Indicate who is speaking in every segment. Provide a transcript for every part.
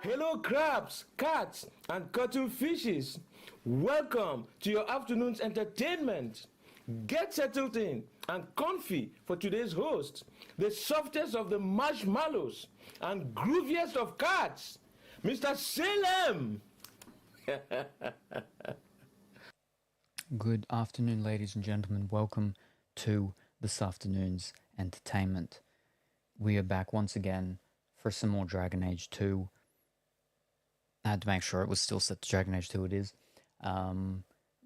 Speaker 1: Hello, crabs, cats, and cuttlefishes. Welcome to your afternoon's entertainment. Get settled in and comfy for today's host, the softest of the marshmallows and grooviest of cats, Mr. Salem.
Speaker 2: Good afternoon, ladies and gentlemen. Welcome to this afternoon's entertainment. We are back once again for some more Dragon Age 2. I had to make sure it was still set to Dragon Age 2, it is.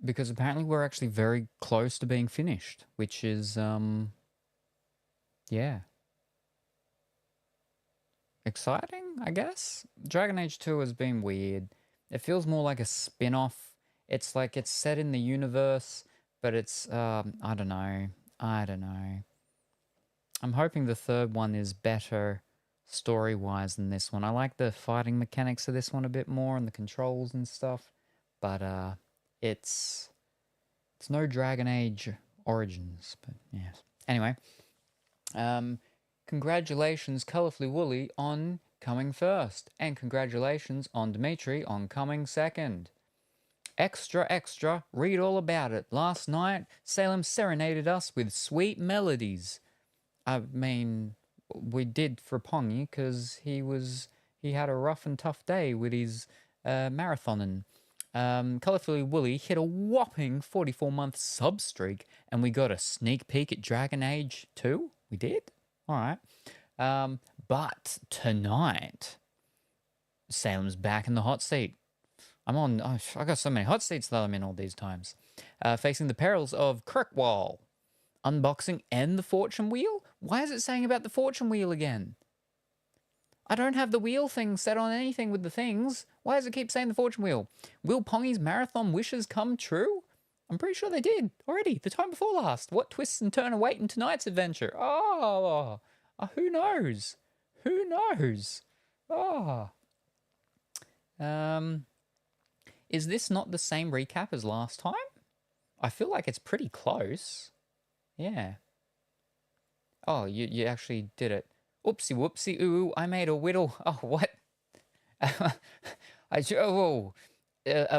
Speaker 2: Because apparently we're actually very close to being finished, which is, yeah. Exciting, I guess? Dragon Age 2 has been weird. It feels more like a spin-off. It's like it's set in the universe, but it's, I don't know. I'm hoping the third one is better story-wise than this one. I like the fighting mechanics of this one a bit more and the controls and stuff, but it's no Dragon Age Origins, but yes. Anyway, congratulations, Colourfully Woolly, on coming first, and congratulations on Dimitri on coming second. Extra, extra, read all about it. Last night, Salem serenaded us with sweet melodies. I mean, we did for Pongy because he had a rough and tough day with his marathoning. Colourfully Woolly hit a whopping 44-month sub streak, and we got a sneak peek at Dragon Age 2. We did? All right. But tonight, Salem's back in the hot seat. I got so many hot seats that I'm in all these times. Facing the perils of Kirkwall, unboxing, and the fortune wheel? Why is it saying about the fortune wheel again? I don't have the wheel thing set on anything with the things. Why does it keep saying the fortune wheel? Will Pongy's marathon wishes come true? I'm pretty sure they did already, the time before last. What twists and turns await in tonight's adventure? Who knows? Who knows? Is this not the same recap as last time? I feel like it's pretty close. Yeah. Oh, you actually did it. Oopsie whoopsie ooh, I made a whittle. Oh, what? A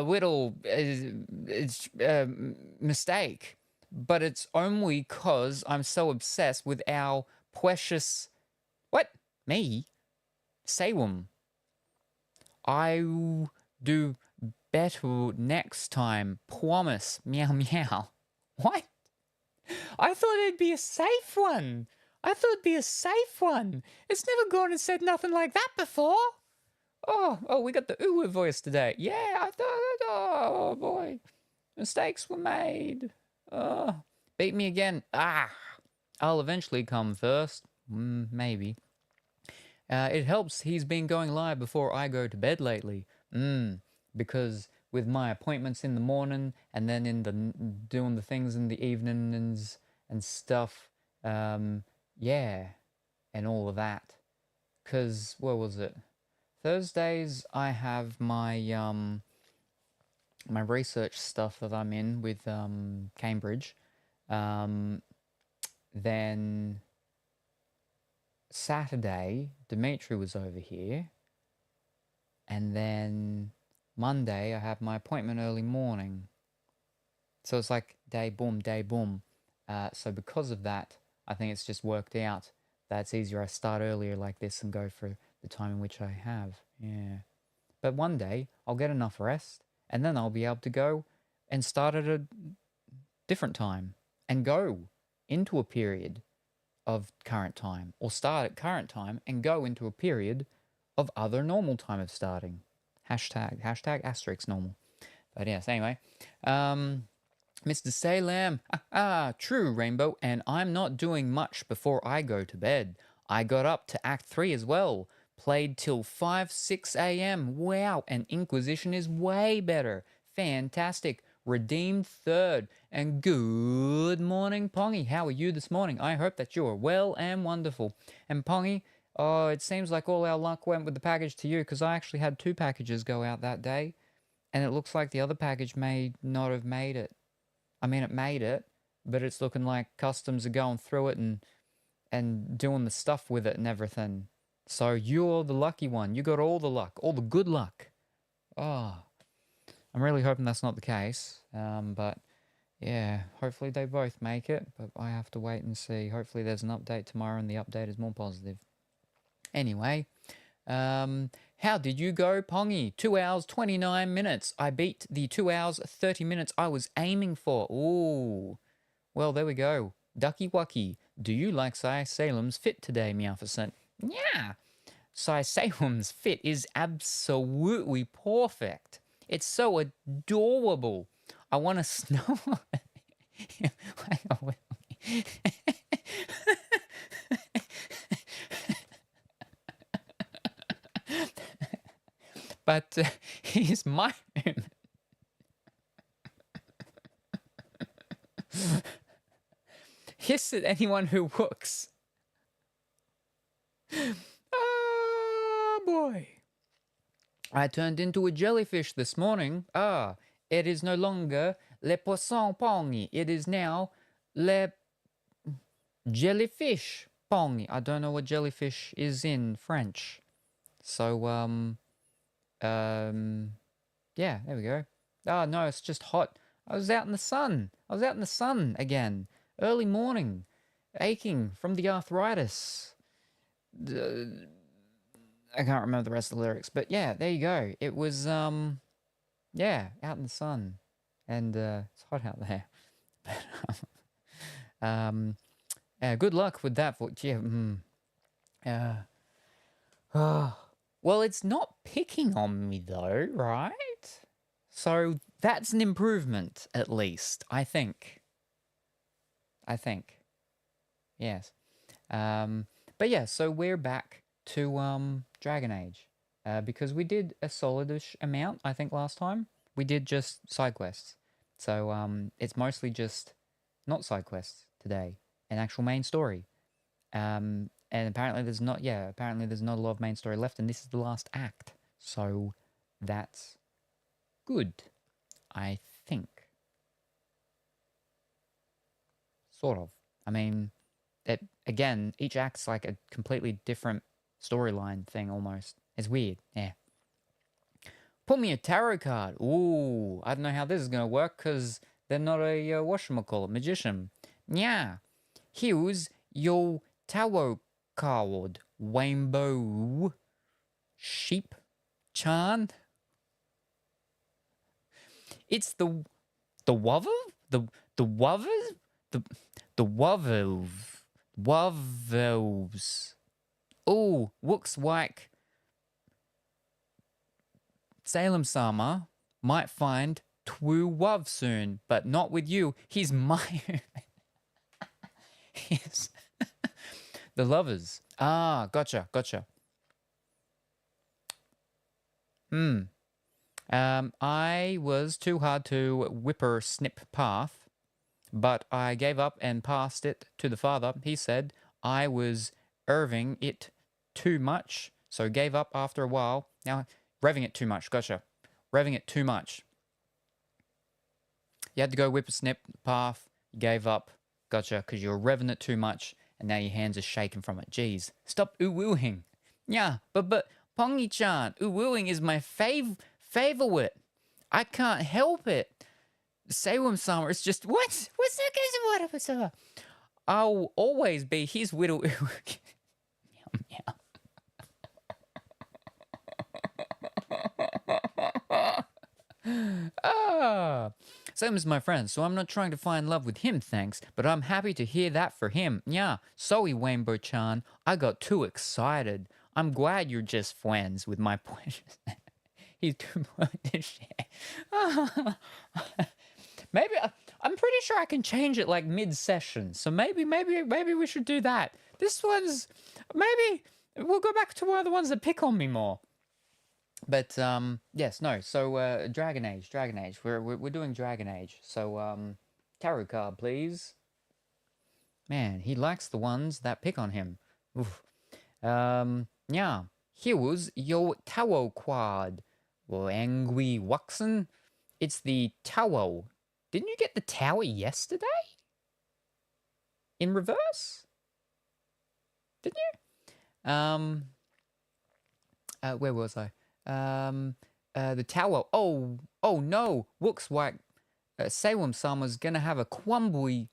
Speaker 2: whittle is mistake. But it's only cause I'm so obsessed with our precious... What? Me? Salem. I'll do better next time. Promise. Meow meow. What? I thought it'd be a safe one. It's never gone and said nothing like that before. Oh, we got the ooh voice today. Yeah, I thought, oh boy. Mistakes were made. Beat me again. I'll eventually come first. Maybe. It helps he's been going live before I go to bed lately. Because with my appointments in the morning and then doing the things in the evenings and stuff, yeah, and all of that. Because, what was it? Thursdays I have my my research stuff that I'm in with Cambridge. Then Saturday, Dimitri was over here. And then Monday, I have my appointment early morning. So it's like day boom, day boom. So because of that, I think it's just worked out that it's easier I start earlier like this and go for the time in which I have. Yeah. But one day, I'll get enough rest, and then I'll be able to go and start at a different time and go into a period of current time, or start at current time and go into a period of other normal time of starting. Hashtag asterisk normal. But yes, anyway. Mr. Salem, true, Rainbow, and I'm not doing much before I go to bed. I got up to Act 3 as well. Played till 5, 6 a.m. Wow, and Inquisition is way better. Fantastic. Redeemed third. And good morning, Pongy. How are you this morning? I hope that you are well and wonderful. And Pongy, oh, it seems like all our luck went with the package to you, because I actually had 2 packages go out that day, and it looks like the other package may not have made it. I mean, it made it, but it's looking like customs are going through it and doing the stuff with it and everything. So you're the lucky one. You got all the luck, all the good luck. Oh, I'm really hoping that's not the case. But yeah, hopefully they both make it. But I have to wait and see. Hopefully there's an update tomorrow and the update is more positive. Anyway, how did you go, Pongy? 2 hours, 29 minutes. I beat the 2 hours, 30 minutes I was aiming for. Ooh. Well, there we go. Ducky Wucky. Do you like Cy Salem's fit today, Meowficent? Yeah. Cy Salem's fit is absolutely perfect. It's so adorable. I want to snow. But here's my hiss at anyone who looks. Oh boy. I turned into a jellyfish this morning. It is no longer le poisson pongy. It is now le jellyfish pongy. I don't know what jellyfish is in French. So, yeah, there we go. Oh, no, it's just hot. I was out in the sun. Again. Early morning. Aching from the arthritis. I can't remember the rest of the lyrics, but yeah, there you go. It was, yeah, out in the sun. And it's hot out there. But, good luck with that. Well, it's not picking on me though, right? So that's an improvement, at least, I think. Yes. But yeah, so we're back to Dragon Age. Because we did a solidish amount, I think, last time. We did just side quests. So it's mostly just not side quests today, an actual main story. And apparently there's not a lot of main story left, and this is the last act. So that's good, I think. Sort of. I mean, again, each act's like a completely different storyline thing almost. It's weird, yeah. Pull me a tarot card. Ooh, I don't know how this is going to work because they're not a whatchamacallit, magician. Yeah. Here's your tarot card. Rainbow sheep chan. It's the wother? The wothers? The wovels. Oh, looks like Salem Sama might find Twu Wov soon, but not with you. He's my... He's... The lovers. Ah, gotcha. I was too hard to whipper snip path, but I gave up and passed it to the father. He said I was revving it too much, so gave up after a while. Now, revving it too much, gotcha. Revving it too much. You had to go whipper snip path, you gave up, gotcha, because you were revving it too much, and now your hands are shaking from it. Jeez, stop ooh-wooing. Yeah, but Pongy-chan, ooh-wooing is my favorite. I can't help it. Salem Summer, it's just, what's that case of water? I'll always be his widow. Meow, meow. Salem is my friend, so I'm not trying to find love with him, thanks, but I'm happy to hear that for him. Yeah, sorry, Rainbow-chan, I got too excited. I'm glad you're just friends with my pleasures. He's too much to share. Maybe I'm pretty sure I can change it like mid-session. So maybe we should do that. This one's maybe we'll go back to one of the ones that pick on me more. But yes, no. So Dragon Age. We're doing Dragon Age. So tarot card, please. Man, he likes the ones that pick on him. Oof. Yeah. Here was your tarot card. Well, angry Waxen. It's the tower. Didn't you get the tower yesterday? In reverse? Didn't you? Where was I? The tower. Oh no! Looks like Salem Summer's gonna have a Quamby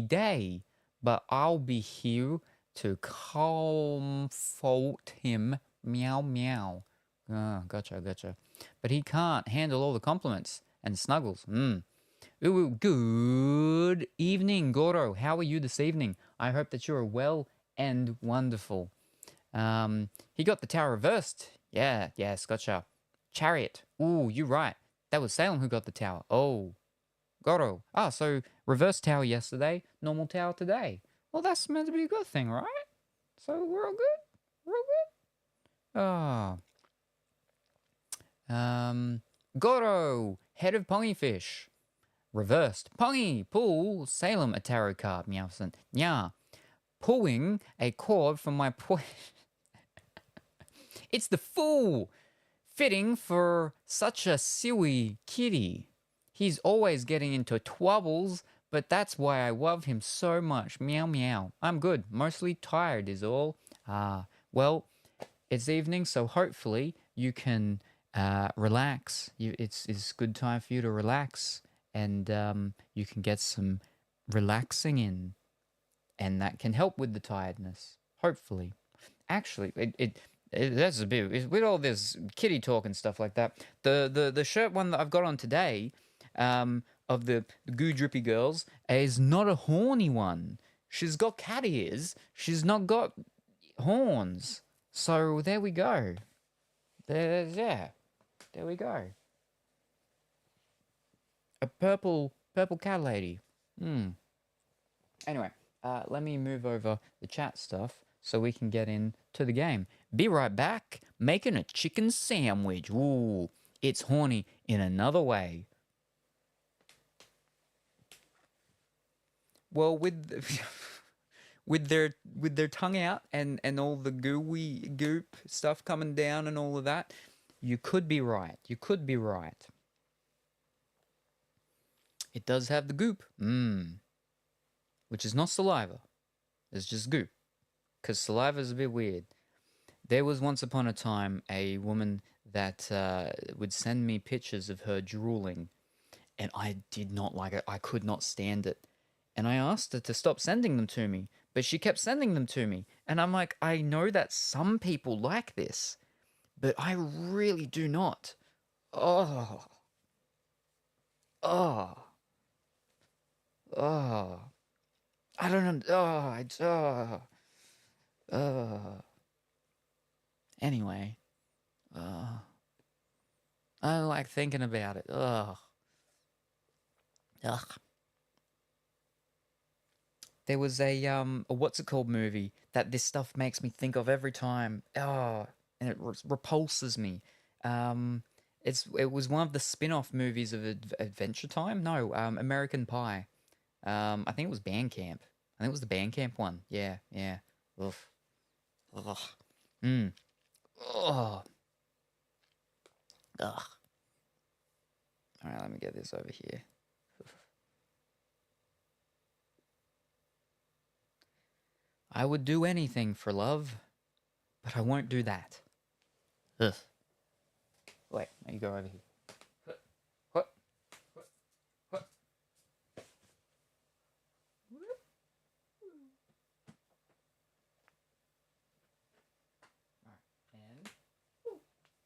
Speaker 2: day, but I'll be here to comfort him. Meow meow. Gotcha. But he can't handle all the compliments and snuggles. Ooh, good evening, Goro. How are you this evening? I hope that you are well and wonderful. He got the tower reversed. Yes, gotcha. Chariot. Ooh, you're right. That was Salem who got the tower. Oh, Goro. So reverse tower yesterday, normal tower today. Well, that's meant to be a good thing, right? So we're all good? We're all good? Goro, head of Pongyfish. Reversed. Pongy, pull, Salem, a tarot card, Meowson. Yeah. Pulling a cord from my It's the fool! Fitting for such a silly kitty. He's always getting into troubles, but that's why I love him so much. Meow meow. I'm good. Mostly tired is all. Well, it's evening, so hopefully you can relax. It's a good time for you to relax, and you can get some relaxing in, and that can help with the tiredness. Hopefully, actually, that's a bit with all this kitty talk and stuff like that. The shirt one that I've got on today, of the Goo Drippy Girls, is not a horny one. She's got cat ears. She's not got horns. So there we go. There we go. A purple cat lady. Anyway, let me move over the chat stuff so we can get into the game. Be right back. Making a chicken sandwich. Ooh, it's horny in another way. Well, with their tongue out and all the gooey goop stuff coming down and all of that, you could be right. It does have the goop, which is not saliva. It's just goop, because saliva is a bit weird. There was once upon a time a woman that would send me pictures of her drooling, and I did not like it. I could not stand it. And I asked her to stop sending them to me, but she kept sending them to me. And I'm like, I know that some people like this, but I really do not. Oh. I don't know. Anyway. I don't like thinking about it. Ugh. There was a what's it called movie that this stuff makes me think of every time. And it repulses me. It was one of the spin-off movies of Adventure Time. No, American Pie. I think it was Bandcamp. I think it was the Bandcamp one. Yeah. Ugh. Ugh. Ugh. Ugh. All right, let me get this over here. I would do anything for love, but I won't do that. Ugh. Wait, let me go over here. What?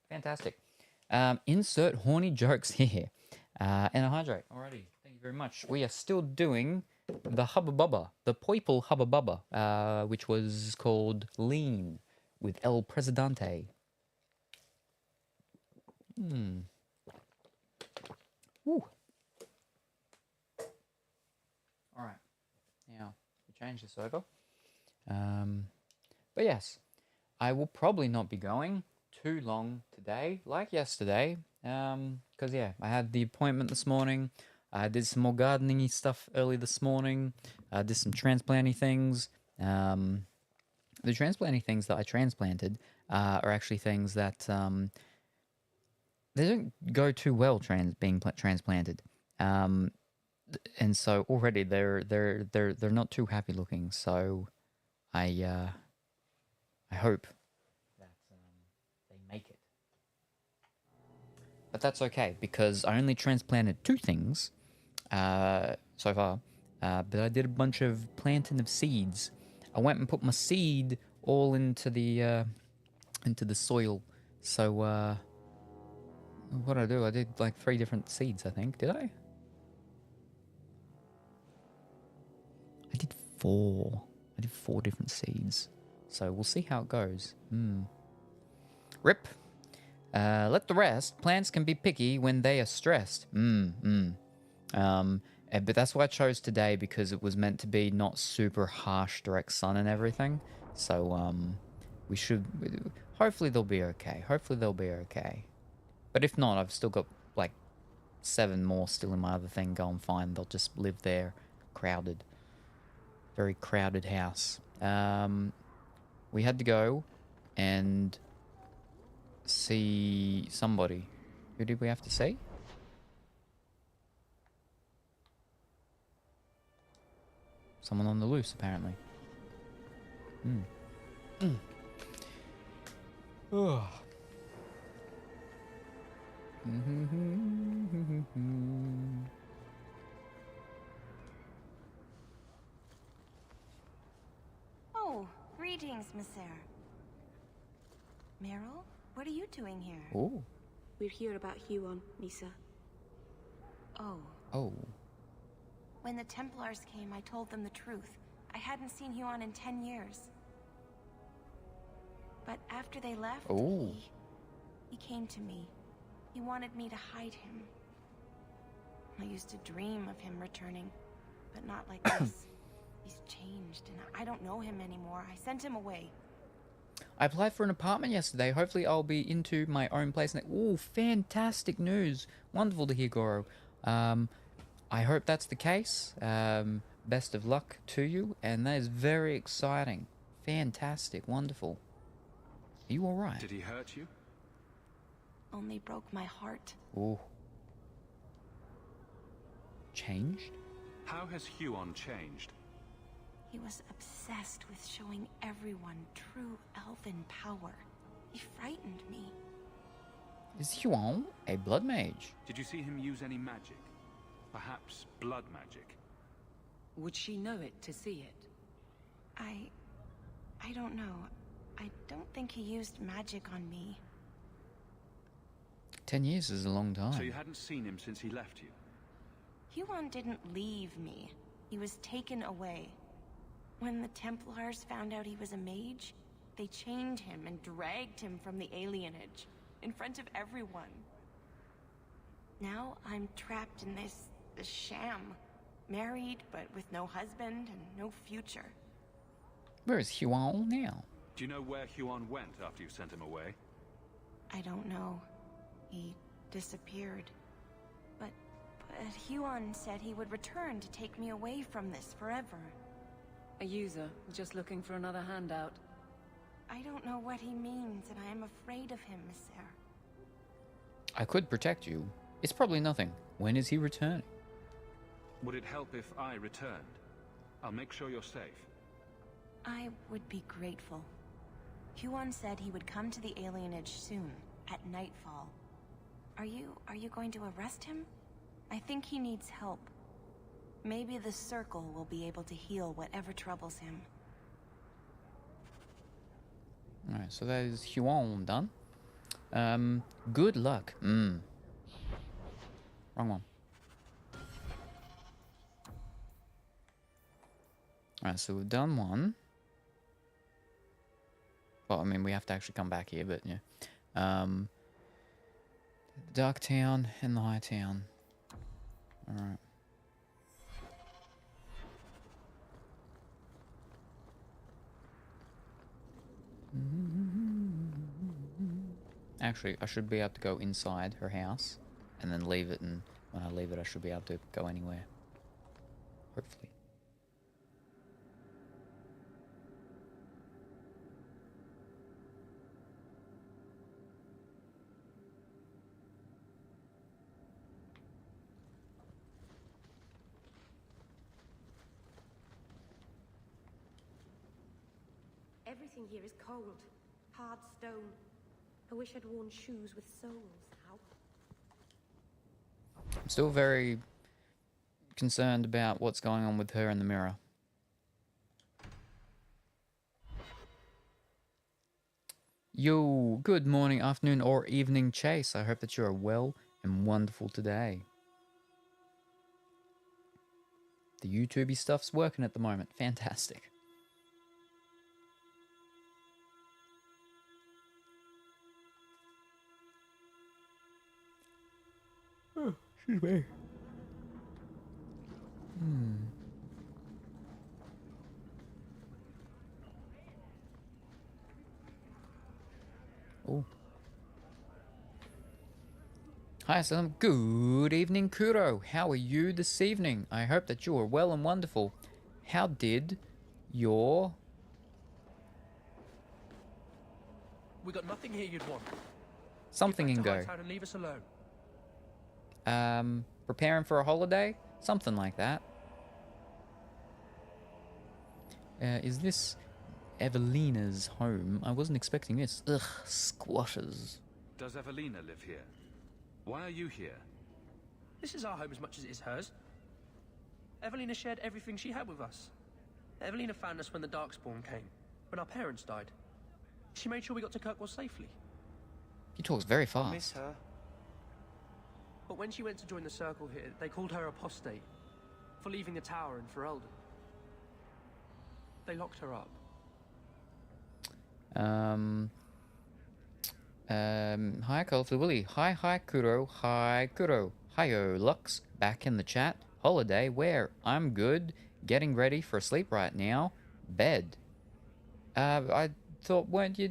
Speaker 2: And fantastic. Insert horny jokes here. And a hydrate. Alrighty. Thank you very much. We are still doing the Hubba Bubba, the Poiple Hubba Bubba, which was called Lean with El Presidente. Woo. Alright. Now, we change this over. But yes, I will probably not be going too long today, like yesterday. Because, yeah, I had the appointment this morning. I did some more gardening stuff early this morning. I did some transplanting things. The transplanting things that I transplanted are actually things that they don't go too well being transplanted. And so already they're not too happy looking. So I hope that But that's okay, because I only transplanted 2 things so far. But I did a bunch of planting of seeds. I went and put my seed all into the soil. So what did I do? I did like 3 different seeds, I think. Did I? I did 4. I did 4 different seeds. So we'll see how it goes. Rip. Let the rest. Plants can be picky when they are stressed. But that's why I chose today, because it was meant to be not super harsh direct sun and everything. So we should. Hopefully they'll be okay. Hopefully they'll be okay. But if not, I've still got like 7 more still in my other thing going fine. They'll just live there, crowded. Very crowded house. We had to go and see somebody. Who did we have to see? Someone on the loose, apparently. Oh.
Speaker 3: Oh, greetings, Monsieur. Meryl, what are you doing here?
Speaker 2: Oh.
Speaker 4: We're here about Huon, Misa.
Speaker 3: Oh.
Speaker 2: Oh.
Speaker 3: When the Templars came, I told them the truth. I hadn't seen Huon in 10 years. But after they left,
Speaker 2: Oh.
Speaker 3: he came to me. He wanted me to hide him. I used to dream of him returning, but not like this. He's changed, and I don't know him anymore. I sent him away.
Speaker 2: I applied for an apartment yesterday. Hopefully I'll be into my own place. Oh, fantastic news. Wonderful to hear, Goro. I hope that's the case. Best of luck to you. And that is very exciting. Fantastic. Wonderful. Are you alright?
Speaker 5: Did he hurt you?
Speaker 3: Only broke my heart.
Speaker 2: Oh. Changed?
Speaker 5: How has Huon changed?
Speaker 3: He was obsessed with showing everyone true elven power. He frightened me.
Speaker 2: Is Huon a blood mage?
Speaker 5: Did you see him use any magic? Perhaps blood magic?
Speaker 4: Would she know it to see it?
Speaker 3: I don't know. I don't think he used magic on me.
Speaker 2: 10 years is a long time.
Speaker 5: So you hadn't seen him since he left you?
Speaker 3: Huon didn't leave me. He was taken away. When the Templars found out he was a mage, they chained him and dragged him from the alienage, in front of everyone. Now I'm trapped in this sham. Married, but with no husband and no future.
Speaker 2: Where is Huon now?
Speaker 5: Do you know where Huon went after you sent him away?
Speaker 3: I don't know. He disappeared. But Huon said he would return to take me away from this forever.
Speaker 4: A user, just looking for another handout.
Speaker 3: I don't know what he means, and I am afraid of him, Monsieur.
Speaker 2: I could protect you. It's probably nothing. When is he returning?
Speaker 5: Would it help if I returned? I'll make sure you're safe.
Speaker 3: I would be grateful. Huon said he would come to the alienage soon, at nightfall. Are you going to arrest him? I think he needs help. Maybe the Circle will be able to heal whatever troubles him.
Speaker 2: Alright, so that is Huon done. Good luck. Wrong one. Alright, so we've done one. Well, I mean, we have to actually come back here, but yeah. The Dark Town and the High Town. Alright. Actually, I should be able to go inside her house and then leave it, and when I leave it, I should be able to go anywhere. Hopefully.
Speaker 6: Everything here is cold. Hard stone. I wish I'd worn shoes with soles now.
Speaker 2: I'm still very concerned about what's going on with her in the mirror. Yo, good morning, afternoon, or evening, Chase. I hope that you are well and wonderful today. The YouTubey stuff's working at the moment. Fantastic. Oh, excuse me. Oh. Hi, Salem. Good evening, Kuro. How are you this evening? I hope that you are well and wonderful. How did your...
Speaker 7: We got nothing here you'd want.
Speaker 2: something in
Speaker 7: Get back
Speaker 2: go?
Speaker 7: to Hightown and leave us alone.
Speaker 2: Preparing for a holiday? Something like that. Is this Evelina's home? I wasn't expecting this. Ugh, squatters.
Speaker 5: Does Evelina live here? Why are you here?
Speaker 7: This is our home as much as it is hers. Evelina shared everything she had with us. Evelina found us when the Darkspawn came, when our parents died. She made sure we got to Kirkwall safely.
Speaker 2: He talks very fast.
Speaker 8: Miss her.
Speaker 7: But when she went to join the Circle here, they called her apostate for leaving the tower in Ferelden. They locked her up.
Speaker 2: Hi, Colorful Willy. Hi, Kuro. Hi, Kuro. Hi-yo, Lux. Back in the chat. Holiday, where? I'm good. Getting ready for sleep right now. Bed. I thought, weren't you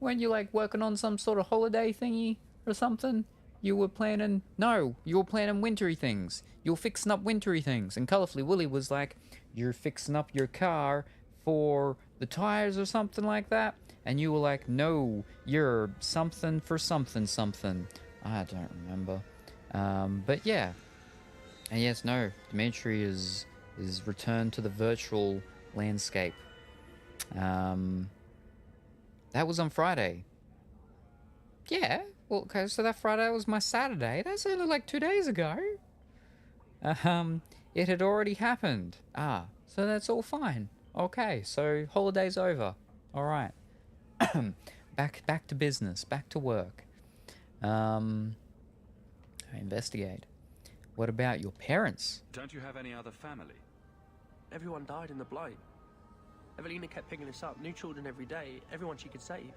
Speaker 2: like working on some sort of holiday thingy or something? You were planning, no, you were planning wintry things. You were fixing up wintry things. And Colorfully Willy was like, you're fixing up your car for the tires or something like that. And you were like, no, you're something for something. I don't remember. But yeah. And yes, no, Dimitri is returned to the virtual landscape. That was on Friday. Yeah, well, okay, so that Friday was my Saturday. That's only like 2 days ago. It had already happened. Ah, so that's all fine. Okay, so holiday's over. All right. back to business, back to work. I investigate. What about your parents?
Speaker 5: Don't you have any other family?
Speaker 7: Everyone died in the Blight. Evelina kept picking us up, new children every day, everyone she could save.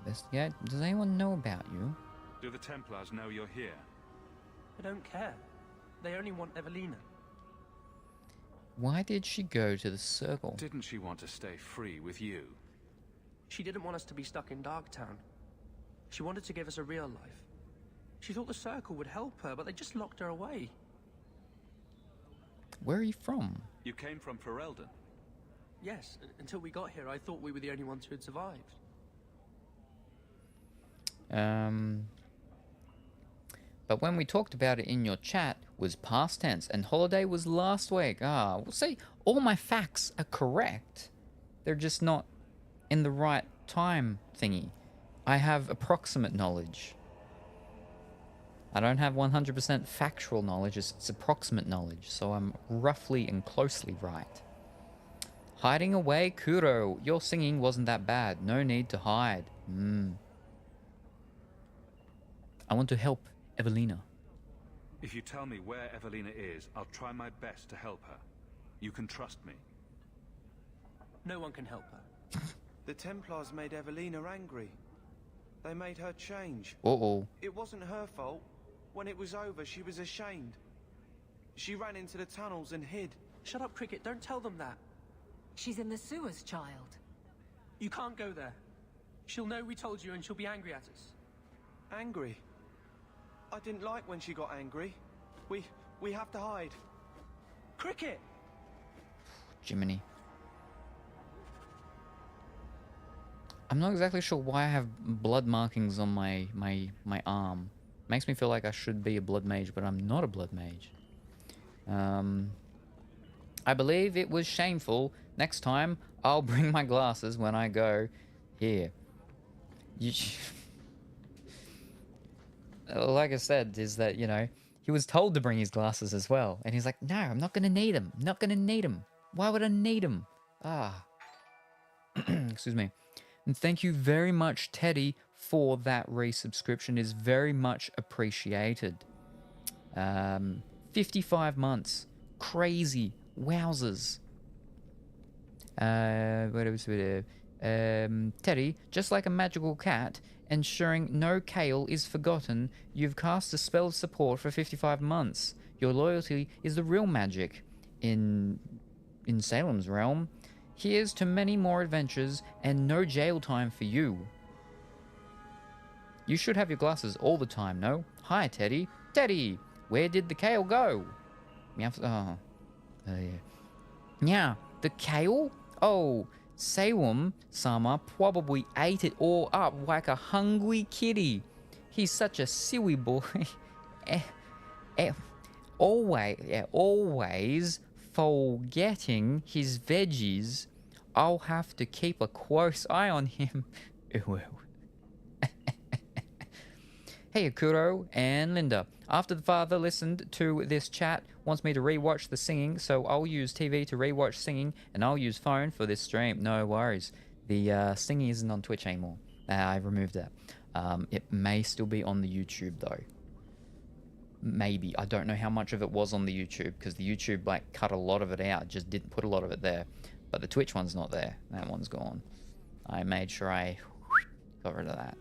Speaker 2: Investigate. Does anyone know about you?
Speaker 5: Do the Templars know you're here?
Speaker 7: They don't care. They only want Evelina.
Speaker 2: Why did she go to the Circle?
Speaker 5: Didn't she want to stay free with you?
Speaker 7: She didn't want us to be stuck in Darktown. She wanted to give us a real life. She thought the Circle would help her, but they just locked her away.
Speaker 2: Where are you from?
Speaker 5: You came from Ferelden?
Speaker 7: Yes, until we got here, I thought we were the only ones who had survived.
Speaker 2: But when we talked about it in your chat was past tense and holiday was last week. Ah, well, see, all my facts are correct. They're just not in the right time thingy. I have approximate knowledge. I don't have 100% factual knowledge, it's approximate knowledge, so I'm roughly and closely right. Hiding away, Kuro. Your singing wasn't that bad. No need to hide. I want to help Evelina.
Speaker 5: If you tell me where Evelina is, I'll try my best to help her. You can trust me.
Speaker 7: No one can help her.
Speaker 8: The Templars made Evelina angry. They made her change.
Speaker 2: Uh-oh.
Speaker 8: It wasn't her fault. When it was over, she was ashamed. She ran into the tunnels and hid.
Speaker 7: Shut up, Cricket. Don't tell them that.
Speaker 4: She's in the sewers, child.
Speaker 7: You can't go there. She'll know we told you and she'll be angry at us.
Speaker 8: Angry? I didn't like when she got angry. We have to hide.
Speaker 7: Cricket!
Speaker 2: Jiminy. I'm not exactly sure why I have blood markings on my arm. Makes me feel like I should be a blood mage, but I'm not a blood mage. I believe it was shameful. Next time, I'll bring my glasses when I go here. like I said, is that, you know, he was told to bring his glasses as well. And he's like, no, I'm not going to need them. I'm not going to need them. Why would I need them? Ah. Excuse me. And thank you very much, Teddy, for that resubscription. It is very much appreciated. 55 months. Crazy. Wowzers. What else we do? Teddy, just like a magical cat, ensuring no Kale is forgotten, you've cast a spell of support for 55 months. Your loyalty is the real magic. In Salem's realm, here's to many more adventures and no jail time for you. You should have your glasses all the time, no? Hi, Teddy. Teddy, where did the Kale go? Meow. Oh. Yeah. Yeah, the Kale? Oh, Salem-sama probably ate it all up like a hungry kitty. He's such a silly boy. Always forgetting his veggies. I'll have to keep a close eye on him. Hey, Akuro and Linda. After the father listened to this chat, wants me to rewatch the singing, so I'll use TV to rewatch singing, and I'll use phone for this stream. No worries. The singing isn't on Twitch anymore. I removed that. It may still be on the YouTube, though. Maybe. I don't know how much of it was on the YouTube, because the YouTube, like, cut a lot of it out. Just didn't put a lot of it there. But the Twitch one's not there. That one's gone. I made sure I got rid of that.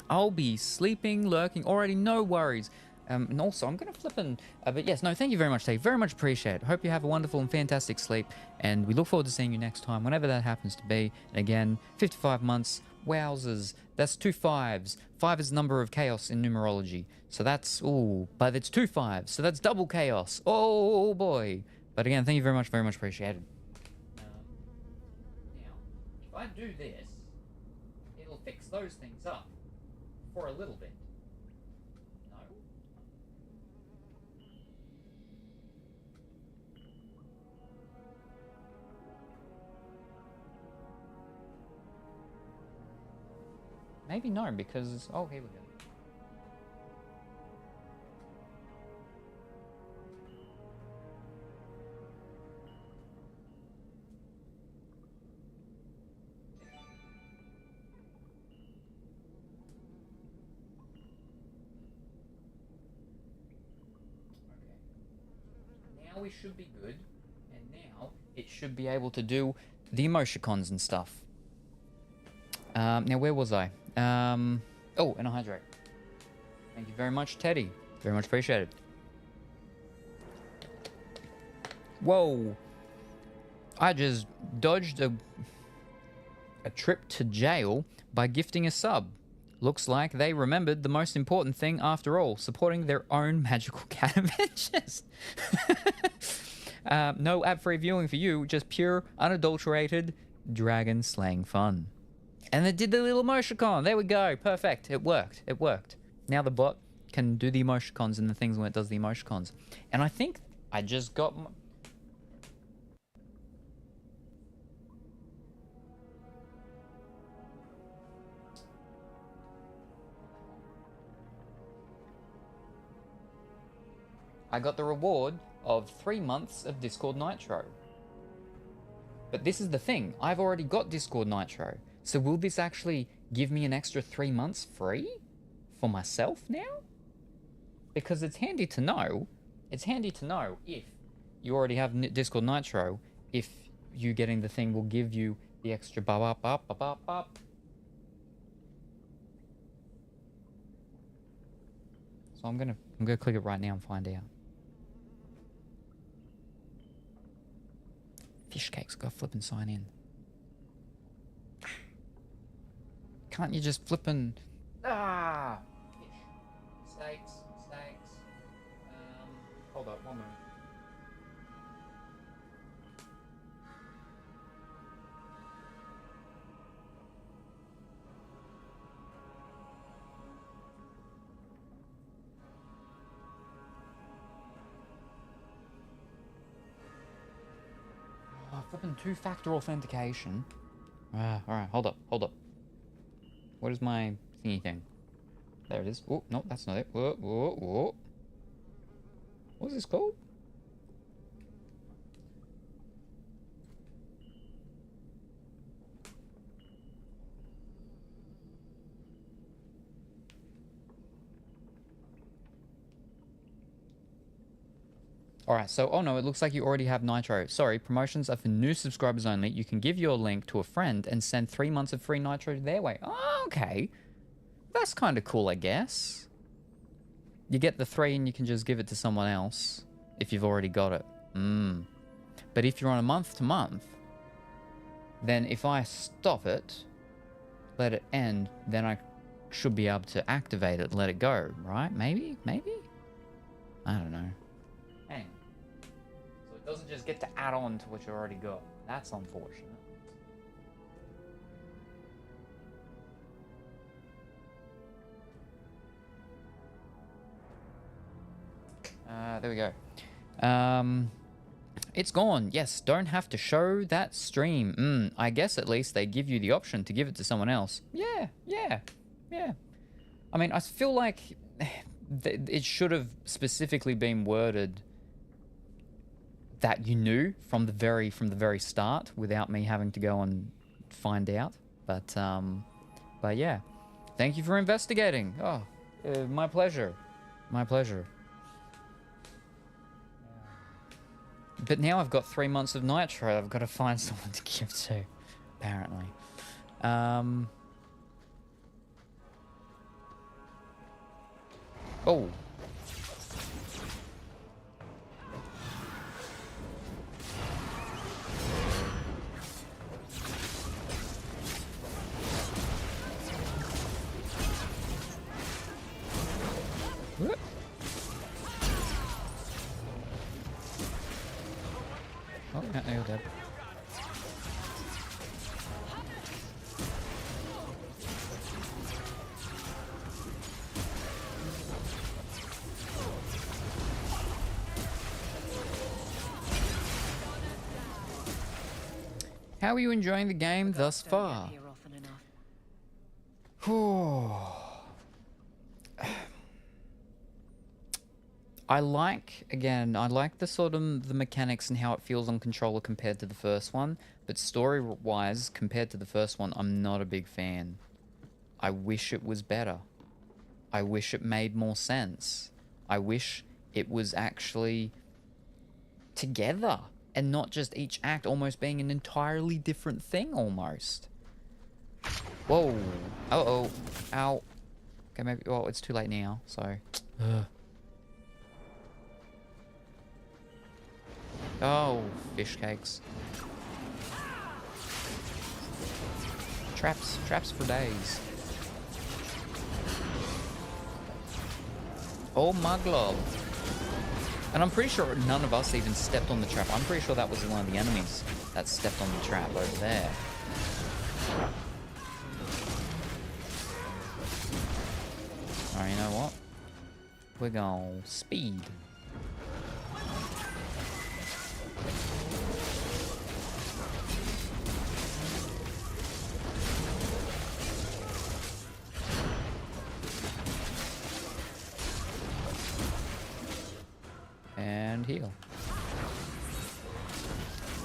Speaker 2: I'll be sleeping, lurking already, no worries. And also, I'm going to flip in. But yes, no, thank you very much, Dave. Very much appreciate it. Hope you have a wonderful and fantastic sleep. And we look forward to seeing you next time, whenever that happens to be. And again, 55 months. Wowzers. That's 2 5s. 5 is the number of chaos in numerology. So that's, ooh, but it's 2 5s. So that's double chaos. Oh, boy. But again, thank you very much appreciated. Now, if I do this, it'll fix those things up. For a little bit. No? Maybe no, because... Oh, here we go. We should be good, and now it should be able to do the emoticons and stuff. Now where was I? Oh, and a hydrate. Thank you very much, Teddy. Very much appreciated. Whoa! I just dodged a trip to jail by gifting a sub. Looks like they remembered the most important thing after all, supporting their own magical cat adventures. No ad-free viewing for you, just pure, unadulterated dragon slaying fun. And it did the little emoticon. There we go. Perfect. It worked. It worked. Now the bot can do the emoticons and the things when it does the emoticons. And I think I just got... I got the reward of 3 months of Discord Nitro. But this is the thing, I've already got Discord Nitro. So will this actually give me an extra 3 months free? For myself now? Because it's handy to know. It's handy to know if you already have Discord Nitro, if you getting the thing will give you the extra bop. So I'm gonna click it right now and find out. Fish cakes, gotta flip and sign in. Can't you just flip and... Ah! Fish. Steaks. Hold up, 1 moment. Flipping 2-factor authentication. Alright, hold up. What is my thingy thing? There it is. Oh, no, that's not it. Whoa, whoa, whoa. What's this called? Alright, so, oh no, it looks like you already have Nitro. Sorry, promotions are for new subscribers only. You can give your link to a friend and send 3 months of free Nitro their way. Oh, okay. That's kind of cool, I guess. You get the 3 and you can just give it to someone else if you've already got it. But if you're on a month to month, then if I stop it, let it end, then I should be able to activate it and let it go, right? Maybe? Maybe? I don't know. Hang on. So it doesn't just get to add on to what you already got. That's unfortunate. There we go. It's gone. Yes, don't have to show that stream. I guess at least they give you the option to give it to someone else. Yeah. I mean, I feel like it should have specifically been worded that you knew from the very start without me having to go and find out. But yeah. Thank you for investigating. Oh, my pleasure. My pleasure. But now I've got 3 months of Nitro. I've got to find someone to give to, apparently. Oh. Whoop. Oh, yeah, you're dead. How are you enjoying the game thus far? I like the sort of the mechanics and how it feels on controller compared to the first one, but story-wise, compared to the first one, I'm not a big fan. I wish it was better. I wish it made more sense. I wish it was actually together and not just each act almost being an entirely different thing almost. Whoa. Uh-oh. Ow. Okay, maybe, well, it's too late now, so. Oh, fish cakes. Traps for days. Oh my glove. And I'm pretty sure none of us even stepped on the trap. I'm pretty sure that was one of the enemies that stepped on the trap over there. Alright, you know what? We're gonna speed. And heal.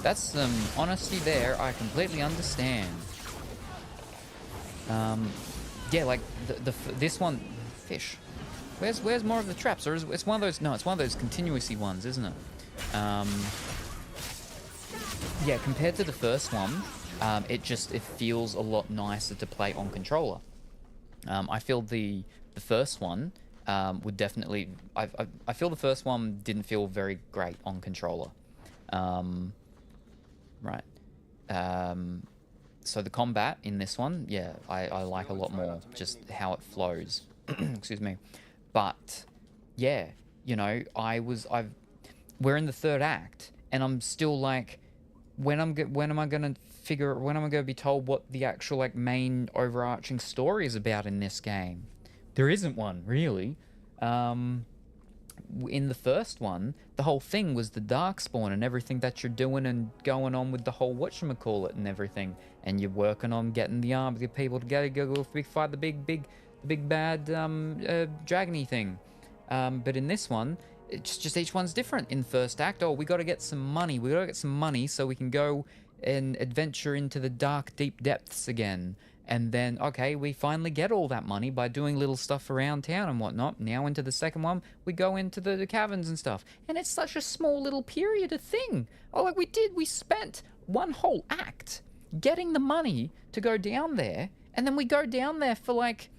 Speaker 2: That's some honesty there. I completely understand. Yeah, like this one, fish. Where's more of the traps? Or is it's one of those? No, it's one of those continuously ones, isn't it? Yeah, compared to the first one, it feels a lot nicer to play on controller. I feel the first one would definitely. I feel the first one didn't feel very great on controller. Right. So the combat in this one, yeah, I like a lot more. Just how it flows. Excuse me. But yeah, you know, we're in the third act, and I'm still like, when am I gonna be told what the actual like main overarching story is about in this game? There isn't one really. In the first one, the whole thing was the Darkspawn and everything that you're doing and going on with the whole whatchamacallit and everything, and you're working on getting the army, the people together, go fight the big big bad dragony thing. But in this one, it's just each one's different. In the first act, oh, we got to get some money. We got to get some money so we can go and adventure into the dark, deep depths again. And then, okay, we finally get all that money by doing little stuff around town and whatnot. Now into the second one, we go into the caverns and stuff. And it's such a small little period of thing. Oh, like we spent one whole act getting the money to go down there. And then we go down there for like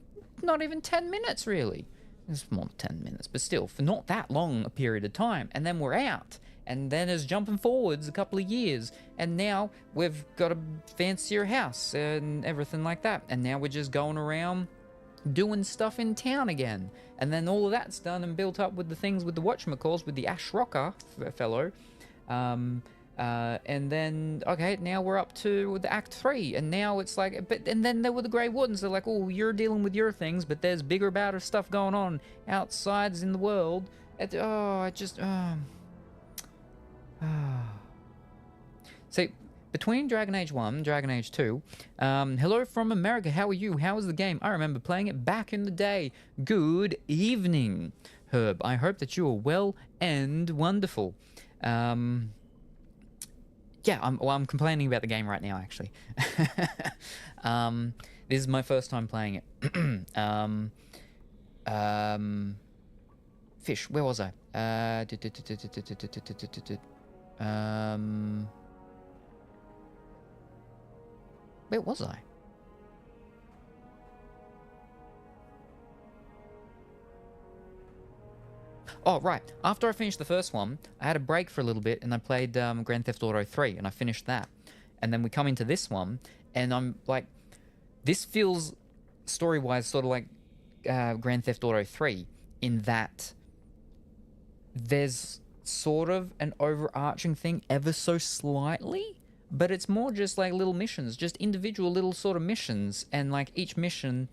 Speaker 2: not even 10 minutes, really. It's more than 10 minutes, but still, for not that long a period of time. And then we're out. And then it's jumping forwards a couple of years. And now we've got a fancier house and everything like that. And now we're just going around doing stuff in town again. And then all of that's done and built up with the things with the whatchamacalls, with the Ash Rocker fellow. And then, okay, now we're up to the Act 3. And now it's like, and then there were the Grey Wardens. They're like, oh, you're dealing with your things, but there's bigger, badder stuff going on outsides in the world. See, between Dragon Age 1 and Dragon Age 2, hello from America, how are you? How was the game? I remember playing it back in the day. Good evening, Herb. I hope that you are well and wonderful. Yeah, I'm complaining about the game right now, actually. This is my first time playing it. Fish, where was I? Where was I? Oh, right. After I finished the first one, I had a break for a little bit and I played Grand Theft Auto 3 and I finished that. And then we come into this one and I'm like, this feels story-wise sort of like Grand Theft Auto 3 in that there's sort of an overarching thing ever so slightly, but it's more just like little missions, just individual little sort of missions, and like each mission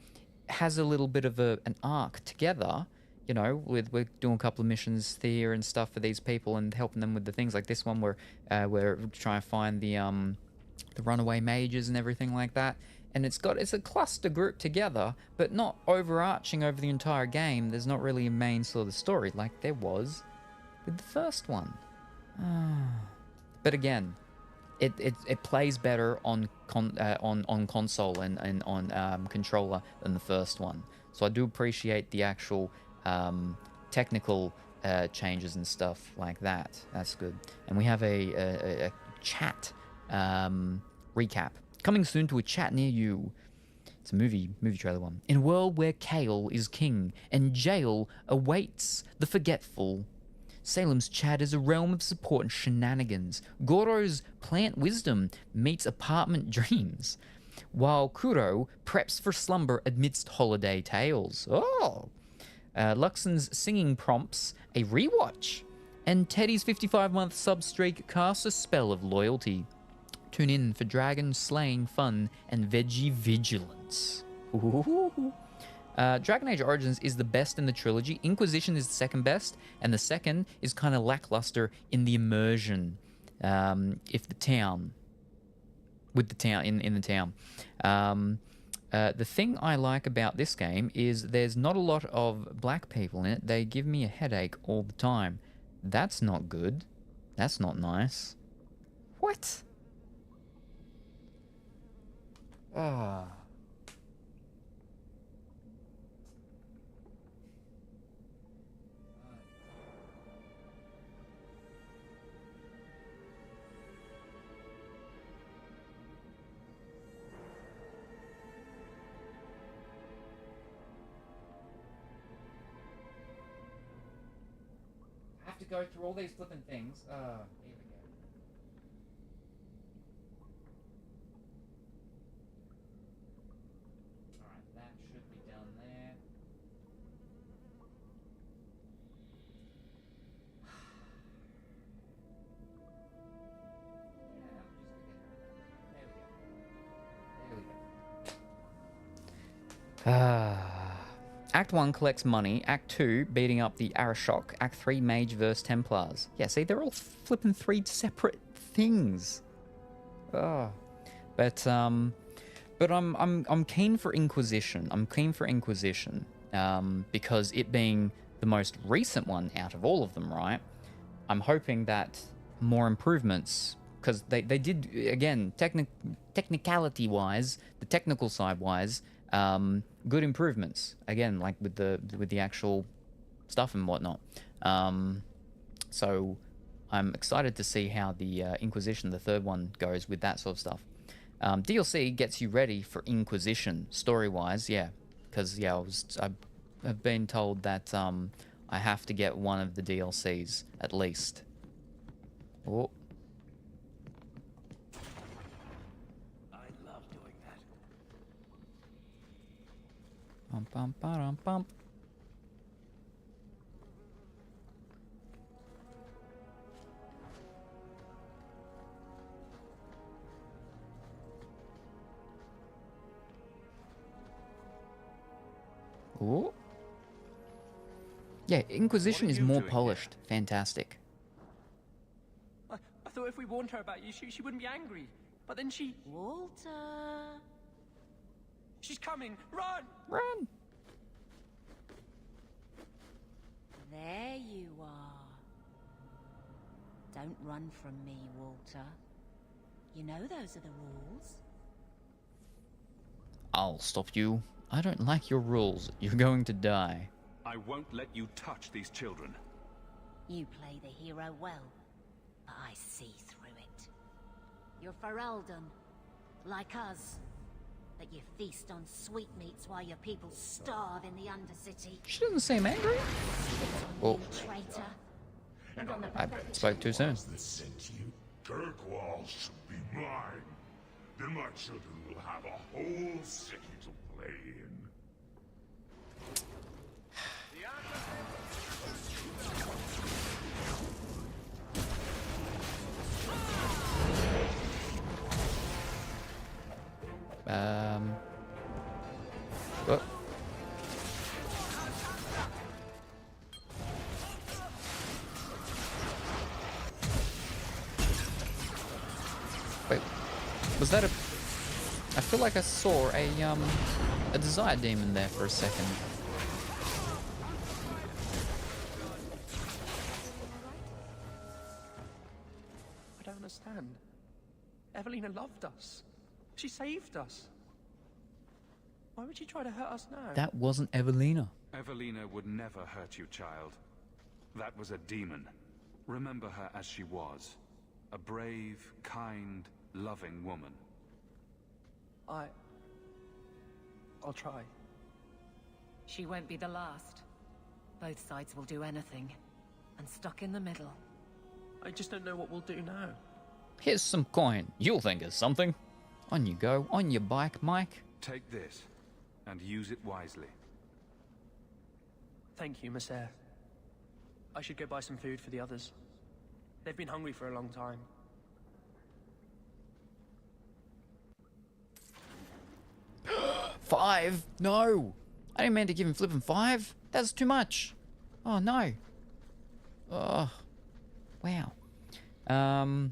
Speaker 2: has a little bit of an arc together, you know, we're doing a couple of missions here and stuff for these people and helping them with the things like this one where we're trying to find the runaway mages and everything like that. And it's a cluster group together, but not overarching over the entire game. There's not really a main sort of story like there was with the first one. But again, it plays better on console and on controller than the first one. So I do appreciate the actual technical changes and stuff like that. That's good. And we have a chat recap coming soon to a chat near you. It's a movie trailer one. In a world where Kale is king and jail awaits the forgetful, Salem's chat is a realm of support and shenanigans. Goro's plant wisdom meets apartment dreams, while Kuro preps for slumber amidst holiday tales. Oh! Luxon's singing prompts a rewatch, and Teddy's 55-month sub-streak casts a spell of loyalty. Tune in for dragon slaying fun and veggie vigilance. Ooh. Dragon Age Origins is the best in the trilogy. Inquisition is the second best, and the second is kind of lackluster in the immersion. In the town. The thing I like about this game is there's not a lot of black people in it. They give me a headache all the time. That's not good. That's not nice. What? Ah. I have to go through all these flipping things. Here we go. Alright, that should be done there. Act 1 collects money. Act 2 beating up the Arashok. Act 3 Mage vs Templars. Yeah, see, they're all flipping 3 separate things. But But I'm keen for Inquisition. I'm keen for Inquisition because it being the most recent one out of all of them, right? I'm hoping that more improvements, because they did, again, technicality-wise, the technical side-wise, good improvements. Again, like with the actual stuff and whatnot. So I'm excited to see how the Inquisition, the third one, goes with that sort of stuff. DLC gets you ready for Inquisition, story-wise, yeah. Because, yeah, I've been told that I have to get one of the DLCs, at least. Oh.
Speaker 7: I love doing that.
Speaker 2: Bum, bum, ba-dum, bum. Ooh. Yeah, Inquisition is more polished. Fantastic.
Speaker 7: I thought if we warned her about you, she wouldn't be angry. But then she...
Speaker 6: Walter.
Speaker 7: She's coming! Run!
Speaker 2: Run!
Speaker 6: There you are. Don't run from me, Walter. You know those are the rules.
Speaker 2: I'll stop you. I don't like your rules. You're going to die.
Speaker 5: I won't let you touch these children.
Speaker 6: You play the hero well, but I see through it. You're Ferelden, like us. But you feast on sweetmeats while your people starve in the Undercity.
Speaker 2: She doesn't seem angry. Oh,
Speaker 6: Traitor. And on the
Speaker 2: I spoke too soon.
Speaker 9: That sent you. Kirkwall should be mine. Then my children will have a whole city to play in.
Speaker 2: Oh. Wait, was that a... I feel like I saw a desire demon there for a second.
Speaker 7: I don't understand. Evelina loved us. She saved us. Why would she try to hurt us now?
Speaker 2: That wasn't Evelina.
Speaker 5: Evelina would never hurt you, child. That was a demon. Remember her as she was. A brave, kind, loving woman.
Speaker 7: I'll try.
Speaker 4: She won't be the last. Both sides will do anything. And stuck in the middle.
Speaker 7: I just don't know what we'll do now.
Speaker 2: Here's some coin. You'll think of something. On you go. On your bike, Mike.
Speaker 5: Take this, and use it wisely.
Speaker 7: Thank you, Miss Eyre. I should go buy some food for the others. They've been hungry for a long time.
Speaker 2: $5? No! I didn't mean to give him flipping 5. That's too much. Oh, no. Oh. Wow. I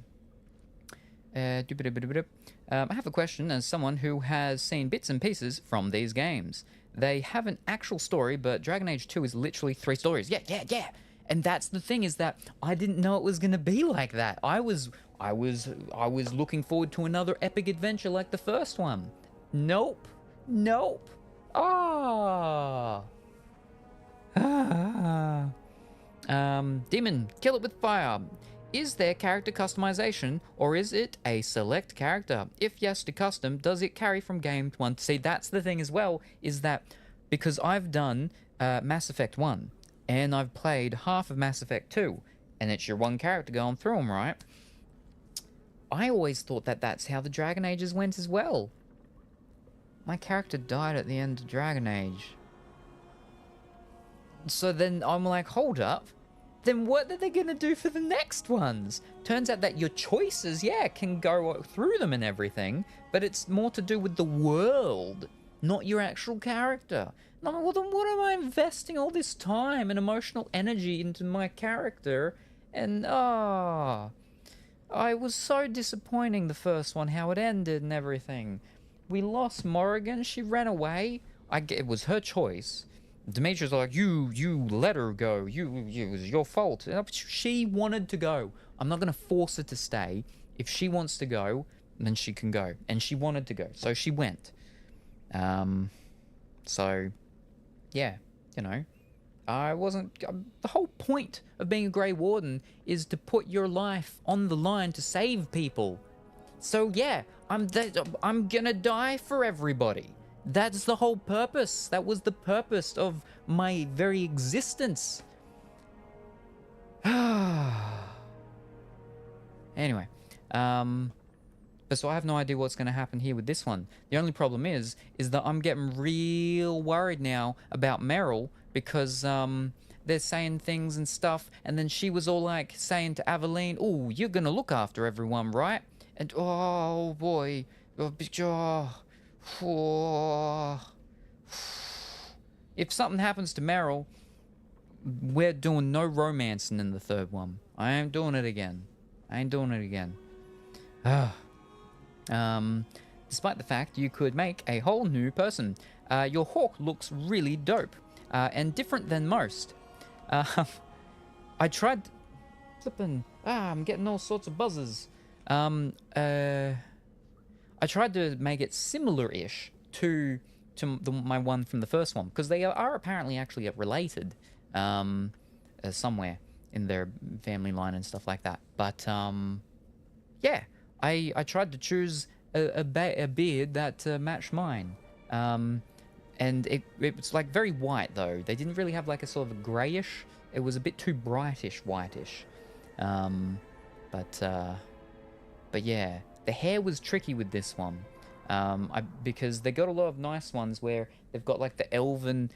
Speaker 2: have a question as someone who has seen bits and pieces from these games. They have an actual story, but Dragon Age 2 is literally 3 stories. Yeah. And that's the thing, is that I didn't know it was going to be like that. I was looking forward to another epic adventure like the first one. Nope. Demon, kill it with fire. Is there character customization, or is it a select character? If yes to custom, does it carry from game 1? See, that's the thing as well, is that because I've done Mass Effect 1, and I've played half of Mass Effect 2, and it's your one character going through them, right? I always thought that that's how the Dragon Ages went as well. My character died at the end of Dragon Age. So then I'm like, hold up. Then what are they going to do for the next ones? Turns out that your choices, yeah, can go through them and everything, but it's more to do with the world, not your actual character. And I'm like, well, then what am I investing all this time and emotional energy into my character? And, I was so disappointing the first one, how it ended and everything. we lost Morrigan. She ran away. It was her choice. Demetrius was like, you let her go. It was your fault. She wanted to go. I'm not going to force her to stay. If she wants to go, then she can go. And she wanted to go, so she went. So, yeah, you know, I wasn't... the whole point of being a Grey Warden is to put your life on the line to save people. So, yeah, I'm gonna die for everybody. That's the whole purpose. That was the purpose of my very existence. Anyway, but so I have no idea what's going to happen here with this one. The only problem is that I'm getting real worried now about Meryl because they're saying things and stuff, and then she was all like saying to Aveline, "Oh, you're going to look after everyone, right?" And oh boy, if something happens to Meryl, we're doing no romancing in the third one. I ain't doing it again. Despite the fact you could make a whole new person. Your hawk looks really dope and different than most. I tried flipping. I'm getting all sorts of buzzes. I tried to make it similar-ish to my one from the first one because they are apparently actually related somewhere in their family line and stuff like that. But yeah, I tried to choose a beard that matched mine. And it was like very white though. They didn't really have like a sort of a grayish. It was a bit too brightish, whitish. But yeah, the hair was tricky with this one. Because they got a lot of nice ones where they've got like the elven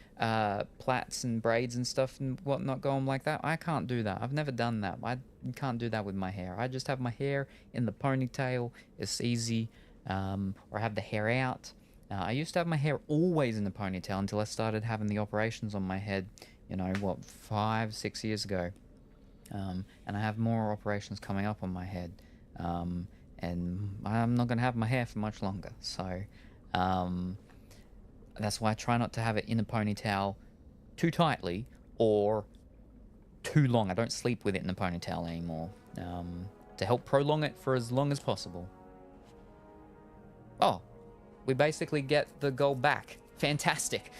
Speaker 2: plaits and braids and stuff and whatnot going like that. I can't do that. I've never done that. I can't do that with my hair. I just have my hair in the ponytail. It's easy. Or I have the hair out. I used to have my hair always in the ponytail until I started having the operations on my head, you know, what, 5-6 years ago. And I have more operations coming up on my head. And I'm not going to have my hair for much longer. So that's why I try not to have it in a ponytail too tightly or too long. I don't sleep with it in a ponytail anymore to help prolong it for as long as possible. Oh, we basically get the gold back. Fantastic.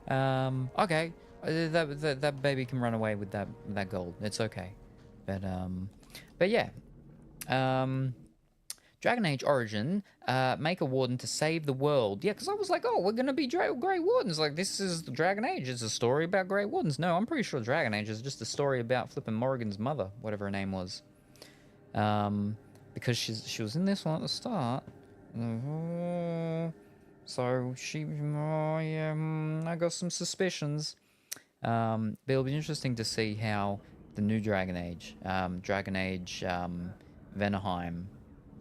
Speaker 2: Okay, that baby can run away with that gold. It's okay. But yeah. Dragon Age Origin, make a warden to save the world. Yeah, because I was like, oh, we're going to be Grey Wardens. Like, this is the Dragon Age. It's a story about Grey Wardens. No, I'm pretty sure Dragon Age is just a story about flipping Morrigan's mother, whatever her name was. Because she was in this one at the start. So I got some suspicions. But it'll be interesting to see how the new Dragon Age, Vanaheim,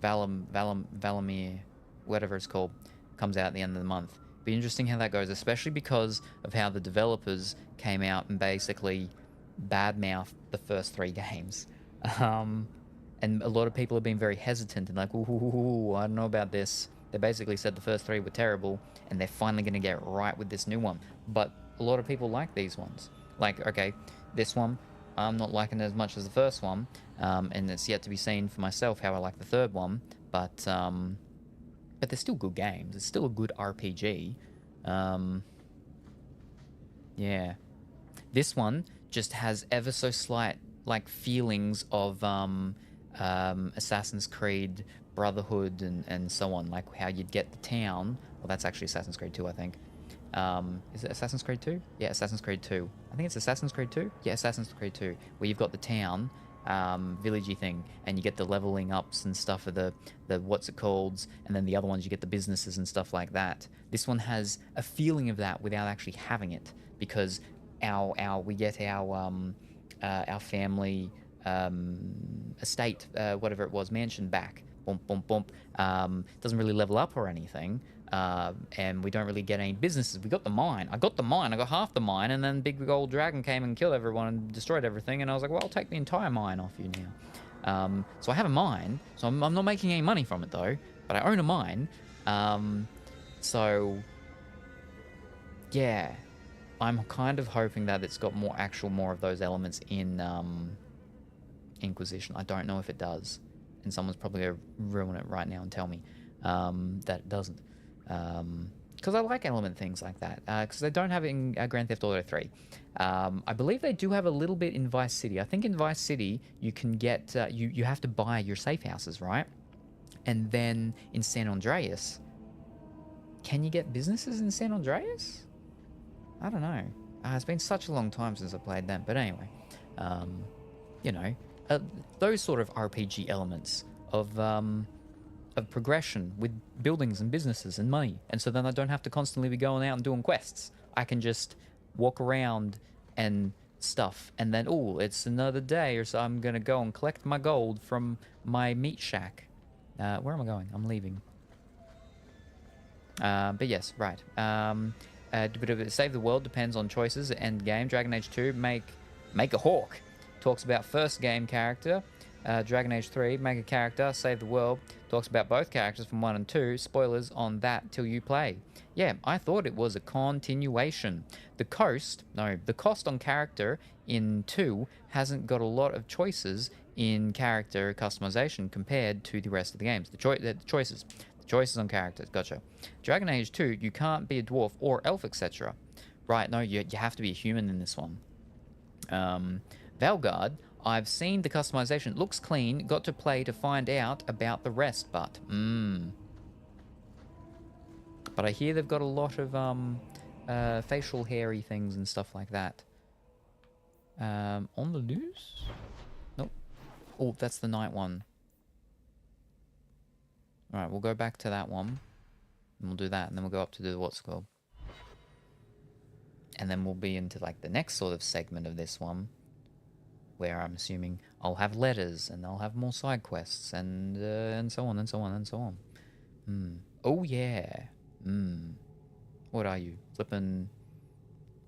Speaker 2: Valamir, whatever it's called, comes out at the end of the month. Be interesting how that goes, especially because of how the developers came out and basically badmouthed the first 3 games. And a lot of people have been very hestant and like, ooh, I don't know about this. They basically said the first 3 were terrible, and they're finally going to get right with this new one. But a lot of people like these ones. Like, okay, this one, I'm not liking it as much as the first one, and it's yet to be seen for myself how I like the third one. But they're still good games. It's still a good RPG. Yeah, this one just has ever so slight like feelings of Assassin's Creed Brotherhood and so on, like how you'd get the town. Well, that's actually Assassin's Creed 2, I think. Is it Assassin's Creed 2? Yeah, Assassin's Creed 2. I think it's Assassin's Creed 2? Yeah, Assassin's Creed 2, where you've got the town, villagey thing, and you get the leveling ups and stuff of the what's it called, and then the other ones you get the businesses and stuff like that. This one has a feeling of that without actually having it, because we get our family estate, whatever it was, mansion back. Doesn't really level up or anything. And we don't really get any businesses. We got the mine. I got half the mine, and then big old dragon came and killed everyone and destroyed everything, and I was like, well, I'll take the entire mine off you now. So I have a mine, so I'm not making any money from it though, but I own a mine, So, yeah, I'm kind of hoping that it's got more of those elements in Inquisition. I don't know if it does, and someone's probably gonna ruin it right now and tell me that it doesn't. Because I like element things like that. Because they don't have it in Grand Theft Auto 3. I believe they do have a little bit in Vice City. I think in Vice City you can get you have to buy your safe houses, right? And then in San Andreas, can you get businesses in San Andreas? I don't know. It's been such a long time since I played them. But anyway, you know, those sort of RPG elements of progression with buildings and businesses and money. And so then I don't have to constantly be going out and doing quests. I can just walk around and stuff. And then, oh, it's another day, or so I'm going to go and collect my gold from my meat shack. Where am I going? I'm leaving. But yes, right. Save the world depends on choices. End game. Dragon Age 2, make a hawk. Talks about first game character. Dragon Age 3, make a character, save the world. Talks about both characters from 1 and 2. Spoilers on that till you play. Yeah, I thought it was a continuation. The cost on character in 2 hasn't got a lot of choices in character customization compared to the rest of the games. The choices on characters, gotcha. Dragon Age 2, you can't be a dwarf or elf, etc. Right, no, you have to be a human in this one. Valgard, I've seen the customization. Looks clean. Got to play to find out about the rest, but... But I hear they've got a lot of facial hairy things and stuff like that. On the loose? Nope. Oh, that's the night one. Alright, we'll go back to that one. And we'll do that, and then we'll go up to do what's called. And then we'll be into like the next sort of segment of this one, where I'm assuming I'll have letters and I'll have more side quests and so on and so on and so on. Oh yeah. What are you? Flipping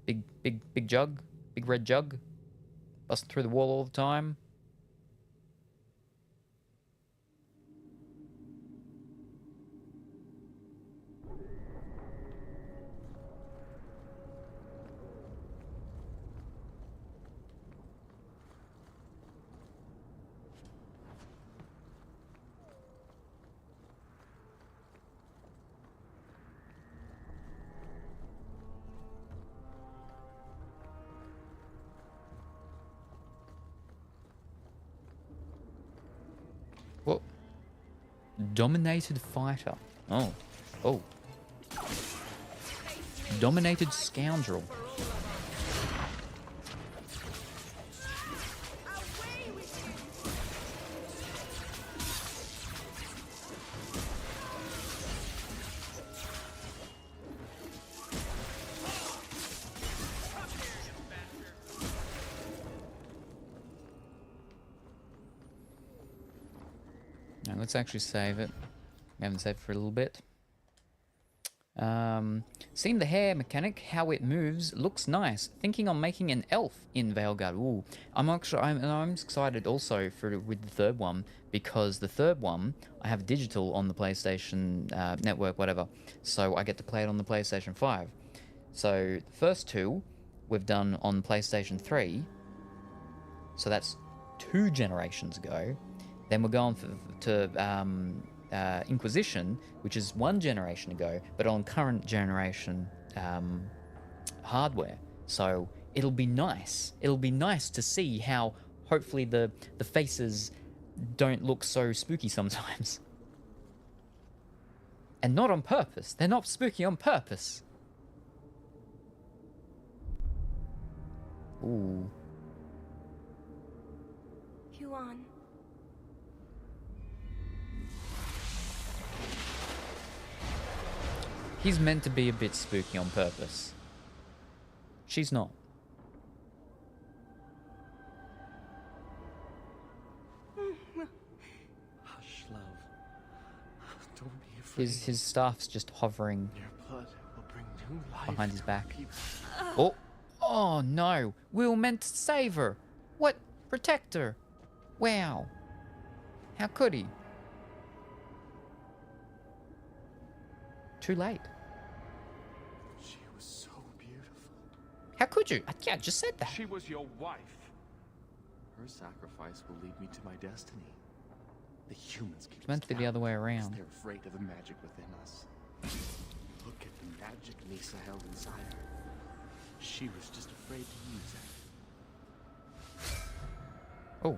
Speaker 2: big jug? Big red jug? Busting through the wall all the time? What? Dominated fighter. Oh. Dominated scoundrel. Now let's actually save it. We haven't saved for a little bit. Seen the hair mechanic, how it moves, looks nice. Thinking on making an elf in Veilguard. Ooh, I'm excited also with the third one, because the third one I have digital on the PlayStation Network, whatever. So I get to play it on the PlayStation 5. So the first two we've done on PlayStation 3. So that's 2 generations ago. Then we're going to Inquisition, which is 1 generation ago, but on current generation hardware. So it'll be nice. It'll be nice to see how hopefully the faces don't look so spooky sometimes. And not on purpose. They're not spooky on purpose. Ooh.
Speaker 3: Yuan.
Speaker 2: He's meant to be a bit spooky on purpose. She's not.
Speaker 8: Hush, love. Don't be afraid.
Speaker 2: His staff's just hovering
Speaker 8: Your blood will bring new life
Speaker 2: behind his
Speaker 8: to
Speaker 2: back.
Speaker 8: people.
Speaker 2: Oh no! We were meant to save her! What? Protect her! Wow. How could he? too late.
Speaker 10: She was so beautiful.
Speaker 2: How could you? Yeah, I just said that.
Speaker 5: She was your wife.
Speaker 10: Her sacrifice will lead me to my destiny. The humans keep
Speaker 2: It's meant to be the other way around.
Speaker 10: They're afraid of the magic within us. Look at the magic Misa held inside her. She was just afraid to use it.
Speaker 2: Oh.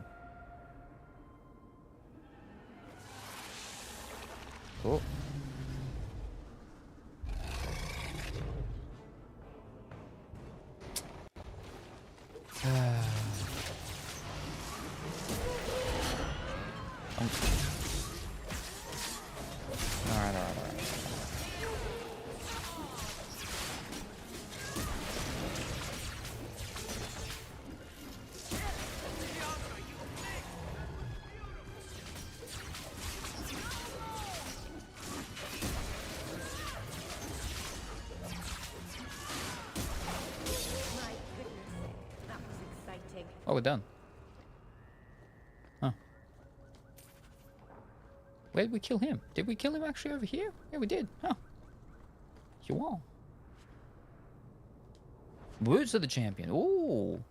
Speaker 2: Oh. Alright.
Speaker 3: That was exciting.
Speaker 2: Oh, we're done. Huh. Where did we kill him? Did we kill him actually over here? Yeah, we did. Huh. You all. Boots of the champion. Ooh.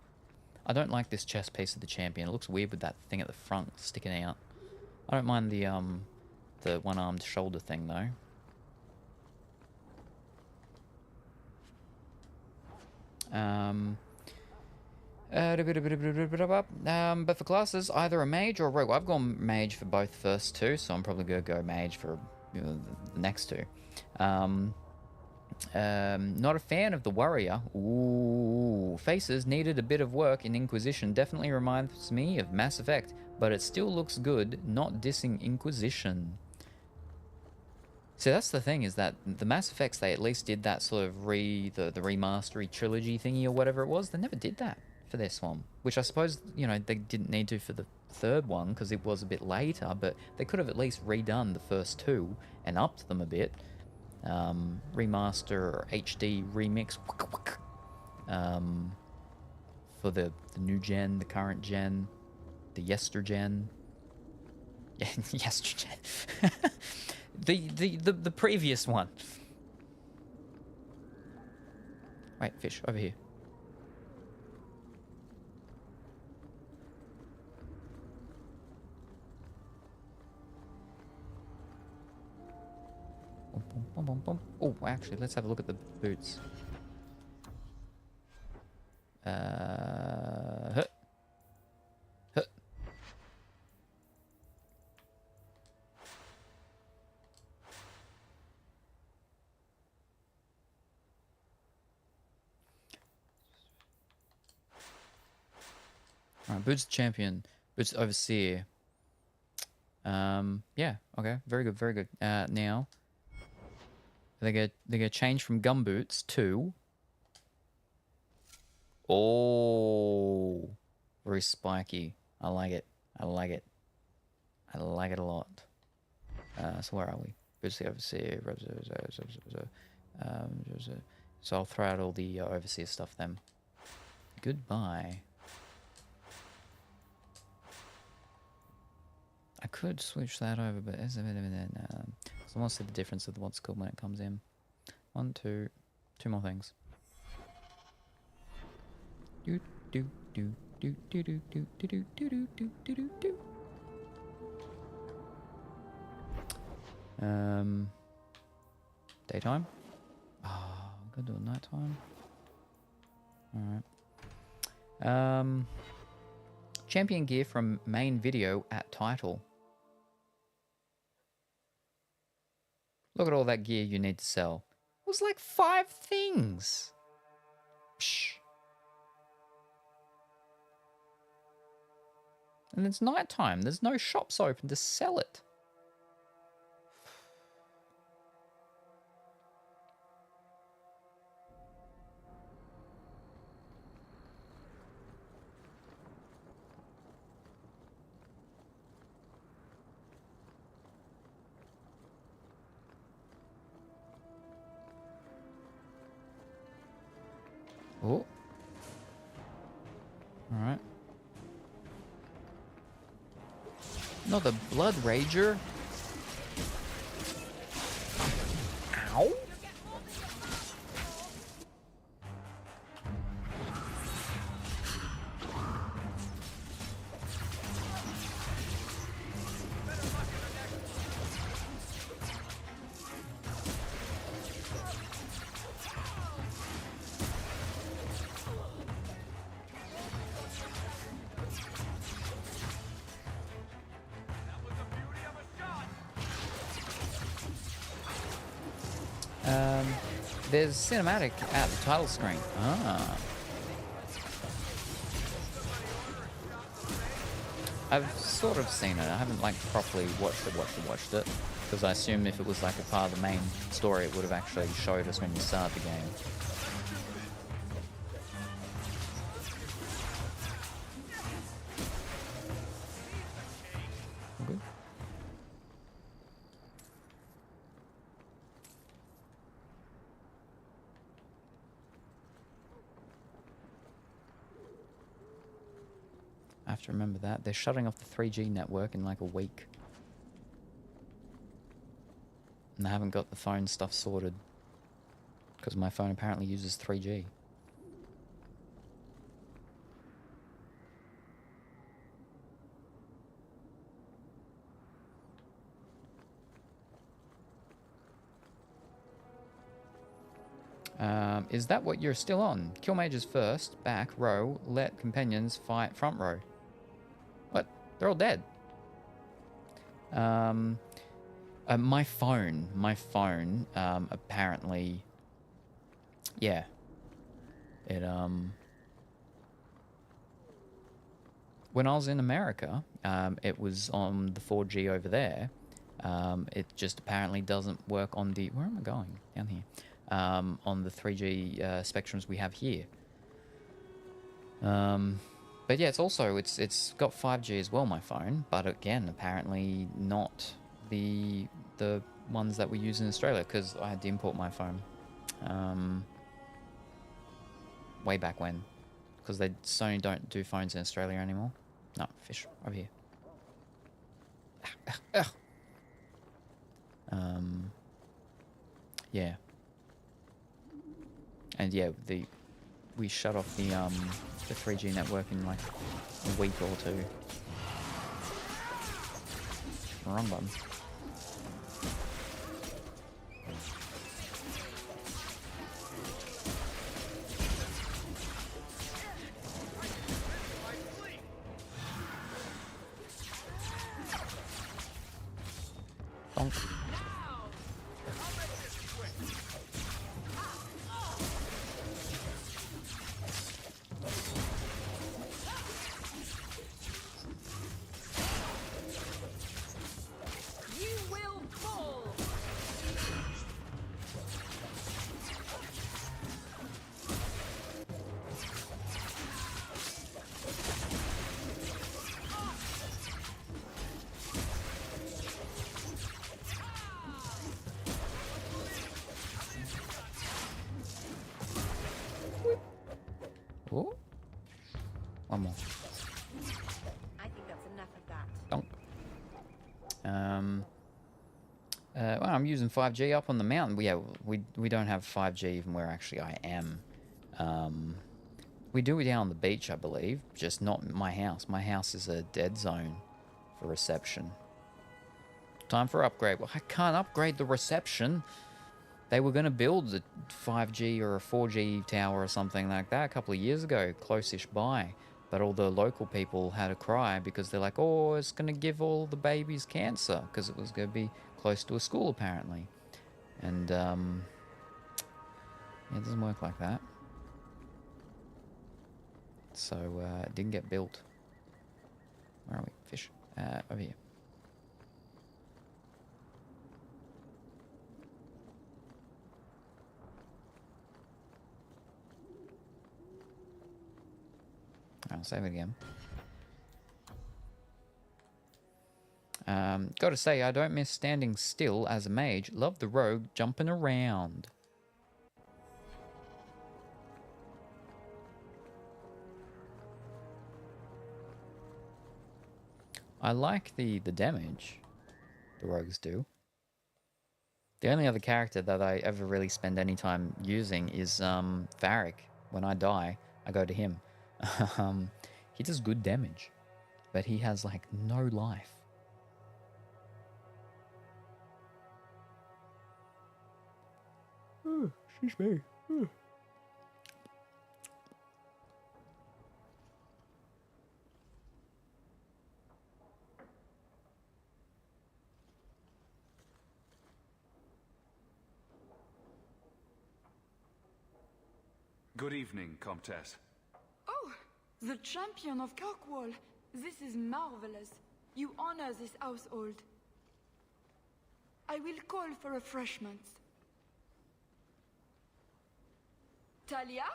Speaker 2: I don't like this chest piece of the champion. It looks weird with that thing at the front sticking out. I don't mind the one-armed shoulder thing though. But for classes, either a mage or a rogue. I've gone mage for both first two, so I'm probably gonna go mage for the next two. Not a fan of the warrior. Ooh, faces needed a bit of work in Inquisition. Definitely reminds me of Mass Effect, but it still looks good. Not dissing Inquisition. So that's the thing, is that the Mass Effects, they at least did that sort of the remastery trilogy thingy or whatever it was. They never did that for this one, which I suppose, you know, they didn't need to for the third one because it was a bit later, but they could have at least redone the first two and upped them a bit. Remaster or HD remix for the new gen, the current gen, the yestergen. Yeah, yestergen. the previous one. Wait, fish, over here. Oh, actually, let's have a look at the boots. Huh. Alright, boots champion, boots overseer. Yeah, okay, very good, very good. Now they get changed from gumboots to very spiky. I like it. I like it. I like it a lot. So where are we? Boots the overseer. So I'll throw out all the overseer stuff then. Goodbye. I could switch that over, but I want to see the difference of what's called when it comes in. Two more things. Do do do do do do do do do do do do do. Daytime. Oh, I'm gonna do it nighttime. All right. Champion gear from main video at title. Look at all that gear you need to sell. It was like 5 things. Psh. And it's nighttime. There's no shops open to sell it. Oh. Alright. No, the Blood Rager. Ow. There's cinematic at the title screen. Ah. I've sort of seen it. I haven't like properly watched it. Because I assume if it was like a part of the main story, it would have actually showed us when you start the game. Good. I have to remember that. They're shutting off the 3G network in like a week. And I haven't got the phone stuff sorted. Because my phone apparently uses 3G. Is that what you're still on? Kill mages first, back, row, let companions fight front row. What? They're all dead. My phone, apparently, yeah, it, when I was in America, it was on the 4G over there. It just apparently doesn't work on the, where am I going? Down here. On the 3G spectrums we have here. But yeah, it's also, it's got 5G as well, my phone, but again, apparently not the ones that we use in Australia, because I had to import my phone way back when, because Sony don't do phones in Australia anymore. No, fish over here. Yeah. And yeah, we shut off the 3G network in like a week or two. Wrong button. Donk. Oh. One more.
Speaker 3: I think that's enough of that.
Speaker 2: Donk. Well, I'm using 5G up on the mountain. Yeah, we don't have 5G even where actually I am. We do it down on the beach, I believe, just not my house. My house is a dead zone for reception. Time for upgrade. Well, I can't upgrade the reception. They were going to build a 5G or a 4G tower or something like that a couple of years ago, close-ish by. But all the local people had a cry because they're like, oh, it's going to give all the babies cancer because it was going to be close to a school, apparently. And, yeah, it doesn't work like that. So, it didn't get built. Where are we? Fish. Over here. I'll save it again. Gotta say, I don't miss standing still as a mage. Love the rogue jumping around. I like the damage the rogues do. The only other character that I ever really spend any time using is Varric. When I die, I go to him. He does good damage, but he has like no life. Excuse me.
Speaker 5: Good evening, Comtesse.
Speaker 11: Oh, the champion of Kirkwall. This is marvelous. You honor this household. I will call for refreshments. Talia?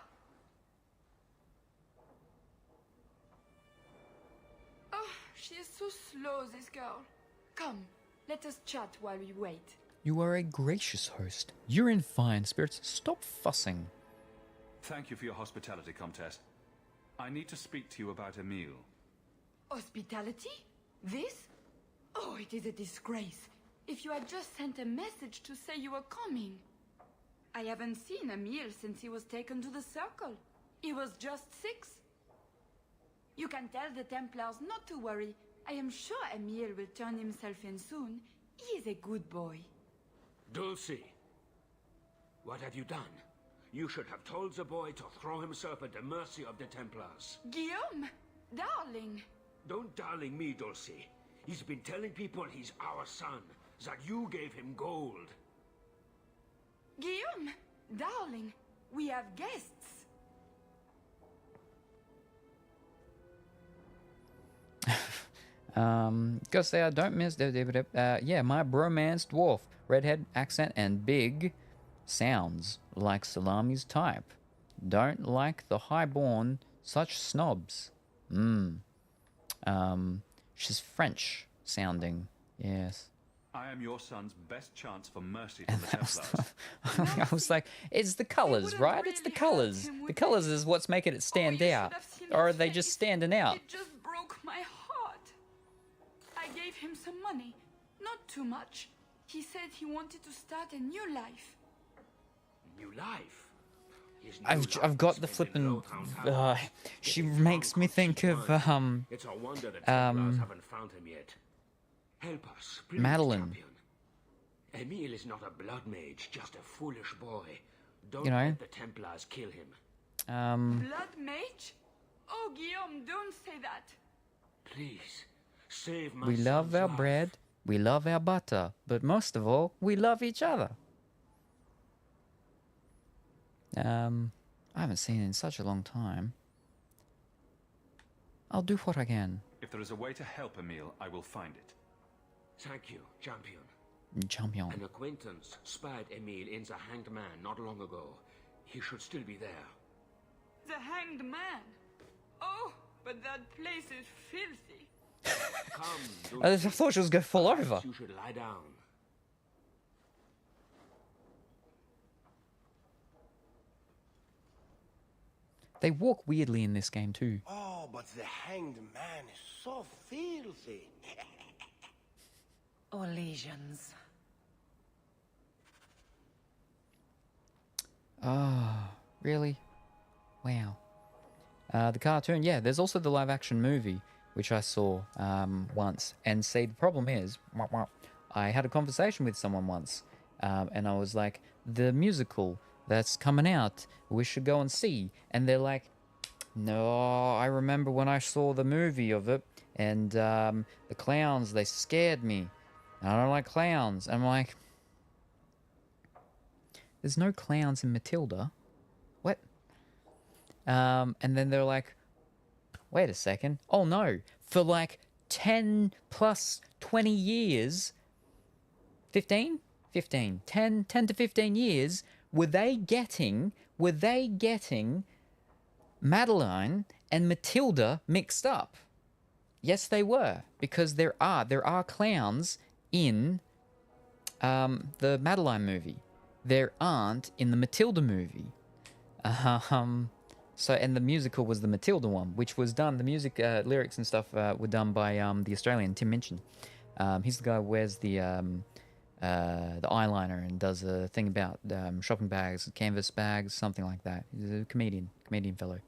Speaker 11: Oh, she is so slow, this girl. Come, let us chat while we wait.
Speaker 2: You are a gracious host. You're in fine spirits. Stop fussing.
Speaker 5: Thank you for your hospitality, Comtesse. I need to speak to you about Emile.
Speaker 11: Hospitality? This? Oh, it is a disgrace. If you had just sent a message to say you were coming. I haven't seen Emile since he was taken to the Circle. He was just 6. You can tell the Templars not to worry. I am sure Emile will turn himself in soon. He is a good boy.
Speaker 12: Dulcie, what have you done? You should have told the boy to throw himself at the mercy of the Templars.
Speaker 11: Guillaume, darling.
Speaker 12: Don't darling me, Dulcie. He's been telling people he's our son, that you gave him gold.
Speaker 11: Guillaume, darling, we have guests.
Speaker 2: Gotta say, I don't miss yeah, my bromance dwarf, redhead accent and big sounds like Salami's type. Don't like the highborn, such snobs. She's French sounding, yes.
Speaker 5: I am your son's best chance for mercy from the Templars.
Speaker 2: I was like, it's the colours, right? It's the colours. The colours is what's making it stand out. Or are they just standing out?
Speaker 11: It just broke my heart. I gave him some money. Not too much. He said he wanted to start a new life.
Speaker 12: New life?
Speaker 2: I've got the flippin'. She makes me think of
Speaker 12: It's a wonder the Templars haven't found him yet. Help us, please,
Speaker 2: Madeline.
Speaker 12: champion. Emile is not a blood mage, just a foolish boy. Don't
Speaker 2: You know.
Speaker 12: let the Templars kill him.
Speaker 11: Blood mage? Oh, Guillaume, don't say that.
Speaker 12: Please, save my
Speaker 2: We love
Speaker 12: son's
Speaker 2: our
Speaker 12: life.
Speaker 2: bread, we love our butter, but most of all, we love each other. I haven't seen it in such a long time. I'll do what I can.
Speaker 5: If there is a way to help Emile, I will find it.
Speaker 12: Thank you, champion.
Speaker 2: Champion.
Speaker 12: An acquaintance spied Emile in the Hanged Man not long ago. He should still be there.
Speaker 11: The Hanged Man. Oh, but that place is filthy.
Speaker 12: Come,
Speaker 2: I thought she was going to fall over.
Speaker 12: you should lie down.
Speaker 2: They walk weirdly in this game too.
Speaker 13: Oh, but the Hanged Man is so filthy.
Speaker 4: Or lesions.
Speaker 2: Oh, really? Wow. The cartoon, yeah, there's also the live action movie, which I saw once. And see, the problem is, I had a conversation with someone once, and I was like, the musical that's coming out, we should go and see. And they're like, no, I remember when I saw the movie of it, and the clowns, they scared me. I don't like clowns. I'm like, there's no clowns in Matilda. What? And then they're like, wait a second. Oh no, for like 10 plus 20 years, 10 to 15 years, were they getting Madeline and Matilda mixed up? Yes, they were, because there are clowns in the Madeline movie. There aren't in the Matilda movie. So, and the musical was the Matilda one, which was done, the music, lyrics and stuff were done by the Australian, Tim Minchin. He's the guy who wears the eyeliner and does a thing about shopping bags, canvas bags, something like that. He's a comedian fellow.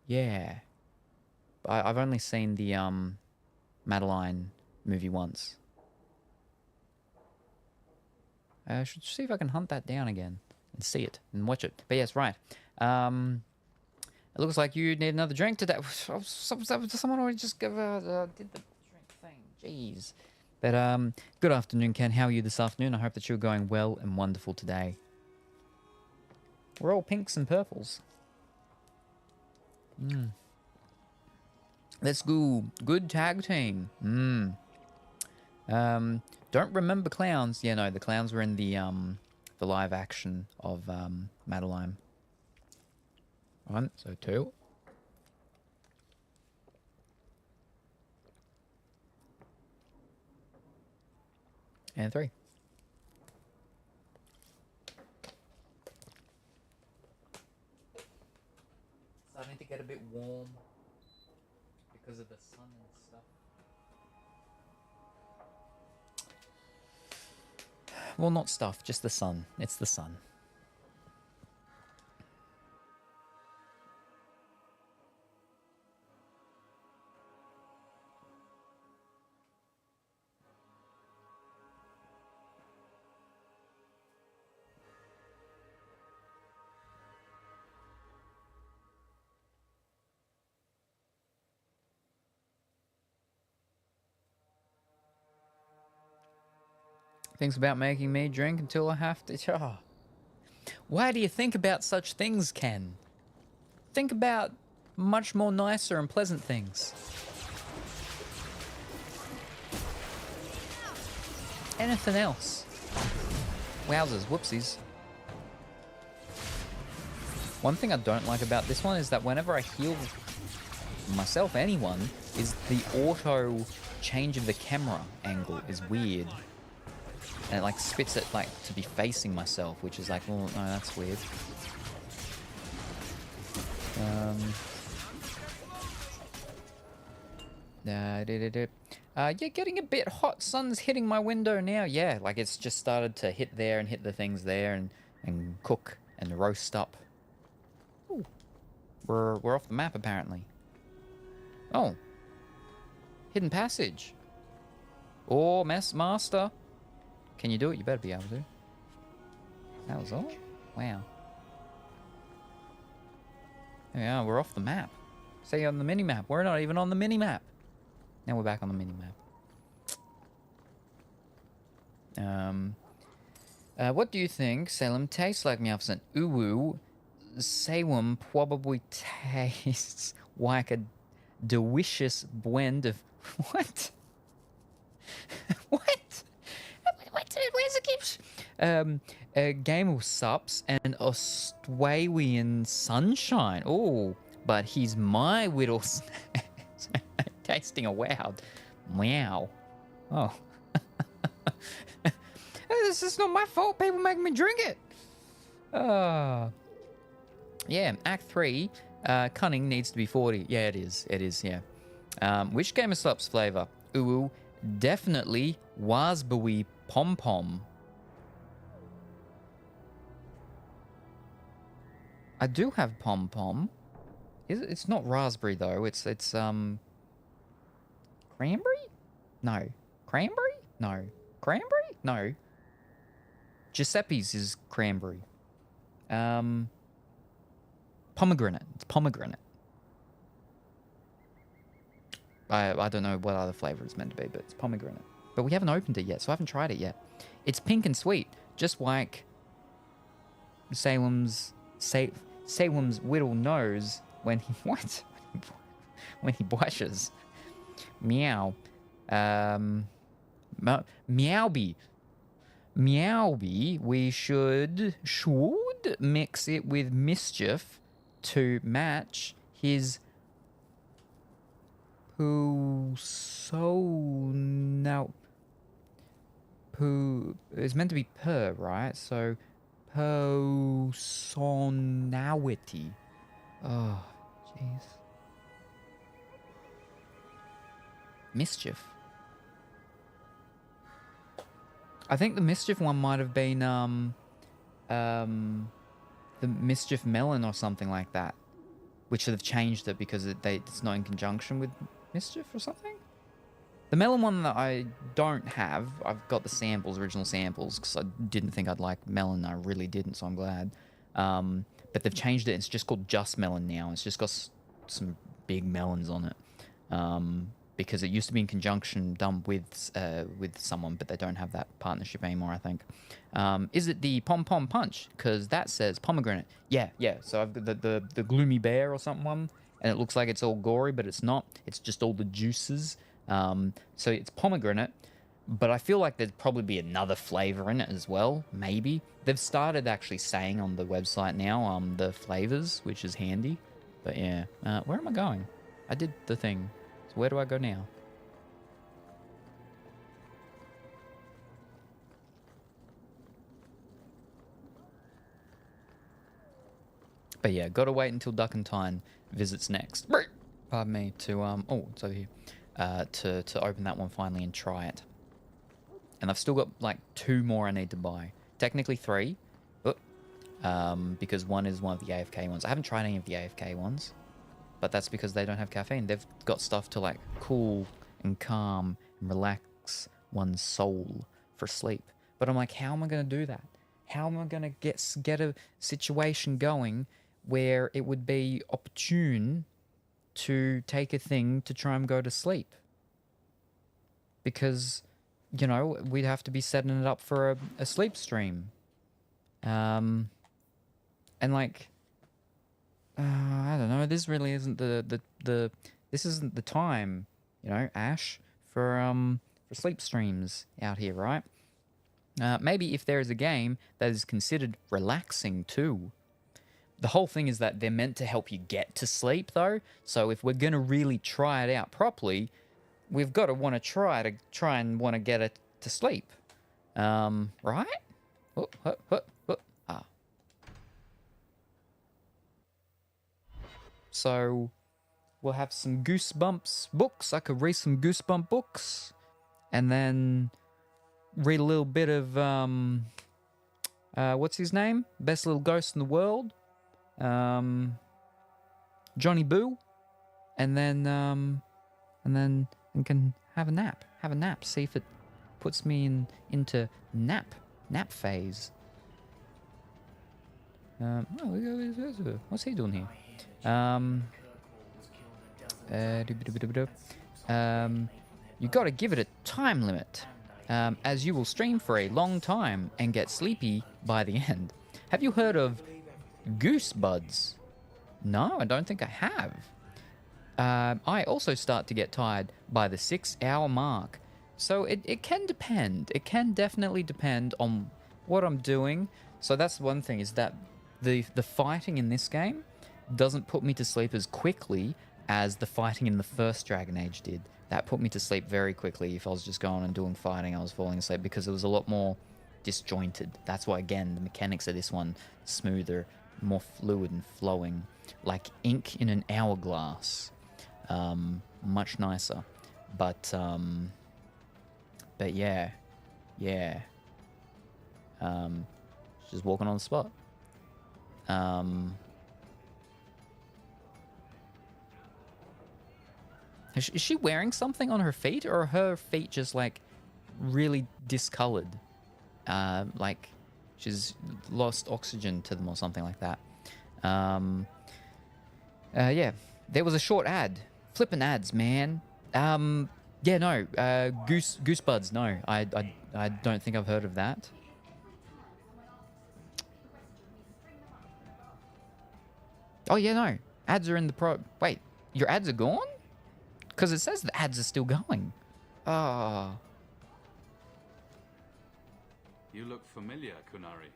Speaker 2: Yeah. I've only seen the Madeline movie once. I should see if I can hunt that down again and see it and watch it. But yes, right. It looks like you need another drink today. Someone already just did the drink thing. Jeez. But good afternoon, Ken. How are you this afternoon? I hope that you're going well and wonderful today. We're all pinks and purples. Let's go. Good tag team. Don't remember clowns. Yeah, no, the clowns were in the live action of Madeline. 1, so 2. And 3. Starting to get a bit warm because of the sun and stuff. Well, not stuff, just the sun. It's the sun. Thinks about making me drink until I have to. Oh. Why do you think about such things, Ken? Think about much more nicer and pleasant things. Anything else? Wowzers, whoopsies. One thing I don't like about this one is that whenever I heal myself, anyone, is the auto change of the camera angle is weird. And it like spits it like to be facing myself, which is like, oh no, that's weird. Yeah, getting a bit hot. Sun's hitting my window now. Yeah, like it's just started to hit there and hit the things there and cook and roast up. Ooh. We're off the map apparently. Oh. Hidden passage. Oh, master. Can you do it? You better be able to. That was all? Wow. Yeah, we're off the map. Say on the mini-map. We're not even on the mini-map. Now we're back on the mini-map. What do you think? Salem tastes like Meowfson. Uwu. Salem probably tastes like a delicious blend of... What? What? Where's the keeps? A game of sups and Australian sunshine. Oh, but he's my little tasting a wow. Wow. Oh. This is not my fault. People make me drink it. Yeah, Act 3. Cunning needs to be 40. Yeah, it is. It is, yeah. Which Game of Sups flavor? Ooh, definitely raspberry pom-pom. I do have pom-pom. It's not raspberry though. It's cranberry? No. Cranberry? No. Cranberry? No. Giuseppe's is cranberry. Pomegranate. It's pomegranate. I don't know what other flavor it's meant to be, but it's pomegranate. But we haven't opened it yet, so I haven't tried it yet. It's pink and sweet, just like Salem's Whittle nose when he what? When he blushes. Meow. Meowby. Meowby. We should mix it with mischief to match his poo is meant to be purr, right? So personality. Oh, jeez. Mischief. I think the mischief one might have been the mischief melon or something like that, which should have changed it because it's not in conjunction with mischief or something. The melon one that I don't have, I've got the samples, original samples, because I didn't think I'd like melon. I really didn't, so I'm glad. But they've changed it. It's just called Just Melon now. It's just got some big melons on it. because it used to be in conjunction done with someone, but they don't have that partnership anymore, I think. Is it the Pom Pom Punch? Because that says pomegranate. Yeah. So I've got the Gloomy Bear or something, and it looks like it's all gory, but it's not. It's just all the juices. So it's pomegranate, but I feel like there'd probably be another flavor in it as well, maybe. They've started actually saying on the website now the flavors, which is handy. But yeah, where am I going? I did the thing. So where do I go now? But yeah, gotta wait until Duckentine visits next. Pardon me, to oh, it's over here. To open that one finally and try it. And I've still got like 2 more I need to buy. Technically 3, because one is one of the AFK ones. I haven't tried any of the AFK ones, but that's because they don't have caffeine. They've got stuff to like cool and calm and relax one's soul for sleep. But I'm like, how am I going to do that? How am I going to get a situation going where it would be opportune to take a thing to try and go to sleep? Because, you know, we'd have to be setting it up for a sleep stream. And like, I don't know, this really isn't this isn't the time, you know, Ash, for sleep streams out here, right? Maybe if there is a game that is considered relaxing too. The whole thing is that they're meant to help you get to sleep, though. So if we're going to really try it out properly, we've got to want to try and want to get it to sleep. Right? Ah. So we'll have some Goosebumps books. I could read some Goosebump books. And then read a little bit of, what's his name? Best Little Ghost in the World. Johnny Boo. And then can have a nap. See if it puts me into nap phase. What's he doing here? You gotta give it a time limit, as you will stream for a long time and get sleepy by the end. Have you heard of Goosebuds? No, I don't think I have. I also start to get tired by the 6-hour mark. So it can depend. It can definitely depend on what I'm doing. So that's one thing, is that the fighting in this game doesn't put me to sleep as quickly as the fighting in the first Dragon Age did. That put me to sleep very quickly. If I was just going and doing fighting, I was falling asleep because it was a lot more disjointed. That's why, again, the mechanics of this one smoother, more fluid and flowing, like ink in an hourglass. Much nicer. But yeah. Just walking on the spot. Is she wearing something on her feet, or are her feet just like really discolored? Like she's lost oxygen to them or something like that. Yeah, there was a short ad. Flippin' ads, man. Yeah, no. Goosebuds, no. I don't think I've heard of that. Oh, yeah, no. Ads are in the Wait, your ads are gone? Because it says the ads are still going. Ah.
Speaker 5: You look familiar, Kunari.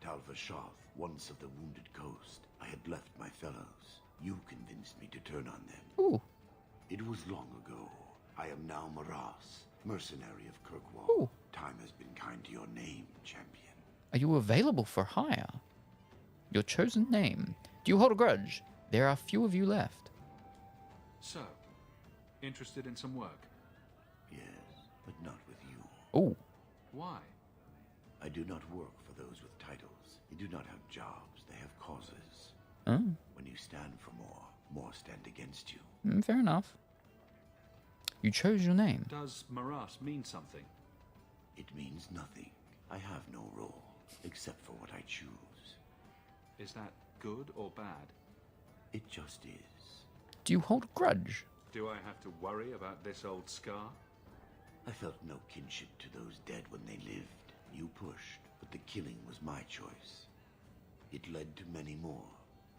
Speaker 14: Talvashoth, once of the Wounded Coast. I had left my fellows. You convinced me to turn on them.
Speaker 2: Ooh.
Speaker 14: It was long ago. I am now Maras, mercenary of Kirkwall.
Speaker 2: Ooh.
Speaker 14: Time has been kind to your name, champion.
Speaker 2: Are you available for hire? Your chosen name. Do you hold a grudge? There are few of you left.
Speaker 5: So, interested in some work?
Speaker 14: Yes, but not with you.
Speaker 2: Oh.
Speaker 5: Why?
Speaker 14: I do not work for those with titles. They do not have jobs, they have causes.
Speaker 2: Oh.
Speaker 14: When you stand for more stand against you.
Speaker 2: Fair enough. You chose your name.
Speaker 5: Does Maras mean something?
Speaker 14: It means nothing. I have no role, except for what I choose.
Speaker 5: Is that good or bad?
Speaker 14: It just is.
Speaker 2: Do you hold a grudge?
Speaker 5: Do I have to worry about this old scar?
Speaker 14: I felt no kinship to those dead when they lived. You pushed, but the killing was my choice. It led to many more,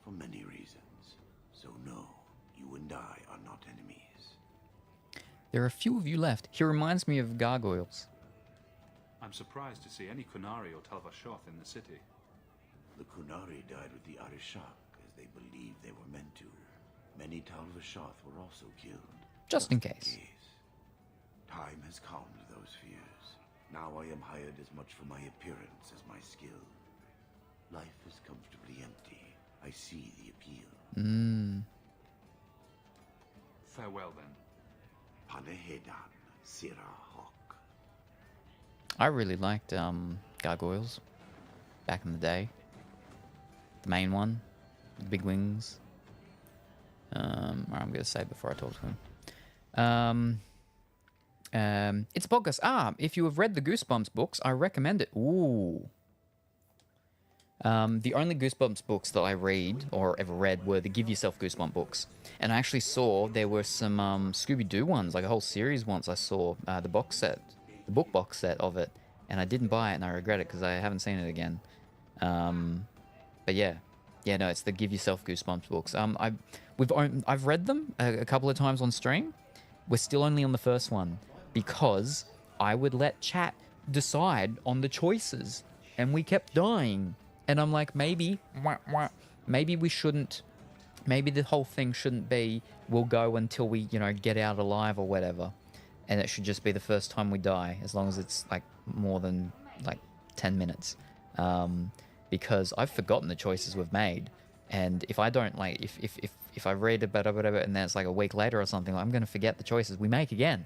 Speaker 14: for many reasons. So no, you and I are not enemies.
Speaker 2: There are a few of you left. He reminds me of gargoyles.
Speaker 5: I'm surprised to see any Kunari or Talvashoth in the city.
Speaker 14: The Kunari died with the Arishak, as they believed they were meant to. Many Talvashoth were also killed.
Speaker 2: Just in case.
Speaker 14: Time has calmed those fears. Now I am hired as much for my appearance as my skill. Life is comfortably empty. I see the appeal.
Speaker 5: Farewell, then.
Speaker 14: Panehedan, Sira Hawk.
Speaker 2: I really liked gargoyles back in the day. The main one, the big wings. I'm going to say before I talk to him. It's a podcast. If you have read the Goosebumps books, I recommend it. Ooh. The only Goosebumps books that I read or ever read were the Give Yourself Goosebump books. And I actually saw there were some Scooby-Doo ones, like a whole series once I saw the box set, the book box set of it. And I didn't buy it and I regret it because I haven't seen it again. But yeah. Yeah, no, it's the Give Yourself Goosebumps books. I've read them a couple of times on stream. We're still only on the first one because I would let chat decide on the choices and we kept dying. And I'm like, maybe we shouldn't, maybe the whole thing shouldn't be, we'll go until we, get out alive or whatever. And it should just be the first time we die, as long as it's like more than like 10 minutes. Because I've forgotten the choices we've made. And if I don't if I read about it and then it's like a week later or something, I'm going to forget the choices we make again.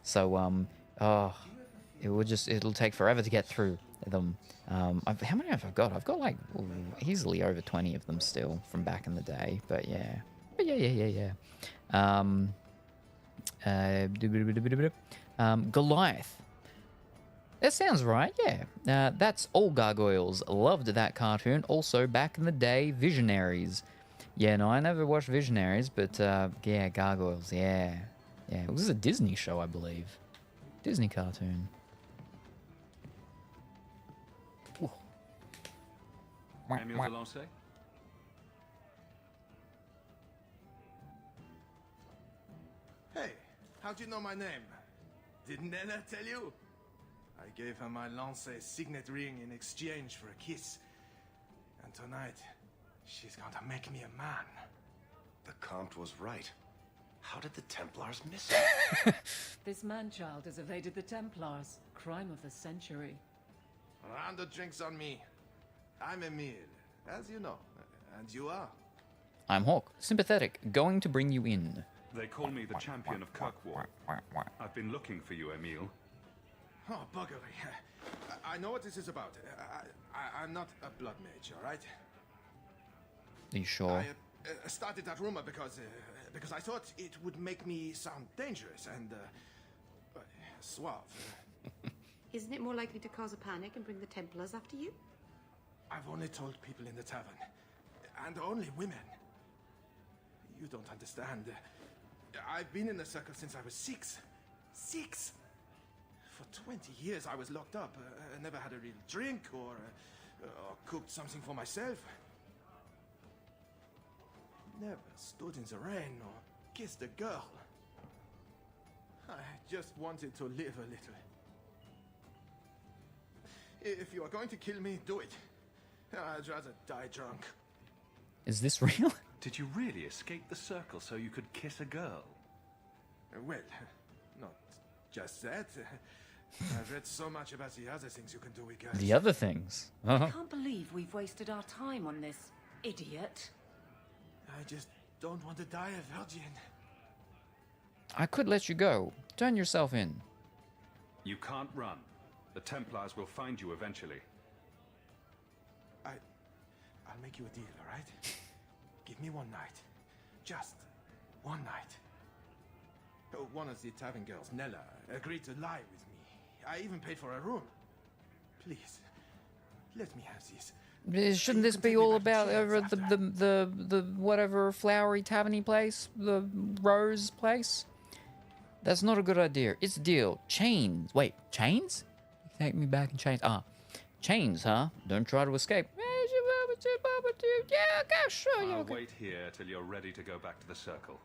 Speaker 2: So, it'll take forever to get through them. How many have I got? I've got like easily over 20 of them still from back in the day. But yeah. Goliath. That sounds right, yeah. That's all gargoyles. Loved that cartoon. Also, back in the day, Visionaries. Yeah, no, I never watched Visionaries, but yeah, gargoyles, yeah. Yeah, it was a Disney show, I believe. Disney cartoon.
Speaker 5: Emile Delancey?
Speaker 15: Hey, how'd you know my name? Didn't Nella tell you? I gave her my Lance signet ring in exchange for a kiss. And tonight, she's going to make me a man.
Speaker 13: The Comte was right. How did the Templars miss it?
Speaker 4: This man-child has evaded the Templars. Crime of the century.
Speaker 15: A round of drinks on me. I'm Emile, as you know. And you are?
Speaker 2: I'm Hawk, sympathetic, going to bring you in.
Speaker 5: They call me the champion of Kirkwall. I've been looking for you, Emile.
Speaker 15: Oh, buggery. I know what this is about. I'm not a blood mage, all right?
Speaker 2: Are you sure?
Speaker 15: I started that rumor because I thought it would make me sound dangerous and suave.
Speaker 16: Isn't it more likely to cause a panic and bring the Templars after you?
Speaker 15: I've only told people in the tavern, and only women. You don't understand. I've been in the circle since I was 6. 6! For 20 years I was locked up. I never had a real drink or cooked something for myself. Never stood in the rain or kissed a girl. I just wanted to live a little. If you are going to kill me, do it. I'd rather die drunk.
Speaker 2: Is this real?
Speaker 5: Did you really escape the circle so you could kiss a girl?
Speaker 15: Well, not just that. I've read so much about the other things you can do with girls.
Speaker 2: The other things?
Speaker 4: I can't believe we've wasted our time on this, idiot.
Speaker 15: I just don't want to die a virgin.
Speaker 2: I could let you go. Turn yourself in.
Speaker 5: You can't run. The Templars will find you eventually.
Speaker 15: I'll make you a deal, all right? Give me one night. Just one night. One of the tavern girls, Nella, agreed to lie with me. I even paid for a room. Please, let me have this
Speaker 2: Shouldn't this be all about the whatever flowery taverny place, the rose place? That's not a good idea. It's a deal. Chains. Wait, chains? Take me back in chains. Ah, chains, huh? Don't try to escape. Yeah, okay, sure. Yeah,
Speaker 5: I'll
Speaker 2: okay.
Speaker 5: wait here till you're ready to go back to the circle.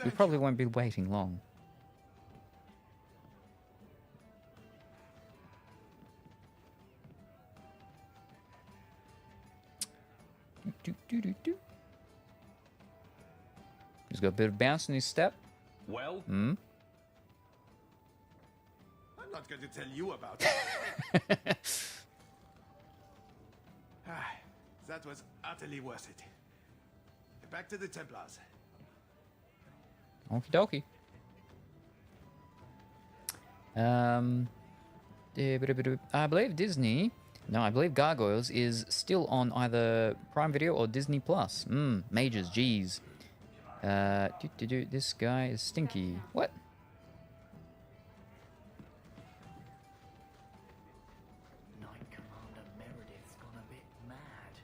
Speaker 2: We probably won't be waiting long. He's got a bit of bounce in his step.
Speaker 5: Well?
Speaker 15: I'm not going to tell you about it. That was utterly worth it. Back to the Templars.
Speaker 2: Okie dokie. I believe Disney. No, I believe Gargoyles is still on either Prime Video or Disney Plus. Majors, G's. This guy is stinky. What?
Speaker 17: Knight Commander Meredith's gone a bit mad.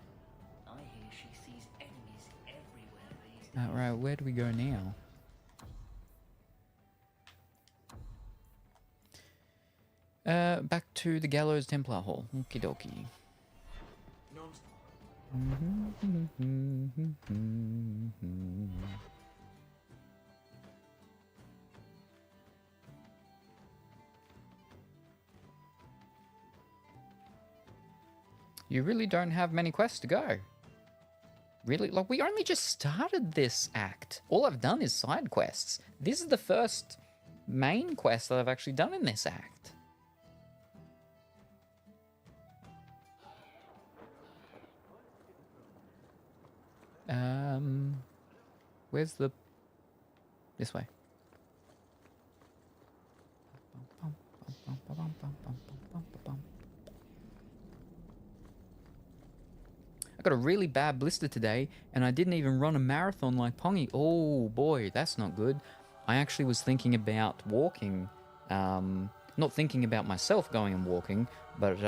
Speaker 17: I hear she sees enemies everywhere these days.
Speaker 2: Alright, where do we go now? Back to the Gallows Templar Hall. Okie dokie. You really don't have many quests to go. Really? Like, we only just started this act. All I've done is side quests. This is the first main quest that I've actually done in this act. Where's the... This way. I got a really bad blister today, and I didn't even run a marathon like Pongy. Oh boy, that's not good. I actually was thinking about walking, not thinking about myself going and walking, but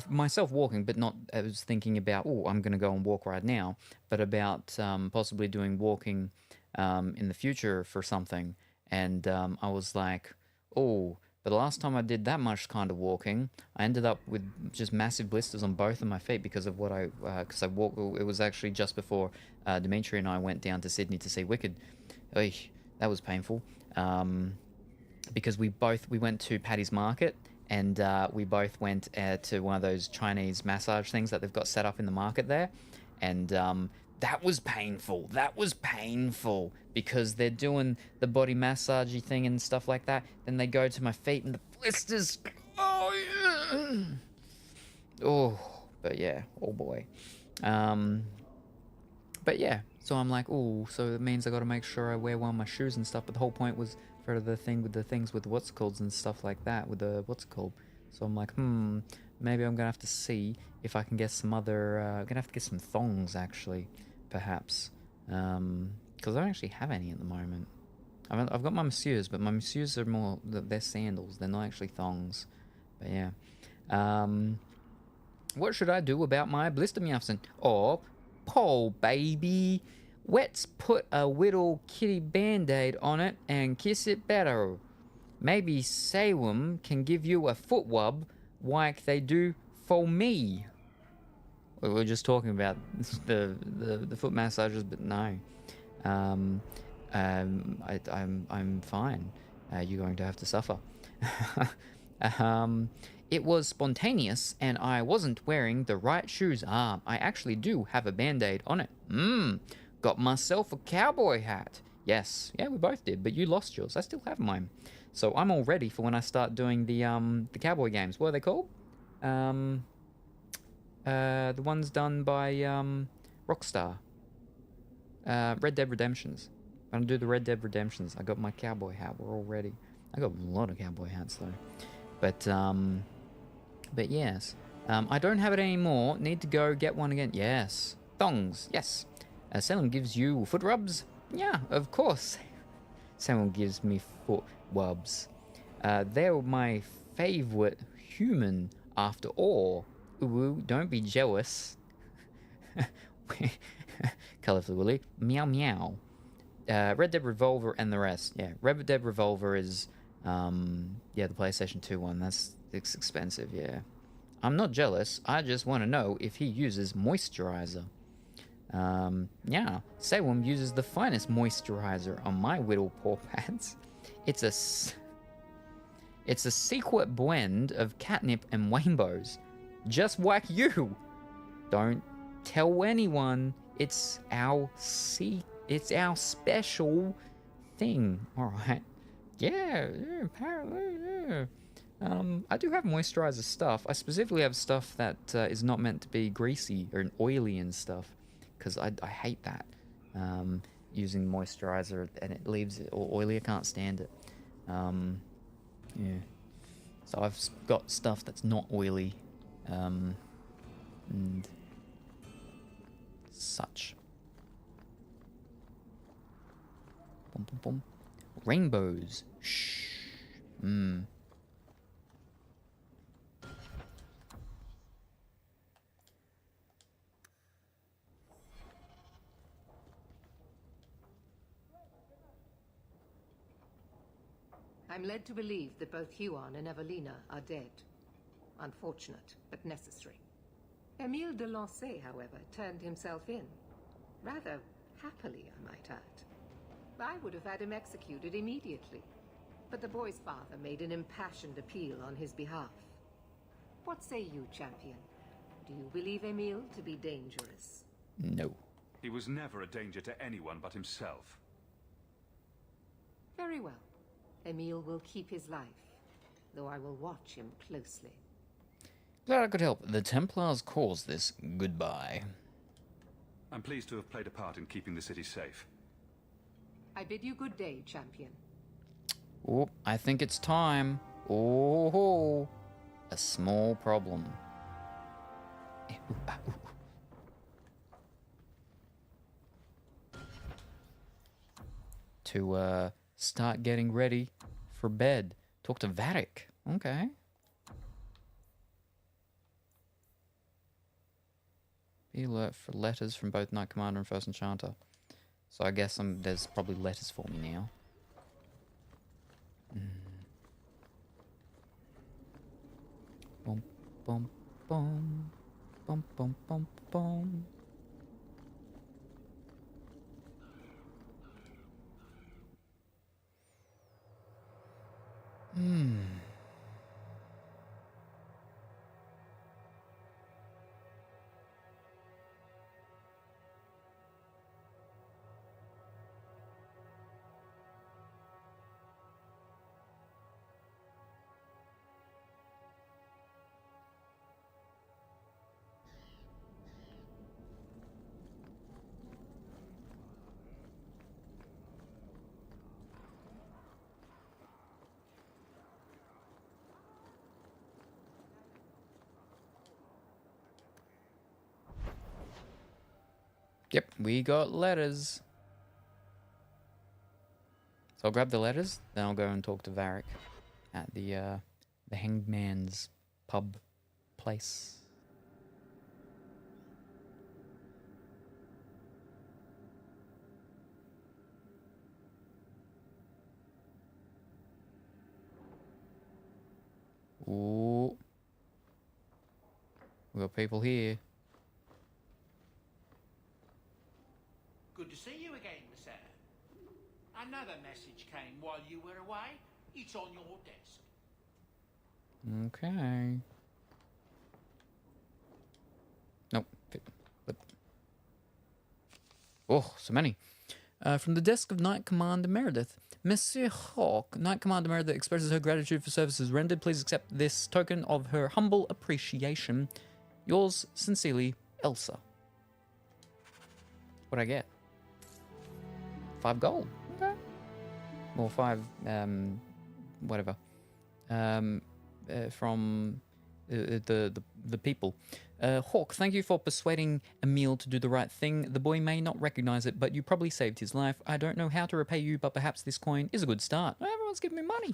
Speaker 2: myself walking, but not, I was thinking about, oh, I'm going to go and walk right now, but about possibly doing walking in the future for something. And I was like, oh, but the last time I did that much kind of walking, I ended up with just massive blisters on both of my feet because of what because I walked, it was actually just before Dimitri and I went down to Sydney to see Wicked. Eesh, that was painful. Because we went to Paddy's Market, and we both went to one of those Chinese massage things that they've got set up in the market there, and that was painful. That was painful because they're doing the body massagey thing and stuff like that. Then they go to my feet and the blisters. Oh yeah. Oh, but yeah. Oh boy. But yeah. So I'm like, oh, so it means I got to make sure I wear one of my shoes and stuff. But the whole point was for the thing with the things with what's called and stuff like that with the what's called. So I'm like, maybe I'm gonna have to see if I can get some other. I'm gonna have to get some thongs actually, perhaps, because I don't actually have any at the moment. I've got my messieurs, but my messieurs are more they're sandals. They're not actually thongs. But yeah, what should I do about my blister muffin? Oh, Paul baby. Let's put a little kitty band-aid on it and kiss it better. Maybe Salem can give you a foot rub like they do for me. We were just talking about the foot massages, but no. I'm fine. You're going to have to suffer. It was spontaneous, and I wasn't wearing the right shoes. I actually do have a band-aid on it. Got myself a cowboy hat. Yes, yeah, we both did, but you lost yours. I still have mine. So I'm all ready for when I start doing the cowboy games. What are they called? The ones done by Rockstar. Red Dead Redemptions. I'm gonna do the Red Dead Redemptions. I got my cowboy hat. We're all ready. I got a lot of cowboy hats though. But yes. I don't have it anymore. Need to go get one again. Yes. Thongs. Yes. Salem gives you foot rubs? Yeah, of course. Salem gives me foot rubs. They're my favorite human after all. Ooh, don't be jealous. Colorful Willy. Meow meow. Red Dead Revolver and the rest. Yeah, Red Dead Revolver is, yeah, the PlayStation 2 one. It's expensive, yeah. I'm not jealous. I just want to know if he uses moisturizer. Yeah, Salem uses the finest moisturizer on my whittle paw pads. It's a secret blend of catnip and rainbows. Just like you. Don't tell anyone. It's our special thing. All right. Yeah, apparently, yeah. I do have moisturizer stuff. I specifically have stuff that is not meant to be greasy or oily and stuff, because I hate that. Using moisturizer and it leaves it all oily. I can't stand it. Yeah. So I've got stuff that's not oily, and such. Boom, boom, boom. Rainbows. Shh.
Speaker 18: I'm led to believe that both Huon and Evelina are dead. Unfortunate, but necessary. Emile de Lancey, however, turned himself in. Rather happily, I might add. I would have had him executed immediately. But the boy's father made an impassioned appeal on his behalf. What say you, champion? Do you believe Emile to be dangerous?
Speaker 2: No.
Speaker 5: He was never a danger to anyone but himself.
Speaker 18: Very well. Emile will keep his life, though I will watch him closely.
Speaker 2: Glad I could help. The Templars caused this. Goodbye.
Speaker 5: I'm pleased to have played a part in keeping the city safe.
Speaker 18: I bid you good day, champion.
Speaker 2: Oh, I think it's time. Oh, a small problem. To start getting ready for bed. Talk to Varric. Okay. Be alert for letters from both Knight Commander and First Enchanter. So I guess there's probably letters for me now. Bum, bum, bum. Bum, bum, bum, bum. Yep, we got letters. So I'll grab the letters, then I'll go and talk to Varric at the Hanged Man's pub place. Ooh. We got people here.
Speaker 17: Good to see you again, sir. Another message came while you were away. It's on your desk.
Speaker 2: Okay. Nope. Oh, so many. From the desk of Knight Commander Meredith. Monsieur Hawk, Knight Commander Meredith expresses her gratitude for services rendered. Please accept this token of her humble appreciation. Yours sincerely, Elsa. What'd I get? 5 gold. Okay. Or 5, whatever. From the people. Hawk, thank you for persuading Emile to do the right thing. The boy may not recognize it, but you probably saved his life. I don't know how to repay you, but perhaps this coin is a good start. Everyone's giving me money.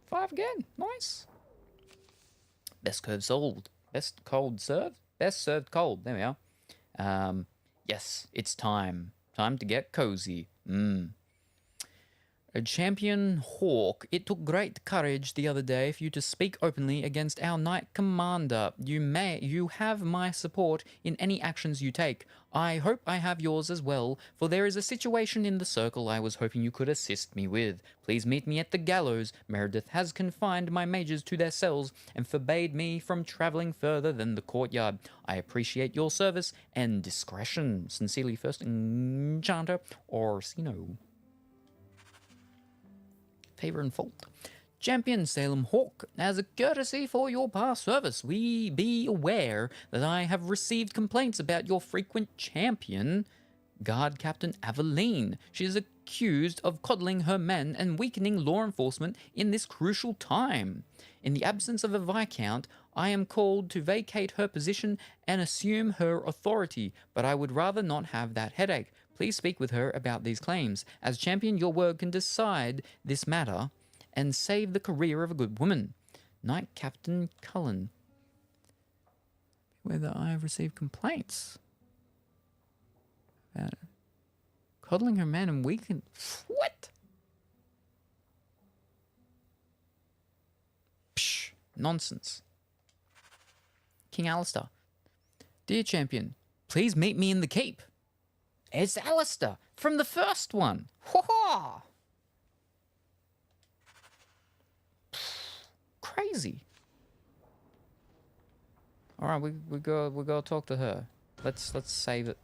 Speaker 2: 5 again. Nice. Best curve sold. Best cold served? Best served cold. There we are. Yes, it's time. Time to get cozy. A champion Hawk, it took great courage the other day for you to speak openly against our Knight Commander. You have my support in any actions you take. I hope I have yours as well, for there is a situation in the circle I was hoping you could assist me with. Please meet me at the gallows. Meredith has confined my mages to their cells and forbade me from travelling further than the courtyard. I appreciate your service and discretion. Sincerely, First Enchanter Orsino. Favor and fault. Champion Salem Hawk, as a courtesy for your past service, we be aware that I have received complaints about your frequent champion, Guard Captain Aveline. She is accused of coddling her men and weakening law enforcement in this crucial time. In the absence of a Viscount, I am called to vacate her position and assume her authority, but I would rather not have that headache. Please speak with her about these claims. As champion, your word can decide this matter and save the career of a good woman. Knight Captain Cullen. Whether I have received complaints about coddling her man and weaken. What? Psh, nonsense. King Alistair. Dear champion, please meet me in the keep. It's Alistair from the first one. Ha-ha! Crazy. All right, we go talk to her. Let's save it.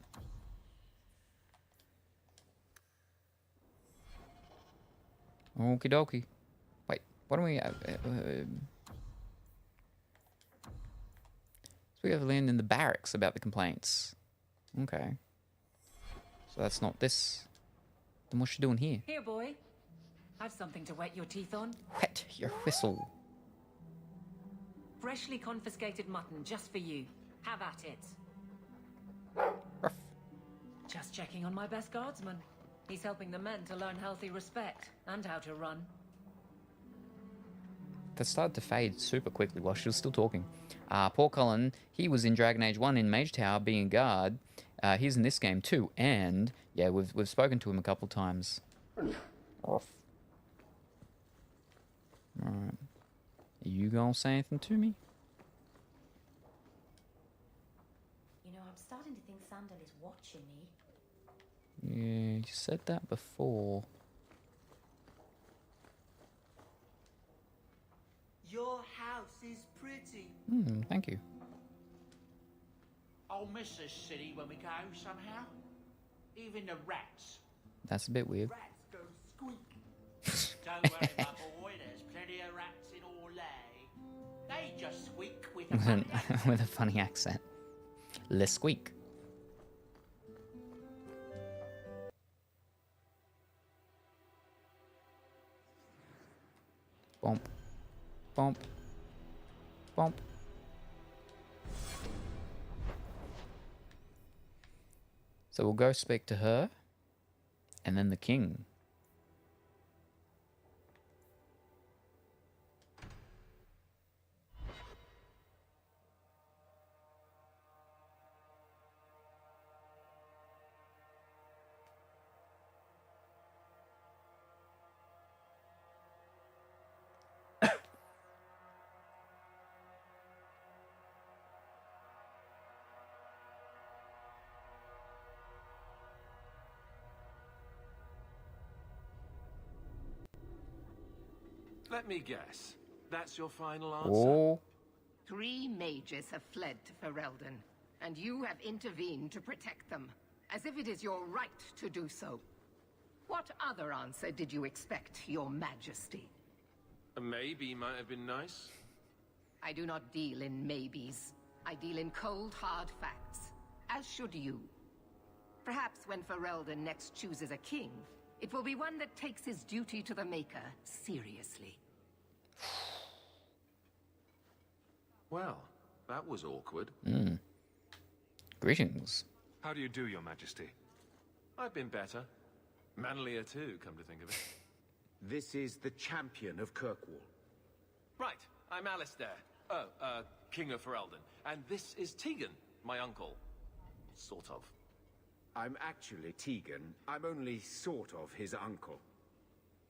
Speaker 2: Okie dokie. Wait, what do we have? So we have land in the barracks about the complaints. Okay. So that's not this. Then what's she doing here?
Speaker 4: Here, boy. I've something to wet your teeth on.
Speaker 2: Wet your whistle.
Speaker 4: Freshly confiscated mutton just for you. Have at it.
Speaker 2: Ruff.
Speaker 4: Just checking on my best guardsman. He's helping the men to learn healthy respect and how to run.
Speaker 2: That started to fade super quickly while she was still talking. Paul Cullen, he was in Dragon Age 1 in Mage Tower being a guard. He's in this game too, and yeah, we've spoken to him a couple times. Off. Alright. Are you gonna say anything to me?
Speaker 6: You know, I'm starting to think Sandal is watching me.
Speaker 2: Yeah, you said that before.
Speaker 17: Your house is pretty.
Speaker 2: Thank you.
Speaker 17: I'll miss this city when we go somehow. Even the rats.
Speaker 2: That's a bit weird.
Speaker 17: Rats go squeak. Don't worry, my boy. There's plenty of rats in Orlais. They just squeak with a funny accent.
Speaker 2: With a funny accent. Le squeak. Bump. Bump. Bump. So we'll go speak to her, and then the king.
Speaker 8: Let me guess. That's your final answer?
Speaker 2: Oh.
Speaker 18: 3 mages have fled to Ferelden, and you have intervened to protect them, as if it is your right to do so. What other answer did you expect, your majesty?
Speaker 8: A maybe might have been nice.
Speaker 18: I do not deal in maybes. I deal in cold, hard facts, as should you. Perhaps when Ferelden next chooses a king, it will be one that takes his duty to the Maker seriously.
Speaker 8: Well, that was awkward.
Speaker 2: Greetings.
Speaker 5: How do you do, Your Majesty?
Speaker 8: I've been better. Manlier too, come to think of it.
Speaker 10: This is the champion of Kirkwall.
Speaker 8: Right, I'm Alistair.
Speaker 19: King of Ferelden. And this is Tegan, my uncle. Sort of.
Speaker 12: I'm actually Tegan. I'm only sort of his uncle.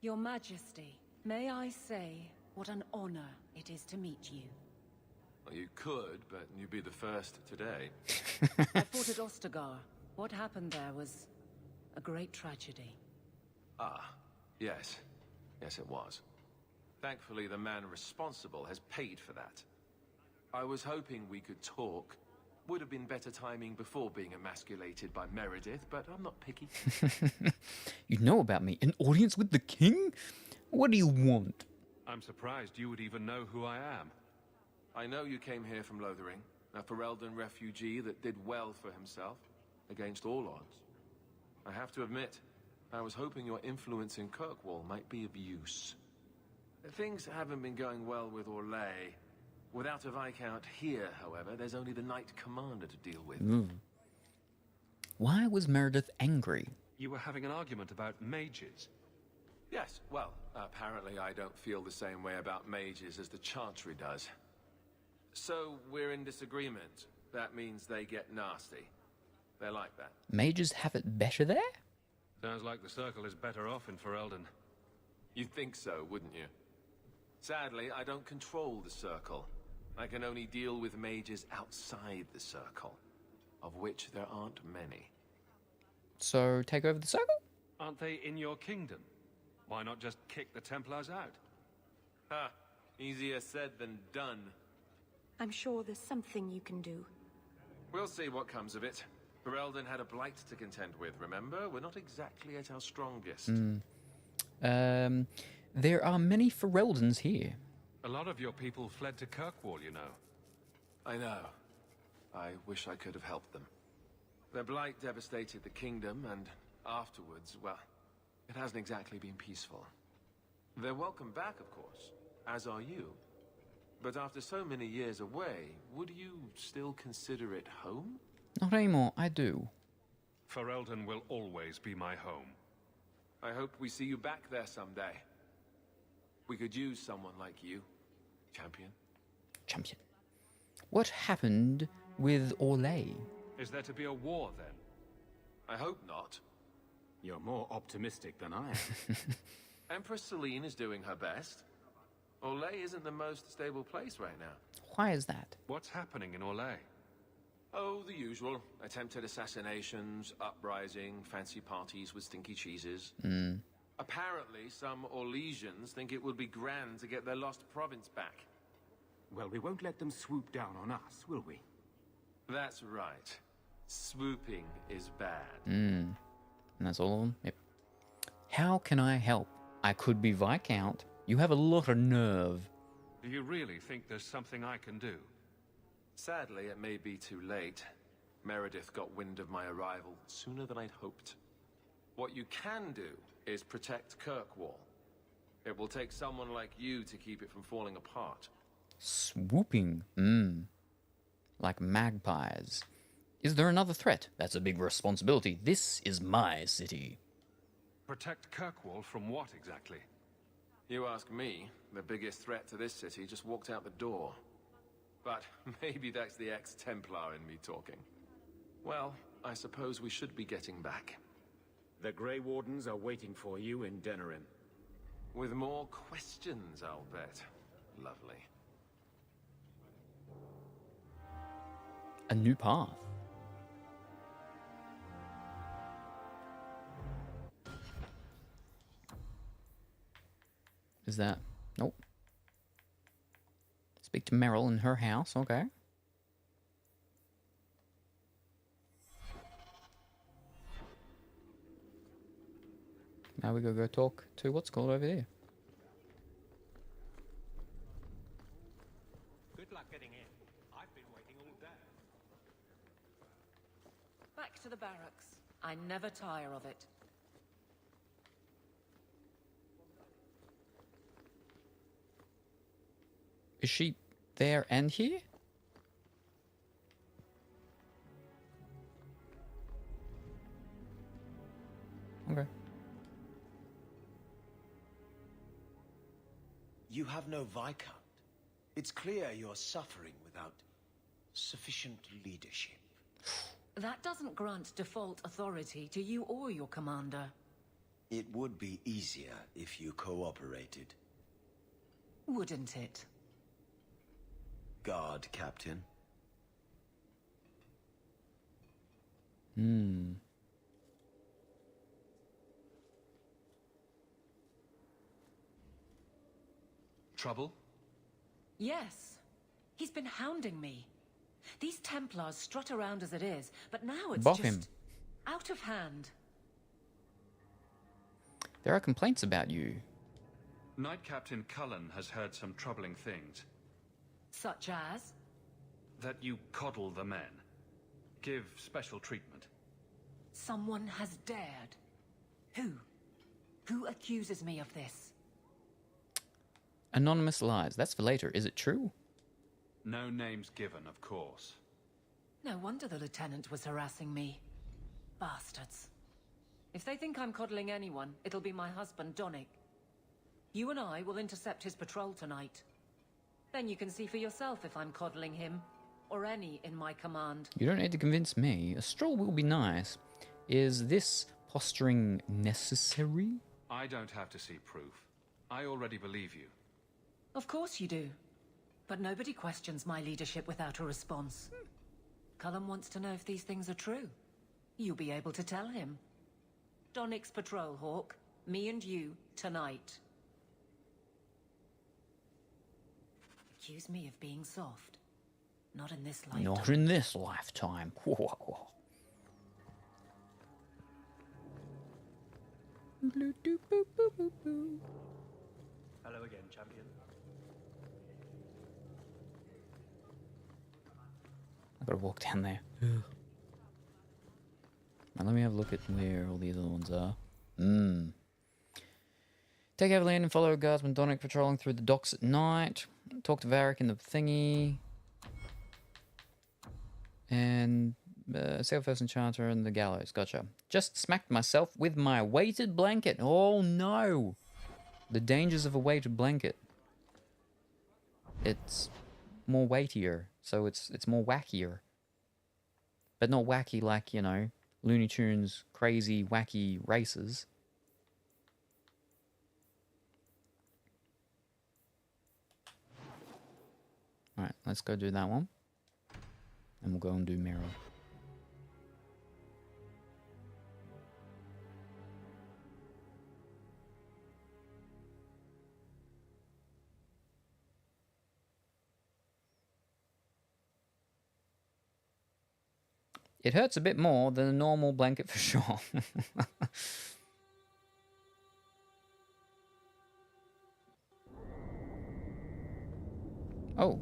Speaker 4: Your Majesty, may I say what an honor it is to meet you.
Speaker 19: Well, you could, but you'd be the first today.
Speaker 4: I fought at Ostagar. What happened there was a great tragedy.
Speaker 19: Ah, yes. Yes, it was. Thankfully, the man responsible has paid for that. I was hoping we could talk. Would have been better timing before being emasculated by Meredith, but I'm not picky.
Speaker 2: You know about me? An audience with the king? What do you want?
Speaker 5: I'm surprised you would even know who I am.
Speaker 19: I know you came here from Lothering, a Ferelden refugee that did well for himself, against all odds. I have to admit, I was hoping your influence in Kirkwall might be of use. Things haven't been going well with Orlais. Without a Viscount here, however, there's only the Knight Commander to deal with.
Speaker 2: Why was Meredith angry?
Speaker 5: You were having an argument about mages.
Speaker 19: Yes, well, apparently I don't feel the same way about mages as the Chantry does. So, we're in disagreement. That means they get nasty. They're like that.
Speaker 2: Mages have it better there?
Speaker 5: Sounds like the Circle is better off in Ferelden.
Speaker 19: You'd think so, wouldn't you? Sadly, I don't control the Circle. I can only deal with mages outside the Circle, of which there aren't many.
Speaker 2: So, take over the Circle?
Speaker 5: Aren't they in your kingdom? Why not just kick the Templars out?
Speaker 19: Ha! Easier said than done.
Speaker 3: I'm sure there's something you can do.
Speaker 19: We'll see what comes of it. Ferelden had a blight to contend with, remember? We're not exactly at our strongest.
Speaker 2: There are many Fereldans here.
Speaker 5: A lot of your people fled to Kirkwall, you know.
Speaker 19: I know. I wish I could have helped them. Their blight devastated the kingdom, and afterwards, well, it hasn't exactly been peaceful. They're welcome back, of course, as are you. But after so many years away, would you still consider it home?
Speaker 2: Not anymore, I do.
Speaker 5: Ferelden will always be my home.
Speaker 19: I hope we see you back there someday. We could use someone like you, champion.
Speaker 2: Champion. What happened with Orlais?
Speaker 5: Is there to be a war, then?
Speaker 19: I hope not.
Speaker 12: You're more optimistic than I am.
Speaker 19: Empress Celine is doing her best. Orlais isn't the most stable place right now.
Speaker 2: Why is that?
Speaker 5: What's happening in Orlais?
Speaker 19: Oh, the usual. Attempted assassinations, uprising, fancy parties with stinky cheeses. Apparently, some Orlesians think it would be grand to get their lost province back.
Speaker 12: Well, we won't let them swoop down on us, will we?
Speaker 19: That's right. Swooping is bad.
Speaker 2: And that's all of them? Yep. How can I help? I could be Viscount. You have a lot of nerve.
Speaker 5: Do you really think there's something I can do?
Speaker 19: Sadly, it may be too late. Meredith got wind of my arrival sooner than I'd hoped. What you can do is protect Kirkwall. It will take someone like you to keep it from falling apart.
Speaker 2: Swooping. Like magpies. Is there another threat? That's a big responsibility. This is my city.
Speaker 5: Protect Kirkwall from what exactly?
Speaker 19: You ask me, the biggest threat to this city just walked out the door. But maybe that's the ex-Templar in me talking. Well, I suppose we should be getting back.
Speaker 12: The Grey Wardens are waiting for you in Denerim.
Speaker 19: With more questions, I'll bet. Lovely.
Speaker 2: A new path. Is that... Nope. Speak to Meryl in her house, okay. Now we go talk to what's called over there.
Speaker 12: Good luck getting in. I've been waiting all day.
Speaker 4: Back to the barracks. I never tire of it.
Speaker 2: Is she there and here? Okay.
Speaker 13: You have no Viscount. It's clear you're suffering without sufficient leadership.
Speaker 4: That doesn't grant default authority to you or your commander.
Speaker 13: It would be easier if you cooperated.
Speaker 4: Wouldn't it?
Speaker 13: Guard, Captain.
Speaker 5: Trouble?
Speaker 4: Yes. He's been hounding me. These Templars strut around as it is, but now it's
Speaker 2: Buff
Speaker 4: just
Speaker 2: him.
Speaker 4: out of hand.
Speaker 2: There are complaints about you.
Speaker 5: Knight Captain Cullen has heard some troubling things.
Speaker 4: Such as?
Speaker 5: That you coddle the men. Give special treatment.
Speaker 4: Someone has dared. Who? Who accuses me of this?
Speaker 2: Anonymous lies. That's for later. Is it true?
Speaker 5: No names given, of course.
Speaker 4: No wonder the lieutenant was harassing me. Bastards. If they think I'm coddling anyone, it'll be my husband, Donnick. You and I will intercept his patrol tonight. Then you can see for yourself if I'm coddling him, or any in my command.
Speaker 2: You don't need to convince me. A stroll will be nice. Is this posturing necessary?
Speaker 5: I don't have to see proof. I already believe you.
Speaker 4: Of course you do. But nobody questions my leadership without a response. Cullen wants to know if these things are true. You'll be able to tell him. Donnick's patrol, Hawk. Me and you, tonight. Accuse me of being soft. Not in this lifetime.
Speaker 2: Not in this lifetime.
Speaker 7: Hello again, champion.
Speaker 2: I've got to walk down there. Now let me have a look at where all these other ones are. Take Evelyn and follow Guardsman Donnick patrolling through the docks at night. Talk to Varric in the thingy. And sail first enchanter and the gallows. Gotcha. Just smacked myself with my weighted blanket. Oh no! The dangers of a weighted blanket. It's more weightier, so it's more wackier. But not wacky like, you know, Looney Tunes crazy wacky races. Alright, let's go do that one. And we'll go and do Mirror. It hurts a bit more than a normal blanket for sure. Oh.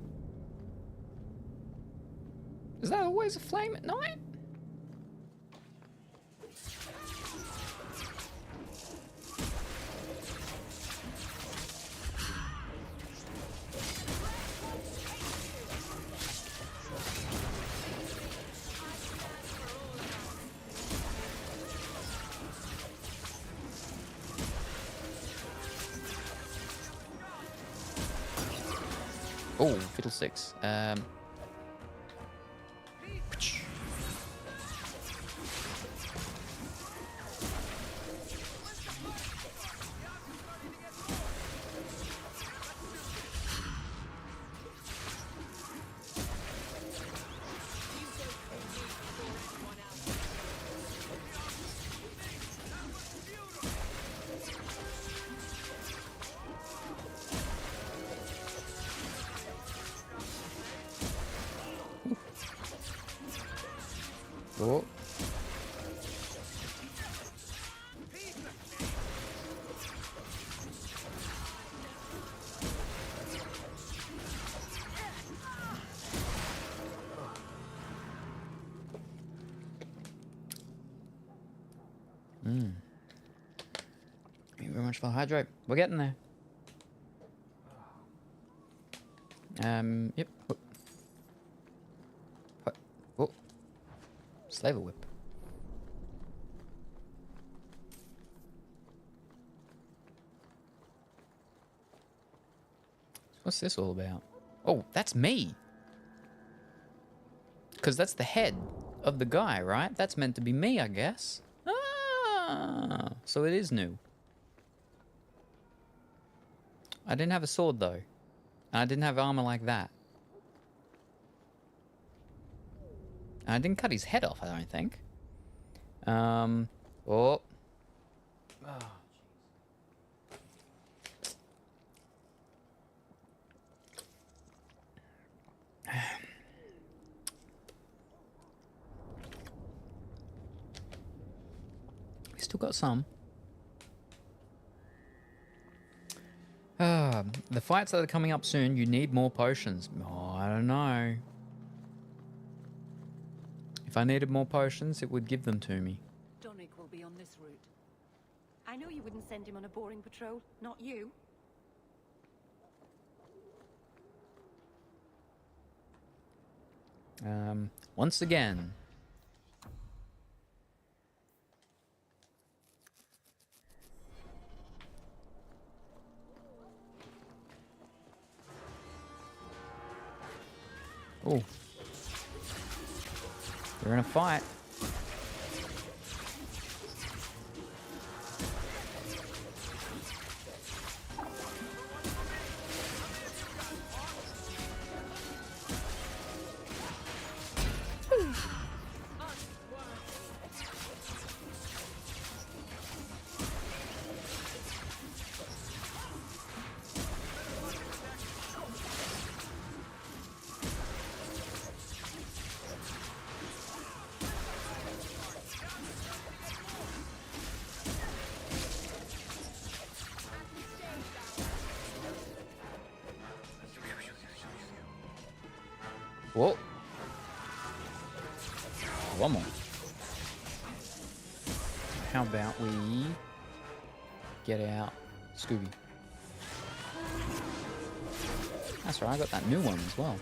Speaker 2: Is that always a flame at night? Oh, fiddlesticks. Oh. Thank you very much for the hydrate. We're getting there. Yep. Oh. Slaver whip. What's this all about? Oh, that's me. Because that's the head of the guy, right? That's meant to be me, I guess. Ah, so it is new. I didn't have a sword, though. And I didn't have armor like that. And I didn't cut his head off, I don't think. Oh. We still got some. The fights that are coming up soon, you need more potions. Oh, I don't know. If I needed more potions, it would give them to me.
Speaker 4: Donick will be on this route.
Speaker 3: I know you wouldn't send him on a boring patrol. Not you.
Speaker 2: Once again. Oh. They're in a fight. Whoa. One more. How about we get out Scooby? That's right, I got that new one as well.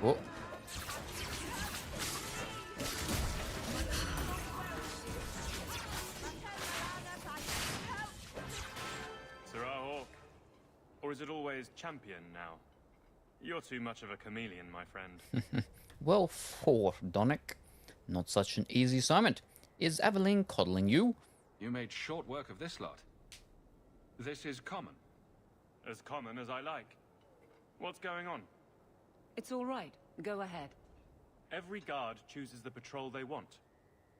Speaker 2: Whoa.
Speaker 20: Sirrah Hawk. Or is it always champion now? You're too much of a chameleon, my friend.
Speaker 2: Well fought, Donick. Not such an easy assignment. Is Aveline coddling you?
Speaker 5: You made short work of this lot. This is common.
Speaker 20: As common as I like. What's going on?
Speaker 4: It's all right. Go ahead.
Speaker 20: Every guard chooses the patrol they want.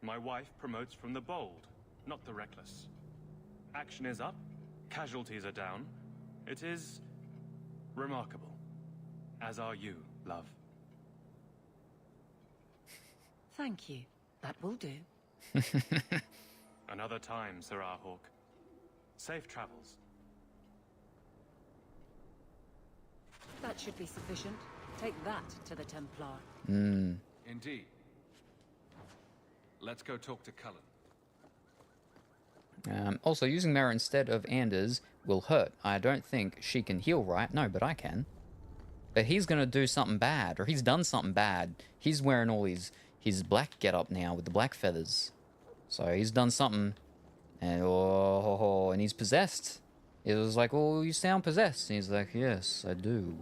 Speaker 20: My wife promotes from the bold, not the reckless. Action is up, casualties are down. It is remarkable. As are you, love.
Speaker 4: Thank you. That will do.
Speaker 20: Another time, Sirrah Hawk. Safe travels.
Speaker 4: That should be sufficient. Take that to the Templar.
Speaker 5: Indeed. Let's go talk to Cullen.
Speaker 2: Also, using Mara instead of Anders will hurt. I don't think she can heal, right? No, but I can. But he's going to do something bad, or he's done something bad. He's wearing all his black getup now with the black feathers. So he's done something, and and he's possessed. It was like, oh, you sound possessed. And he's like, yes, I do.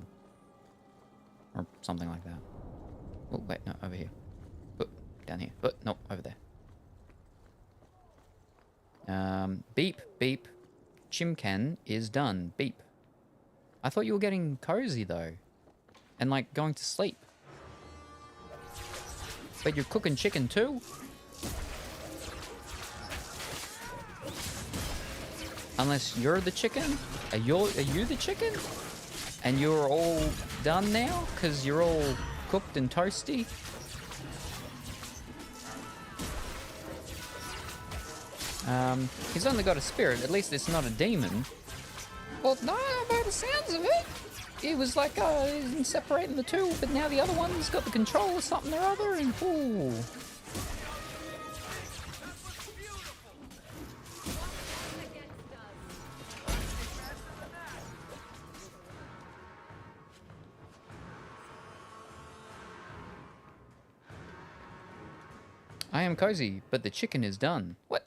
Speaker 2: Or something like that. Oh, wait, no, over here. Oh, down here. Oh, no, over there. Beep, beep. Chimken is done. Beep. I thought you were getting cozy, though. And, like, going to sleep. But you're cooking chicken, too? Unless you're the chicken? Are you the chicken? And you're all done now? Because you're all cooked and toasty? He's only got a spirit. At least it's not a demon. Well, no, by the sounds of it. It was like, he's separating the two, but now the other one's got the control of something or other, and ooh. I am cozy, but the chicken is done. What?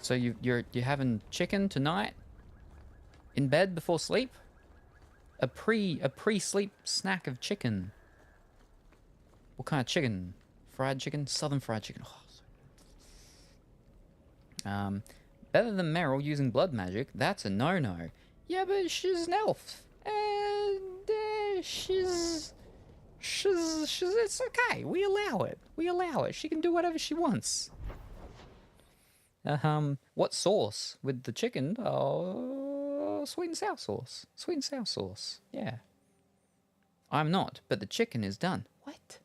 Speaker 2: So you're having chicken tonight? In bed before sleep? A pre-sleep snack of chicken. What kind of chicken? Fried chicken? Southern fried chicken. Oh, better than Meryl using blood magic. That's a no-no. Yeah, but she's an elf. And she's it's okay. We allow it. We allow it. She can do whatever she wants. What sauce with the chicken? Oh, sweet and sour sauce. Sweet and sour sauce. Yeah. I'm not, but the chicken is done. What?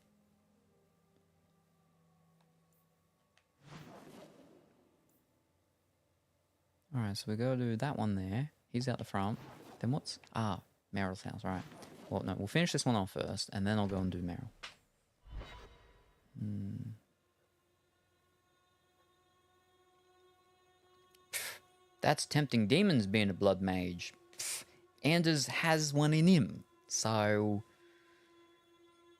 Speaker 2: Alright, so we go to that one there. He's out the front. Then what's... Ah, Meryl's house, right. Well, no, we'll finish this one off first, and then I'll go and do Meryl. That's tempting demons being a blood mage. Anders has one in him, so...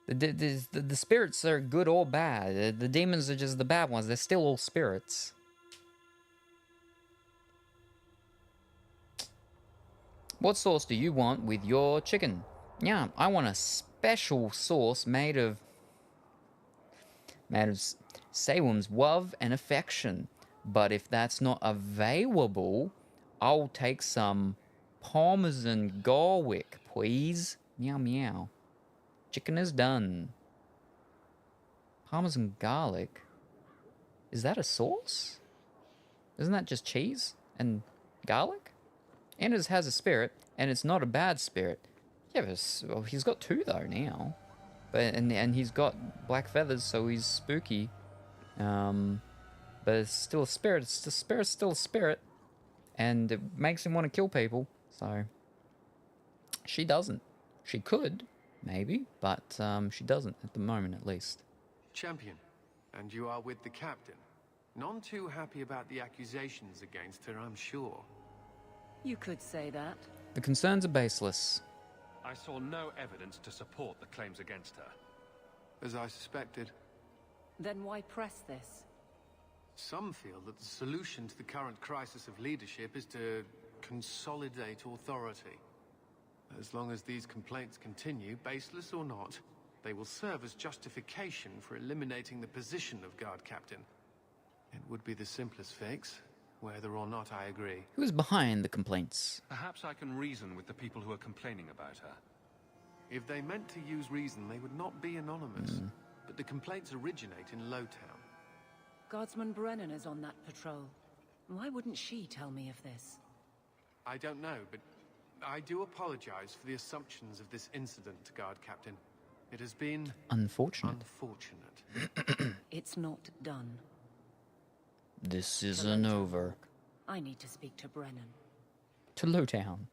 Speaker 2: The spirits are good or bad. The demons are just the bad ones. They're still all spirits. What sauce do you want with your chicken? Yeah, I want a special sauce made of Salem's love and affection. But if that's not available, I'll take some Parmesan garlic, please. Meow meow. Chicken is done. Parmesan garlic? Is that a sauce? Isn't that just cheese and garlic? Anders has a spirit, and it's not a bad spirit. Yeah, but well, he's got two though now, but and he's got black feathers, so he's spooky. But it's still a spirit. Spirit's still a spirit, and it makes him want to kill people. So she doesn't. She could, maybe, but she doesn't at the moment, at least.
Speaker 21: Champion, and you are with the captain. None too happy about the accusations against her, I'm sure.
Speaker 4: You could say that.
Speaker 2: The concerns are baseless.
Speaker 5: I saw no evidence to support the claims against her.
Speaker 21: As I suspected.
Speaker 4: Then why press this?
Speaker 21: Some feel that the solution to the current crisis of leadership is to consolidate authority. As long as these complaints continue, baseless or not, they will serve as justification for eliminating the position of guard captain. It would be the simplest fix, whether or not I agree.
Speaker 2: Who's behind the complaints?
Speaker 5: Perhaps I can reason with the people who are complaining about her.
Speaker 21: If they meant to use reason, they would not be anonymous. But the complaints originate in Lowtown.
Speaker 4: Guardsman Brennan is on that patrol. Why wouldn't she tell me of this?
Speaker 21: I don't know, but I do apologize for the assumptions of this incident, guard captain. It has been...
Speaker 2: unfortunate.
Speaker 4: It's not done.
Speaker 2: This isn't over.
Speaker 4: I need to speak to Brennan.
Speaker 2: To Lowtown.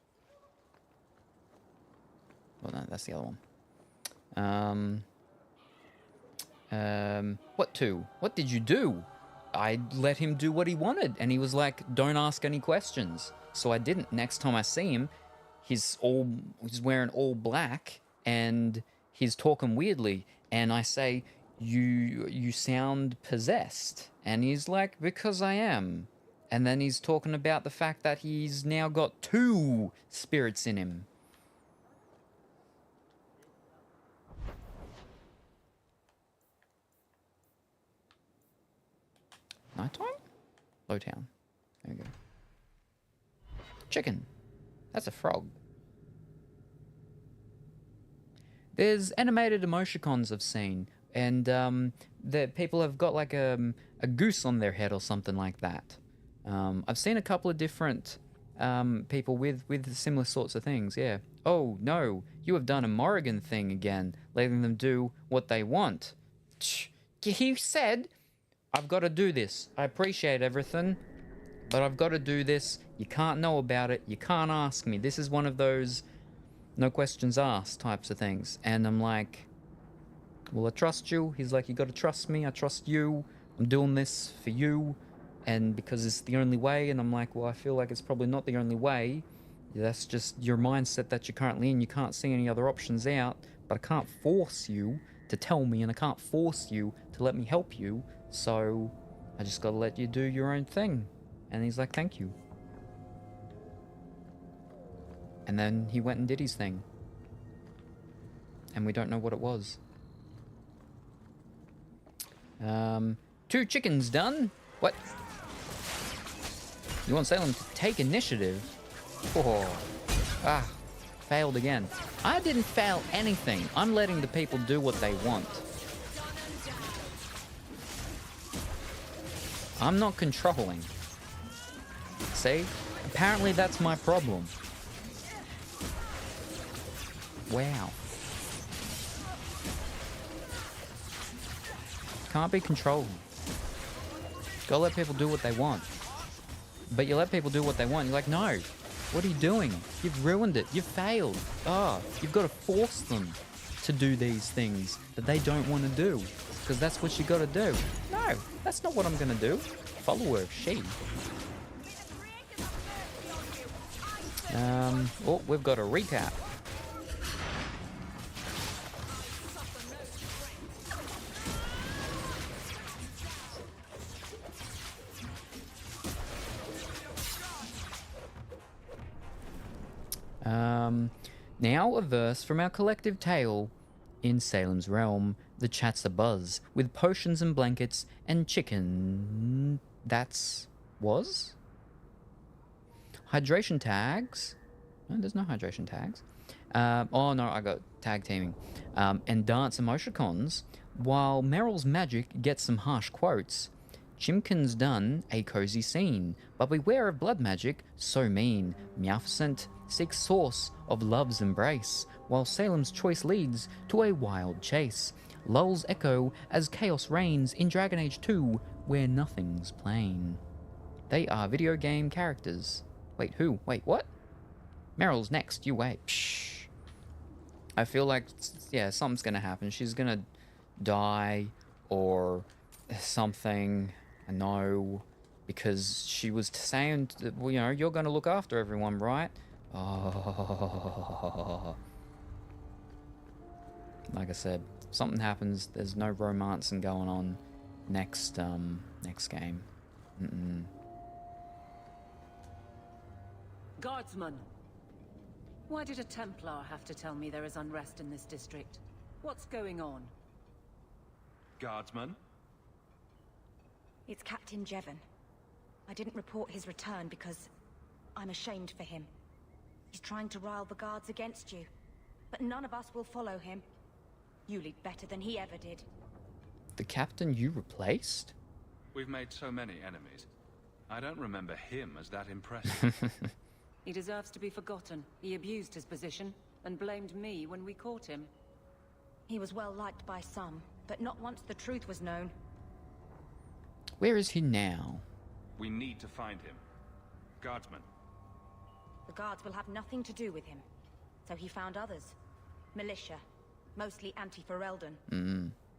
Speaker 2: Well, no, that's the other one. What to? What did you do? I let him do what he wanted, and he was like, don't ask any questions. So I didn't. Next time I see him, he's wearing all black, and he's talking weirdly, and I say, you sound possessed. And he's like, because I am. And then he's talking about the fact that he's now got 2 spirits in him. Nighttime? Lowtown. There we go. Chicken. That's a frog. There's animated emoticons I've seen, and the people have got like a goose on their head or something like that. I've seen a couple of different people with similar sorts of things, yeah. Oh, no, you have done a Morrigan thing again, letting them do what they want. He said, I've got to do this. I appreciate everything, but I've got to do this. You can't know about it. You can't ask me. This is one of those no questions asked types of things. And I'm like, well, I trust you. He's like, you got to trust me. I trust you. I'm doing this for you. And because it's the only way. And I'm like, well, I feel like it's probably not the only way. That's just your mindset that you're currently in. You can't see any other options out. But I can't force you to to tell me, and I can't force you to let me help you, so I just gotta let you do your own thing. And he's like, thank you. And then he went and did his thing. And we don't know what it was. 2 chickens done? What? You want Salem to take initiative? Oh. Ah. Failed again. I didn't fail anything. I'm letting the people do what they want. I'm not controlling. See? Apparently that's my problem. Wow. Can't be controlling. Gotta let people do what they want. But you let people do what they want. You're like, no. What are you doing? You've ruined it. You've failed. Oh, you've got to force them to do these things that they don't want to do. Because that's what you got to do. No, that's not what I'm going to do. Follower of she. Oh, we've got a recap. Now a verse from our collective tale. In Salem's realm, the chats abuzz with potions and blankets and chicken. That's was? Hydration tags? No, there's no hydration tags. Oh no, I got tag teaming. And dance emoticons. While Meryl's magic gets some harsh quotes. Chimkin's done a cozy scene, but beware of blood magic, so mean. Meowficent seeks source of love's embrace, while Salem's choice leads to a wild chase. Lulls echo as chaos reigns in Dragon Age 2, where nothing's plain. They are video game characters. Wait, who? Wait, what? Meryl's next, you wait. Psh. I feel like, yeah, something's gonna happen. She's gonna die, or something. I know, because she was saying, well, you know, you're gonna look after everyone, right? Oh. Like I said, something happens. There's no romancing going on next game.
Speaker 4: Guardsman! Why did a Templar have to tell me there is unrest in this district? What's going on?
Speaker 5: Guardsman?
Speaker 1: It's Captain Jevon. I didn't report his return because I'm ashamed for him. He's trying to rile the guards against you, but none of us will follow him. You lead better than he ever did.
Speaker 2: The captain you replaced?
Speaker 5: We've made so many enemies. I don't remember him as that impressive.
Speaker 4: He deserves to be forgotten. He abused his position and blamed me when we caught him.
Speaker 1: He was well liked by some, but not once the truth was known.
Speaker 2: Where is he now?
Speaker 5: We need to find him. Guardsman.
Speaker 1: The guards will have nothing to do with him. So he found others. Militia. Mostly anti-Ferelden.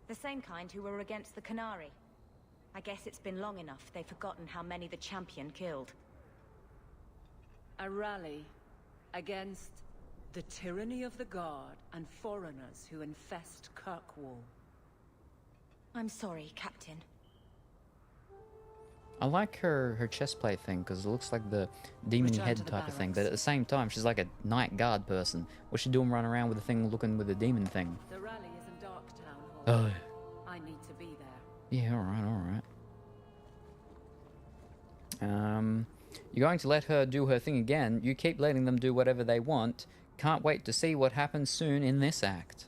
Speaker 1: The same kind who were against the Canary. I guess it's been long enough they've forgotten how many the champion killed.
Speaker 4: A rally against the tyranny of the Guard and foreigners who infest Kirkwall.
Speaker 1: I'm sorry, Captain.
Speaker 2: I like her chestplate thing, because it looks like the demon head type of thing, but at the same time, she's like a night guard person. What's she doing running around with the thing looking with the demon thing?
Speaker 4: The rally is in Darktown Hall.
Speaker 2: Oh.
Speaker 4: I need to be there.
Speaker 2: Yeah, alright. You're going to let her do her thing again. You keep letting them do whatever they want. Can't wait to see what happens soon in this act.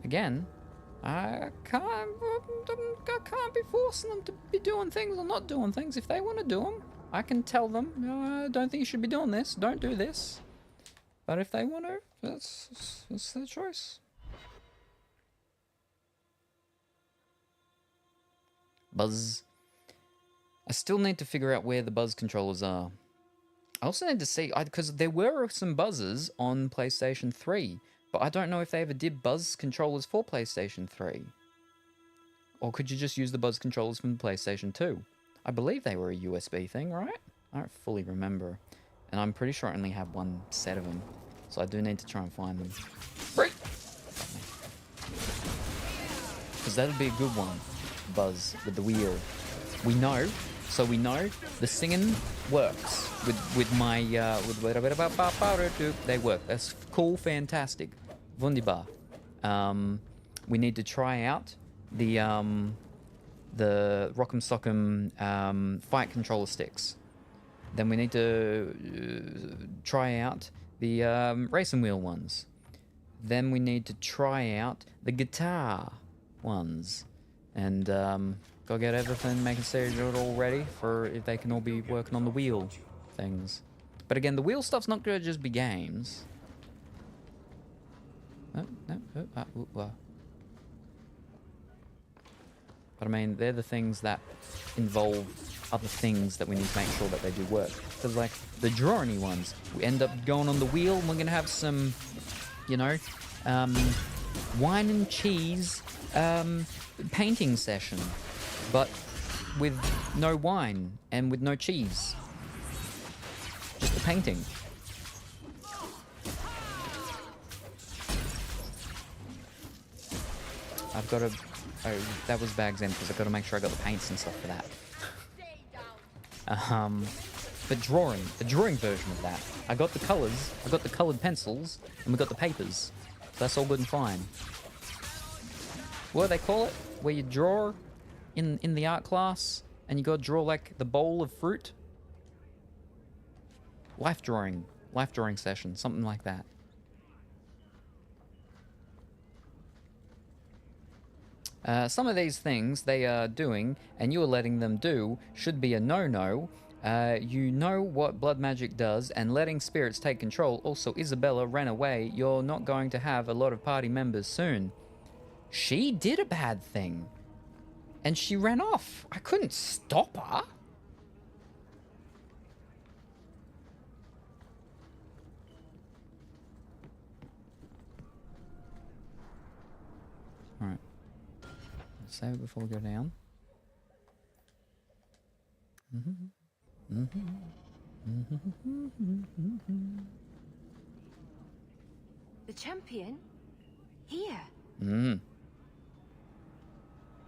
Speaker 2: Again, I can't be forcing them to be doing things or not doing things. If they want to do them, I can tell them, I don't think you should be doing this. Don't do this. But if they want to, that's their choice. Buzz. I still need to figure out where the buzz controllers are. I also need to see, because there were some buzzers on PlayStation 3, but I don't know if they ever did buzz controllers for PlayStation 3. Or could you just use the buzz controllers from PlayStation 2? I believe they were a USB thing, right? I don't fully remember. And I'm pretty sure I only have one set of them. So I do need to try and find them. Because that'd be a good one. Buzz with the wheel. We know the singing works with my they work. That's cool, fantastic, wunderbar. We need to try out the Rock'em Sock'em fight controller sticks. Then we need to try out the racing wheel ones. Then we need to try out the guitar ones. And go get everything, making sure it all ready for if they can all be working on the wheel things. But again, the wheel stuff's not going to just be games. But I mean, they're the things that involve other things that we need to make sure that they do work. Because like the drawing ones, we end up going on the wheel and we're going to have some, you know, wine and cheese painting session, but with no wine and with no cheese. Just the painting. I've got to... Oh, that was bags in because I've got to make sure I got the paints and stuff for that. But drawing, a drawing version of that. I got the colours, I got the coloured pencils, and we got the papers. So that's all good and fine. What do they call it? Where you draw in the art class, and you got to draw like the bowl of fruit? Life drawing session, something like that. Some of these things they are doing, and you are letting them do, should be a no-no. You know what blood magic does, and letting spirits take control. Also, Isabella ran away. You're not going to have a lot of party members soon. She did a bad thing. And she ran off. I couldn't stop her. Alright. Let's save it before we go down.
Speaker 3: The champion? Here.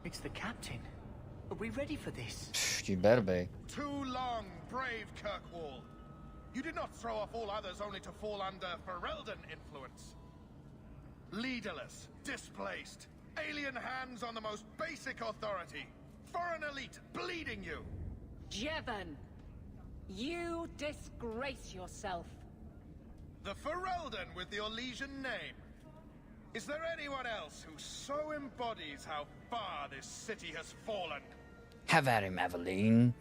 Speaker 17: It's the captain. Are we ready for this?
Speaker 2: You better be.
Speaker 15: Too long, brave Kirkwall. You did not throw off all others only to fall under Ferelden influence. Leaderless, displaced, alien hands on the most basic authority. Foreign elite bleeding you.
Speaker 4: Jevon, you disgrace yourself.
Speaker 15: The Ferelden with the Orlesian name. Is there anyone else who so embodies how far this city has fallen?
Speaker 2: Have at him, Aveline.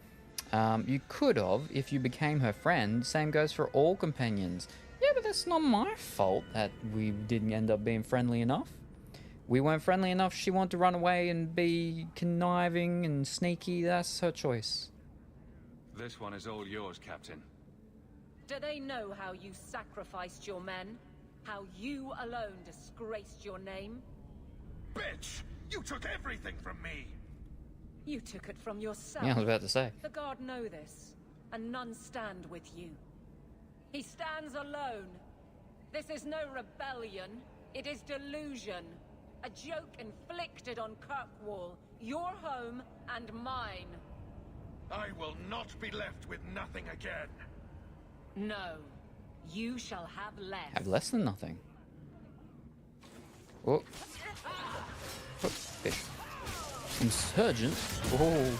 Speaker 2: You could have if you became her friend. Same goes for all companions. Yeah, but that's not my fault that we didn't end up being friendly enough. We weren't friendly enough. She wanted to run away and be conniving and sneaky. That's her choice.
Speaker 5: This one is all yours, Captain.
Speaker 4: Do they know how you sacrificed your men? How you alone disgraced your name?
Speaker 15: Bitch! You took everything from me!
Speaker 4: You took it from yourself.
Speaker 2: Yeah, I was about to say.
Speaker 4: The guard know this, and none stand with you. He stands alone. This is no rebellion. It is delusion. A joke inflicted on Kirkwall, your home and mine.
Speaker 15: I will not be left with nothing again.
Speaker 4: No. You shall have less.
Speaker 2: Have less than nothing. Oh. Oh, fish. Insurgent. Oh.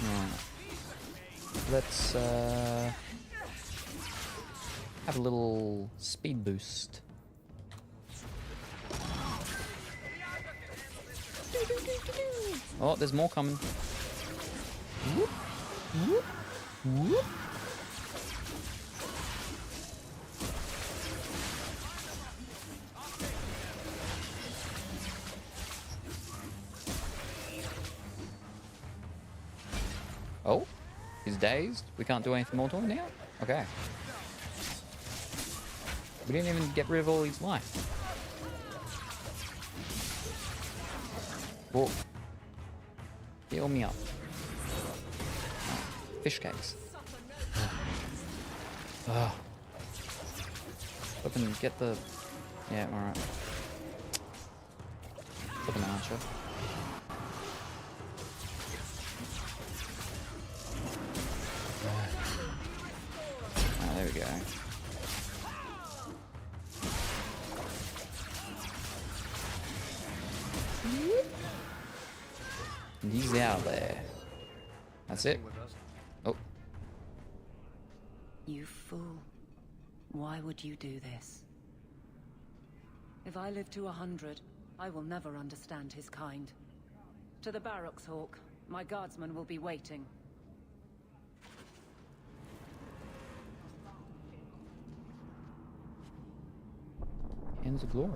Speaker 2: Right. Let's have a little speed boost. Oh, there's more coming. Whoop. Whoop. Whoop. Oh, he's dazed. We can't do anything more to him now? Okay. We didn't even get rid of all his life. Whoa. Heal me up. Oh, fish cakes. Oh. Flippin' get the... Yeah, alright. Flippin' archer. Ah, there we go. And he's out there. That's it. Oh.
Speaker 4: You fool. Why would you do this? If I live to 100, I will never understand his kind. To the barracks, Hawk. My guardsmen will be waiting.
Speaker 2: Hands of glory.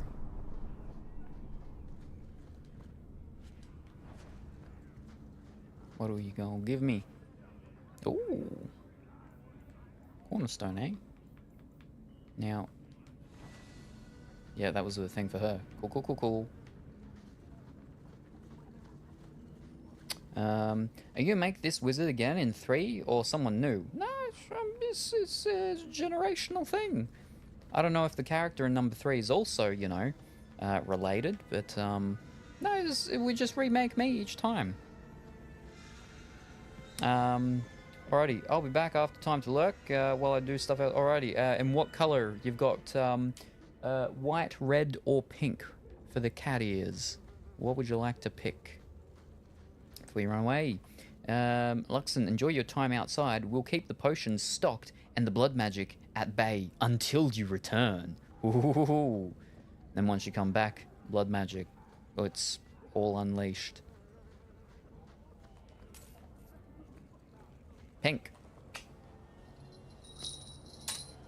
Speaker 2: What are you gonna give me? Ooh. Cornerstone, eh? Now. Yeah, that was the thing for her. Cool, cool, cool, cool. Are you gonna make this wizard again in 3 or someone new? No, it's a generational thing. I don't know if the character in number 3 is also, you know, related, but no, we just remake me each time. Alrighty, I'll be back after time to lurk while I do stuff else. Alrighty, and what color? You've got white, red, or pink for the cat ears. What would you like to pick? Before you run away. Luxon, enjoy your time outside. We'll keep the potions stocked and the blood magic at bay until you return. Ooh. Then once you come back, blood magic, it's all unleashed. Pink.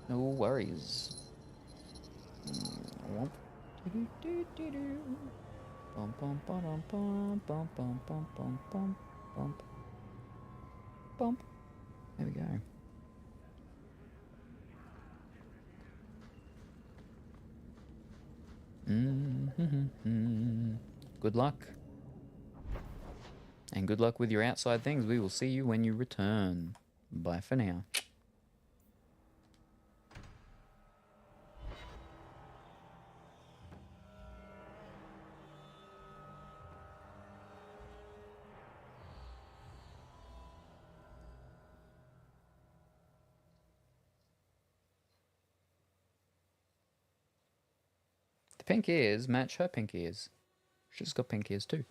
Speaker 2: No worries. Bum bum bum bum bum bum bum bum bum bump. Bump. There we go. Good luck. And good luck with your outside things. We will see you when you return. Bye for now. The pink ears match her pink ears. She's got pink ears too.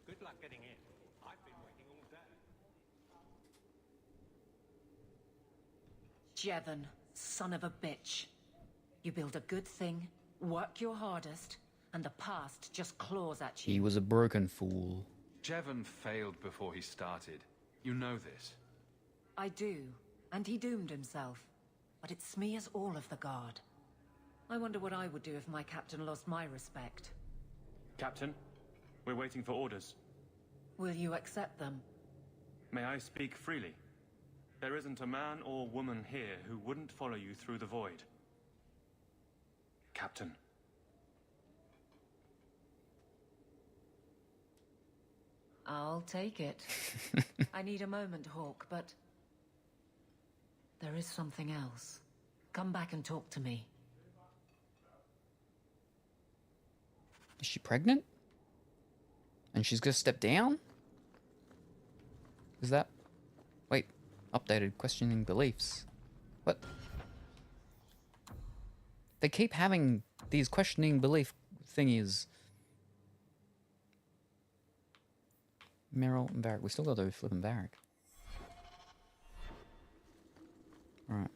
Speaker 12: Good luck getting in. I've been waiting all day.
Speaker 4: Jevon, son of a bitch. You build a good thing, work your hardest, and the past just claws at you.
Speaker 2: He was a broken fool.
Speaker 5: Jevon failed before he started. You know this.
Speaker 4: I do, and he doomed himself. But it smears all of the guard. I wonder what I would do if my captain lost my respect.
Speaker 20: Captain, we're waiting for orders.
Speaker 4: Will you accept them?
Speaker 20: May I speak freely? There isn't a man or woman here who wouldn't follow you through the void. Captain.
Speaker 4: I'll take it. I need a moment, Hawk, but... there is something else. Come back and talk to me.
Speaker 2: Is she pregnant? And she's gonna step down? Is that... Wait. Updated questioning beliefs. What? They keep having these questioning belief thingies. Meryl and Varric. We still got to flip and Varric. Alright.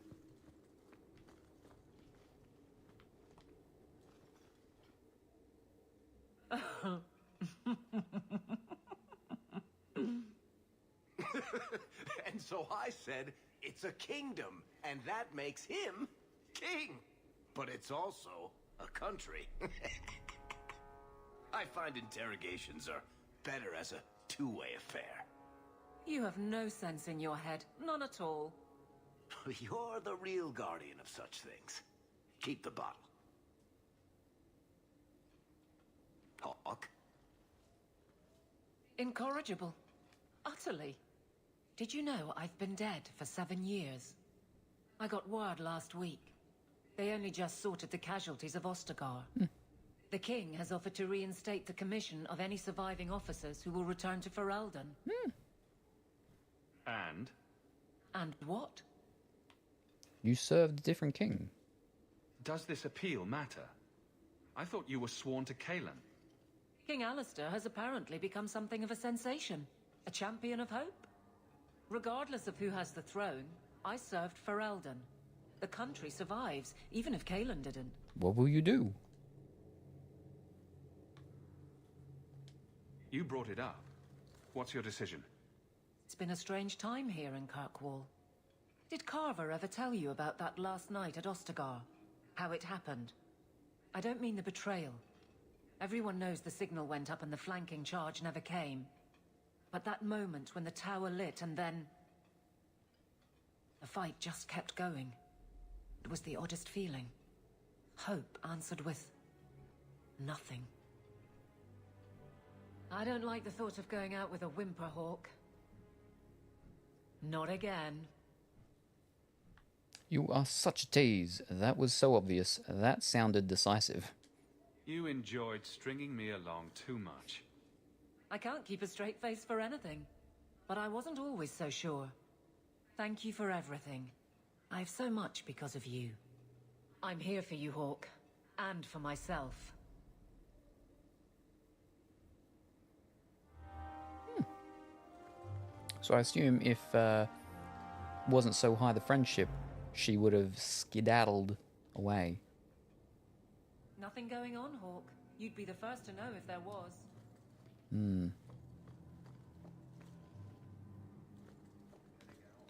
Speaker 13: And so I said, it's a kingdom, and that makes him king. But it's also a country. I find interrogations are better as a two-way affair.
Speaker 4: You have no sense in your head. None at all.
Speaker 13: You're the real guardian of such things. Keep the bottle. Hawk?
Speaker 4: Incorrigible. Utterly. Did you know I've been dead for 7 years? I got word last week. They only just sorted the casualties of Ostagar. The king has offered to reinstate the commission of any surviving officers who will return to Ferelden.
Speaker 5: And?
Speaker 4: And what?
Speaker 2: You served a different king.
Speaker 5: Does this appeal matter? I thought you were sworn to Kalen.
Speaker 4: King Alistair has apparently become something of a sensation. A champion of hope. Regardless of who has the throne, I served Ferelden. The country survives, even if Kalen didn't.
Speaker 2: What will you do?
Speaker 5: You brought it up. What's your decision?
Speaker 4: It's been a strange time here in Kirkwall. Did Carver ever tell you about that last night at Ostagar? How it happened? I don't mean the betrayal. Everyone knows the signal went up and the flanking charge never came. But that moment when the tower lit and then... the fight just kept going. It was the oddest feeling. Hope answered with... nothing. I don't like the thought of going out with a whimper, Hawk. Not again.
Speaker 2: You are such a tease. That was so obvious. That sounded decisive.
Speaker 5: You enjoyed stringing me along too much.
Speaker 4: I can't keep a straight face for anything. But I wasn't always so sure. Thank you for everything. I have so much because of you. I'm here for you, Hawk. And for myself.
Speaker 2: So I assume if wasn't so high the friendship, she would have skedaddled away.
Speaker 4: Nothing going on, Hawk. You'd be the first to know if there was.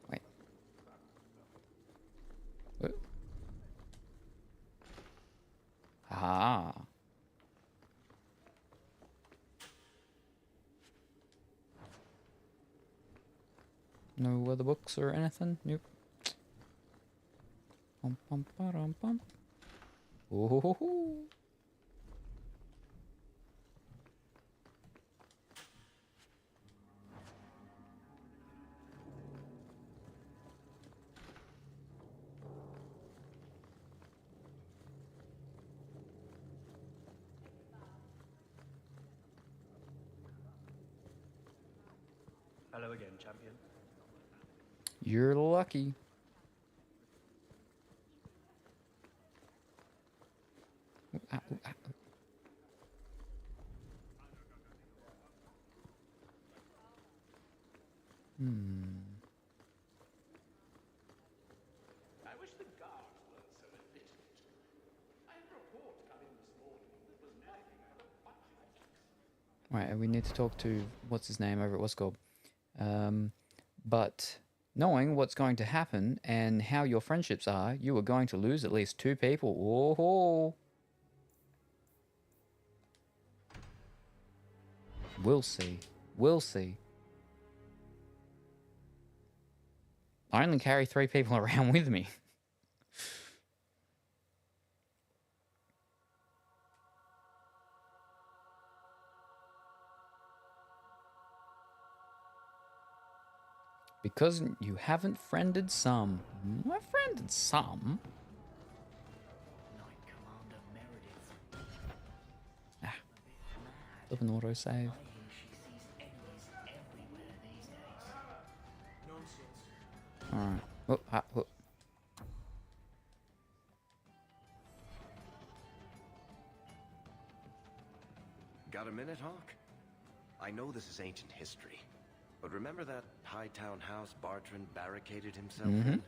Speaker 2: Wait. What? Ah. No other books or anything? Nope. Bum, bum, ba-dum, bum. Oh, ho, ho, ho.
Speaker 7: Hello again, champion.
Speaker 2: You're lucky. Ow, ow, ow.
Speaker 15: I wish the guards weren't so efficient. I had a report come in this morning that was nothing but a bunch of facts.
Speaker 2: Right, we need to talk to what's his name over at Westgold. But knowing what's going to happen and how your friendships are, you are going to lose at least 2 people. Whoa! We'll see. We'll see. I only carry 3 people around with me. Because you haven't friended some. I friended some.
Speaker 17: Knight Commander Meredith.
Speaker 2: Ah. Flippin' autosave.
Speaker 17: I hear she sees enemies everywhere these days.
Speaker 15: Nonsense.
Speaker 2: Alright. Oh, ah, oh.
Speaker 13: Got a minute, Hawk? I know this is ancient history, but remember that Hightown house Bartrand barricaded himself in?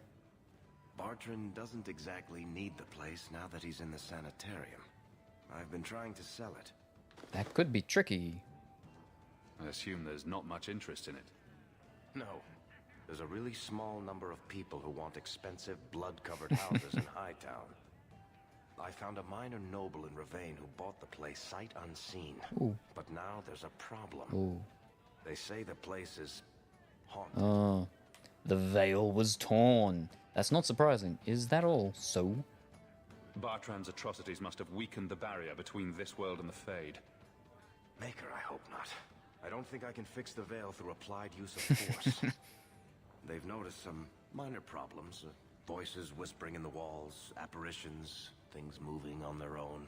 Speaker 13: Bartrand doesn't exactly need the place now that he's in the sanitarium. I've been trying to sell it.
Speaker 2: That could be tricky.
Speaker 5: I assume there's not much interest in it.
Speaker 13: No. There's a really small number of people who want expensive, blood-covered houses in Hightown. I found a minor noble in Ravane who bought the place sight unseen.
Speaker 2: Ooh.
Speaker 13: But now there's a problem.
Speaker 2: Ooh.
Speaker 13: They say the place is haunted.
Speaker 2: Oh, the veil was torn. That's not surprising. Is that all so?
Speaker 5: Bartrand's atrocities must have weakened the barrier between this world and the Fade.
Speaker 13: Maker, I hope not. I don't think I can fix the veil through applied use of force. They've noticed some minor problems. Voices whispering in the walls, apparitions, things moving on their own.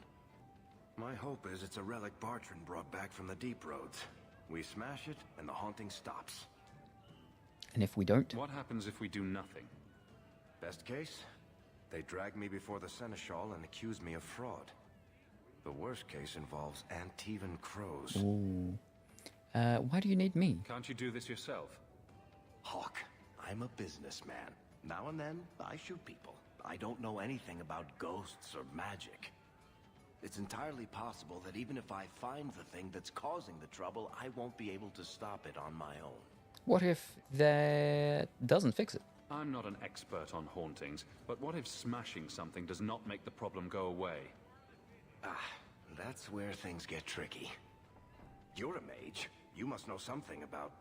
Speaker 13: My hope is it's a relic Bartrand brought back from the Deep Roads. We smash it, and the haunting stops.
Speaker 2: And if we don't?
Speaker 5: What happens if we do nothing?
Speaker 13: Best case, they drag me before the Seneschal and accuse me of fraud. The worst case involves Antivan crows.
Speaker 2: Ooh. Why do you need me?
Speaker 5: Can't you do this yourself?
Speaker 13: Hawk, I'm a businessman. Now and then, I shoot people. I don't know anything about ghosts or magic. It's entirely possible that even if I find the thing that's causing the trouble, I won't be able to stop it on my own.
Speaker 2: What if that doesn't fix it?
Speaker 5: I'm not an expert on hauntings, but what if smashing something does not make the problem go away?
Speaker 13: Ah, that's where things get tricky. You're a mage. You must know something about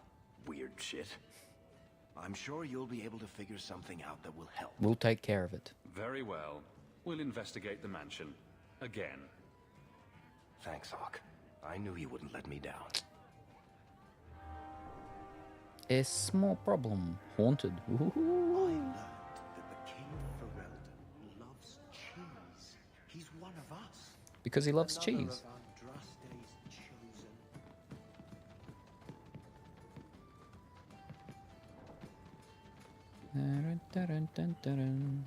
Speaker 13: weird shit. I'm sure you'll be able to figure something out that will help.
Speaker 2: We'll take care of it.
Speaker 5: Very well. We'll investigate the mansion. Again.
Speaker 13: Thanks, Hawk. I knew you wouldn't let me down.
Speaker 2: A small problem. Haunted. Ooh.
Speaker 14: I learned that the King of Ferelden loves cheese. He's one of us.
Speaker 2: Because he loves
Speaker 14: Another
Speaker 2: cheese.
Speaker 14: of our Drustes chosen.
Speaker 2: Dun, dun, dun, dun, dun.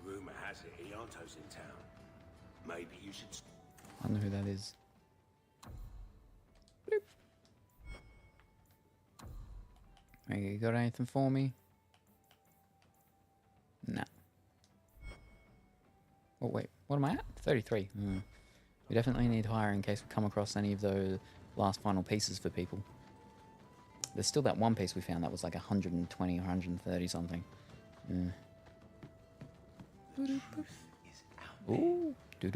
Speaker 12: Rumor has it Ianto's in town. Maybe you should...
Speaker 2: I don't know who that is. Bloop. Hey, you got anything for me? No. Oh wait, what am I at? 33. We definitely need higher in case we come across any of those last final pieces for people. There's still that one piece we found that was like 120 or 130 something. Ooh, do.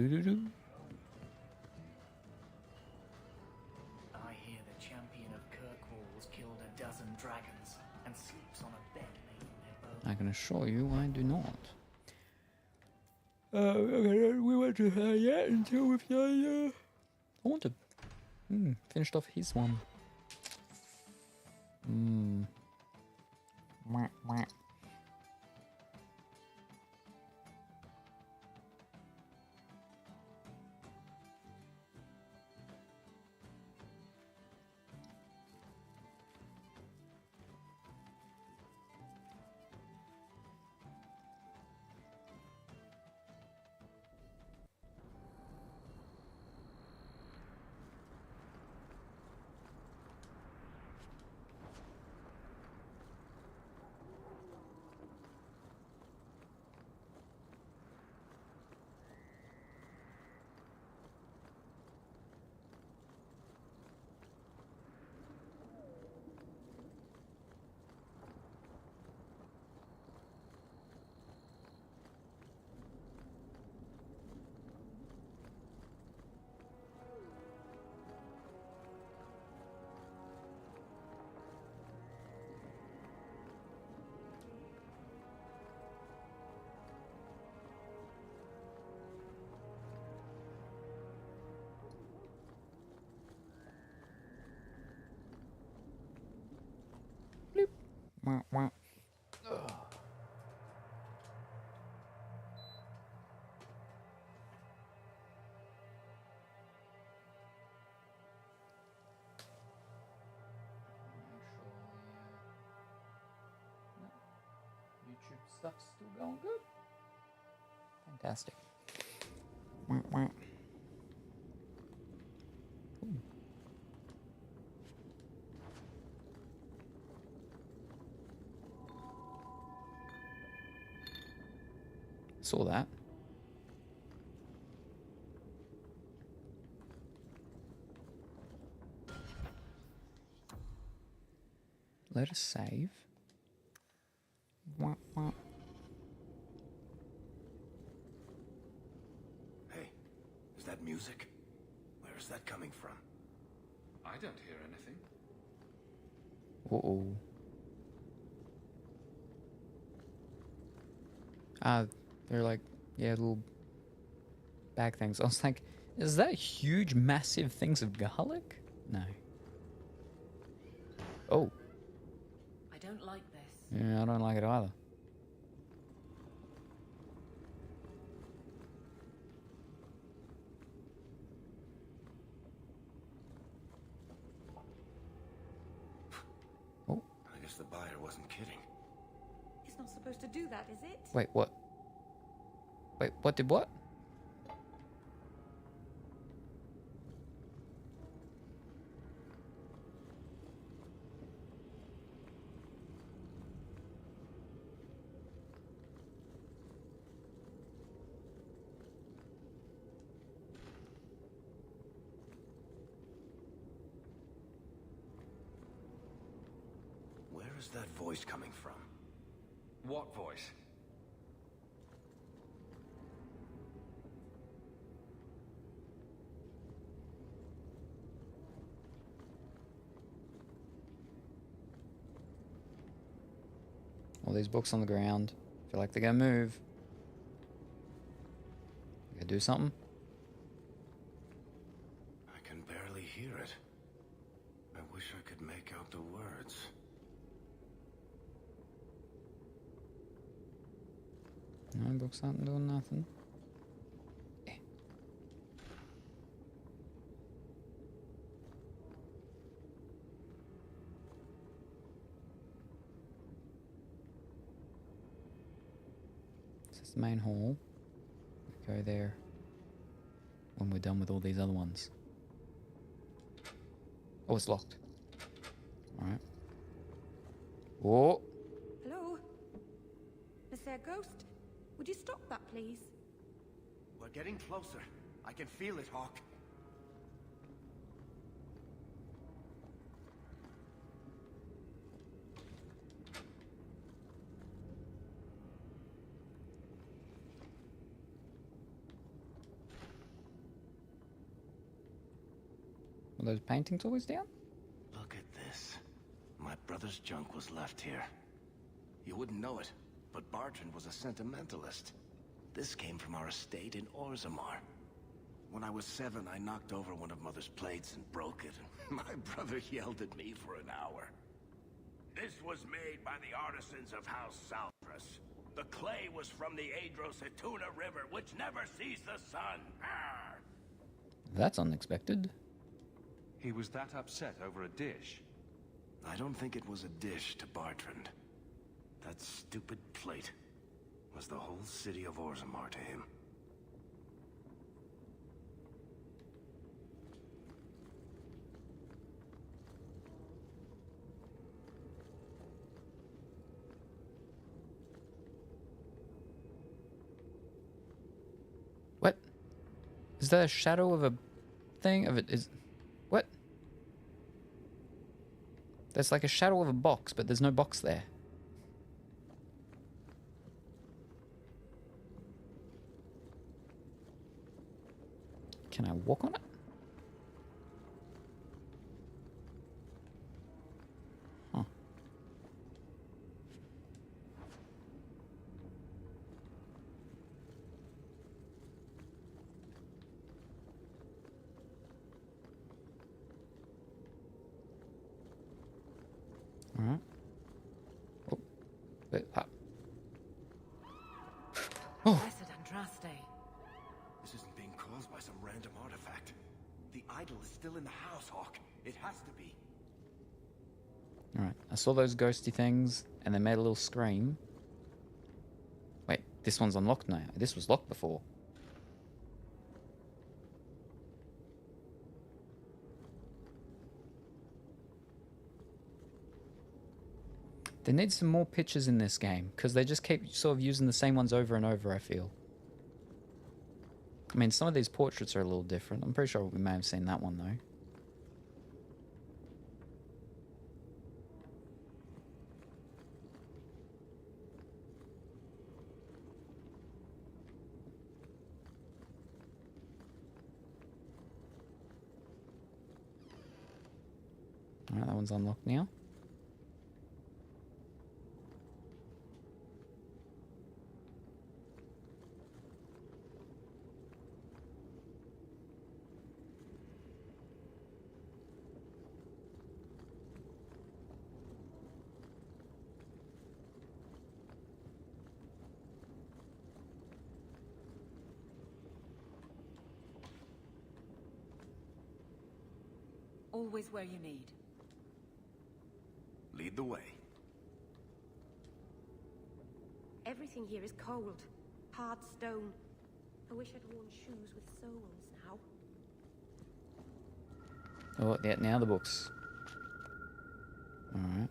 Speaker 17: I hear the champion of Kirkwall's killed a dozen dragons and sleeps on a bed made from their bones.
Speaker 2: I can assure you I do not. We went to her yet until we found Haunted. Finished off his one. Mwah, mwah. Wah, wah. YouTube stuff's still going good. Fantastic. Wah, wah. Ooh. Saw that. Let us save. Wah, wah.
Speaker 13: Hey, is that music? Where is that coming from?
Speaker 5: I don't hear anything.
Speaker 2: Uh-oh. They're like, yeah, little bag things. I was like, is that huge, massive things of garlic? No. Oh.
Speaker 4: I don't like this.
Speaker 2: Yeah, I don't like it either. Oh.
Speaker 13: I guess the buyer wasn't kidding.
Speaker 1: It's not supposed to do that, is it?
Speaker 2: Wait, what? Wait, what did what?
Speaker 13: Where is that voice coming from?
Speaker 5: What voice?
Speaker 2: All these books on the ground. Feel like they're gonna move. You gotta do something?
Speaker 13: I can barely hear it. I wish I could make out the words.
Speaker 2: No, books aren't doing nothing. This is the main hall. Go there when we're done with all these other ones. Oh, it's locked. Alright. Whoa!
Speaker 1: Hello? Is there a ghost? Would you stop that, please?
Speaker 13: We're getting closer. I can feel it, Hawk.
Speaker 2: Are those paintings always down?
Speaker 13: Look at this. My brother's junk was left here. You wouldn't know it, but Bartrand was a sentimentalist. This came from our estate in Orzammar. When I was 7, I knocked over one of Mother's plates and broke it. My brother yelled at me for an hour.
Speaker 12: This was made by the artisans of House Salprus. The clay was from the Adro-Setuna River, which never sees the sun. Arr!
Speaker 2: That's unexpected.
Speaker 5: He was that upset over a dish.
Speaker 13: I don't think it was a dish to Bartrand. That stupid plate was the whole city of Orzammar to him.
Speaker 2: What? Is that a shadow of a thing? Of it is... What? There's like a shadow of a box, but there's no box there. Can I walk on it? Huh. Alright. Oh. Wait, up. Oh.
Speaker 4: Blessed Andraste.
Speaker 13: This isn't being caused by some random artifact. The idol is still in the house, Hawk. It has to be.
Speaker 2: Alright, I saw those ghosty things, and they made a little scream. Wait, this one's unlocked now. This was locked before. There needs some more pictures in this game, because they just keep sort of using the same ones over and over, I feel. I mean, some of these portraits are a little different. I'm pretty sure we may have seen that one, though. Alright, that one's unlocked now.
Speaker 4: Always where you need.
Speaker 13: Lead the way.
Speaker 16: Everything here is cold. Hard stone. I wish I'd worn shoes with soles now.
Speaker 2: Oh, yeah, now the books. Alright.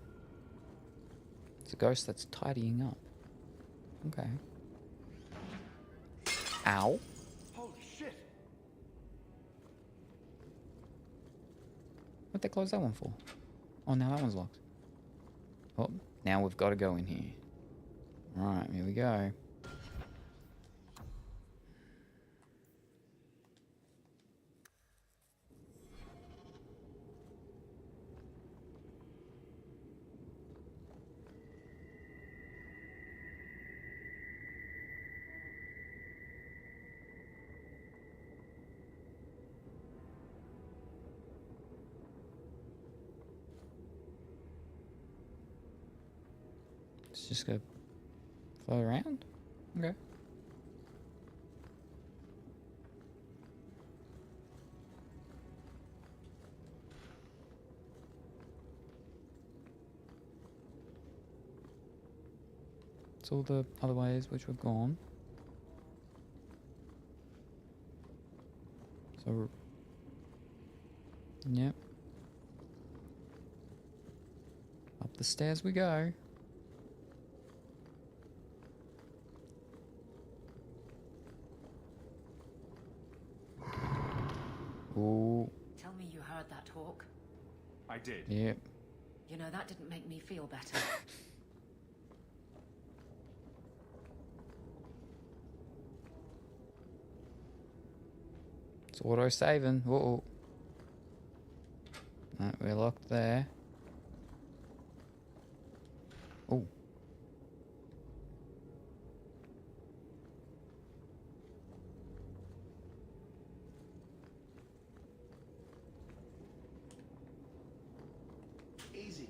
Speaker 2: It's a ghost that's tidying up. Okay. Ow.
Speaker 13: Holy shit!
Speaker 2: What'd they close that one for? Oh, now that one's locked. Oh, now we've got to go in here. Right, here we go. Let's just go float around. Okay. It's all the other ways which we've gone. So, yep. Up the stairs we go. Ooh.
Speaker 4: Tell me you heard that talk.
Speaker 5: I did.
Speaker 2: Yep.
Speaker 4: You know, that didn't make me feel better.
Speaker 2: It's auto-saving. Uh-oh. No, we're locked there. Oh.
Speaker 14: Easy.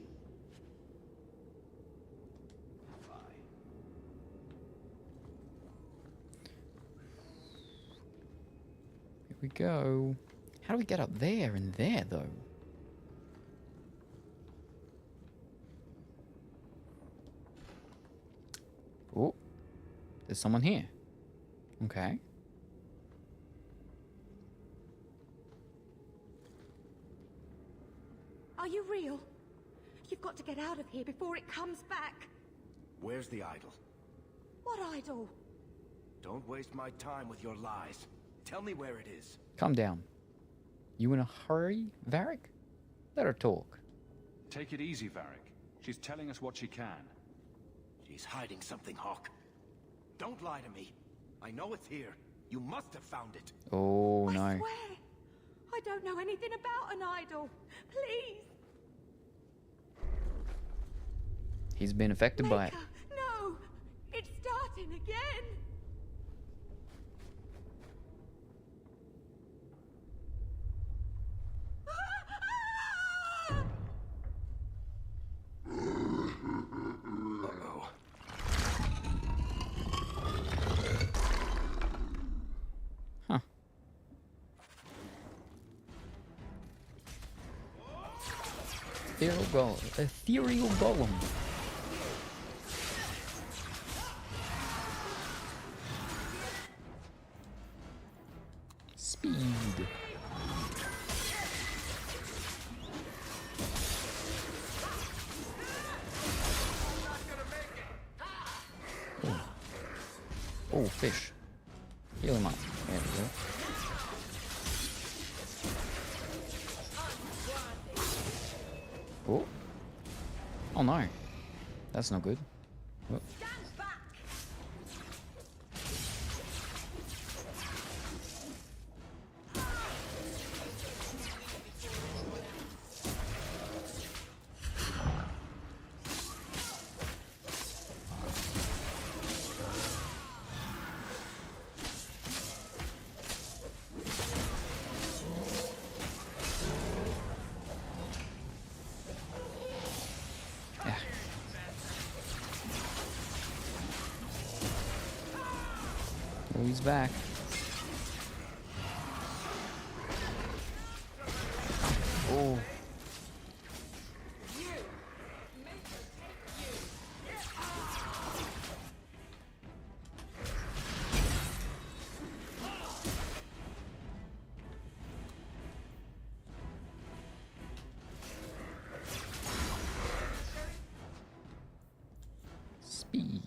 Speaker 2: Here we go. How do we get up there and there, though? Oh, there's someone here. Okay.
Speaker 11: Are you real? You've got to get out of here before it comes back.
Speaker 13: Where's the idol?
Speaker 11: What idol?
Speaker 13: Don't waste my time with your lies. Tell me where it is.
Speaker 2: Calm down. You in a hurry, Varric? Let her talk.
Speaker 5: Take it easy, Varric. She's telling us what she can.
Speaker 13: She's hiding something, Hawk. Don't lie to me. I know it's here. You must have found it.
Speaker 2: Oh, no.
Speaker 11: I swear, I don't know anything about an idol. Please.
Speaker 2: He's been affected by it.
Speaker 11: No, it's starting again.
Speaker 13: Uh-oh.
Speaker 2: Huh. Ethereal golem. Speed. Oh, fish. Heal him up. There we go. Oh. Oh no. That's not good. Oh. Oh, he's back. Oh. Speed.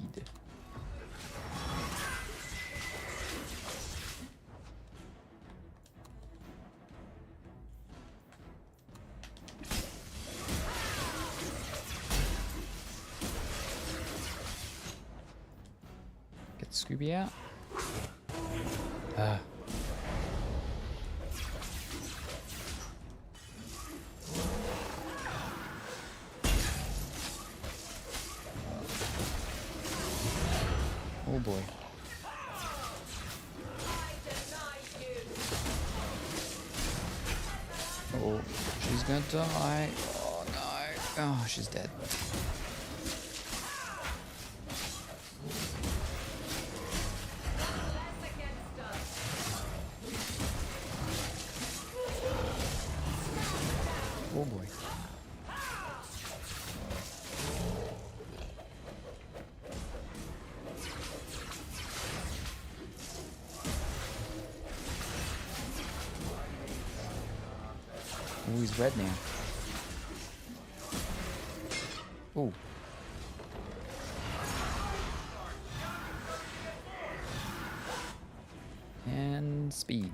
Speaker 2: Get Scooby out. Oh boy. Oh, she's gonna die. Oh no. Oh, she's dead. Oh boy. Oh, he's red now. Oh. And speed.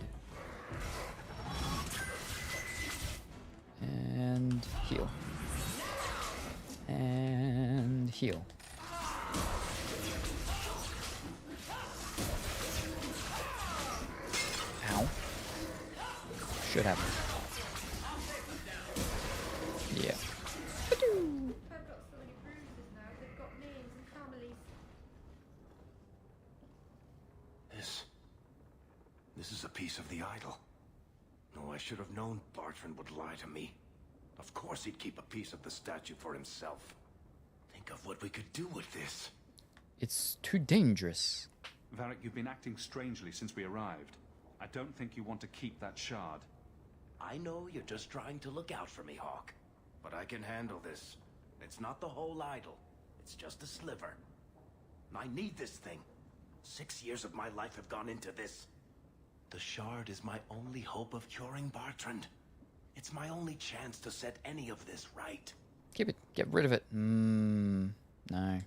Speaker 2: And heal. And heal. Ow. Should happen. Yeah.
Speaker 16: I've got so many bruises now, they've got names and families.
Speaker 12: This is a piece of the idol. No, I should have known Bartrand would lie to me. Of course he'd keep a piece of the statue for himself. Think of what we could do with this.
Speaker 2: It's too dangerous.
Speaker 5: Varric, you've been acting strangely since we arrived. I don't think you want to keep that shard.
Speaker 12: I know you're just trying to look out for me, Hawk. But I can handle this. It's not the whole idol. It's just a sliver. I need this thing. 6 years of my life have gone into this. The shard is my only hope of curing Bartrand. It's my only chance to set any of this right.
Speaker 2: Keep it. Get rid of it. No.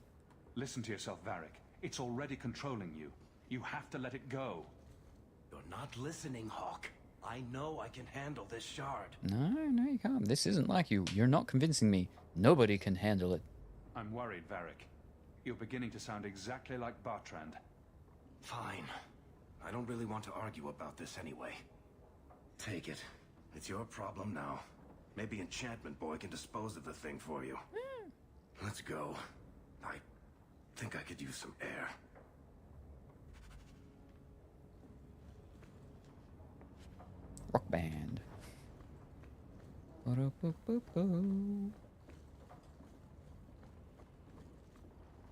Speaker 5: Listen to yourself, Varric. It's already controlling you. You have to let it go.
Speaker 12: You're not listening, Hawk. I know I can handle this shard.
Speaker 2: No, you can't. This isn't like you. You're not convincing me. Nobody can handle it.
Speaker 5: I'm worried, Varric. You're beginning to sound exactly like Bartrand.
Speaker 12: Fine. I don't really want to argue about this anyway. Take it. It's your problem now. Maybe Enchantment Boy can dispose of the thing for you. Let's go. I think I could use some air.
Speaker 2: Rock band.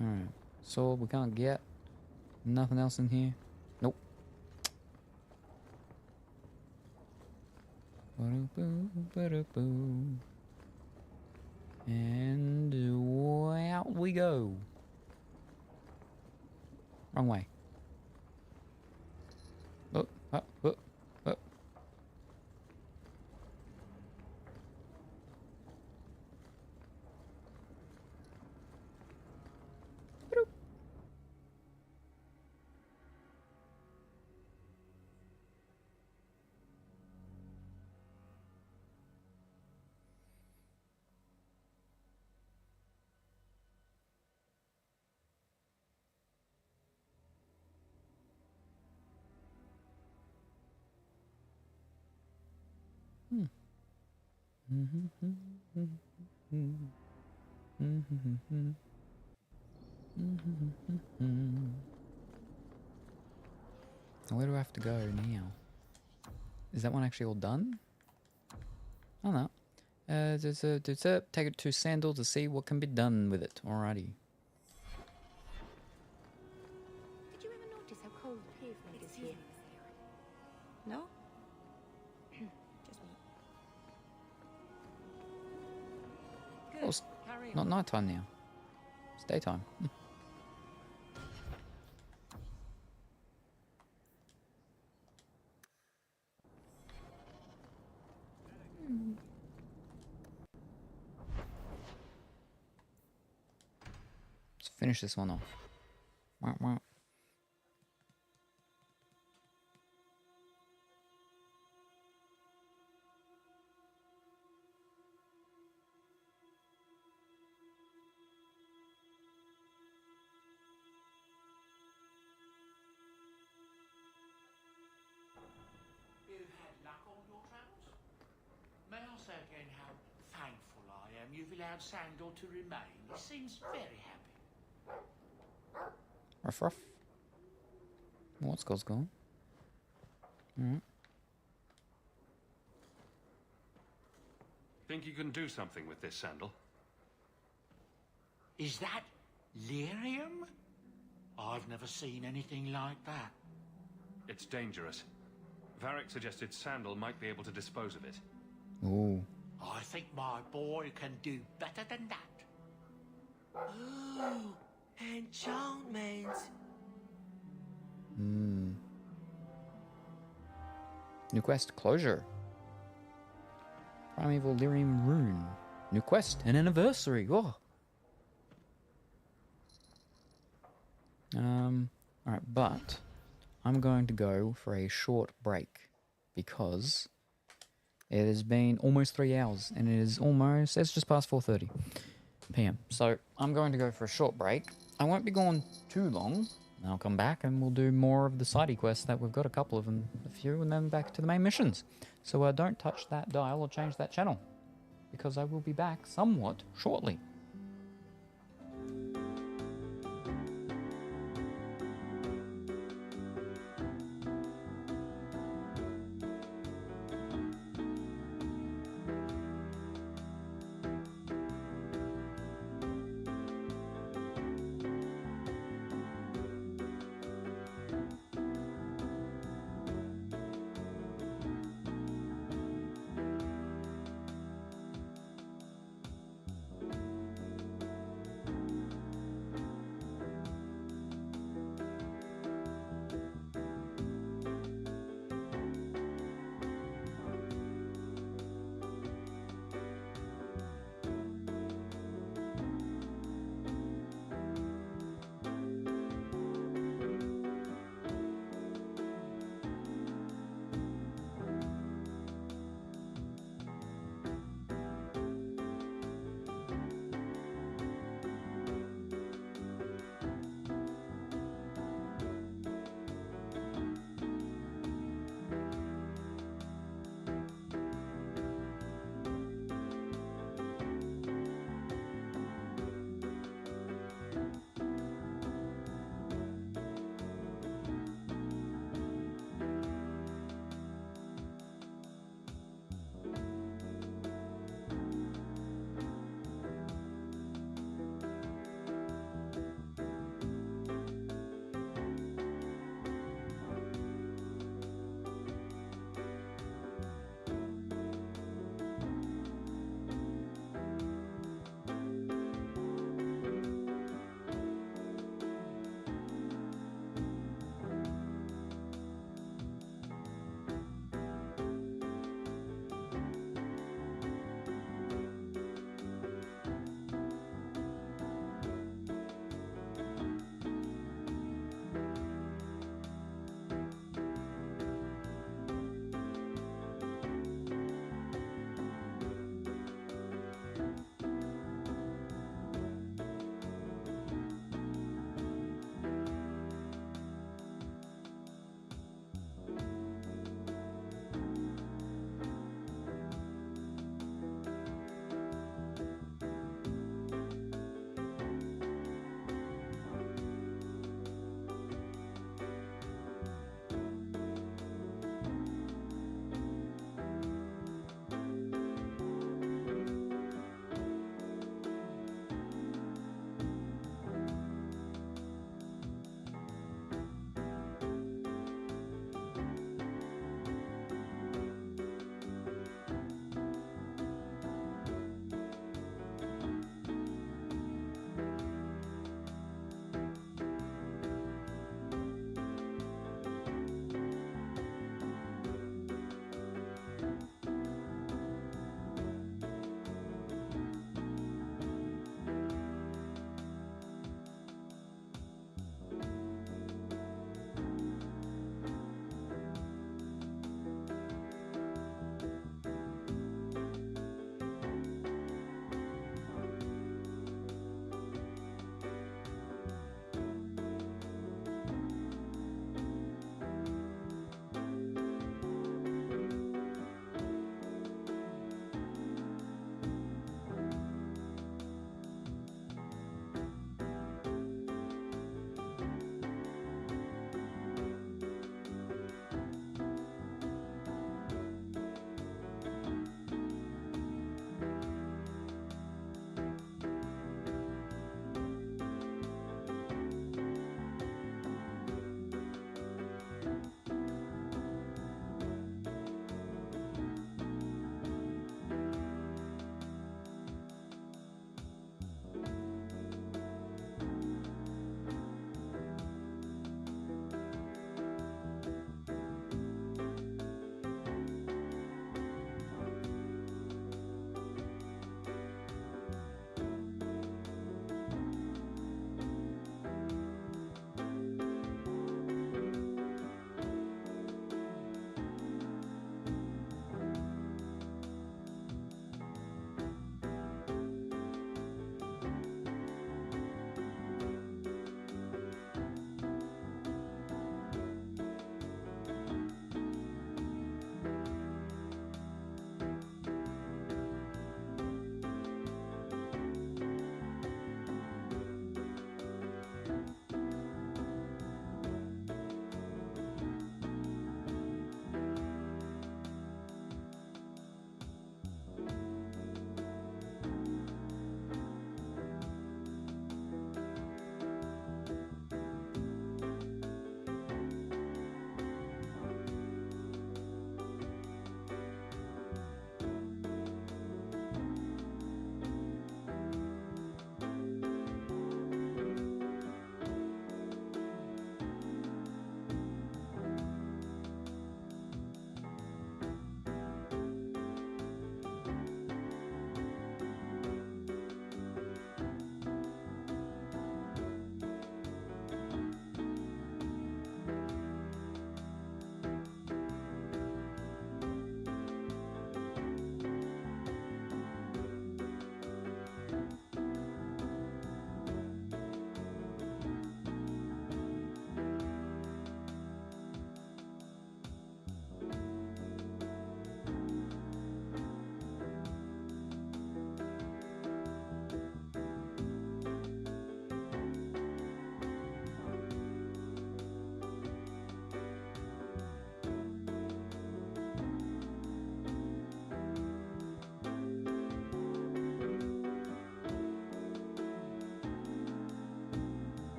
Speaker 2: Alright. Sword we can't get. Nothing else in here? Nope. And out we go. Wrong way. Up, up, up, up. Where do I have to go now? Is that one actually all done? Oh no. Take it to Sandal to see what can be done with it. Alrighty.
Speaker 16: Did you ever notice how cold the pavement is here? No? Just me.
Speaker 2: Oh, it's not nighttime now. It's daytime. Let's finish this one off. Wah, wah.
Speaker 9: You've had luck on your travels? May I say again how thankful I am you've allowed Sandor to remain? He seems very happy.
Speaker 2: Ruff, ruff. What's gone? Alright.
Speaker 5: Think you can do something with this sandal?
Speaker 9: Is that lyrium? I've never seen anything like that.
Speaker 5: It's dangerous. Varric suggested Sandal might be able to dispose of it.
Speaker 2: Ooh.
Speaker 9: I think my boy can do better than that.
Speaker 8: Ooh, enchantment.
Speaker 2: New quest closure. Primeval Lyrium Rune. New quest, an anniversary. Oh. Alright, but I'm going to go for a short break because it has been almost 3 hours and it is almost, it's just past 4:30 p.m. So I'm going to go for a short break. I won't be gone too long. I'll come back and we'll do more of the side quests that we've got, a couple of them, a few, and then back to the main missions. So don't touch that dial or change that channel because I will be back somewhat shortly.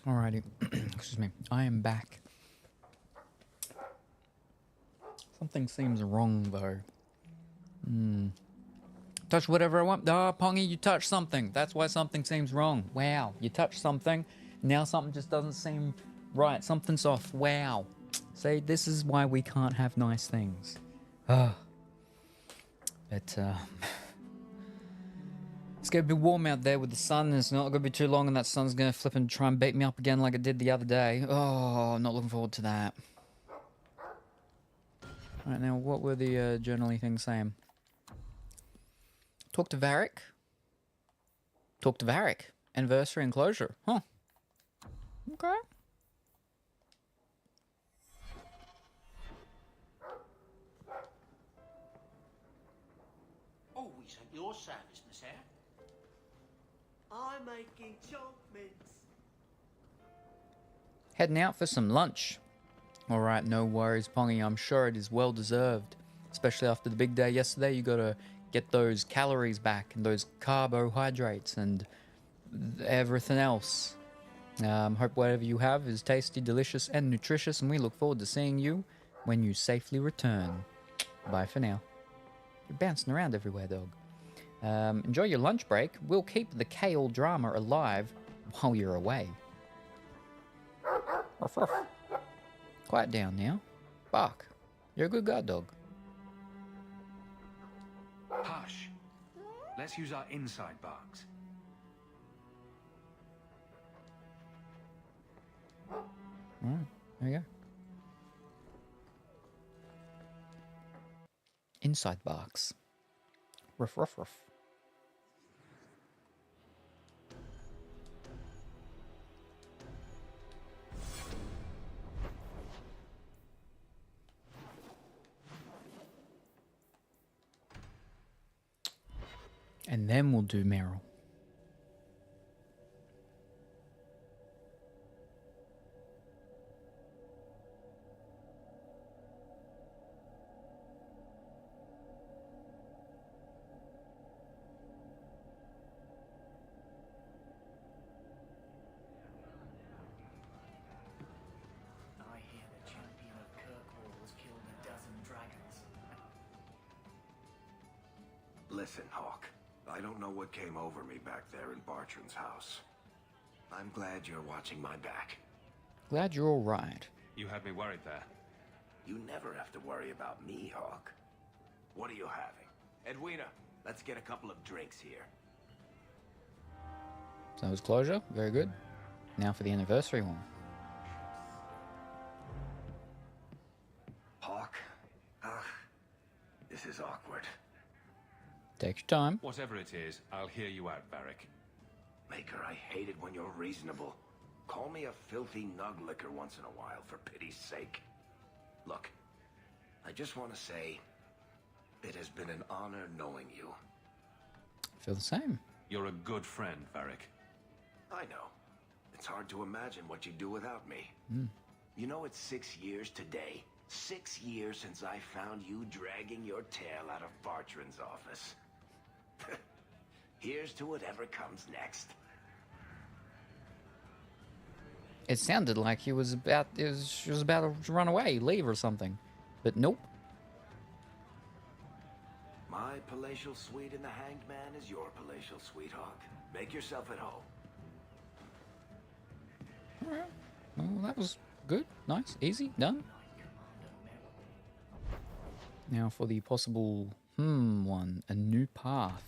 Speaker 2: Alrighty. Excuse me. I am back. Something seems wrong, though. Touch whatever I want. Ah, Pongy, you touched something. That's why something seems wrong. Wow. You touched something. Now something just doesn't seem right. Something's off. Wow. See, this is why we can't have nice things. But, it's going to be warm out there with the sun. It's not going to be too long, and that sun's going to flip and try and beat me up again like it did the other day. Oh, I'm not looking forward to that. All right, now, what were the journaly things saying? Talk to Varric. Talk to Varric. Anniversary and closure. Huh. Okay.
Speaker 9: Always at your service, Miss Eyre.
Speaker 6: I'm making chalk mints.
Speaker 2: Heading out for some lunch. Alright, no worries, Pongy. I'm sure it is well deserved. Especially after the big day yesterday, you gotta get those calories back and those carbohydrates and everything else. Hope whatever you have is tasty, delicious, and nutritious, and we look forward to seeing you when you safely return. Bye for now. You're bouncing around everywhere, dog. Enjoy your lunch break. We'll keep the Kale drama alive while you're away. Ruff, ruff. Quiet down now. Bark. You're a good guard dog.
Speaker 5: Hush. Let's use our inside barks.
Speaker 2: Alright, there you go. Inside barks. Ruff, ruff, ruff. And then we'll do Meryl.
Speaker 17: I hear the champion of Kirkwall's killed a dozen dragons.
Speaker 12: Listen, Hawk. I don't know what came over me back there in Bartran's house. I'm glad you're watching my back.
Speaker 2: Glad you're all right.
Speaker 5: You had me worried there.
Speaker 12: You never have to worry about me, Hawk. What are you having? Edwina, let's get a couple of drinks here.
Speaker 2: So that was closure. Very good. Now for the anniversary one.
Speaker 12: Hawk? This is awkward.
Speaker 2: Take your time.
Speaker 5: Whatever it is, I'll hear you out, Varric.
Speaker 12: Maker, I hate it when you're reasonable. Call me a filthy nug licker once in a while, for pity's sake. Look, I just want to say, it has been an honor knowing you.
Speaker 2: I feel the same.
Speaker 5: You're a good friend, Varric.
Speaker 12: I know. It's hard to imagine what you'd do without me. You know, it's 6 years today. 6 years since I found you dragging your tail out of Bartran's office. Here's to whatever comes next.
Speaker 2: It sounded like she was about to run away, leave or something. But nope.
Speaker 12: My palatial suite in the Hanged Man is your palatial suite, Hawk. Make yourself at home.
Speaker 2: Alright. Well, that was good. Nice. Easy. Done. Now for the possible one. A new path.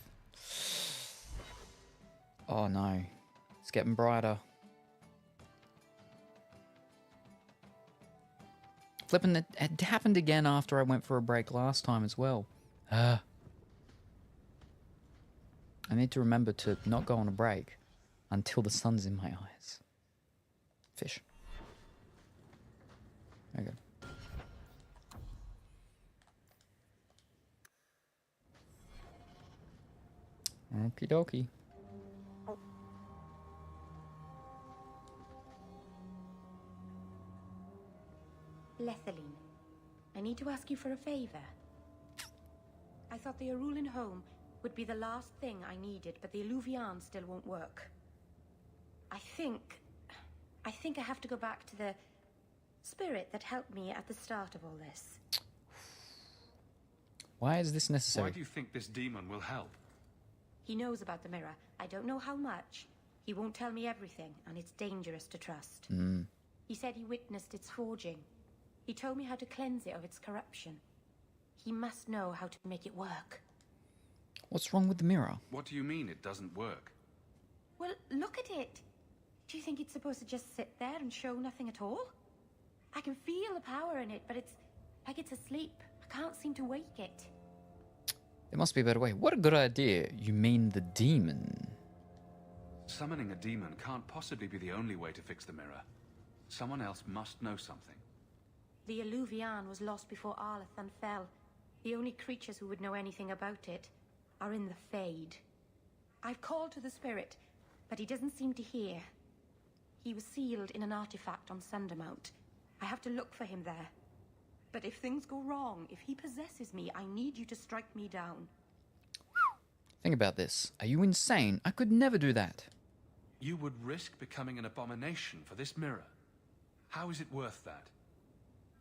Speaker 2: Oh no. It's getting brighter. Flipping it happened again after I went for a break last time as well. I need to remember to not go on a break until the sun's in my eyes. Fish. Very good. Okie dokie.
Speaker 1: Lethaline, I need to ask you for a favor. I thought the Arulin home would be the last thing I needed, but the Illuvian still won't work. I think I think I have to go back to the spirit that helped me at the start of all this.
Speaker 2: Why is this necessary?
Speaker 5: Why do you think this demon will help?
Speaker 1: He knows about the mirror. I don't know how much. He won't tell me everything, and it's dangerous to trust. He said he witnessed its forging. He told me how to cleanse it of its corruption. He must know how to make it work.
Speaker 2: What's wrong with the mirror?
Speaker 5: What do you mean it doesn't work?
Speaker 1: Well, look at it. Do you think it's supposed to just sit there and show nothing at all? I can feel the power in it, but it's like it's asleep. I can't seem to wake it.
Speaker 2: There must be a better way. What a good idea. You mean the demon?
Speaker 5: Summoning a demon can't possibly be the only way to fix the mirror. Someone else must know something.
Speaker 1: The Alluvian was lost before Arlathan fell. The only creatures who would know anything about it are in the Fade. I've called to the spirit, but he doesn't seem to hear. He was sealed in an artifact on Sundermount. I have to look for him there. But if things go wrong, if he possesses me, I need you to strike me down.
Speaker 2: Think about this. Are you insane? I could never do that.
Speaker 5: You would risk becoming an abomination for this mirror. How is it worth that?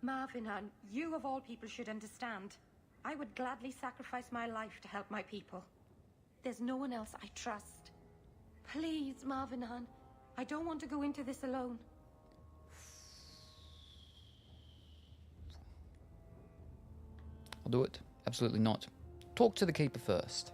Speaker 1: Marvinan, you of all people should understand. I would gladly sacrifice my life to help my people. There's no one else I trust. Please, Marvinan, I don't want to go into this alone.
Speaker 2: I'll do it. Absolutely not. Talk to the keeper first.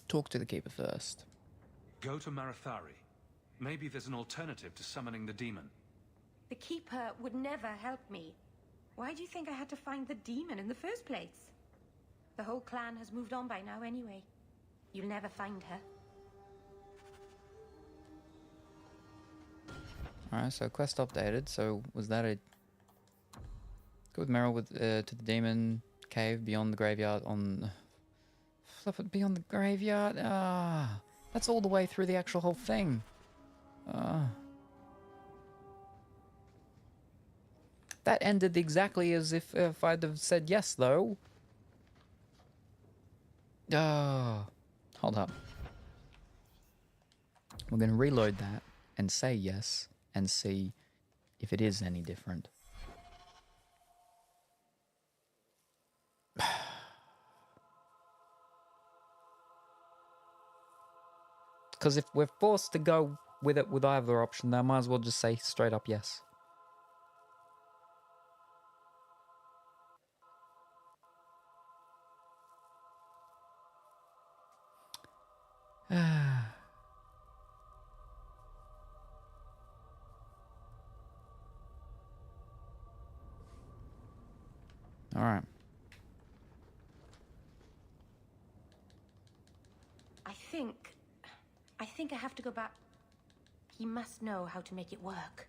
Speaker 2: Talk to the keeper first.
Speaker 5: Go to Marathari. Maybe there's an alternative to summoning the demon.
Speaker 1: The Keeper would never help me. Why do you think I had to find the demon in the first place? The whole clan has moved on by now anyway. You'll never find her.
Speaker 2: Alright, so quest updated. So was that a... Go with Meryl with, to the demon cave beyond the graveyard on... Flip it beyond the graveyard? Ah, that's all the way through the actual whole thing. That ended exactly as if I'd have said yes, though. Hold up. We're going to reload that and say yes and see if it is any different. Because if we're forced to go with it with either option, then I might as well just say straight up yes. All right.
Speaker 1: I think I have to go back. He must know how to make it work.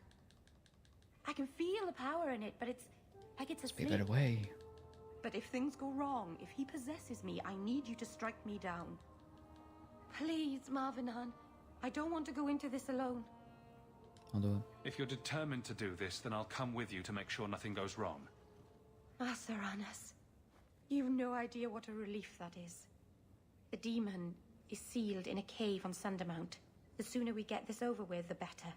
Speaker 1: I can feel the power in it, but it's like it's asleep.
Speaker 2: Be a better way.
Speaker 1: But if things go wrong, if he possesses me, I need you to strike me down. Please, Marvinan. I don't want to go into this alone.
Speaker 2: I'll do it.
Speaker 5: If you're determined to do this, then I'll come with you to make sure nothing goes wrong.
Speaker 1: Asaranas, you've no idea what a relief that is. The demon is sealed in a cave on Sundermount. The sooner we get this over with, the better.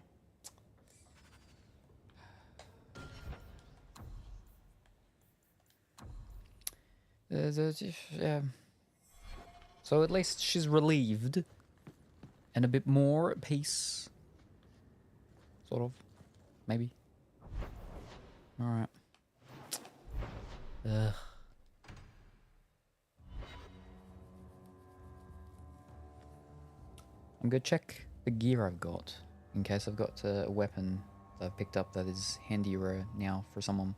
Speaker 2: Yeah. So at least she's relieved. And a bit more at peace. Sort of. Maybe. Alright. Ugh. I'm gonna check the gear I've got. In case I've got a weapon that I've picked up that is handier now for someone.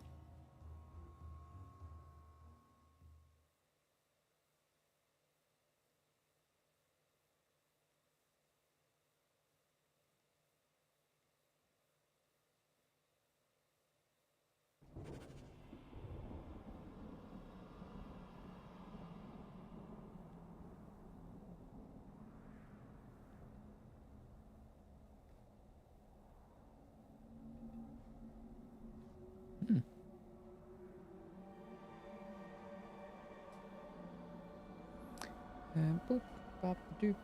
Speaker 2: Boop, bop, doop.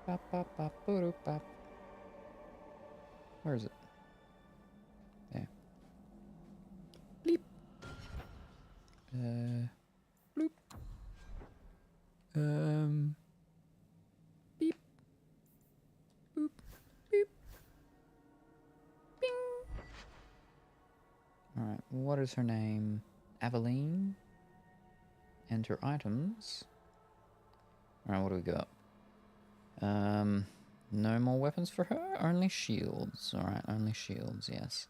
Speaker 2: Bop, bop, bop, boop, bop. Where is it? There. Bleep. Bloop. Beep. Boop. Beep. Bing. Alright, what is her name? Aveline. Enter items. Alright, what do we got? No more weapons for her? Only shields. Alright, only shields, yes.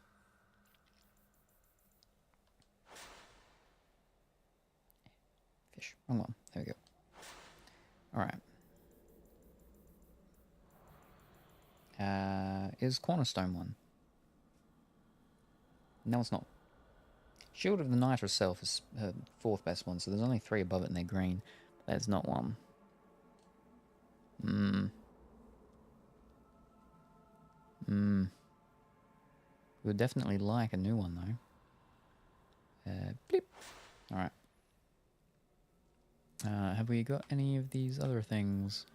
Speaker 2: Fish. Wrong one. There we go. Alright. Is Cornerstone one? No, it's not. Shield of the Knight herself is her 4th best one, so there's only 3 above it and they're green. That's not one. Would definitely like a new one though. Bleep. Alright. Have we got any of these other things?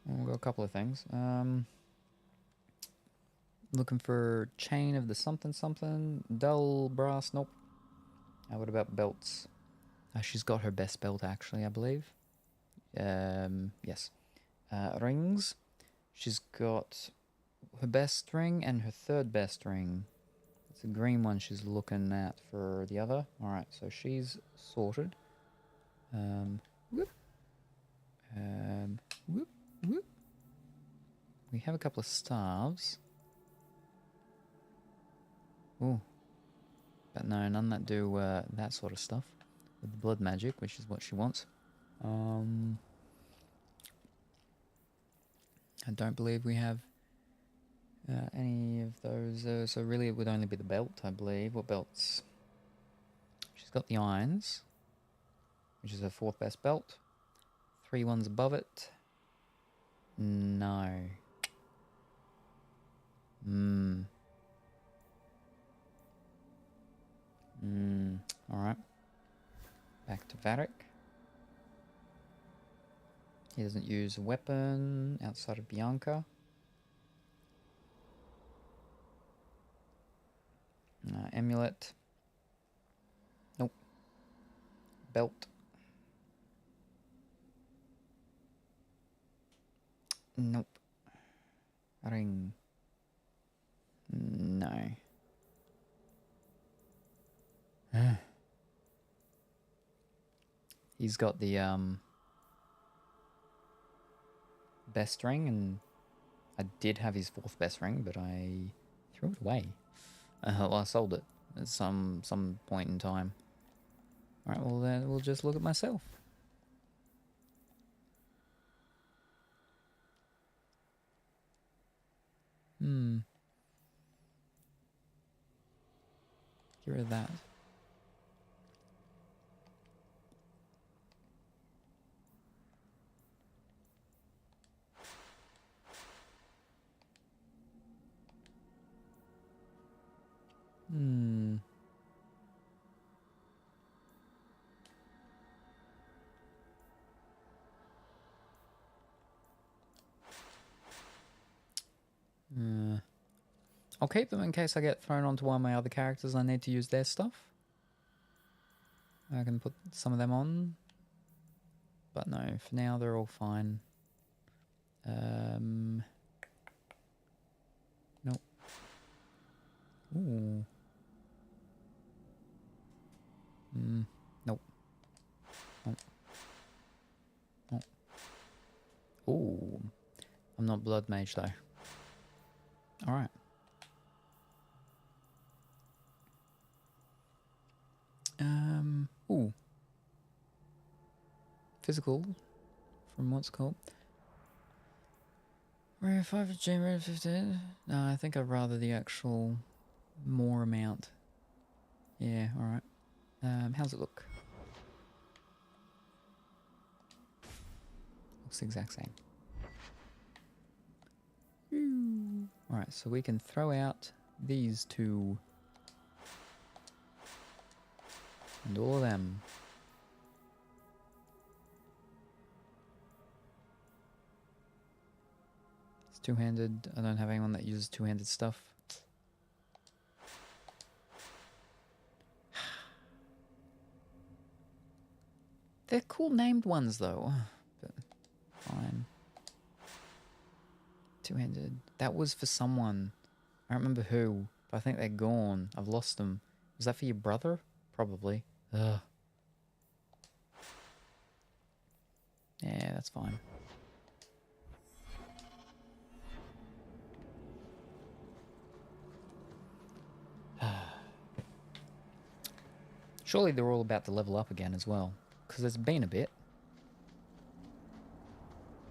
Speaker 2: Well, we've got a couple of things. Looking for chain of the something something. Dull brass, nope. What about belts? She's got her best belt actually, I believe. Yes. Rings. She's got her best ring and her 3rd best ring. It's a green one she's looking at for the other. Alright, so she's sorted. Whoop. Whoop, whoop. We have a couple of staves. Ooh. But no, none that do that sort of stuff. With the blood magic, which is what she wants. I don't believe we have any of those. So really it would only be the belt, I believe. What belts? She's got the irons, which is her 4th best belt. 3 ones above it. No. Alright. Back to Varric. He doesn't use a weapon outside of Bianca. Amulet. Nope. Belt. Nope. Ring. No. He's got the best ring, and I did have his 4th best ring, but I threw it away. Well, I sold it at some point in time. Alright, well then we'll just look at myself. Get rid of that. I'll keep them in case I get thrown onto one of my other characters and I need to use their stuff. I can put some of them on. But no, for now they're all fine. Nope. Ooh. Nope. Nope. Nope. Ooh. I'm not blood mage though. Alright. Ooh. Physical. From what's called. Rare 5 G, rare 15. No, I think I'd rather the actual more amount. Yeah, alright. How's it look? Looks the exact same. Alright, so we can throw out these 2. And all of them. It's two-handed. I don't have anyone that uses two-handed stuff. They're cool named ones though. But fine. Two-handed. That was for someone. I don't remember who, but I think they're gone. I've lost them. Was that for your brother? Probably. Ugh. Yeah, that's fine. Surely they're all about to level up again as well, because it's been a bit.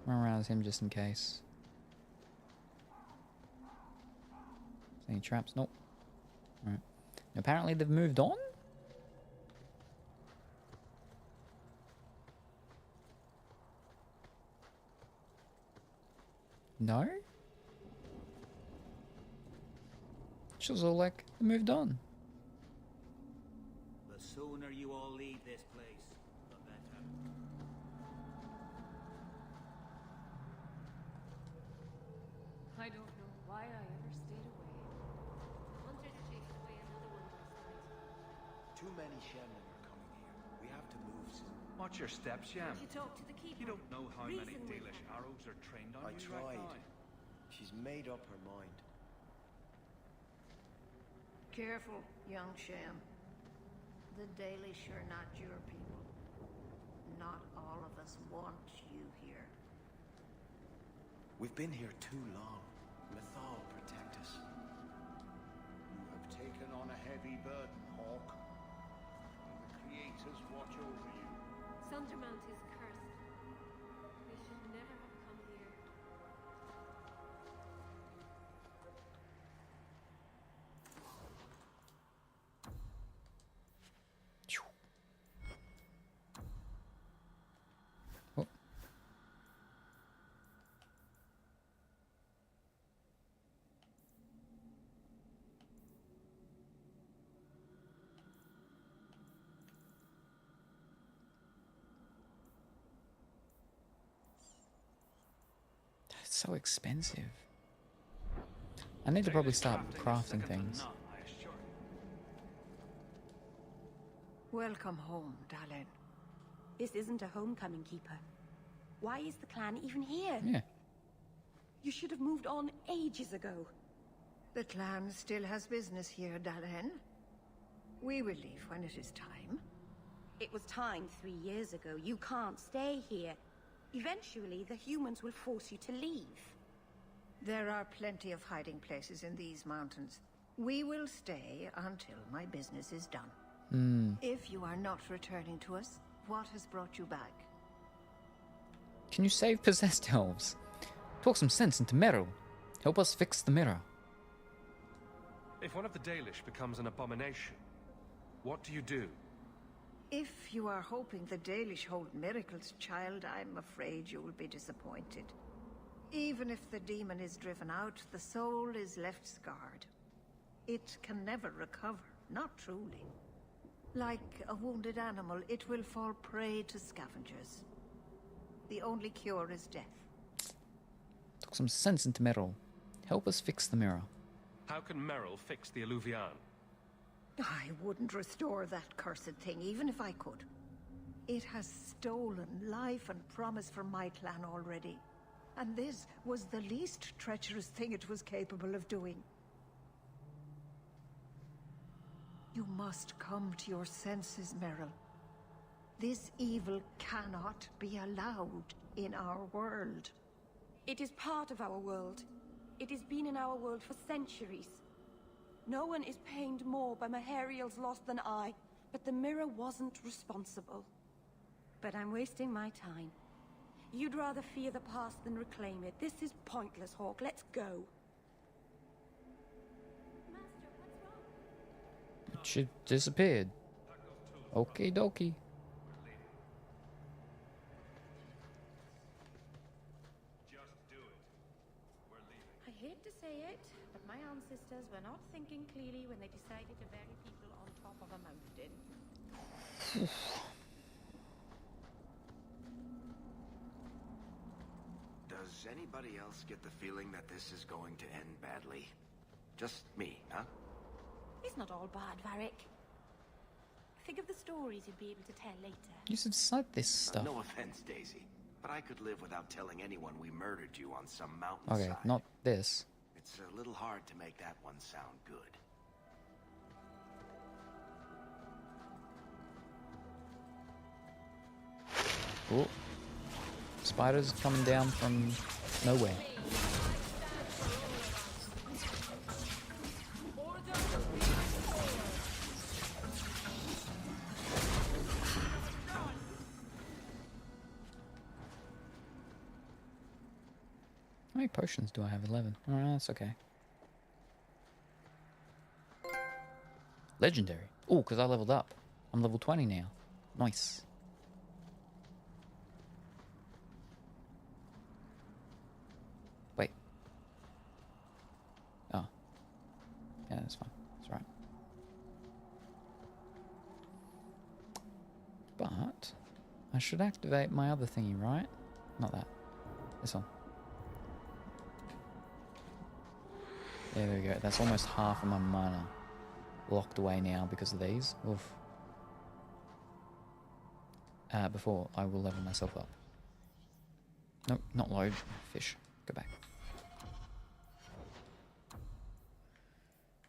Speaker 2: Run around as him just in case. Any traps? Nope. Alright. Apparently they've moved on? No? She was all like, moved on.
Speaker 18: The sooner you all leave this place, the better.
Speaker 22: I don't know why I ever stayed away. Hunters chased away another one last night.
Speaker 12: Too many shaman are coming here. We have to move soon.
Speaker 5: Watch your steps, Sham.
Speaker 1: You talk to the keeper.
Speaker 5: You don't know how many
Speaker 1: Reason with
Speaker 5: Dalish
Speaker 1: her.
Speaker 5: arrows are trained on
Speaker 12: I
Speaker 5: you
Speaker 12: tried.
Speaker 5: right now.
Speaker 12: She's made up her mind.
Speaker 23: Careful, young Sham. The Dalish are not your people. Not all of us want you here.
Speaker 12: We've been here too long. Mythal, protect us.
Speaker 18: You have taken on a heavy burden, Hawk. May the creators watch over you.
Speaker 22: Sundermount is cursed. We should never have come here.
Speaker 2: Oh. That's so expensive. I need to probably start crafting things.
Speaker 23: Welcome home, Dalen.
Speaker 1: This isn't a homecoming, Keeper. Why is the clan even here?
Speaker 2: Yeah.
Speaker 1: You should have moved on ages ago.
Speaker 23: The clan still has business here, Dalen. We will leave when it is time.
Speaker 1: It was time 3 years ago. You can't stay here. Eventually, the humans will force you to leave.
Speaker 23: There are plenty of hiding places in these mountains. We will stay until my business is done. If you are not returning to us, what has brought you back?
Speaker 2: Can you save possessed elves? Talk some sense into Meryl. Help us fix the mirror.
Speaker 19: If one of the Dalish becomes an abomination, what do you do?
Speaker 23: If you are hoping the Dalish hold miracles, child, I'm afraid you will be disappointed. Even if the demon is driven out, the soul is left scarred. It can never recover, not truly. Like a wounded animal, it will fall prey to scavengers. The only cure is death.
Speaker 2: Talk some sense into Meryl. Help us fix the mirror.
Speaker 19: How can Meryl fix the Alluvian?
Speaker 23: I wouldn't restore that cursed thing, even if I could. It has stolen life and promise from my clan already. And this was the least treacherous thing it was capable of doing. You must come to your senses, Meryl. This evil cannot be allowed in our world.
Speaker 1: It is part of our world. It has been in our world for centuries. No one is pained more by Mahariel's loss than I, but the mirror wasn't responsible. But I'm wasting my time. You'd rather fear the past than reclaim it. This is pointless, Hawk. Let's go.
Speaker 2: She disappeared. Okie dokie.
Speaker 1: I hate to say it, but my ancestors were not thinking clearly when they decided to bury people on top of a mountain.
Speaker 12: Does
Speaker 13: Does anybody else get the feeling that this is going to end badly? Just me, huh?
Speaker 16: It's not all bad, Varric. Think of the stories you'd be able to tell later.
Speaker 2: You should cite this stuff.
Speaker 13: No offense, Daisy, but I could live without telling anyone we murdered you on some mountainside.
Speaker 2: Okay, not this.
Speaker 13: It's a little hard to make that one sound good.
Speaker 2: Oh. Spiders coming down from nowhere. How many potions do I have? 11. Oh, that's okay. Legendary. Oh, because I leveled up. I'm level 20 now. Nice. Wait. Oh. Yeah, that's fine. That's right. But I should activate my other thingy, right? Not that. This one. Yeah, there we go. That's almost half of my mana locked away now because of these. Oof. Before I will level myself up. Nope, not load. Fish. Go back.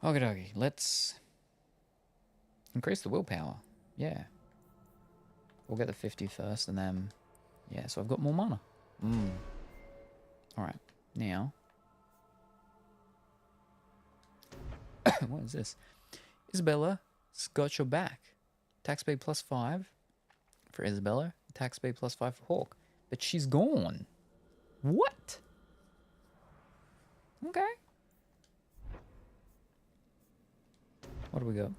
Speaker 2: Okie dokie. Let's increase the willpower. Yeah. We'll get the 50 first and then... Yeah, so I've got more mana. Alright. Now... What is this? Isabella, got your back. Attack speed +5 for Isabella. Attack speed +5 for Hawk. But she's gone. What? Okay. What do we got?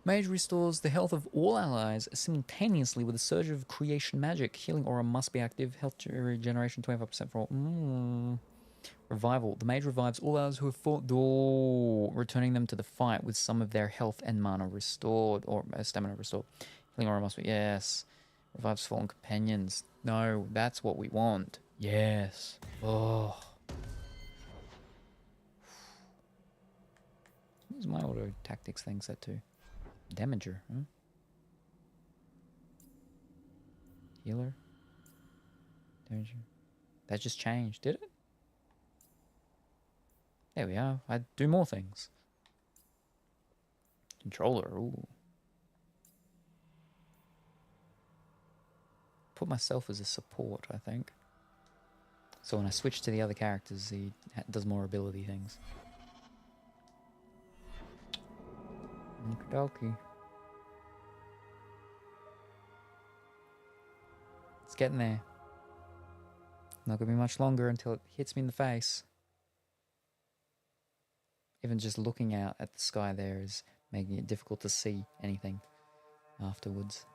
Speaker 2: Mage restores the health of all allies simultaneously with a surge of creation magic. Healing aura must be active. Health regeneration 25% for all. Revival. The mage revives all allies who have fought, returning them to the fight with some of their health and mana restored, or stamina restored. Healing aura must be, yes. Revives fallen companions. No, that's what we want. Yes. Oh. What's my auto tactics thing set to? Damager, huh? Healer. Damager. That just changed, did it? There we are. I do more things. Controller, ooh. Put myself as a support, I think. So when I switch to the other characters, he does more ability things. Okie-dokie. It's getting there. Not gonna be much longer until it hits me in the face. Even just looking out at the sky there is making it difficult to see anything afterwards.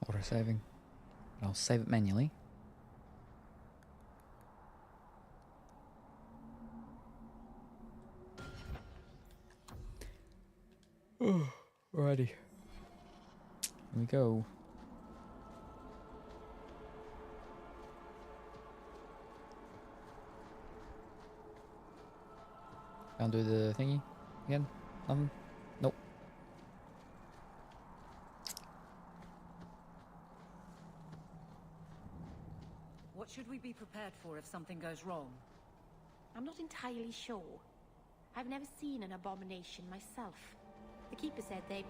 Speaker 2: Auto saving. I'll save it manually. Alrighty. Here we go. Can't do the thingy again? Nothing? Nope.
Speaker 4: be prepared for if something goes wrong?
Speaker 16: I'm not entirely sure. I've never seen an abomination myself. The Keeper said they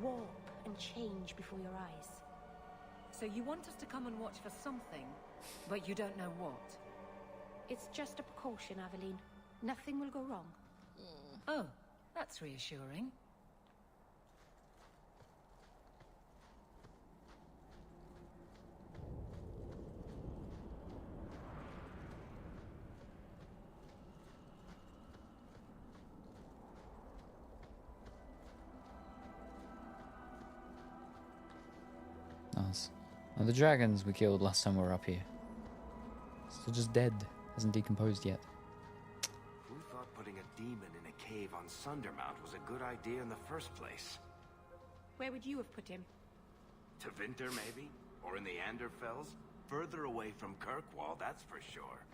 Speaker 16: warp and change before your eyes.
Speaker 4: So you want us to come and watch for something, but you don't know what?
Speaker 16: It's just a precaution, Aveline. Nothing will go wrong.
Speaker 4: Oh, that's reassuring.
Speaker 2: Nice. Well, the dragons we killed last time we were up here. Still just dead. Hasn't decomposed yet.
Speaker 13: Who thought putting a demon in a cave on Sundermount was a good idea in the first place?
Speaker 16: Where would you have put him?
Speaker 13: To Winter, maybe? Or in the Anderfells? Further away from Kirkwall, that's for sure.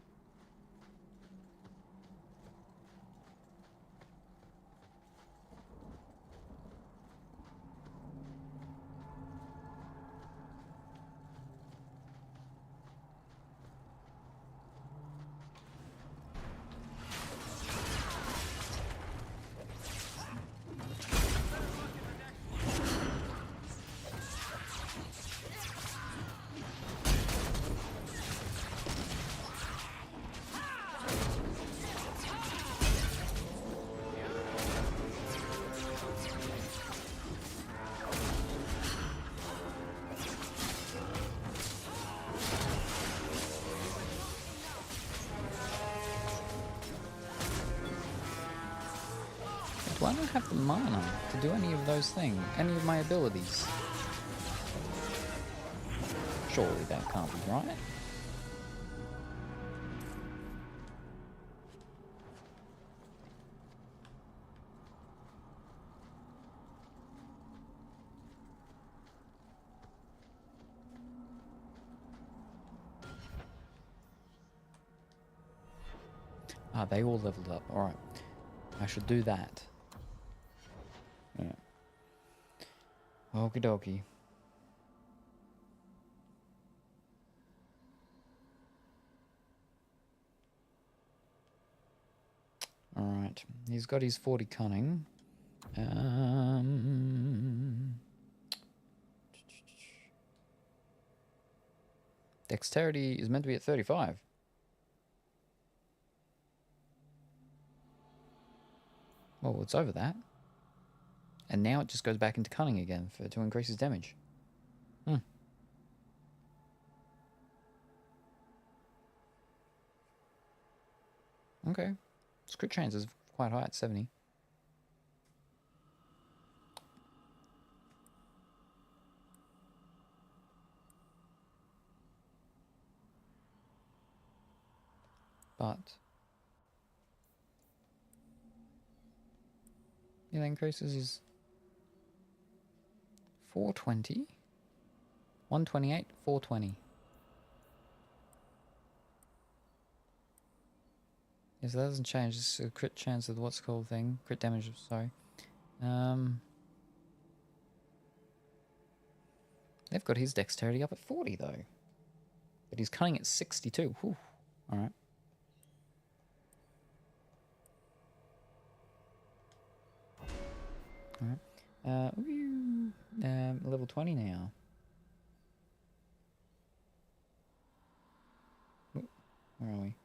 Speaker 2: Do I not have the mana to do any of those things? Any of my abilities? Surely that can't be right. Ah, they all leveled up. Alright. I should do that. Yeah. Okie dokie. Alright. He's got his 40 cunning. Dexterity is meant to be at 35. Well, it's over that. And now it just goes back into cunning again to increase his damage. Okay. His crit chance is quite high at 70. But yeah, that increases his 420, 128, 420. Yes, that doesn't change. It's a crit chance of what's called thing. Crit damage, sorry. They've got his dexterity up at 40 though. But he's cunning at 62. Whew. Alright. Alright. Level 20 now. Ooh, where are we?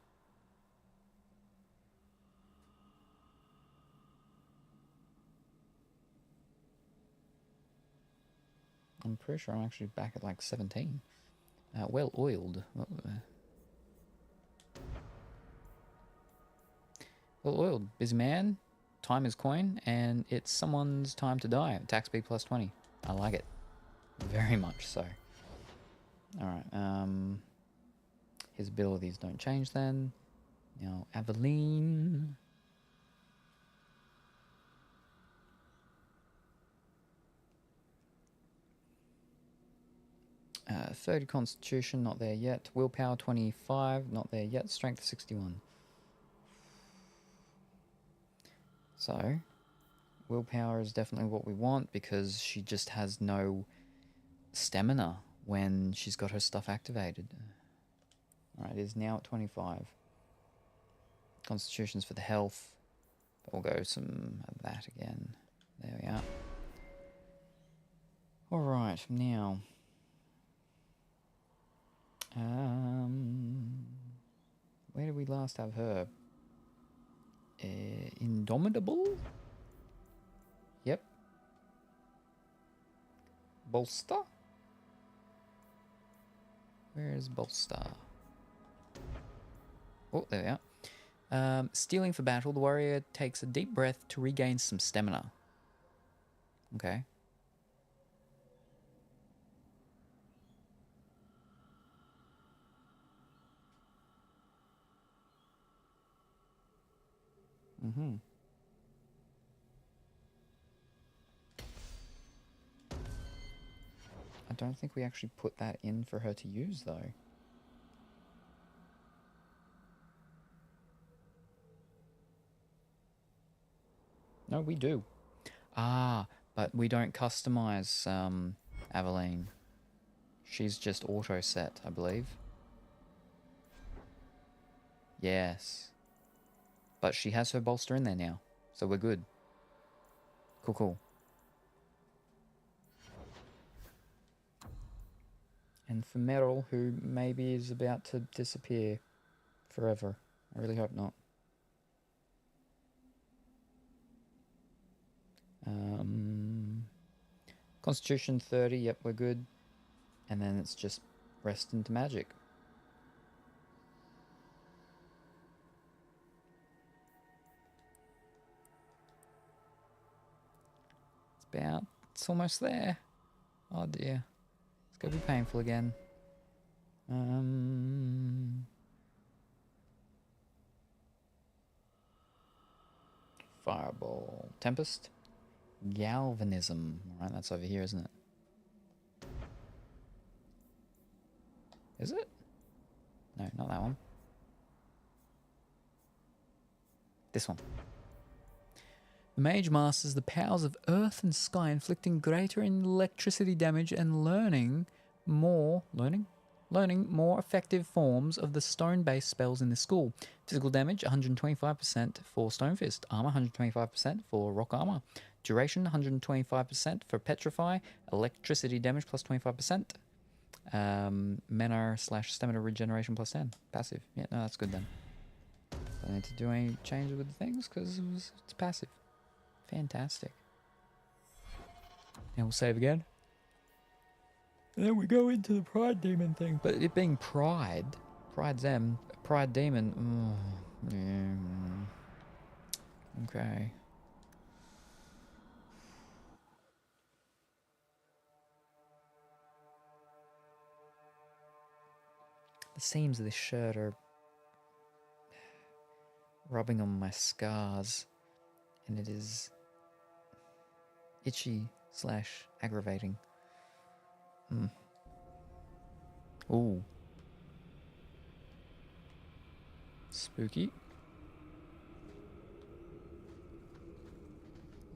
Speaker 2: I'm pretty sure I'm actually back at like 17. Well oiled. Well oiled. Busy man. Time is coin, and it's someone's time to die. Attack speed plus 20. I like it. Very much so. Alright, his abilities don't change then. Now, Aveline. 30 Constitution, not there yet. Willpower 25, not there yet. Strength 61. So, willpower is definitely what we want because she just has no stamina when she's got her stuff activated. Alright, it is now at 25. Constitution's for the health. But we'll go some of that again. There we are. Alright, now. Where did we last have her? Indomitable? Yep. Bolster? Where is Bolster? Oh, there we are. Stealing for battle, the warrior takes a deep breath to regain some stamina. Okay. Mm-hmm. I don't think we actually put that in for her to use, though. No, we do. Ah, but we don't customize Aveline. She's just auto set, I believe. Yes. But she has her bolster in there now, so we're good. Cool, cool. And for Meryl, who maybe is about to disappear forever. I really hope not. Constitution 30, yep, we're good. And then it's just rest into magic. It's almost there. Oh dear. It's gonna be painful again. Fireball. Tempest. Galvanism. Alright, that's over here, isn't it? Is it? No, not that one. This one. The mage masters the powers of earth and sky, inflicting greater electricity damage and learning more effective forms of the stone-based spells in the school. Physical damage 125% for Stone Fist, armor 125% for rock armor, duration 125% for petrify, electricity damage plus 25%, mana/stamina regeneration plus 10. Passive. Yeah, no, that's good then. Don't need to do any changes with the things because it's passive. Fantastic. Now we'll save again. And then we go into the Pride Demon thing. But it being Pride Zem, Pride Demon. Okay. The seams of this shirt are rubbing on my scars. And it is itchy/aggravating. Ooh. Spooky.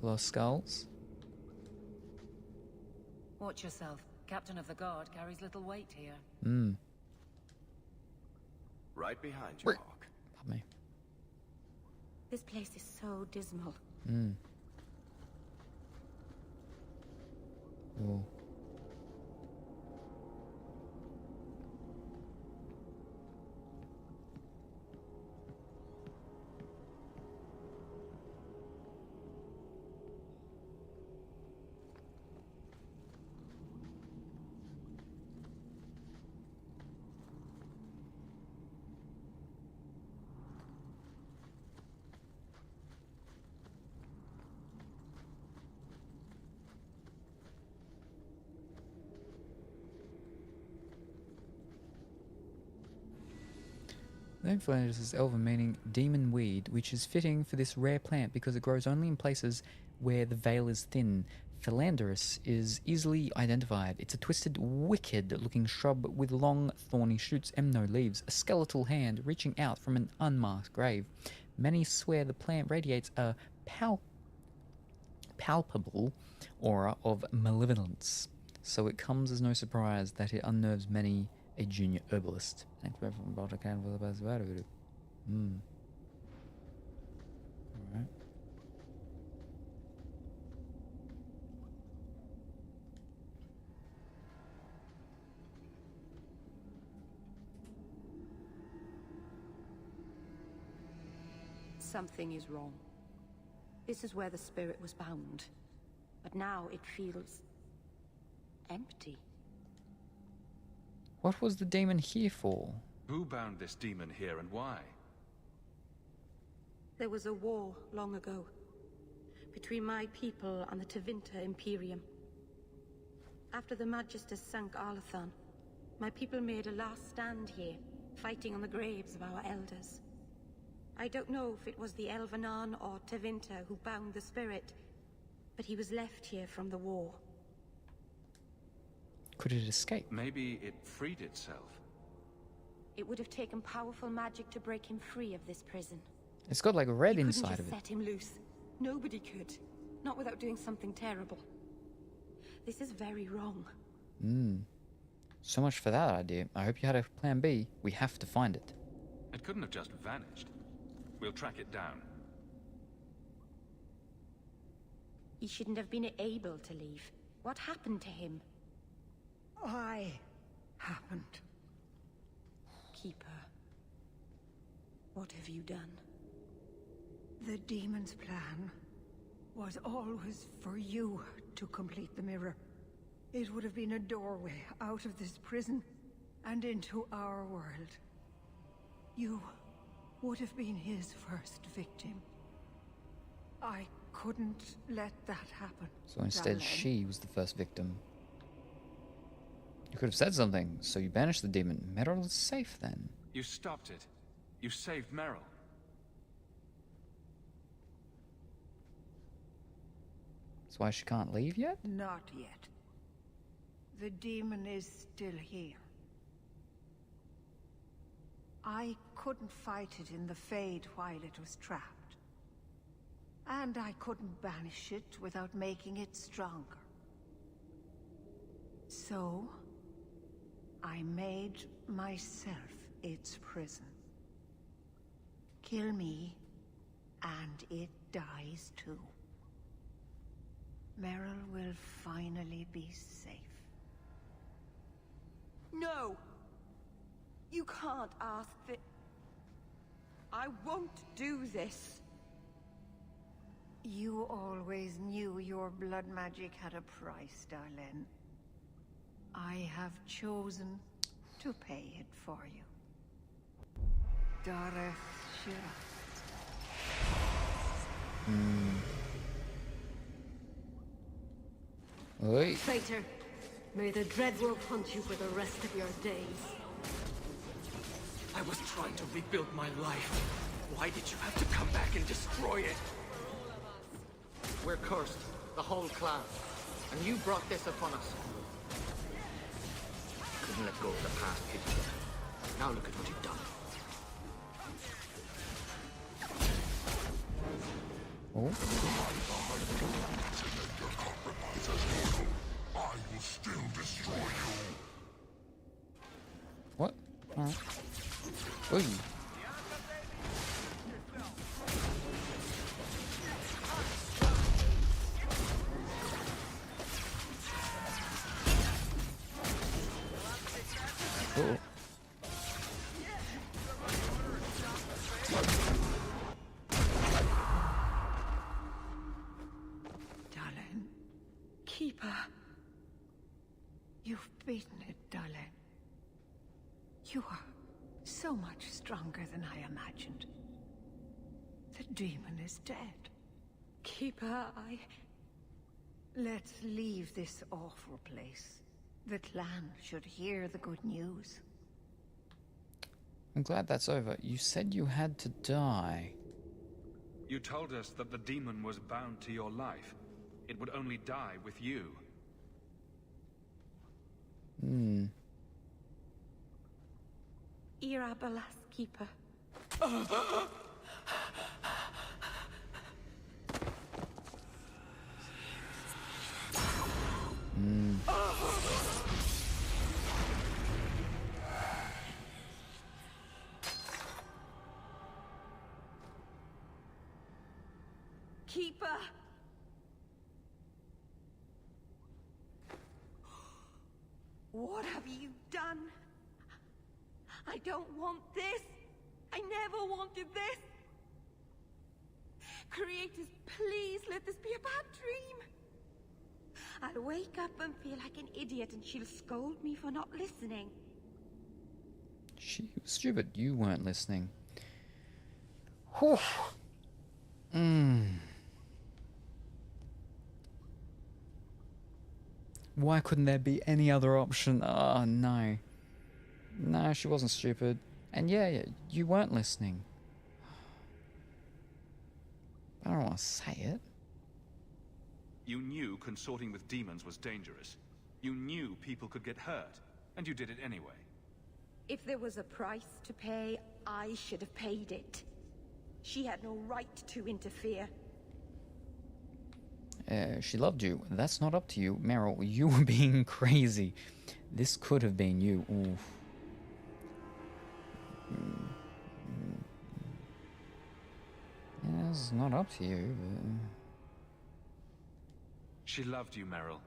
Speaker 2: Lost skulls.
Speaker 4: Watch yourself. Captain of the Guard carries little weight here.
Speaker 13: Right behind you, Hawk.
Speaker 2: Pardon me.
Speaker 1: This place is so dismal.
Speaker 2: Ooh. The name Philandus is Elven, meaning demon weed, which is fitting for this rare plant because it grows only in places where the veil is thin. Philandus is easily identified. It's a twisted, wicked-looking shrub with long, thorny shoots and no leaves, a skeletal hand reaching out from an unmarked grave. Many swear the plant radiates a palpable aura of malevolence, so it comes as no surprise that it unnerves many a junior herbalist. Thanks for everyone about a can for the best value. Alright.
Speaker 16: Something is wrong. This is where the spirit was bound. But now it feels empty.
Speaker 2: What was the demon here for?
Speaker 5: Who bound this demon here and why?
Speaker 16: There was a war long ago between my people and the Tevinter Imperium. After the Magisters sank Arlathan, my people made a last stand here, fighting on the graves of our elders. I don't know if it was the Elvenan or Tevinter who bound the spirit, but he was left here from the war.
Speaker 2: Could it escape?
Speaker 5: Maybe it freed itself.
Speaker 16: It would have taken powerful magic to break him free of this prison.
Speaker 2: It's got like red
Speaker 16: You
Speaker 2: inside
Speaker 16: couldn't
Speaker 2: of
Speaker 16: just
Speaker 2: it.
Speaker 16: set him loose. Nobody could. Not without doing something terrible. This is very wrong.
Speaker 2: So much for that idea. I hope you had a plan B. We have to find it.
Speaker 5: It couldn't have just vanished. We'll track it down.
Speaker 16: He shouldn't have been able to leave. What happened to him?
Speaker 23: I happened.
Speaker 16: Keeper. What have you done?
Speaker 23: The demon's plan was always for you to complete the mirror. It would have been a doorway out of this prison and into our world. You would have been his first victim. I couldn't let that happen.
Speaker 2: So instead,
Speaker 23: Salem.
Speaker 2: she was the first victim. You could have said something. So you banished the demon. Meryl is safe then.
Speaker 5: You stopped it. You saved Meryl.
Speaker 2: That's why she can't leave yet?
Speaker 23: Not yet. The demon is still here. I couldn't fight it in the Fade while it was trapped. And I couldn't banish it without making it stronger. So, I made myself its prison. Kill me, and it dies too. Meryl will finally be safe.
Speaker 11: No! You can't ask that. I won't do this.
Speaker 23: You always knew your blood magic had a price, darling. I have chosen to pay it for you. Dareth Shira.
Speaker 2: Oi.
Speaker 3: Traitor, may the Dreadwolf hunt you for the rest of your days.
Speaker 7: I was trying to rebuild my life. Why did you have to come back and destroy it?
Speaker 10: We're cursed, the whole clan. And you brought this upon us. Couldn't let go of the past, did you? Now look at what you've done.
Speaker 2: Oh.
Speaker 18: I will still destroy you.
Speaker 2: What? Alright. Oi. Oh.
Speaker 23: Darling. Keeper. You've beaten it, darling. You are so much stronger than I imagined. The demon is dead.
Speaker 11: Keeper,
Speaker 23: Let's leave this awful place. The clan should hear the good news.
Speaker 2: I'm glad that's over. You said you had to die.
Speaker 5: You told us that the demon was bound to your life. It would only die with you.
Speaker 16: Irabalas, Keeper. Keeper! What have you done? I don't want this. I never wanted this. Creators, please let this be a bad dream. I'll wake up and feel like an idiot and she'll scold me for not listening.
Speaker 2: She was stupid. You weren't listening. Whew. Why couldn't there be any other option? Oh, no. No, she wasn't stupid. And yeah, you weren't listening. I don't want to say it.
Speaker 5: You knew consorting with demons was dangerous. You knew people could get hurt, and you did it anyway.
Speaker 16: If there was a price to pay, I should have paid it. She had no right to interfere.
Speaker 2: She loved you. That's not up to you. Meryl, you were being crazy. This could have been you. Oof. Yeah, it's not up to you, but...
Speaker 5: She loved you, Meryl.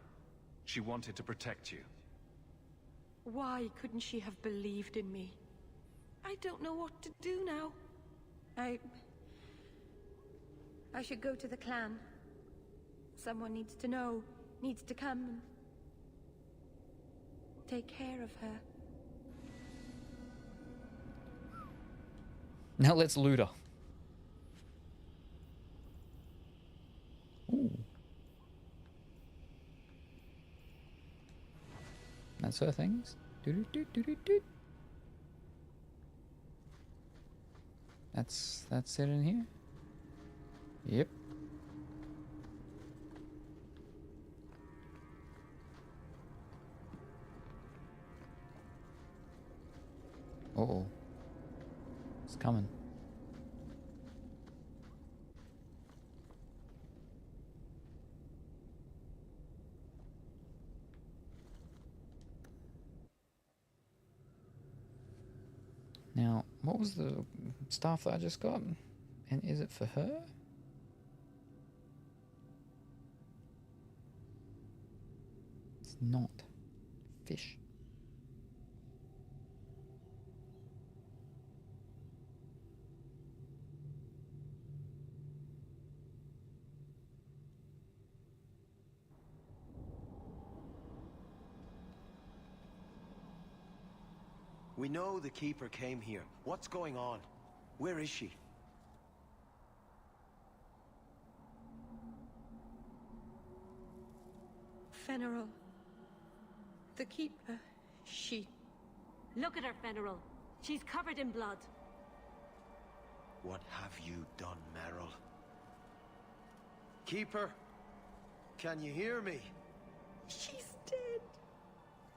Speaker 5: She wanted to protect you.
Speaker 16: Why couldn't she have believed in me? I don't know what to do now. I should go to the clan. Someone needs to know, needs to come and take care of her.
Speaker 2: Now let's loot her. Ooh. That's her things. That's it in here? Yep. Uh-oh. It's coming. Now, what was the stuff that I just got? And is it for her? It's not. Fish.
Speaker 12: We know the Keeper came here. What's going on? Where is she?
Speaker 16: Fenneral. The Keeper. She...
Speaker 3: Look at her, Fenneral. She's covered in blood.
Speaker 12: What have you done, Meryl? Keeper? Can you hear me?
Speaker 16: She's dead.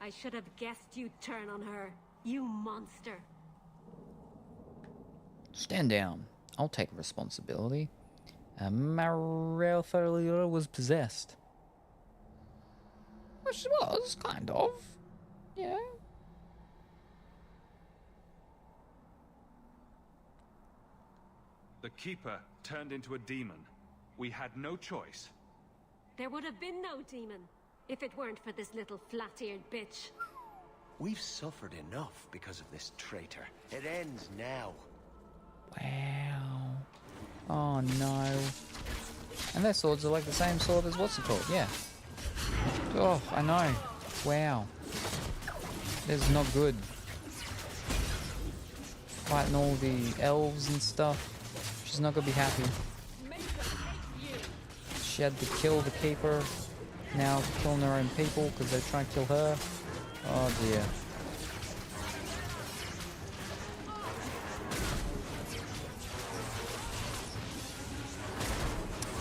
Speaker 3: I should have guessed you'd turn on her. You monster.
Speaker 2: Stand down. I'll take responsibility. Meryl Ferreira was possessed. Well, she was, kind of. Yeah.
Speaker 5: The Keeper turned into a demon. We had no choice.
Speaker 3: There would have been no demon if it weren't for this little flat-eared bitch.
Speaker 12: We've suffered enough because of this traitor. It ends now.
Speaker 2: Wow. Oh no. And their swords are like the same sword as what's it called? Yeah. Oh, I know. Wow. This is not good. Fighting all the elves and stuff. She's not gonna be happy. She had to kill the Keeper. Now killing her own people because they're trying to kill her. Oh dear.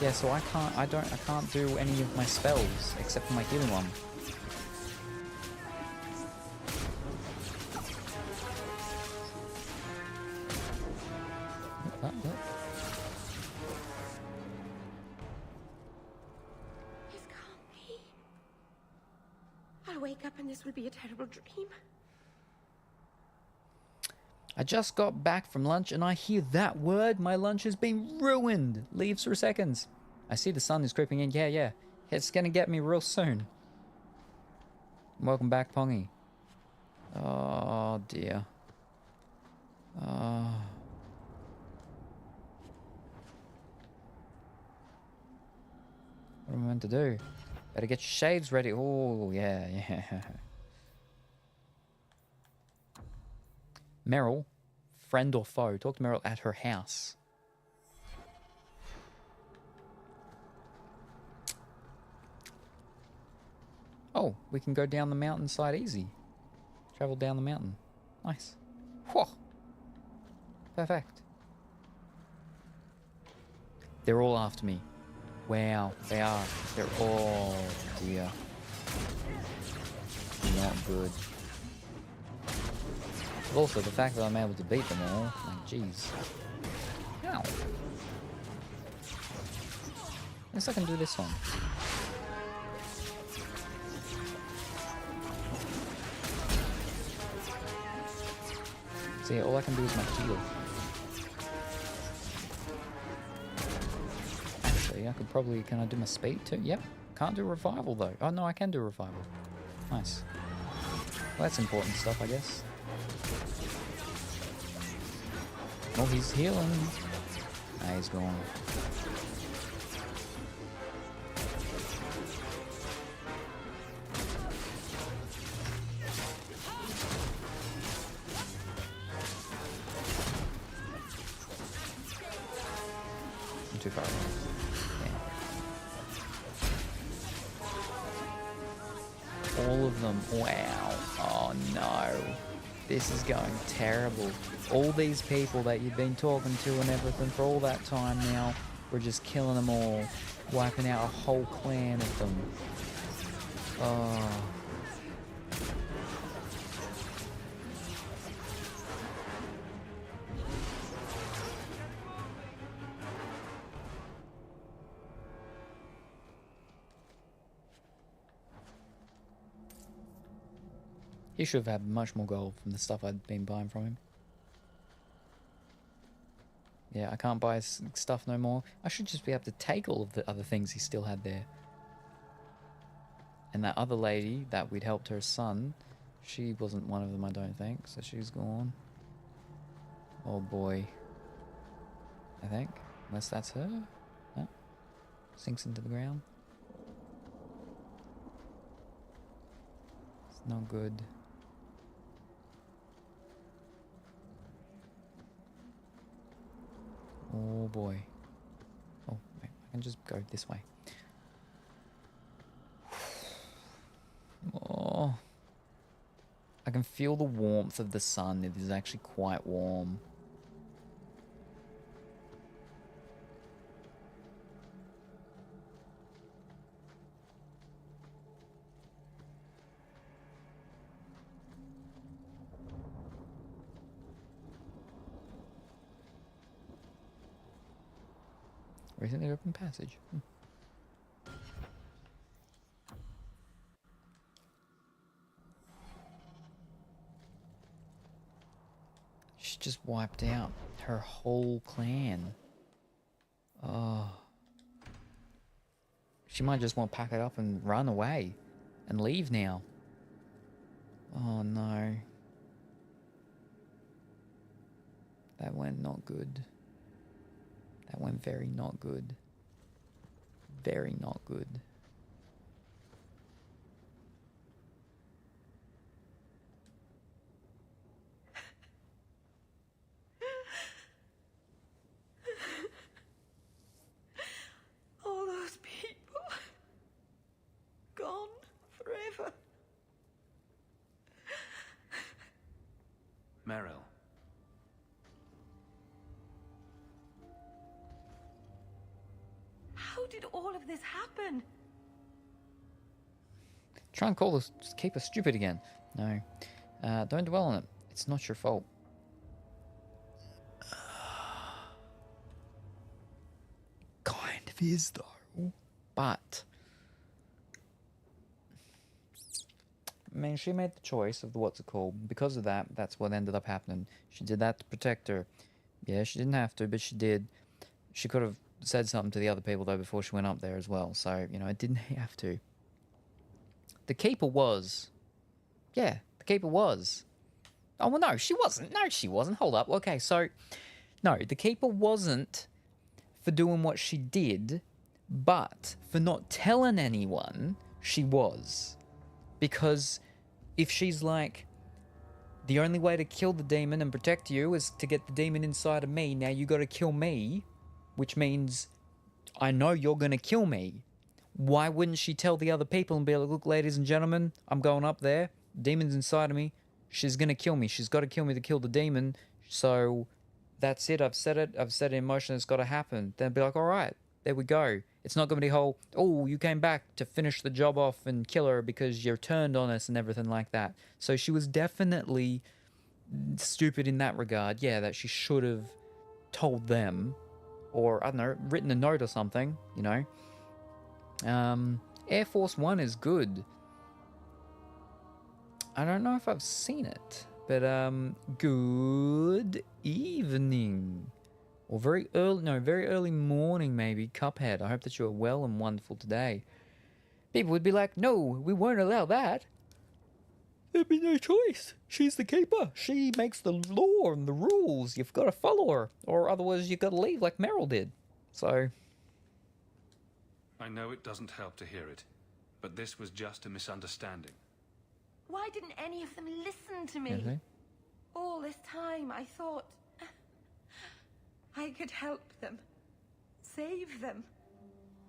Speaker 2: Yeah, so I can't do any of my spells except for my healing one.
Speaker 16: I'll wake up and this will be a terrible dream.
Speaker 2: I just got back from lunch and I hear that word. My lunch has been ruined. Leaves for seconds. I see the sun is creeping in. Yeah, yeah. It's gonna get me real soon. Welcome back, Pongy. Oh, dear. Oh. What am I meant to do? Better get your shades ready. Oh, yeah, yeah. Meryl, friend or foe? Talk to Meryl at her house. Oh, we can go down the mountainside easy. Travel down the mountain. Nice. Whoa. Perfect. They're all after me. Wow, they are. They're all... dear. Not good. But also, the fact that I'm able to beat them all, like, jeez. Ow. At least I can do this one. See, all I can do is my shield. Actually, I could probably... Can I do my speed too? Yep. Can't do revival though. Oh no, I can do revival. Nice. Well, that's important stuff, I guess. Oh, he's healing. Ah, he's gone. I'm too far away. Yeah. All of them. Wow. Oh no. This is going terrible. All these people that you've been talking to and everything for all that time now, we're just killing them all. Wiping out a whole clan of them. Oh. He should have had much more gold from the stuff I'd been buying from him. Yeah, I can't buy stuff no more. I should just be able to take all of the other things he still had there. And that other lady that we'd helped her son, she wasn't one of them, I don't think. So she's gone. Oh boy. I think. Unless that's her. No. Sinks into the ground. It's not good. Oh boy. Oh, wait, I can just go this way. Oh. I can feel the warmth of the sun. It is actually quite warm. Recently open passage. She just wiped out her whole clan. Oh. She might just want to pack it up and run away and leave now. Oh no. That went not good. That went very not good. Very not good.
Speaker 23: All those people gone forever.
Speaker 5: Meryl.
Speaker 1: How did all of this happen?
Speaker 2: Try and call us, just keep us stupid again. No. Don't dwell on it. It's not your fault. Kind of is, though. But I mean, she made the choice of the what's it called. Because of that, that's what ended up happening. She did that to protect her. Yeah, she didn't have to, but she did. She could have said something to the other people, though, before she went up there as well. So, you know, it didn't have to. The Keeper was. Yeah, the Keeper was. Oh, well, no, she wasn't. No, she wasn't. Hold up. Okay, so, no, the Keeper wasn't for doing what she did, but for not telling anyone, she was. Because if she's like, the only way to kill the demon and protect you is to get the demon inside of me, now you got to kill me, which means I know you're going to kill me. Why wouldn't she tell the other people and be like, look, ladies and gentlemen, I'm going up there, demon's inside of me, she's going to kill me, she's got to kill me to kill the demon, so that's it, I've set it in motion, it's got to happen. Then be like, all right, there we go. It's not going to be whole, oh, you came back to finish the job off and kill her because you're turned on us and everything like that. So she was definitely stupid in that regard. Yeah, that she should have told them, or, I don't know, written a note or something, you know. Air Force One is good. I don't know if I've seen it, but good evening, or very early morning maybe, Cuphead. I hope that you are well and wonderful today. People would be like, no, we won't allow that. There'd be no choice. She's the Keeper. She makes the law and the rules. You've got to follow her, or otherwise you've got to leave like Meryl did. So...
Speaker 5: I know it doesn't help to hear it, but this was just a misunderstanding.
Speaker 1: Why didn't any of them listen to me?
Speaker 2: Okay.
Speaker 1: All this time I thought I could help them, save them.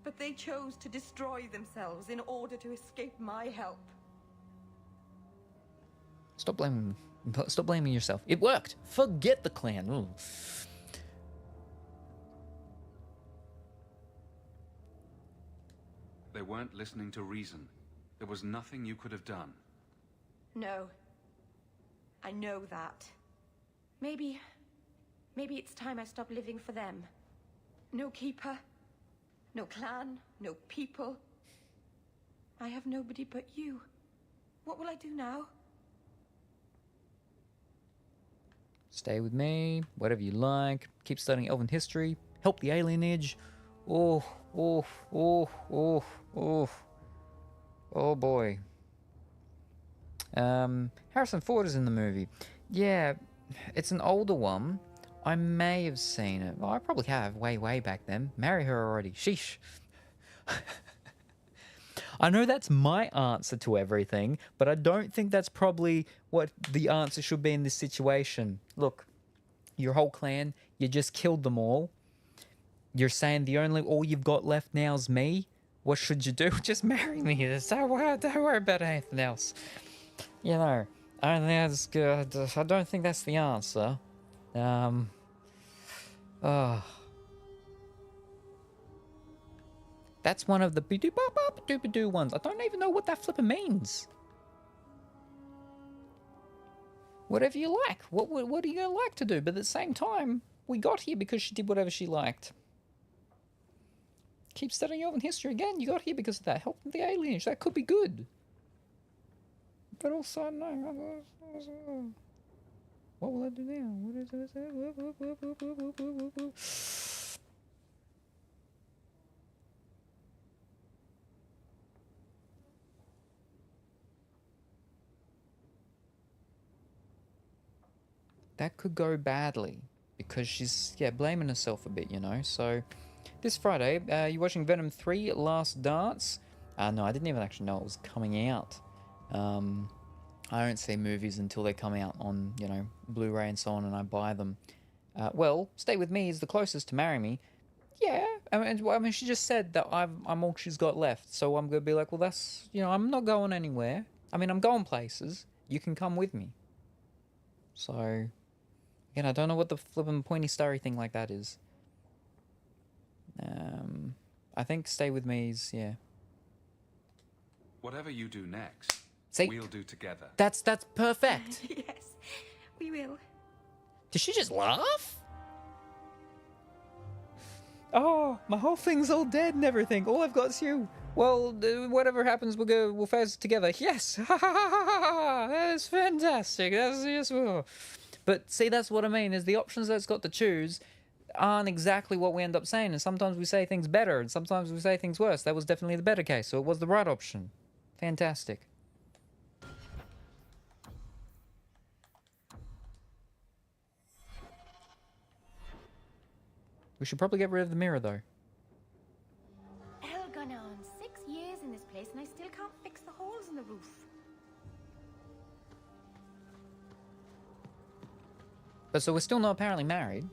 Speaker 1: But they chose to destroy themselves in order to escape my help.
Speaker 2: Stop blaming yourself. It worked. Forget the clan. Ooh.
Speaker 5: They weren't listening to reason. There was nothing you could have done.
Speaker 1: No. I know that. Maybe it's time I stop living for them. No Keeper, no clan, no people. I have nobody but you. What will I do now?
Speaker 2: Stay with me, whatever you like. Keep studying Elven history. Help the alienage. Oh boy. Harrison Ford is in the movie. Yeah, it's an older one. I may have seen it. Well, I probably have, way back then. Marry her already. Sheesh. I know that's my answer to everything, but I don't think that's probably what the answer should be in this situation. Look, your whole clan, you just killed them all. You're saying all you've got left now is me? What should you do? Just marry me. Don't worry about anything else. You know, I don't think that's good. I don't think that's the answer. That's one of the bidoo ones. I don't even know what that flipper means. Whatever you like. What are you going to like to do? But at the same time, we got here because she did whatever she liked. Keep studying Elven history again. You got here because of that. Help the aliens. That could be good. But also, no. What will I do now? What is it? That could go badly because she's, blaming herself a bit, you know. So, this Friday, you're watching Venom 3 Last Dance. No, I didn't even actually know it was coming out. I don't see movies until they come out on, you know, Blu-ray and so on, and I buy them. Well, Stay With Me is the closest to Marry Me. Yeah, I mean, she just said that I'm all she's got left, so I'm going to be like, well, that's, you know, I'm not going anywhere. I mean, I'm going places. You can come with me. So, again, I don't know what the flippin' pointy starry thing like that is. I think Stay With Me is, yeah.
Speaker 5: Whatever you do next, we'll do together.
Speaker 2: That's perfect.
Speaker 1: Yes, we will.
Speaker 2: Did she just laugh? Oh, my whole thing's all dead and everything. All I've got is you. Well, whatever happens, we'll face it together. Yes, ha ha ha ha ha. That's fantastic. That's just. But see, that's what I mean. Is the options that's got to choose. aren't exactly what we end up saying, and sometimes we say things better, and sometimes we say things worse. That was definitely the better case, so it was the right option. Fantastic. We should probably get rid of the mirror, though.
Speaker 1: Gone on 6 years in this place, and I still can't fix the holes in the roof.
Speaker 2: But so we're still not apparently married.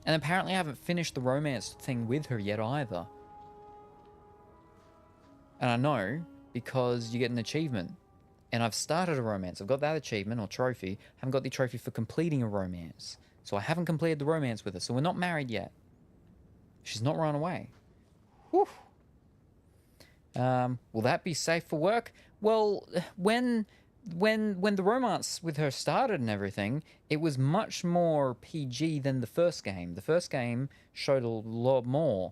Speaker 2: And apparently I haven't finished the romance thing with her yet either. And I know because you get an achievement. And I've started a romance. I've got that achievement or trophy. I haven't got the trophy for completing a romance. So I haven't completed the romance with her. So we're not married yet. She's not run away. Whew. Will that be safe for work? Well, when the romance with her started and everything, it was much more PG than the first game. The first game showed a lot more.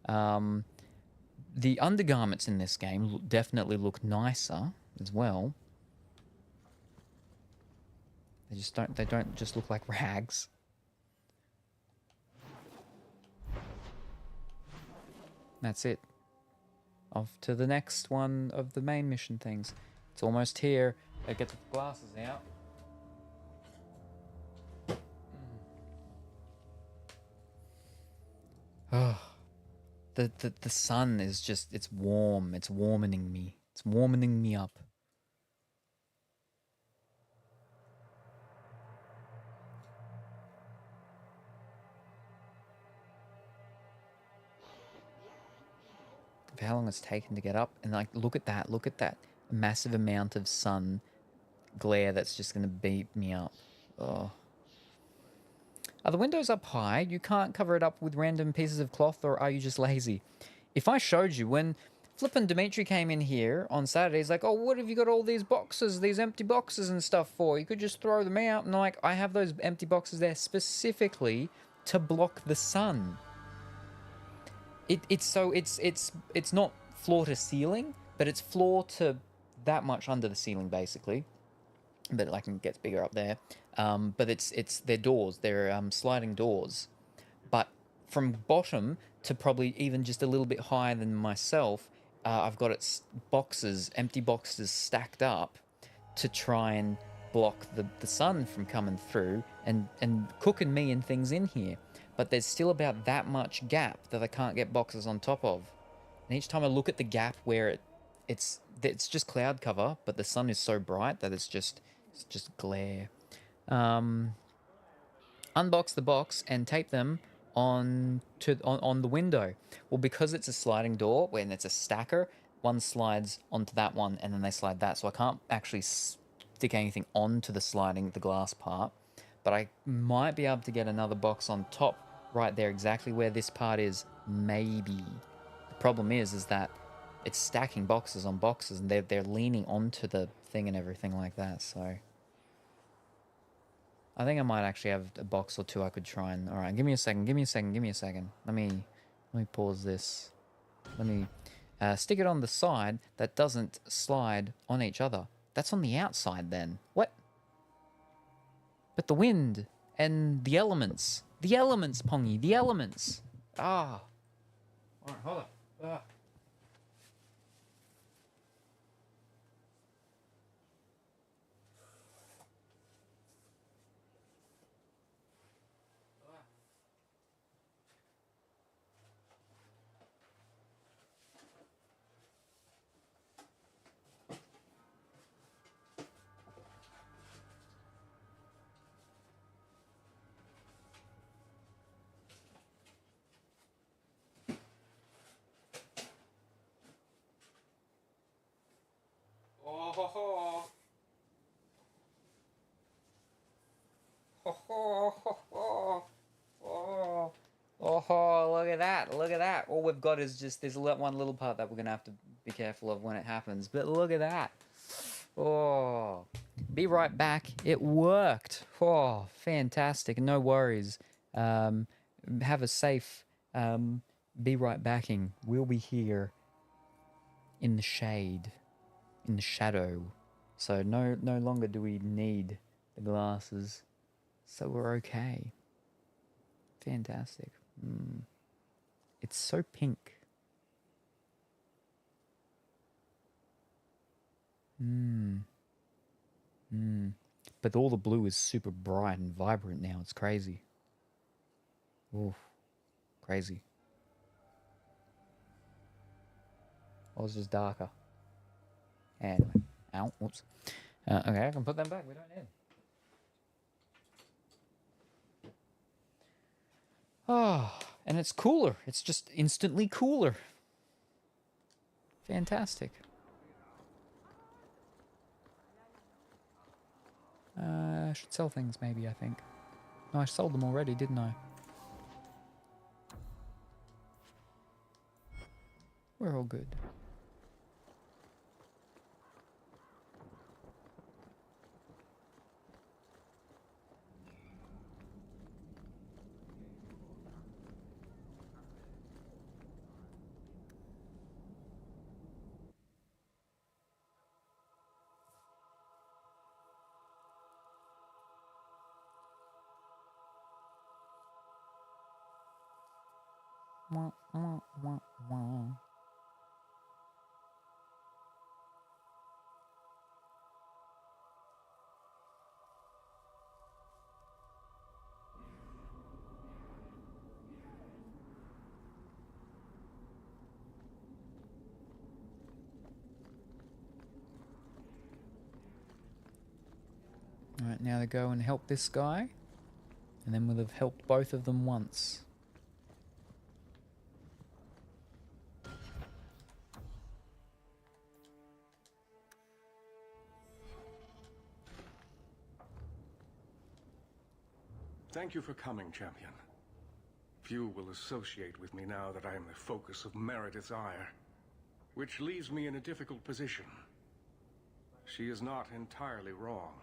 Speaker 2: The undergarments in this game definitely look nicer as well. They don't just look like rags. That's it. Off to the next one of the main mission things. It's almost here. I get the glasses out. Oh, the sun is just, it's warm. It's warming me. It's warming me up. Of how long it's taken to get up, and like, look at that massive amount of sun glare that's just going to beat me up. Oh. Are the windows up high? You can't cover it up with random pieces of cloth, or are you just lazy? If I showed you, when flippin' Dimitri came in here on Saturday, he's like, oh, what have you got all these boxes, these empty boxes and stuff for? You could just throw them out. And I'm like, I have those empty boxes there specifically to block the sun. It's not floor to ceiling, but it's floor to that much under the ceiling basically. But like it gets bigger up there. But they're doors, they're sliding doors. But from bottom to probably even just a little bit higher than myself, I've got empty boxes stacked up to try and block the sun from coming through and cooking me and things in here. But there's still about that much gap that I can't get boxes on top of. And each time I look at the gap where it's just cloud cover, but the sun is so bright that it's just glare. Unbox the box and tape them on the window. Well, because it's a sliding door, when it's a stacker, one slides onto that one and then they slide that. So I can't actually stick anything onto the glass part. But I might be able to get another box on top right there, exactly where this part is, maybe. The problem is that it's stacking boxes on boxes, and they're leaning onto the thing and everything like that. So I think I might actually have a box or two I could try and... All right, give me a second. Let me pause this. Let me stick it on the side that doesn't slide on each other. That's on the outside then. What? But the wind and the elements. The elements, Pongy. The elements. Ah. All right, hold up. Ah. Oh, ho, ho. Ho, ho, ho, ho. Oh, oh, look at that. Look at that. All we've got is just, there's one little part that we're going to have to be careful of when it happens. But look at that. Oh, be right back. It worked. Oh, fantastic. No worries. Have a safe be right backing. We'll be here in the shade, in the shadow. So no longer do we need the glasses. So we're okay. fantastic. It's so pink. But all the blue is super bright and vibrant now. It's crazy. Oof. Crazy. Or it's just darker. Anyway. Ow. Whoops. Okay, I can put them back. We don't need. Oh, and it's cooler. It's just instantly cooler. Fantastic. I should sell things maybe, I think. No, I sold them already, didn't I? We're all good. Wah, wah, wah, wah. Alright, now to go and help this guy. And then we'll have helped both of them once.
Speaker 15: Thank you for coming, champion. Few will associate with me now that I am the focus of Meredith's ire, which leaves me in a difficult position. She is not entirely wrong.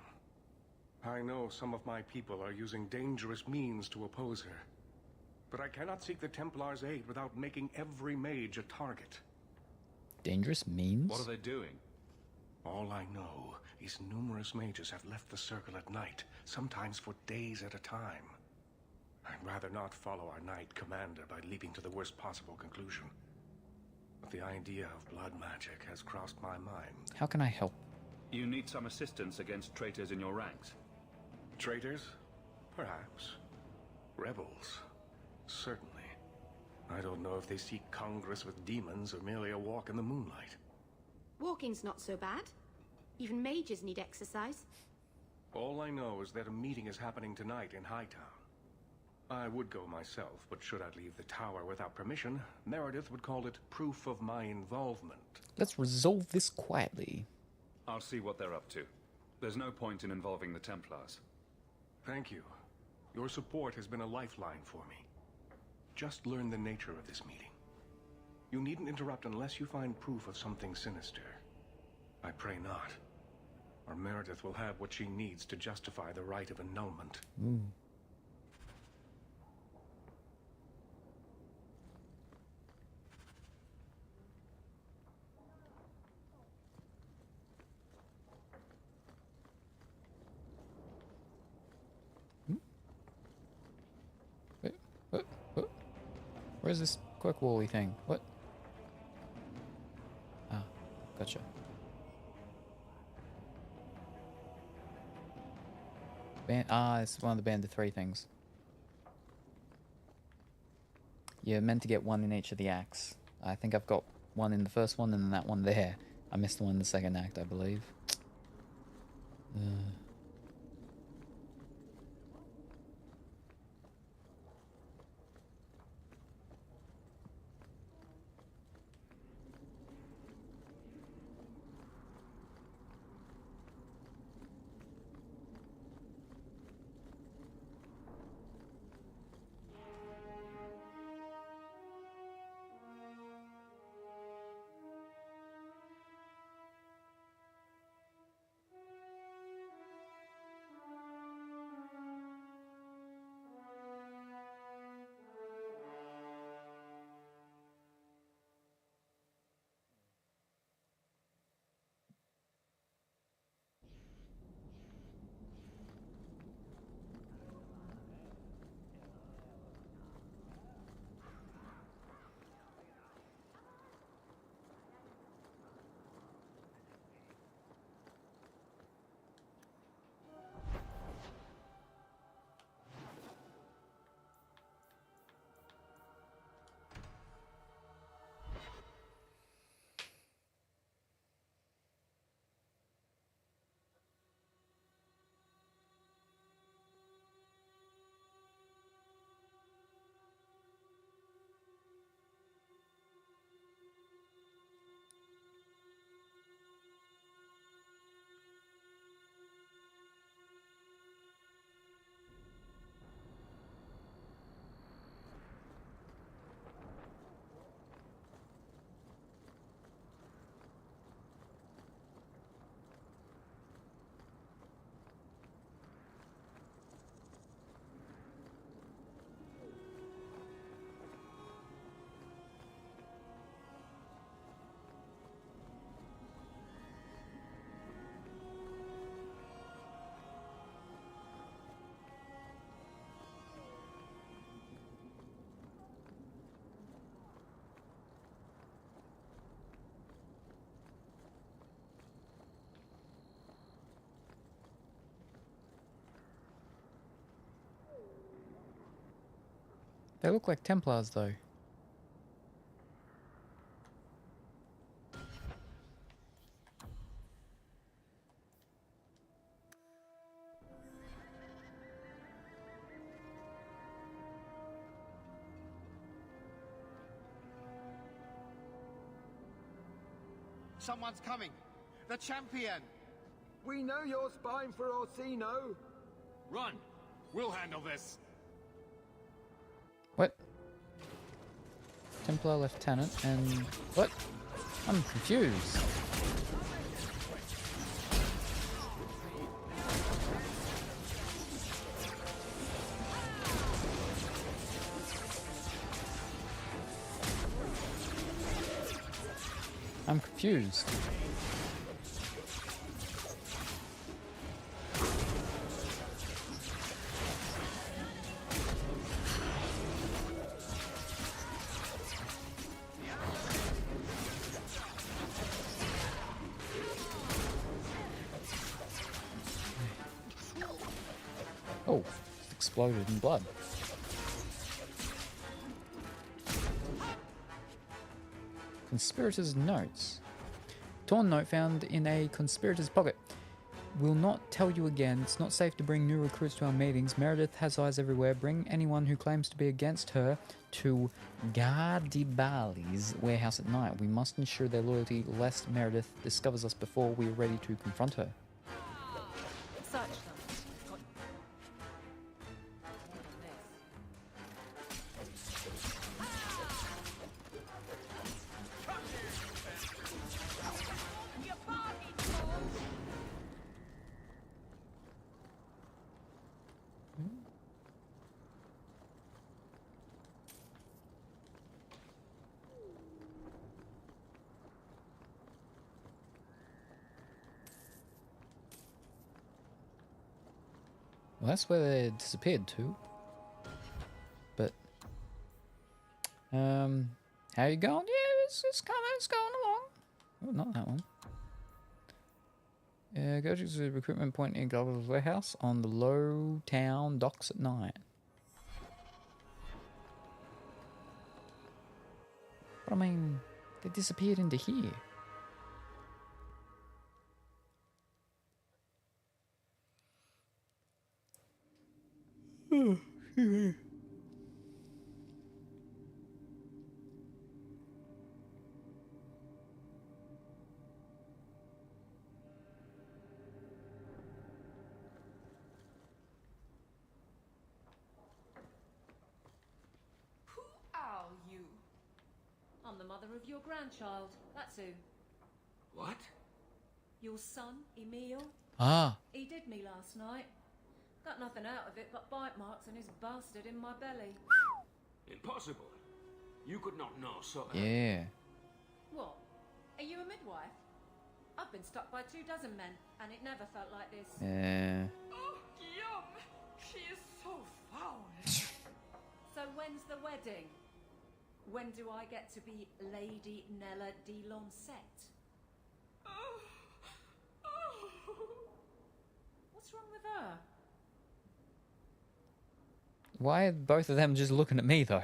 Speaker 15: I know some of my people are using dangerous means to oppose her, but I cannot seek the Templars' aid without making every mage a target.
Speaker 2: Dangerous means?
Speaker 5: What are they doing?
Speaker 15: All I know is numerous mages have left the circle at night, sometimes for days at a time. I'd rather not follow our knight commander by leaping to the worst possible conclusion. But the idea of blood magic has crossed my mind.
Speaker 2: How can I help?
Speaker 5: You need some assistance against traitors in your ranks.
Speaker 15: Traitors? Perhaps. Rebels? Certainly. I don't know if they seek congress with demons or merely a walk in the moonlight.
Speaker 16: Walking's not so bad. Even mages need exercise.
Speaker 15: All I know is that a meeting is happening tonight in Hightown. I would go myself, but should I leave the tower without permission, Meredith would call it proof of my involvement.
Speaker 2: Let's resolve this quietly.
Speaker 5: I'll see what they're up to. There's no point in involving the Templars.
Speaker 15: Thank you. Your support has been a lifeline for me. Just learn the nature of this meeting. You needn't interrupt unless you find proof of something sinister. I pray not. Or Meredith will have what she needs to justify the right of annulment.
Speaker 2: Ooh. What? Where's this quick wally thing? What? Ah, gotcha. It's one of the Band of 3 things. You're meant to get one in each of the acts. I think I've got one in the first one and then that one there. I missed the one in the second act, I believe. They look like Templars, though.
Speaker 10: Someone's coming. The champion.
Speaker 14: We know you're spying for Orsino.
Speaker 10: Run. We'll handle this.
Speaker 2: What? Templar Lieutenant and... What? I'm confused. I'm confused. Oh, it exploded in blood. Conspirator's notes. Torn note found in a conspirator's pocket. Will not tell you again. It's not safe to bring new recruits to our meetings. Meredith has eyes everywhere. Bring anyone who claims to be against her to Gardibali's warehouse at night. We must ensure their loyalty lest Meredith discovers us before we are ready to confront her.
Speaker 1: Search them.
Speaker 2: Well, that's where they disappeared to. But, how you going? Yeah, it's going along. Oh, not that one. Go to the recruitment point in Glover's warehouse on the Low Town docks at night. But I mean, they disappeared into here. Oh, excuse me.
Speaker 3: Who are you? I'm the mother of your grandchild. That's who.
Speaker 12: What?
Speaker 3: Your son, Emil.
Speaker 2: Ah.
Speaker 3: He did me last night. Got nothing out of it but bite marks and his bastard in my belly.
Speaker 12: Impossible. You could not know so.
Speaker 2: Yeah.
Speaker 3: What? Are you a midwife? I've been stuck by 24 men, and it never felt like this.
Speaker 2: Yeah.
Speaker 11: Oh, Guillaume! She is so foul.
Speaker 3: So when's the wedding? When do I get to be Lady Nella de Lancette? What's wrong with her?
Speaker 2: Why are both of them just looking at me, though?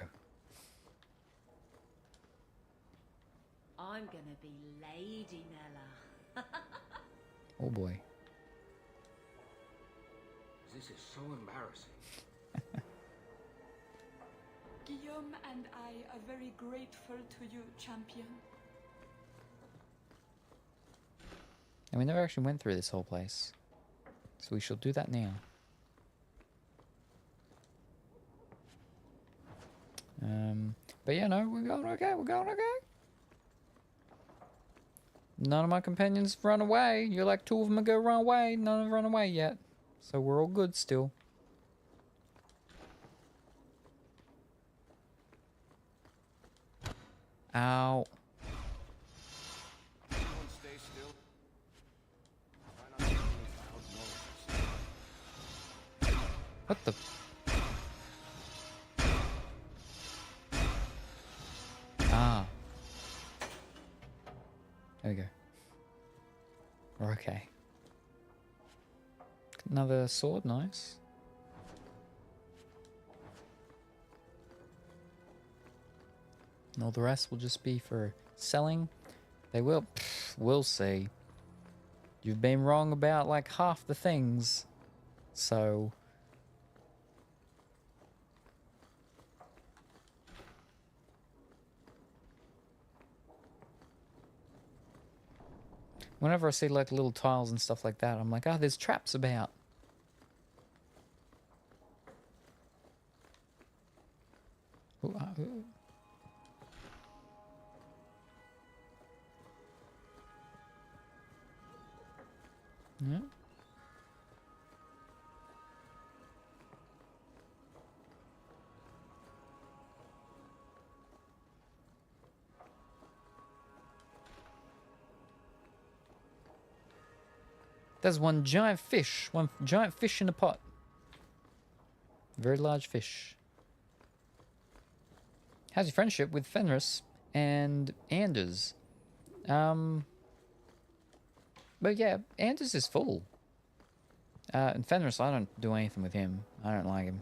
Speaker 3: I'm gonna be Lady Nella.
Speaker 2: Oh boy.
Speaker 12: This is so embarrassing.
Speaker 11: Guillaume and I are very grateful to you, champion.
Speaker 2: And we never actually went through this whole place. So we shall do that now. But yeah, no, we're going okay, we're going okay. None of my companions run away. You're like, two of them are gonna run away. None of them run away yet. So we're all good still. Ow.
Speaker 12: Stay still. Try not to make any loud noises.
Speaker 2: What the? Ah. There we go. We're okay. Another sword, nice. And all the rest will just be for selling. They will. Pfft, we'll see. You've been wrong about like half the things. So... whenever I see like little tiles and stuff like that, I'm like, oh, there's traps about. Ooh, ooh. Yeah. There's one giant fish in a pot. Very large fish. How's your friendship with Fenris and Anders? But yeah, Anders is full. And Fenris, I don't do anything with him. I don't like him.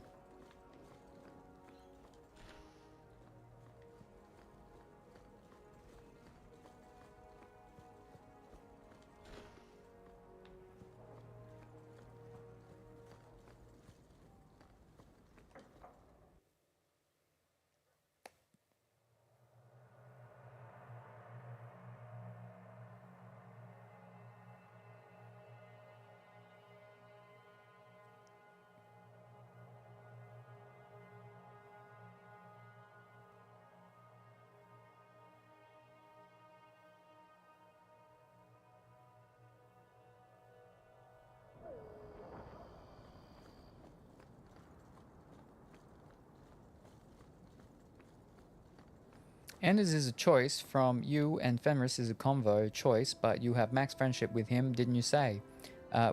Speaker 2: Anders is a choice from you, and Fenris is a convo choice, but you have max friendship with him, didn't you say?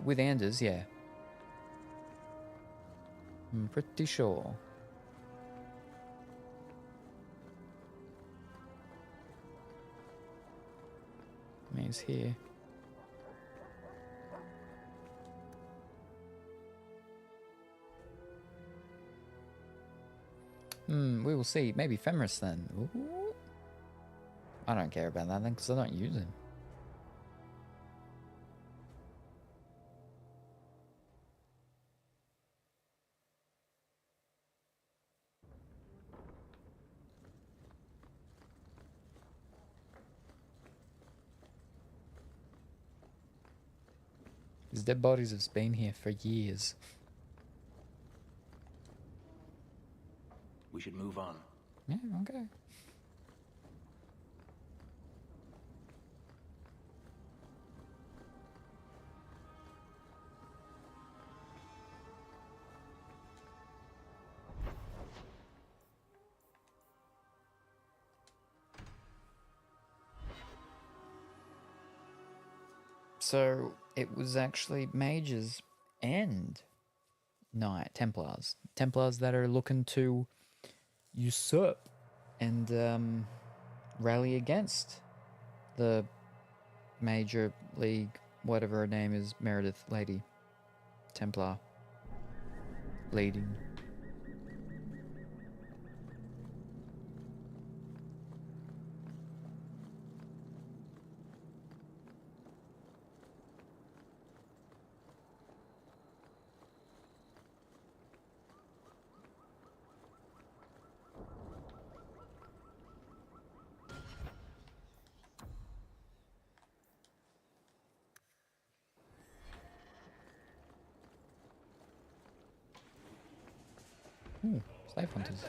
Speaker 2: With Anders, yeah. I'm pretty sure. I mean, he's here. We will see. Maybe Fenris then. Ooh. I don't care about that then, because I don't use him. These dead bodies have been here for years.
Speaker 12: We should move on.
Speaker 2: Yeah, okay. So it was actually mages and Knight Templars that are looking to usurp and rally against the Major League, whatever her name is, Meredith Lady Templar leading. Ooh, slave hunters.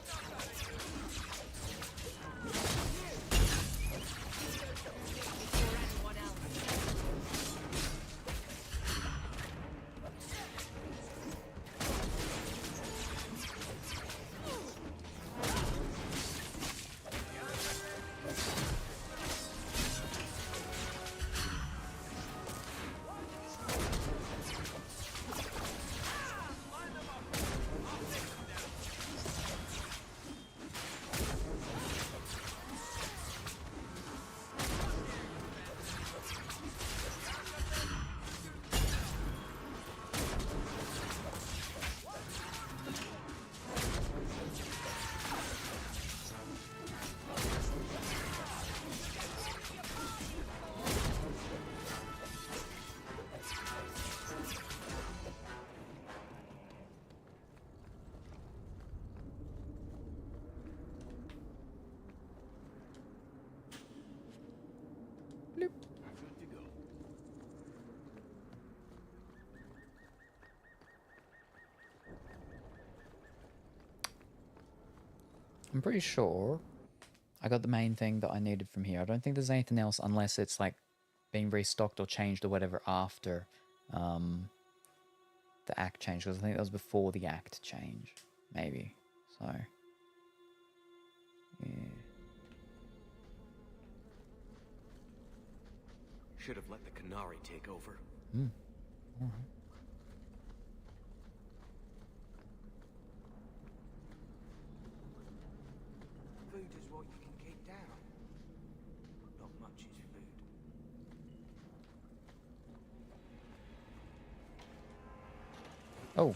Speaker 12: Good to go.
Speaker 2: I'm pretty sure I got the main thing that I needed from here. I don't think there's anything else unless it's like being restocked or changed or whatever after the act change, because I think that was before the act change, maybe. So, yeah.
Speaker 12: Should have let the Canary take over.
Speaker 2: Hmm. All right.
Speaker 12: Food is what you can keep down. Not much is food.
Speaker 2: Oh.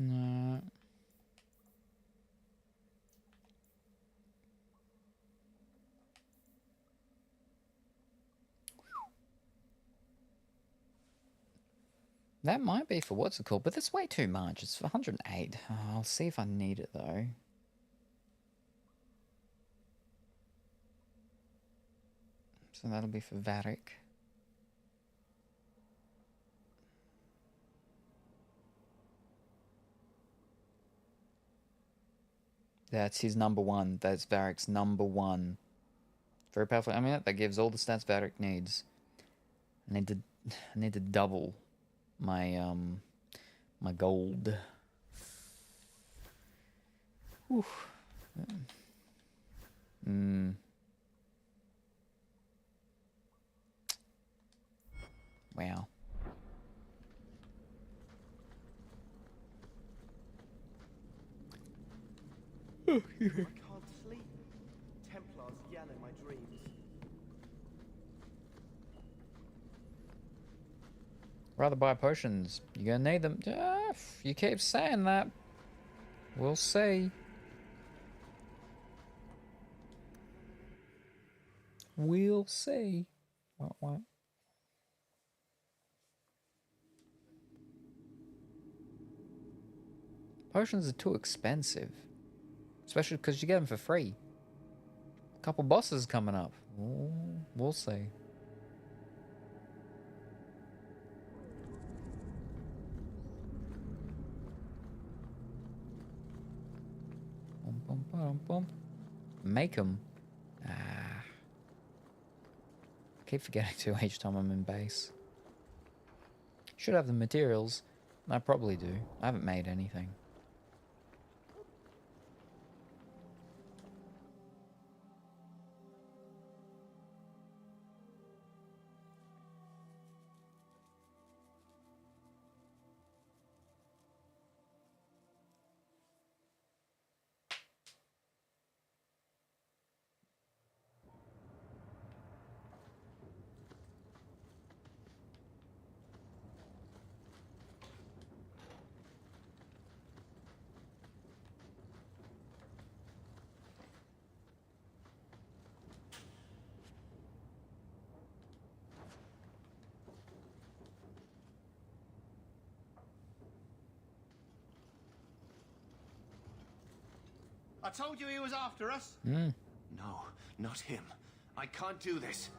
Speaker 2: No. That might be for what's it called, but that's way too much. It's for 108. Oh, I'll see if I need it though. So that'll be for Varric. That's his number one. That's Varric's number one. Very powerful. I mean, that gives all the stats Varric needs. I need to double my my gold. Whew. Wow.
Speaker 6: I can't sleep. Templars yell in my dreams.
Speaker 2: Rather buy potions. You're gonna need them. You keep saying that. We'll see. We'll see. What? Potions are too expensive. Especially because you get them for free. A couple bosses coming up. We'll see. Make them. I keep forgetting to each time I'm in base. Should have the materials. I probably do. I haven't made anything.
Speaker 12: I told you he was after us.
Speaker 2: No,
Speaker 12: not him. I can't do this.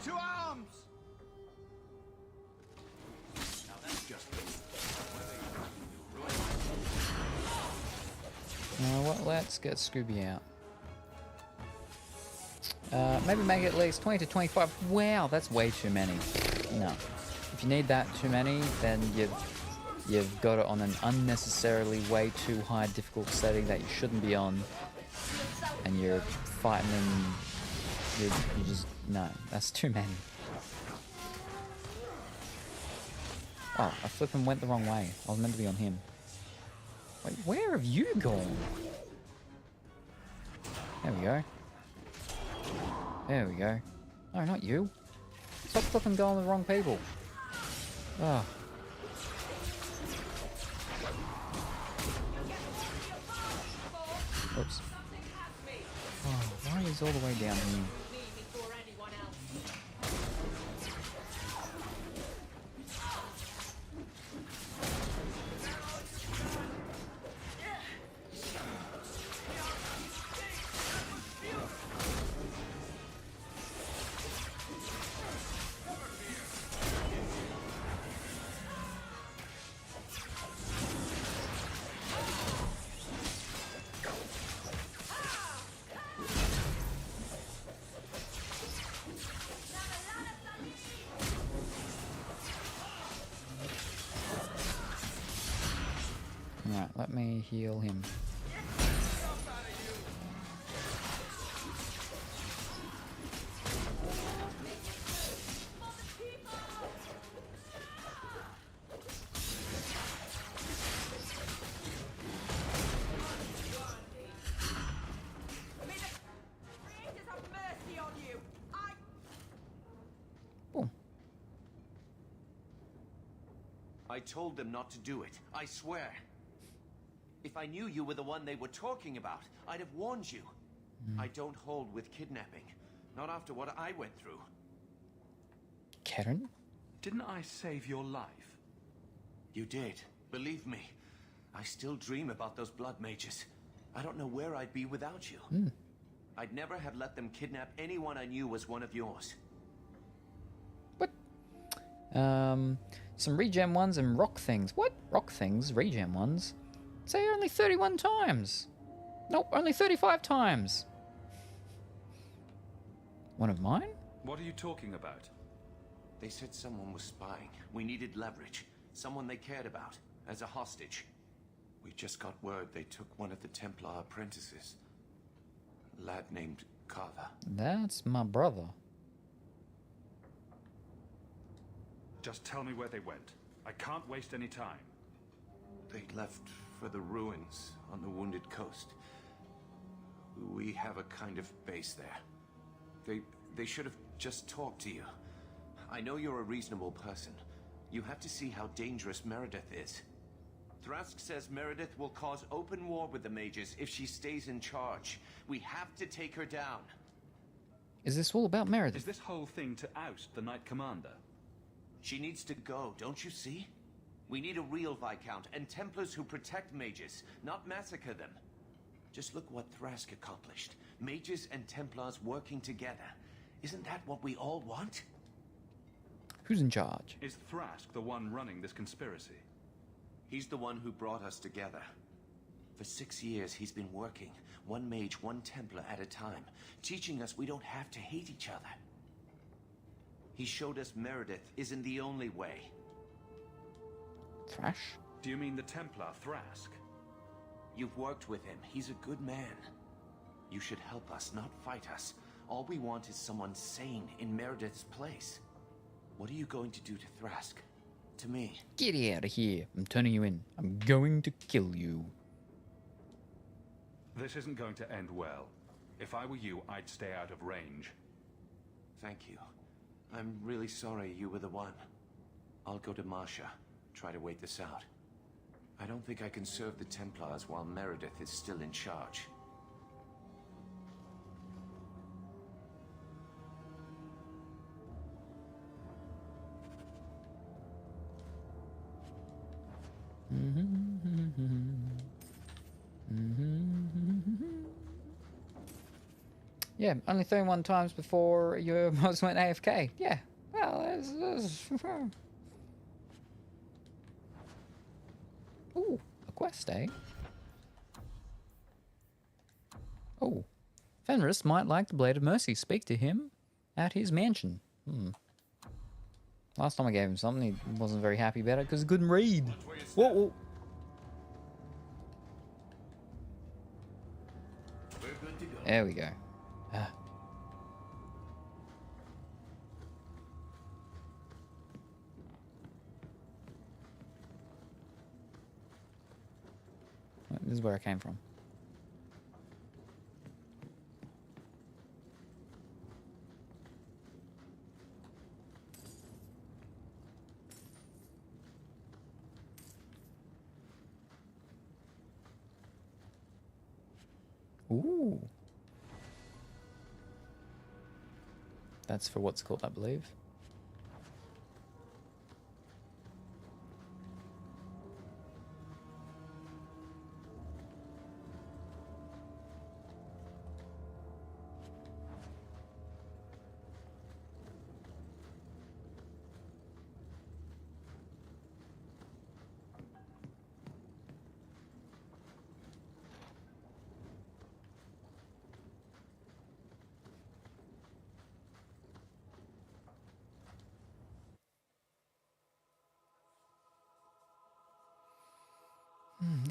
Speaker 12: To arms! Now that's just
Speaker 2: You know what? Let's get Scooby out. Maybe make it at least 20 to 25. Wow, that's way too many. No. If you need that too many, then you've got it on an unnecessarily way too high difficult setting that you shouldn't be on. And you're fighting them. You just... No, that's too many. Oh, I flippin' went the wrong way. I was meant to be on him. Wait, where have you gone? There we go. There we go. No, not you. Stop flipping going with the wrong people. Oh. Oops. Oh, why is all the way down here? Right, let me heal him. Boom.
Speaker 12: I told them not to do it, I swear. If I knew you were the one they were talking about, I'd have warned you. I don't hold with kidnapping. Not after what I went through.
Speaker 2: Karen?
Speaker 5: Didn't I save your life?
Speaker 12: You did. Believe me. I still dream about those blood mages. I don't know where I'd be without you. I'd never have let them kidnap anyone I knew was one of yours.
Speaker 2: Some regen ones and rock things. What? Rock things? Regen ones? Say only 31 times. Nope, only 35 times. One of mine?
Speaker 5: What are you talking about?
Speaker 12: They said someone was spying. We needed leverage. Someone they cared about. As a hostage. We just got word they took one of the Templar apprentices. A lad named Carver.
Speaker 2: That's my brother.
Speaker 5: Just tell me where they went. I can't waste any time.
Speaker 12: They left for the ruins on the Wounded Coast. We have a kind of base there. They should have just talked to you. I know you're a reasonable person. You have to see how dangerous Meredith is. Thrask says Meredith will cause open war with the mages if she stays in charge. We have to take her down.
Speaker 2: Is this all about Meredith?
Speaker 5: Is this whole thing to oust the Knight Commander?
Speaker 12: She needs to go, don't you see? We need a real Viscount and Templars who protect mages, not massacre them. Just look what Thrask accomplished. Mages and Templars working together. Isn't that what we all want?
Speaker 2: Who's in charge?
Speaker 5: Is Thrask the one running this conspiracy?
Speaker 12: He's the one who brought us together. For 6 years he's been working, one mage, one Templar at a time, teaching us we don't have to hate each other. He showed us Meredith isn't the only way.
Speaker 2: Thrash?
Speaker 5: Do you mean the Templar, Thrask?
Speaker 12: You've worked with him. He's a good man. You should help us, not fight us. All we want is someone sane in Meredith's place. What are you going to do to Thrask? To me?
Speaker 2: Get out of here. I'm turning you in. I'm going to kill you.
Speaker 5: This isn't going to end well. If I were you, I'd stay out of range.
Speaker 12: Thank you. I'm really sorry you were the one. I'll go to Marsha. Try to wait this out. I don't think I can serve the Templars while Meredith is still in charge.
Speaker 2: Yeah, only 31 times before you almost went AFK. Yeah, well, that's ooh, a quest, eh? Oh. Fenris might like the Blade of Mercy. Speak to him at his mansion. Last time I gave him something, he wasn't very happy about it because he couldn't read. Whoa, whoa.
Speaker 9: We're good to go.
Speaker 2: There we go. This is where I came from. Ooh. That's for what's called, I believe.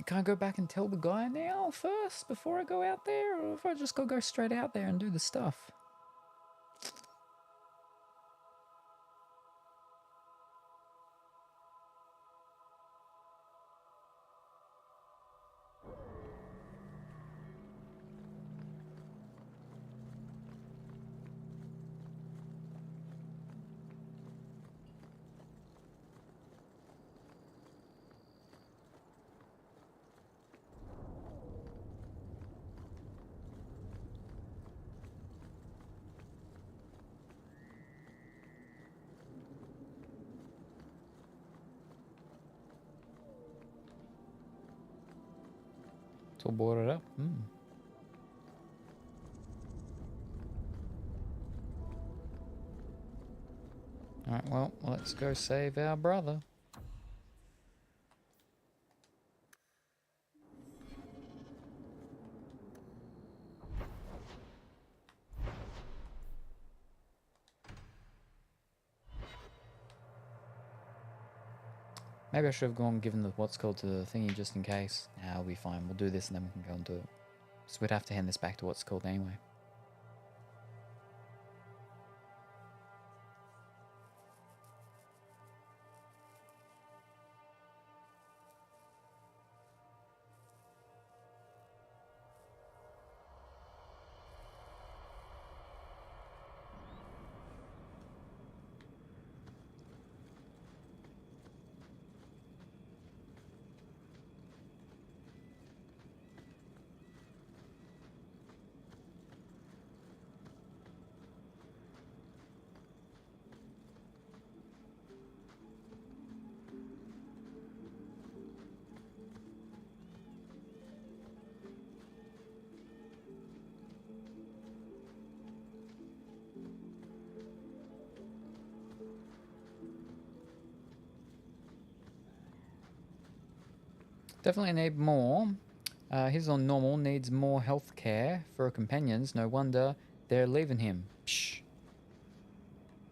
Speaker 2: Can I go back and tell the guy now first before I go out there? Or if I just go straight out there and do the stuff? It's all boarded up. Alright, well, let's go save our brother. Maybe I should have gone given the what's called to the thingy just in case. Nah, we'll be fine. We'll do this and then we can go and do it. So we'd have to hand this back to what's called anyway. Definitely need more. He's on normal, needs more health care for companions. No wonder they're leaving him. Psh.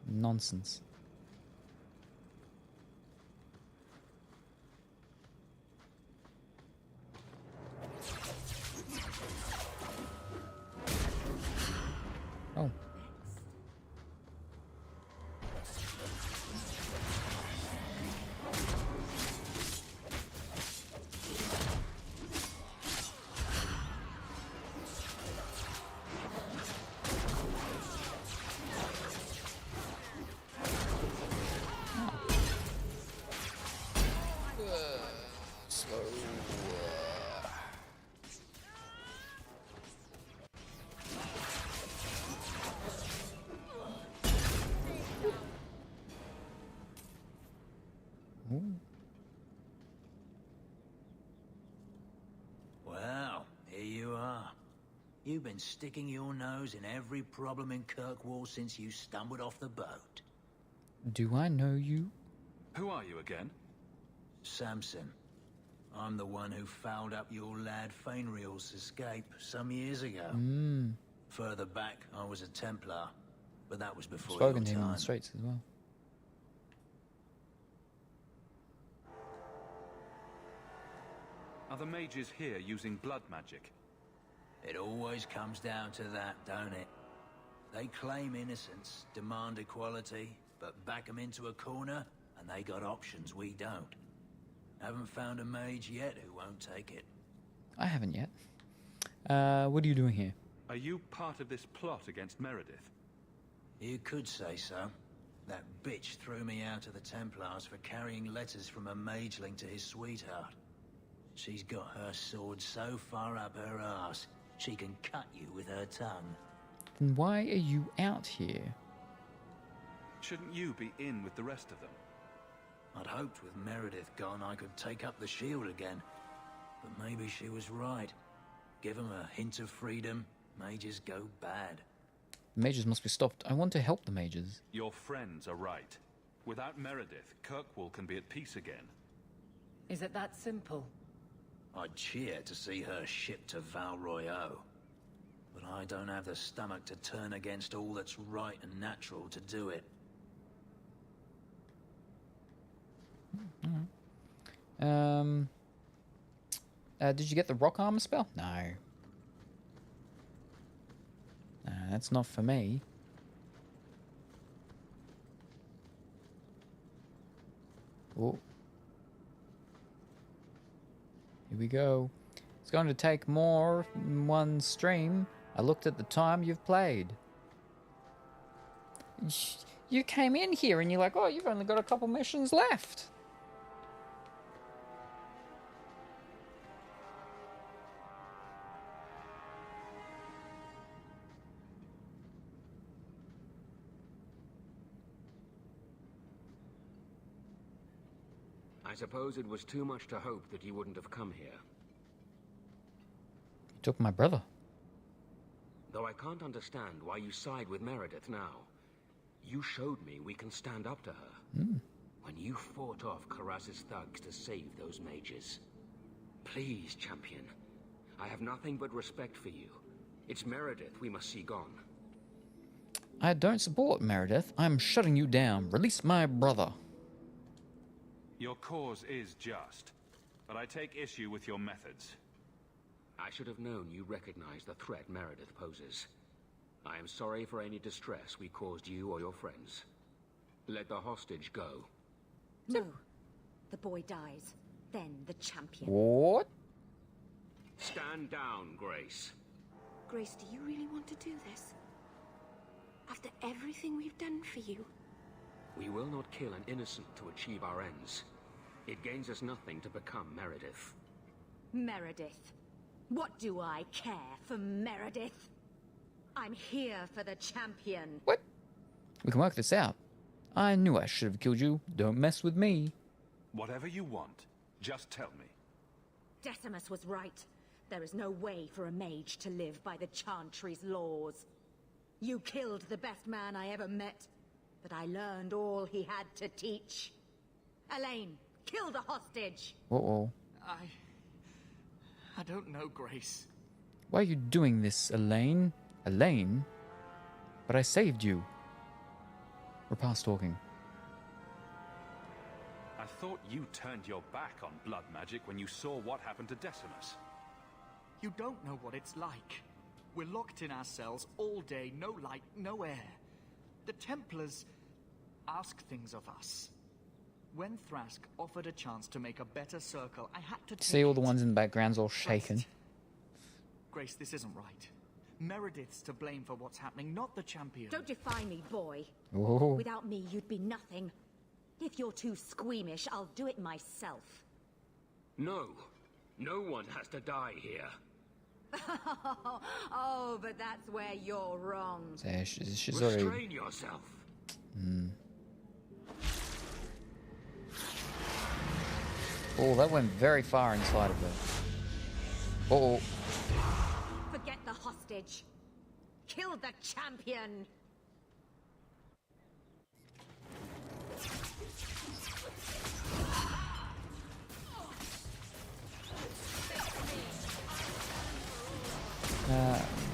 Speaker 2: Nonsense. Oh.
Speaker 8: Well, here you are. You've been sticking your nose in every problem in Kirkwall since you stumbled off the boat.
Speaker 2: Do I know you?
Speaker 5: Who are you again?
Speaker 8: Samson. I'm the one who fouled up your lad Fainriel's escape some years ago. Further back, I was a Templar, but that was before your
Speaker 2: Spoken to him in
Speaker 8: time.
Speaker 2: the streets as well.
Speaker 5: Are the mages here using blood magic?
Speaker 8: It always comes down to that, don't it? They claim innocence, demand equality, but back 'em into a corner, and they got options we don't. Haven't found a mage yet who won't take it.
Speaker 2: I haven't yet. What are you doing here?
Speaker 5: Are you part of this plot against Meredith?
Speaker 8: You could say so. That bitch threw me out of the Templars for carrying letters from a mageling to his sweetheart. She's got her sword so far up her arse, she can cut you with her tongue.
Speaker 2: Then why are you out here?
Speaker 5: Shouldn't you be in with the rest of them?
Speaker 8: I'd hoped with Meredith gone I could take up the shield again. But maybe she was right. Give 'em a hint of freedom, mages go bad.
Speaker 2: The mages must be stopped. I want to help the mages.
Speaker 5: Your friends are right. Without Meredith, Kirkwall can be at peace again.
Speaker 4: Is it that simple?
Speaker 8: I'd cheer to see her shipped to Val Royeaux. But I don't have the stomach to turn against all that's right and natural to do it.
Speaker 2: Did you get the rock armor spell? No. No, that's not for me. Oh. Here we go. It's going to take more than one stream. I looked at the time you've played. You came in here and you're like, oh, you've only got a couple missions left.
Speaker 17: I suppose it was too much to hope that you wouldn't have come here.
Speaker 2: You took my brother.
Speaker 17: Though I can't understand why you side with Meredith now. You showed me we can stand up to her. When you fought off Karas's thugs to save those mages. Please, champion. I have nothing but respect for you. It's Meredith we must see gone.
Speaker 2: I don't support Meredith. I'm shutting you down. Release my brother.
Speaker 5: Your cause is just, but I take issue with your methods.
Speaker 17: I should have known you recognized the threat Meredith poses. I am sorry for any distress we caused you or your friends. Let the hostage go.
Speaker 1: No. The boy dies. Then the champion.
Speaker 2: What?
Speaker 17: Stand down, Grace.
Speaker 11: Grace, do you really want to do this? After everything we've done for you?
Speaker 17: We will not kill an innocent to achieve our ends. It gains us nothing to become Meredith.
Speaker 1: Meredith. What do I care for Meredith? I'm here for the champion.
Speaker 2: What? We can work this out. I knew I should have killed you. Don't mess with me.
Speaker 5: Whatever you want, just tell me.
Speaker 1: Decimus was right. There is no way for a mage to live by the Chantry's laws. You killed the best man I ever met, but I learned all he had to teach. Elaine, kill the hostage!
Speaker 2: Uh-oh.
Speaker 20: I don't know, Grace.
Speaker 2: Why are you doing this, Elaine? Elaine? But I saved you. We're past talking.
Speaker 5: I thought you turned your back on blood magic when you saw what happened to Decimus.
Speaker 20: You don't know what it's like. We're locked in our cells all day, no light, no air. The Templars ask things of us. When Thrask offered a chance to make a better circle, I had to take
Speaker 2: See all the
Speaker 20: it.
Speaker 2: ones in the background's all shaken.
Speaker 20: Grace, this isn't right. Meredith's to blame for what's happening, not the champion.
Speaker 1: Don't defy me, boy.
Speaker 2: Whoa.
Speaker 1: Without me, you'd be nothing. If you're too squeamish, I'll do it myself.
Speaker 17: No. No one has to die here.
Speaker 1: Oh, but that's where you're wrong.
Speaker 2: Yeah, she's already...
Speaker 17: Restrain yourself.
Speaker 2: Oh, that went very far inside of her. Uh-oh.
Speaker 1: Forget the hostage. Kill the champion.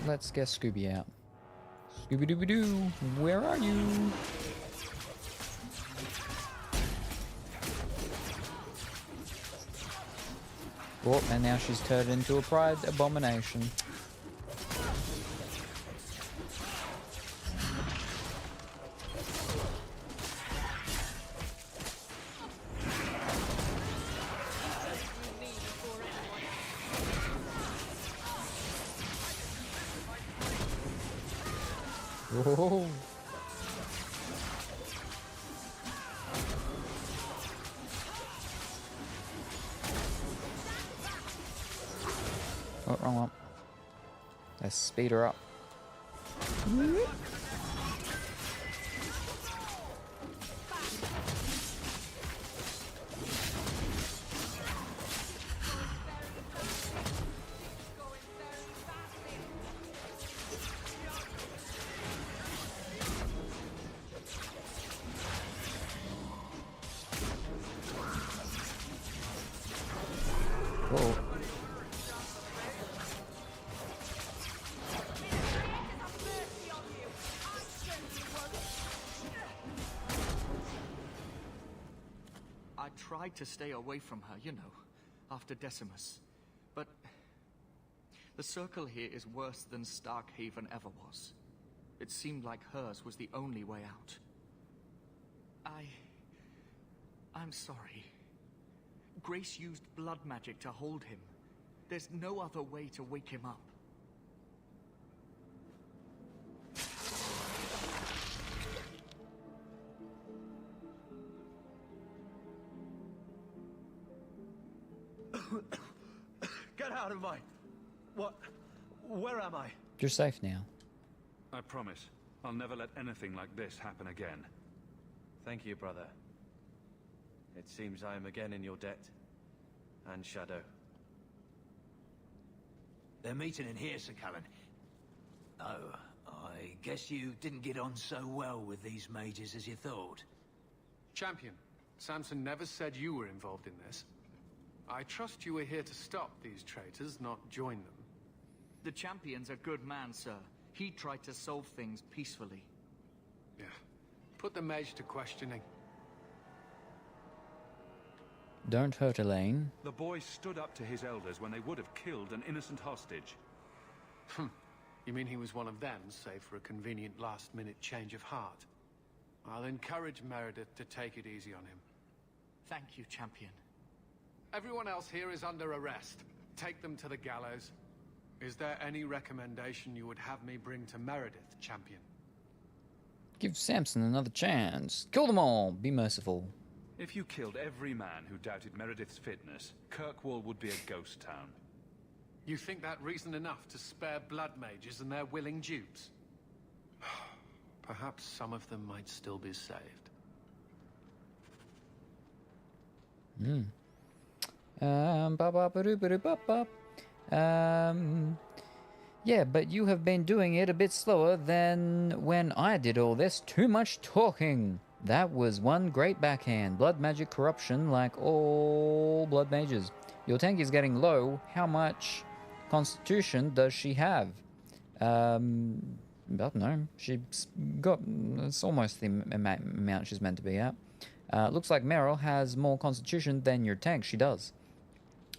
Speaker 2: Let's get Scooby out. Scooby-Dooby-Doo, where are you? Oh, and now she's turned into a pride abomination. Whoa. Oh, wrong one. Let's speed her up. Whoa.
Speaker 20: I tried to stay away from her, you know, after Decimus. But the circle here is worse than Starkhaven ever was. It seemed like hers was the only way out. I'm sorry. Grace used blood magic to hold him. There's no other way to wake him up.
Speaker 6: Get out of my... What? Where am I?
Speaker 2: You're safe now.
Speaker 5: I promise. I'll never let anything like this happen again.
Speaker 6: Thank you, brother. It seems I am again in your debt. And Shadow.
Speaker 8: They're meeting in here, Sir Callan. Oh, I guess you didn't get on so well with these mages as you thought.
Speaker 15: Champion, Samson never said you were involved in this. I trust you were here to stop these traitors, not join them.
Speaker 20: The champion's a good man, sir. He tried to solve things peacefully.
Speaker 15: Yeah. Put the mage to questioning.
Speaker 2: Don't hurt Elaine.
Speaker 5: The boy stood up to his elders when they would have killed an innocent hostage.
Speaker 15: You mean he was one of them, save for a convenient last-minute change of heart? I'll encourage Meredith to take it easy on him.
Speaker 20: Thank you, champion.
Speaker 15: Everyone else here is under arrest. Take them to the gallows. Is there any recommendation you would have me bring to Meredith, champion?
Speaker 2: Give Samson another chance. Kill them all. Be merciful.
Speaker 5: If you killed every man who doubted Meredith's fitness, Kirkwall would be a ghost town.
Speaker 15: You think that reason enough to spare blood mages and their willing dupes? Perhaps some of them might still be saved.
Speaker 2: Yeah, but you have been doing it a bit slower than when I did all this. Too much talking. That was one great backhand. Blood magic corruption like all blood mages. Your tank is getting low. How much constitution does she have? I don't know. She's got... It's almost the amount she's meant to be at. Looks like Meryl has more constitution than your tank. She does.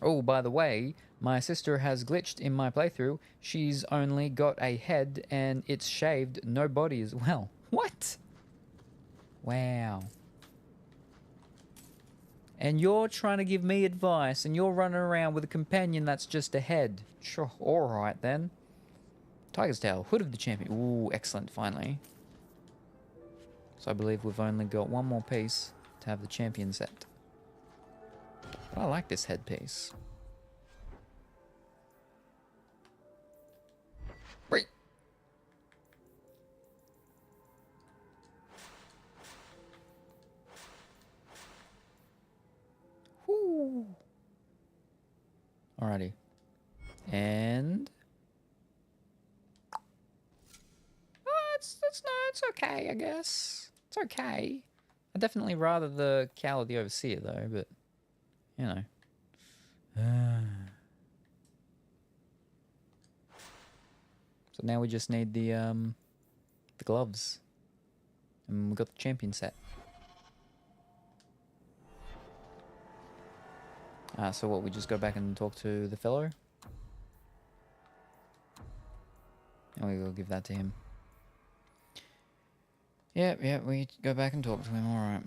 Speaker 2: Oh, by the way, my sister has glitched in my playthrough. She's only got a head and it's shaved, no body as well. What? Wow. And you're trying to give me advice and you're running around with a companion that's just a head. Sure, alright then. Tiger's Tail, Hood of the Champion. Ooh, excellent, finally. So I believe we've only got one more piece to have the champion set. But I like this headpiece. Wait. Whoo. Alrighty. And it's okay, I guess. It's okay. I'd definitely rather the Cowl of the Overseer though, but you know. So now we just need the gloves. And we got the champion set. So what, we just go back and talk to the fellow? And we will give that to him. Yep, we go back and talk to him, alright.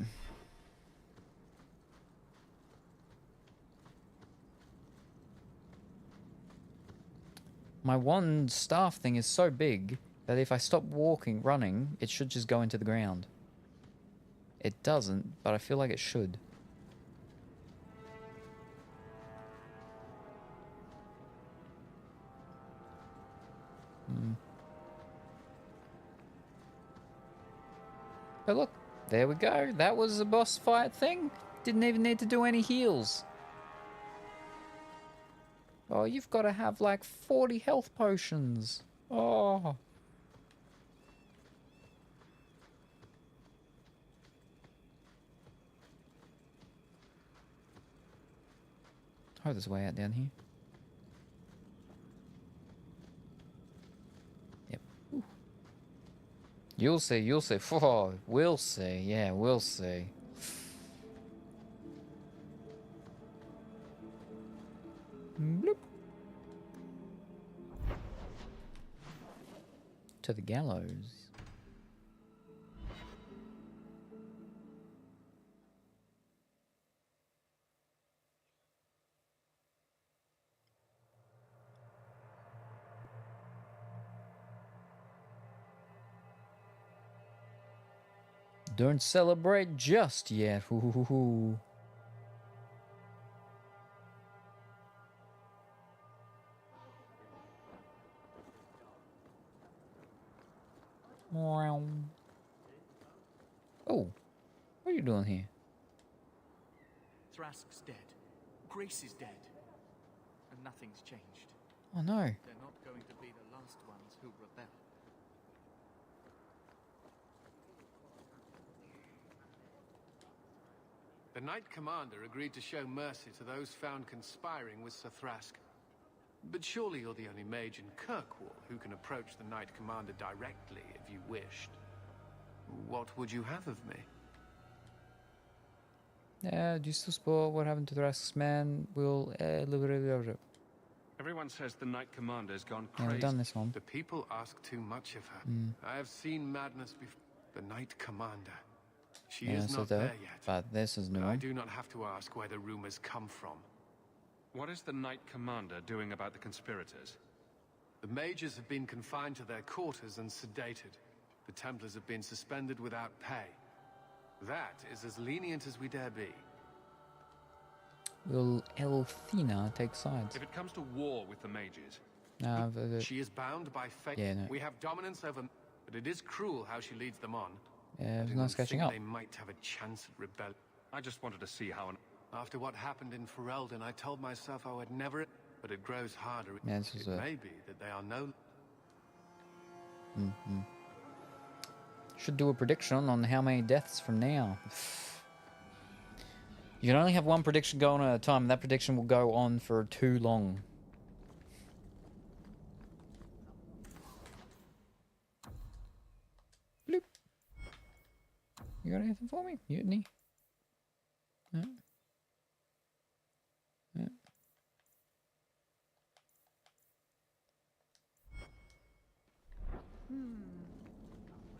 Speaker 2: My one staff thing is so big that if I stop running, it should just go into the ground. It doesn't, but I feel like it should. But look, there we go. That was a boss fight thing. Didn't even need to do any heals. Oh, you've got to have like 40 health potions. Oh. Oh, there's a way out down here. Yep. Ooh. You'll see, you'll see. Oh, we'll see. Yeah, we'll see. Bloop. To the gallows. Don't celebrate just yet. Hoo-hoo-hoo-hoo. Oh, what are you doing here?
Speaker 20: Thrask's dead. Grace is dead. And nothing's changed.
Speaker 2: Oh no.
Speaker 20: They're not going to be the last ones who rebel.
Speaker 19: The Knight Commander agreed to show mercy to those found conspiring with Sir Thrask. But surely you're the only mage in Kirkwall who can approach the Knight Commander directly if you wished. What would you have of me?
Speaker 2: Do you still support what happened to Thrask's man? We'll
Speaker 5: Everyone says the Knight Commander's gone
Speaker 2: yeah,
Speaker 5: crazy.
Speaker 2: we've done this one.
Speaker 19: The people ask too much of her. I have seen madness before. The Knight Commander. She
Speaker 2: Yeah,
Speaker 19: is
Speaker 2: so
Speaker 19: not
Speaker 2: that,
Speaker 19: there yet.
Speaker 2: but this is new.
Speaker 19: But I do not have to ask where the rumors come from.
Speaker 5: What is the Knight Commander doing about the conspirators?
Speaker 19: The mages have been confined to their quarters and sedated. The Templars have been suspended without pay. That is as lenient as we dare be.
Speaker 2: Will Elthina take sides?
Speaker 5: If it comes to war with the mages...
Speaker 19: She is bound by fate.
Speaker 2: Yeah, no.
Speaker 19: We have dominance over... But it is cruel how she leads them on.
Speaker 2: Yeah, it was nice catching up.
Speaker 19: They might have a chance at rebellion.
Speaker 5: I just wanted to see how...
Speaker 19: After what happened in Ferelden, I told myself I would never... But it grows harder.
Speaker 2: Yeah, this is
Speaker 19: it may be that they are no...
Speaker 2: Should do a prediction on how many deaths from now. You can only have one prediction going at a time, and that prediction will go on for too long. Bloop. You got anything for me? Mutiny? No? No.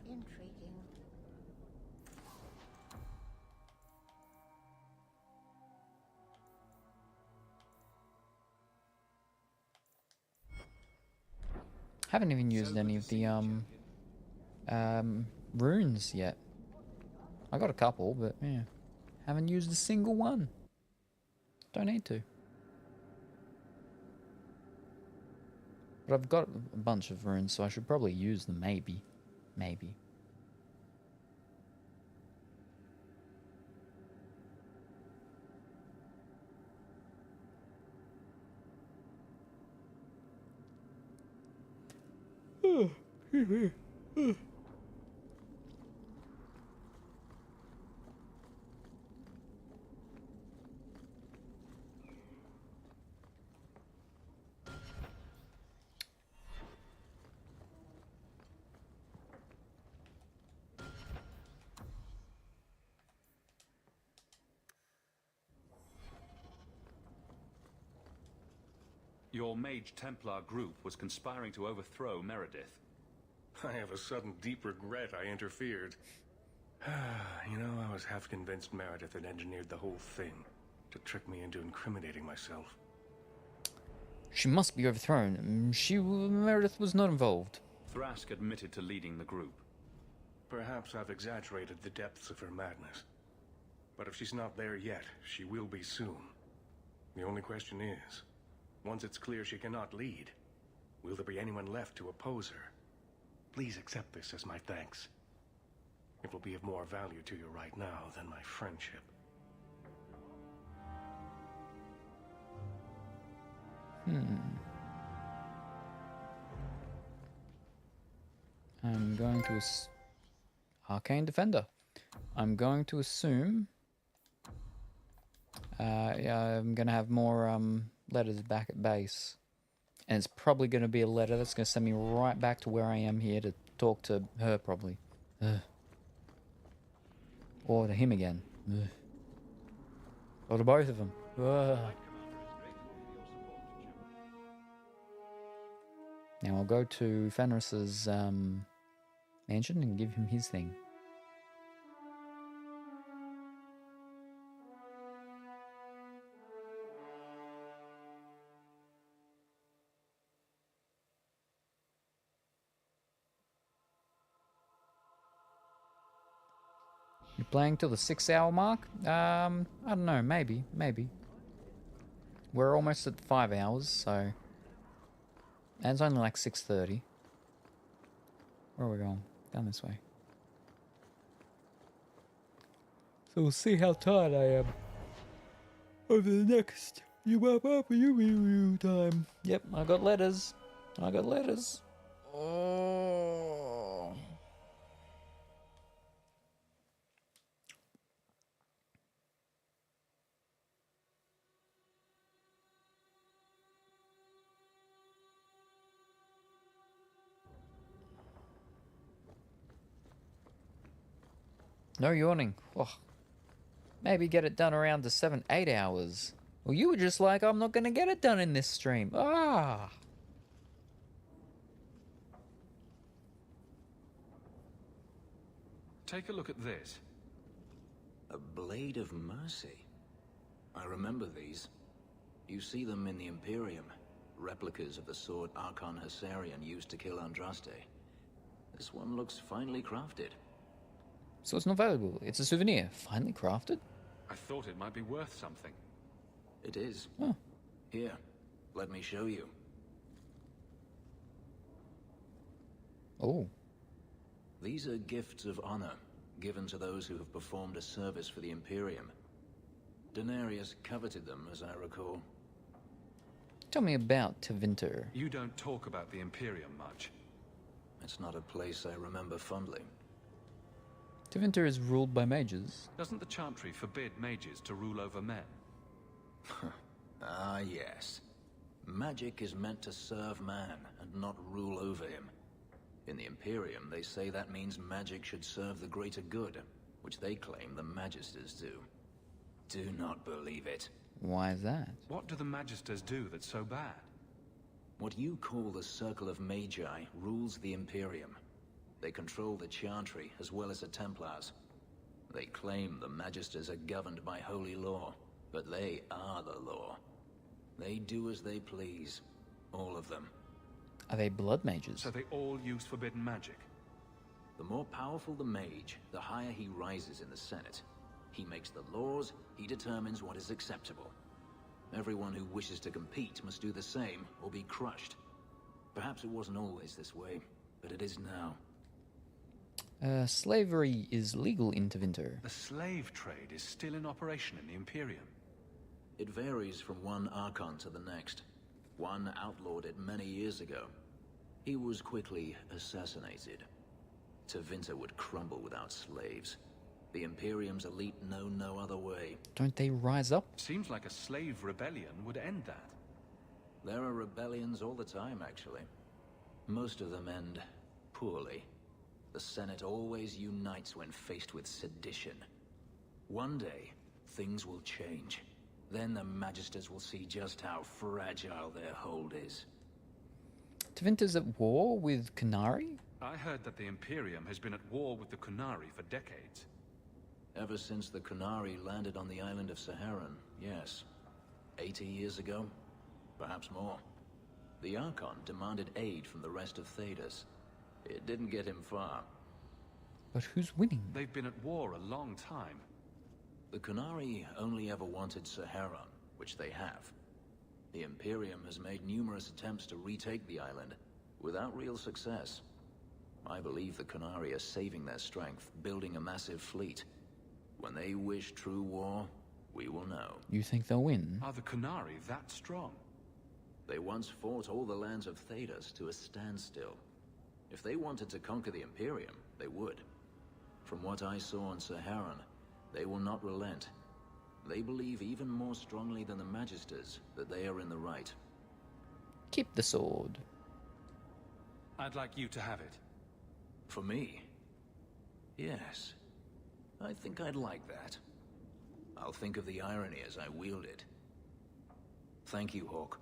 Speaker 23: Intriguing.
Speaker 2: Haven't even used any of the runes yet. I got a couple, but yeah, haven't used a single one. Don't need to. But I've got a bunch of runes, so I should probably use them. Maybe.
Speaker 5: Your Mage Templar group was conspiring to overthrow Meredith.
Speaker 15: I have a sudden deep regret I interfered. You know, I was half convinced Meredith had engineered the whole thing to trick me into incriminating myself.
Speaker 2: She must be overthrown. Meredith was not involved.
Speaker 5: Thrask admitted to leading the group.
Speaker 15: Perhaps I've exaggerated the depths of her madness. But if she's not there yet, she will be soon. The only question is, once it's clear she cannot lead, will there be anyone left to oppose her? Please accept this as my thanks. It will be of more value to you right now than my friendship.
Speaker 2: I'm going to... Arcane Defender. I'm going to assume... yeah, I'm going to have more letters back at base. And it's probably going to be a letter that's going to send me right back to where I am here to talk to her, probably. Ugh. Or to him again. Ugh. Or to both of them. Ugh. Now I'll go to Fenris's mansion and give him his thing. You're playing till the 6-hour mark? I don't know, maybe. We're almost at 5 hours, so... And it's only like 6:30. Where are we going? Down this way. So we'll see how tired I am over the next you time. Yep, I got letters. Oh. No yawning. Oh. Maybe get it done around the 7-8 hours. Well, you were just like, I'm not going to get it done in this stream. Ah.
Speaker 5: Take a look at this.
Speaker 8: A Blade of Mercy. I remember these. You see them in the Imperium. Replicas of the sword Archon Hessarian used to kill Andraste. This one looks finely crafted.
Speaker 2: So it's not valuable. It's a souvenir. Finely crafted?
Speaker 5: I thought it might be worth something.
Speaker 8: It is.
Speaker 2: Oh.
Speaker 8: Here, let me show you.
Speaker 2: Oh.
Speaker 8: These are gifts of honor, given to those who have performed a service for the Imperium. Denarius coveted them, as I recall.
Speaker 2: Tell me about Tevinter.
Speaker 5: You don't talk about the Imperium much.
Speaker 8: It's not a place I remember fondly.
Speaker 2: Tevinter is ruled by mages.
Speaker 5: Doesn't the Chantry forbid mages to rule over men?
Speaker 8: Ah, yes. Magic is meant to serve man and not rule over him. In the Imperium, they say that means magic should serve the greater good, which they claim the Magisters do. Do not believe it.
Speaker 2: Why is that?
Speaker 5: What do the Magisters do that's so bad?
Speaker 8: What you call the Circle of Magi rules the Imperium. They control the Chantry as well as the Templars. They claim the Magisters are governed by holy law, but they are the law. They do as they please. All of them.
Speaker 2: Are they blood mages?
Speaker 5: So they all use forbidden magic?
Speaker 8: The more powerful the mage, the higher he rises in the Senate. He makes the laws, he determines what is acceptable. Everyone who wishes to compete must do the same, or be crushed. Perhaps it wasn't always this way, but it is now.
Speaker 2: Slavery is legal in Tevinter.
Speaker 5: The slave trade is still in operation in the Imperium.
Speaker 8: It varies from one Archon to the next. One outlawed it many years ago. He was quickly assassinated. Tevinter would crumble without slaves. The Imperium's elite know no other way.
Speaker 2: Don't they rise up?
Speaker 5: Seems like a slave rebellion would end that.
Speaker 8: There are rebellions all the time, actually. Most of them end poorly. The Senate always unites when faced with sedition. One day, things will change. Then the Magisters will see just how fragile their hold is.
Speaker 2: Tevinter's at war with Qunari?
Speaker 5: I heard that the Imperium has been at war with the Qunari for decades.
Speaker 8: Ever since the Qunari landed on the island of Saharan, yes. 80 years ago? Perhaps more. The Archon demanded aid from the rest of Thedas. It didn't get him far.
Speaker 2: But who's winning?
Speaker 5: They've been at war a long time.
Speaker 8: The Qunari only ever wanted Saharan, which they have. The Imperium has made numerous attempts to retake the island, without real success. I believe the Qunari are saving their strength, building a massive fleet. When they wish true war, we will know.
Speaker 2: You think they'll win?
Speaker 5: Are the Qunari that strong?
Speaker 8: They once fought all the lands of Thedas to a standstill. If they wanted to conquer the Imperium, they would. From what I saw on Saharan, they will not relent. They believe even more strongly than the Magisters that they are in the right.
Speaker 2: Keep the sword.
Speaker 5: I'd like you to have it.
Speaker 8: For me? Yes. I think I'd like that. I'll think of the irony as I wield it. Thank you, Hawk.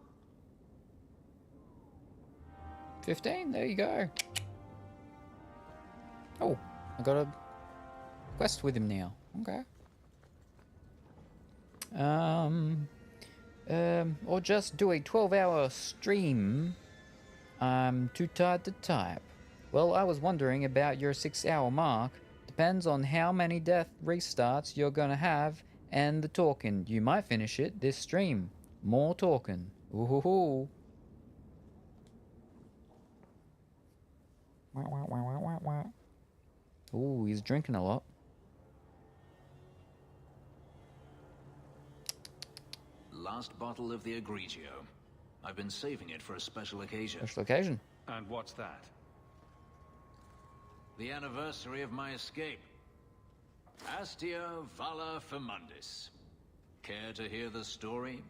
Speaker 2: 15, there you go. Oh, I got a quest with him now. Okay. Or just do a 12-hour stream. I'm too tired to type. Well, I was wondering about your 6-hour mark. Depends on how many death restarts you're gonna have and the talking. You might finish it this stream. More talking. Ooh. Ooh, he's drinking a lot.
Speaker 8: Last bottle of the Egregio. I've been saving it for a special occasion.
Speaker 2: Special occasion?
Speaker 5: And what's that?
Speaker 8: The anniversary of my escape. Astia Vala Firmundis. Care to hear the story?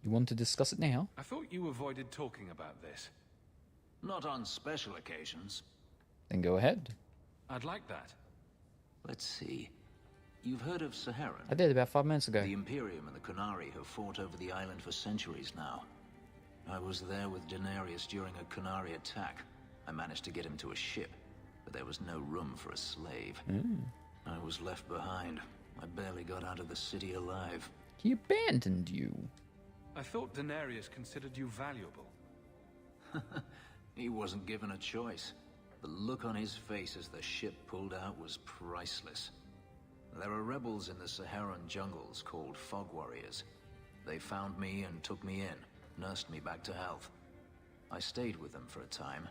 Speaker 2: You want to discuss it now?
Speaker 5: I thought you avoided talking about this.
Speaker 8: Not on special occasions.
Speaker 2: Then go ahead.
Speaker 5: I'd like that.
Speaker 8: Let's see. You've heard of Saharan?
Speaker 2: I did about 5 minutes ago.
Speaker 8: The Imperium and the Qunari have fought over the island for centuries now. I was there with Daenerys during a Qunari attack. I managed to get him to a ship, but there was no room for a slave. I was left behind. I barely got out of the city alive.
Speaker 2: He abandoned you.
Speaker 5: I thought Daenerys considered you valuable.
Speaker 8: He wasn't given a choice. The look on his face as the ship pulled out was priceless. There are rebels in the Saharan jungles called Fog Warriors. They found me and took me in, nursed me back to health. I stayed with them for a time,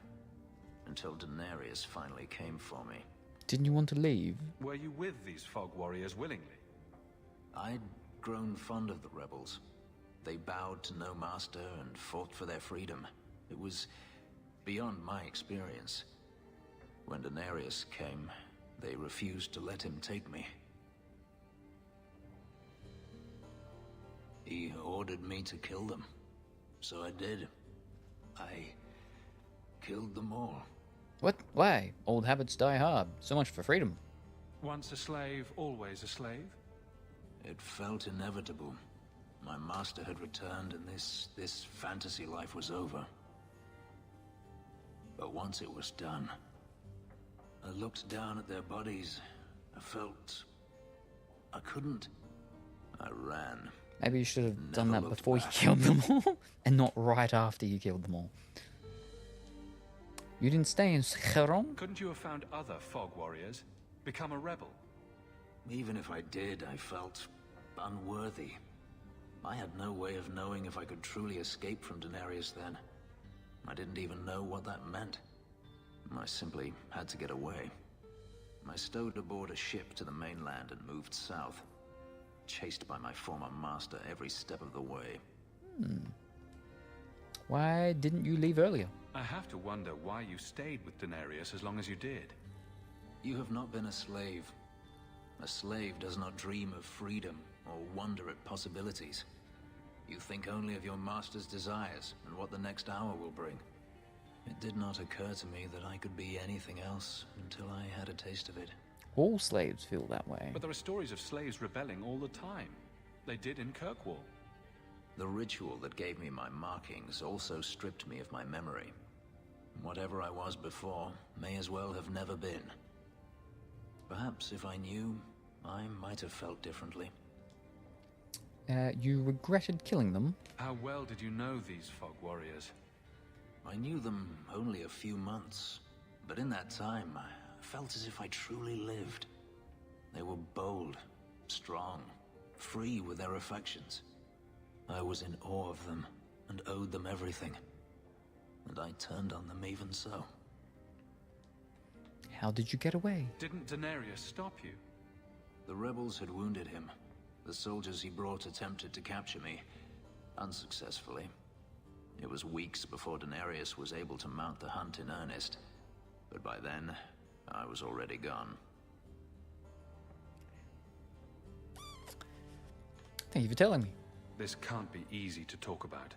Speaker 8: until Daenerys finally came for me.
Speaker 2: Didn't you want to leave?
Speaker 5: Were you with these Fog Warriors willingly?
Speaker 8: I'd grown fond of the rebels. They bowed to no master and fought for their freedom. It was beyond my experience. When Daenerys came, they refused to let him take me. He ordered me to kill them. So I did. I killed them all.
Speaker 2: What? Why? Old habits die hard. So much for freedom.
Speaker 5: Once a slave, always a slave?
Speaker 8: It felt inevitable. My master had returned and this fantasy life was over. But once it was done, I looked down at their bodies. I felt I couldn't. I ran.
Speaker 2: Maybe you should have done that
Speaker 8: looked
Speaker 2: before you
Speaker 8: back.
Speaker 2: killed them all, and not right after you killed them all. You didn't stay in Saharan?
Speaker 5: Couldn't you have found other Fog Warriors? Become a rebel?
Speaker 8: Even if I did, I felt unworthy. I had no way of knowing if I could truly escape from Daenerys then. I didn't even know what that meant. I simply had to get away. I stowed aboard a ship to the mainland and moved south, chased by my former master every step of the way.
Speaker 2: Why didn't you leave earlier?
Speaker 5: I have to wonder why you stayed with Daenerys as long as you did.
Speaker 8: You have not been a slave. A slave does not dream of freedom or wonder at possibilities. You think only of your master's desires and what the next hour will bring. It did not occur to me that I could be anything else until I had a taste of it.
Speaker 2: All slaves feel that way.
Speaker 5: But there are stories of slaves rebelling all the time. They did in Kirkwall.
Speaker 8: The ritual that gave me my markings also stripped me of my memory. Whatever I was before may as well have never been. Perhaps if I knew, I might have felt differently.
Speaker 2: You regretted killing them?
Speaker 5: How well did you know these fog warriors?
Speaker 8: I knew them only a few months, but in that time, I felt as if I truly lived. They were bold, strong, free with their affections. I was in awe of them and owed them everything. And I turned on them even so.
Speaker 2: How did you get away?
Speaker 5: Didn't Daenerys stop you?
Speaker 8: The rebels had wounded him. The soldiers he brought attempted to capture me, unsuccessfully. It was weeks before Daenerys was able to mount the hunt in earnest. But by then, I was already gone.
Speaker 2: Thank you for telling me.
Speaker 5: This can't be easy to talk about.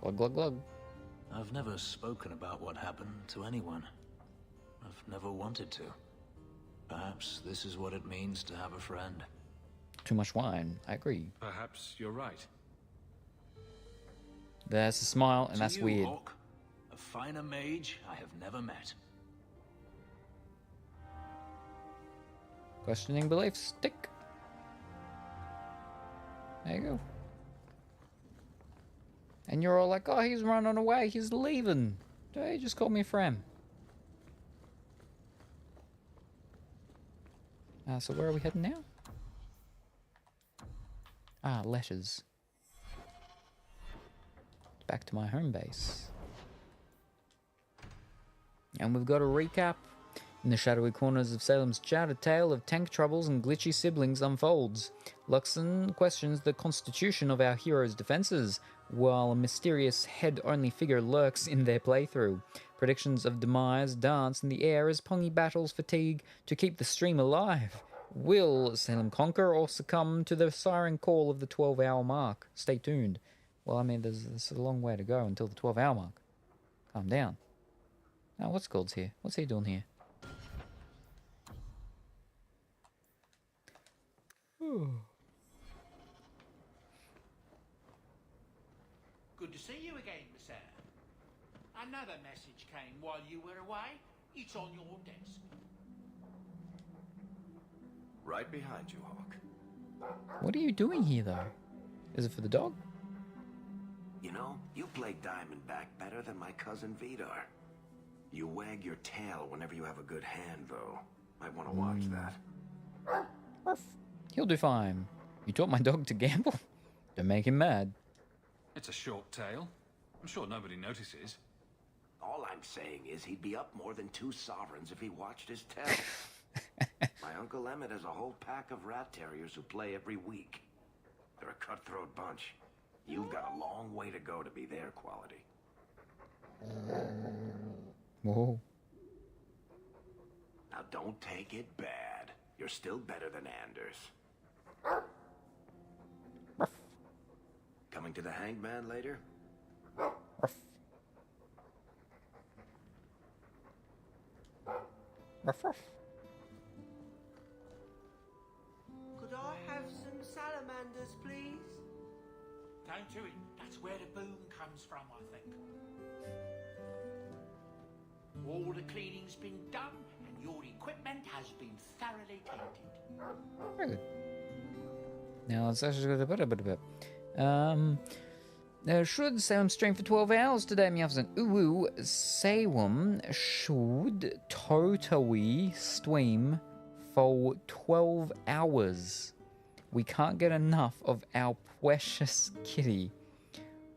Speaker 2: Glug, glug, glug.
Speaker 8: I've never spoken about what happened to anyone. I've never wanted to. Perhaps this is what it means to have a friend.
Speaker 2: Too much wine. I agree.
Speaker 5: Perhaps you're right.
Speaker 2: There's a smile, and
Speaker 8: To
Speaker 2: that's
Speaker 8: you,
Speaker 2: weird.
Speaker 8: Hawk, a finer mage I have never met.
Speaker 2: Questioning beliefs. Stick. There you go. And you're all like, oh, he's running away. He's leaving. He just called me a friend. So where are we heading now? Ah, letters. Back to my home base. And we've got a recap. In the shadowy corners of Salem's chat, a tale of tank troubles and glitchy siblings unfolds. Luxon questions the constitution of our hero's defenses, while a mysterious head-only figure lurks in their playthrough. Predictions of demise dance in the air as Pongy battles fatigue to keep the stream alive. Will Salem conquer or succumb to the siren call of the 12-hour mark? Stay tuned. Well, I mean, there's a long way to go until the 12-hour mark. Calm down. Now, what's Gold's here? What's he doing here?
Speaker 9: Good to see you again, Miss Eyre. Another message came while you were away. It's on your desk.
Speaker 12: Right behind you, Hawk.
Speaker 2: What are you doing here, though? Is it for the dog?
Speaker 12: You know, you play Diamondback better than my cousin Vidar. You wag your tail whenever you have a good hand, though. Might want to watch that.
Speaker 2: He'll do fine. You taught my dog to gamble? Don't make him mad.
Speaker 5: It's a short tale. I'm sure nobody notices.
Speaker 12: All I'm saying is he'd be up more than 2 sovereigns if he watched his tail. My Uncle Emmett has a whole pack of rat terriers who play every week. They're a cutthroat bunch. You've got a long way to go to be their quality.
Speaker 2: Whoa.
Speaker 12: Now don't take it bad. You're still better than Anders. Coming to the Hangman later?
Speaker 13: Could I have some salamanders, please?
Speaker 9: Don't do it. That's where the boom comes from, I think. All the cleaning's been done, and your equipment has been thoroughly tainted.
Speaker 2: Very good. Now let's actually go to a bit. Should Salem stream for 12 hours today, Mjafson? Ooh, Salem should totally stream for 12 hours. We can't get enough of our precious kitty.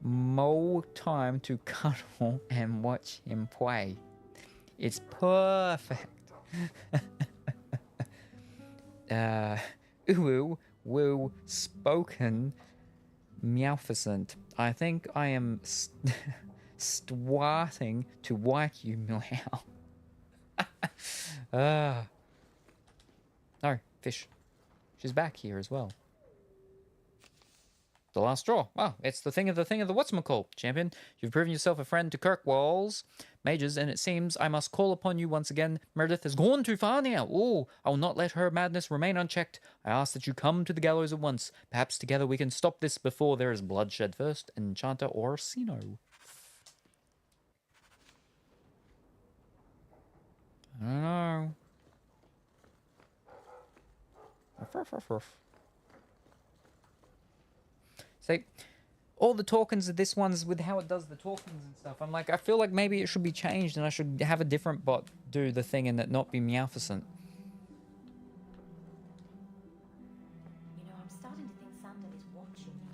Speaker 2: More time to cuddle and watch him play. It's perfect. Woo, spoken, Meowficent. I think I am starting to like you, Meow. No, fish. She's back here as well. The last straw. Oh, it's the thing of the whatchamacall, champion. You've proven yourself a friend to Kirkwall's mages, and it seems I must call upon you once again. Meredith has gone too far now. Oh, I will not let her madness remain unchecked. I ask that you come to the gallows at once. Perhaps together we can stop this before there is bloodshed. First, Enchanter Orsino. I don't know. See, all the tokens of this one's with how it does the tokens and stuff. I'm like, I feel like maybe it should be changed and I should have a different bot do the thing and it not be Meowficent.
Speaker 1: You know, I'm starting to think Sandal is watching you.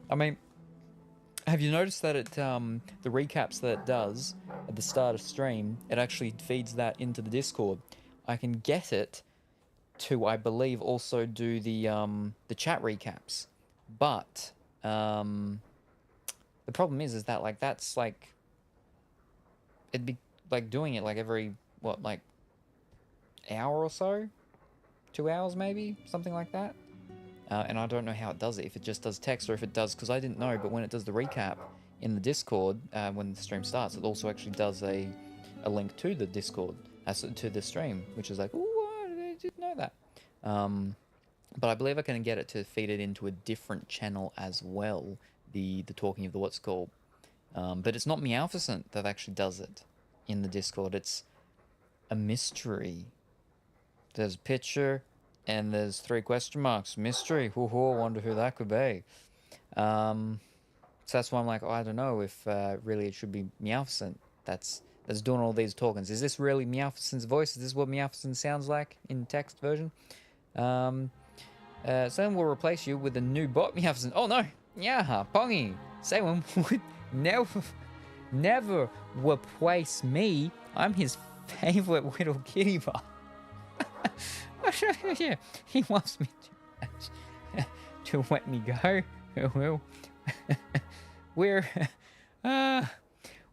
Speaker 2: I mean, have you noticed that it, the recaps that it does at the start of stream, it actually feeds that into the Discord. I can get it to, I believe, also do the chat recaps, but the problem is that like that's like it'd be like doing it like every what, like hour or so, 2 hours maybe, something like that. And I don't know how it does it, if it just does text or if it does, because I didn't know, but when it does the recap in the Discord, when the stream starts, it also actually does a link to the Discord, to the stream, which is like, ooh, I didn't know that. But I believe I can get it to feed it into a different channel as well, the talking of the what's called. But it's not Meowficent that actually does it in the Discord, it's a mystery. There's a picture, and there's 3 question marks. Mystery. I wonder who that could be. So that's why I'm like, oh, I don't know if really it should be Meowficent that's doing all these tokens. Is this really Meowficent's voice? Is this what Meowficent sounds like in text version? Someone will replace you with a new bot, Meowficent. Oh no! Yeah, Pongy. Someone would never replace me. I'm his favorite little kitty bot. Yeah, he wants me to let me go. Well,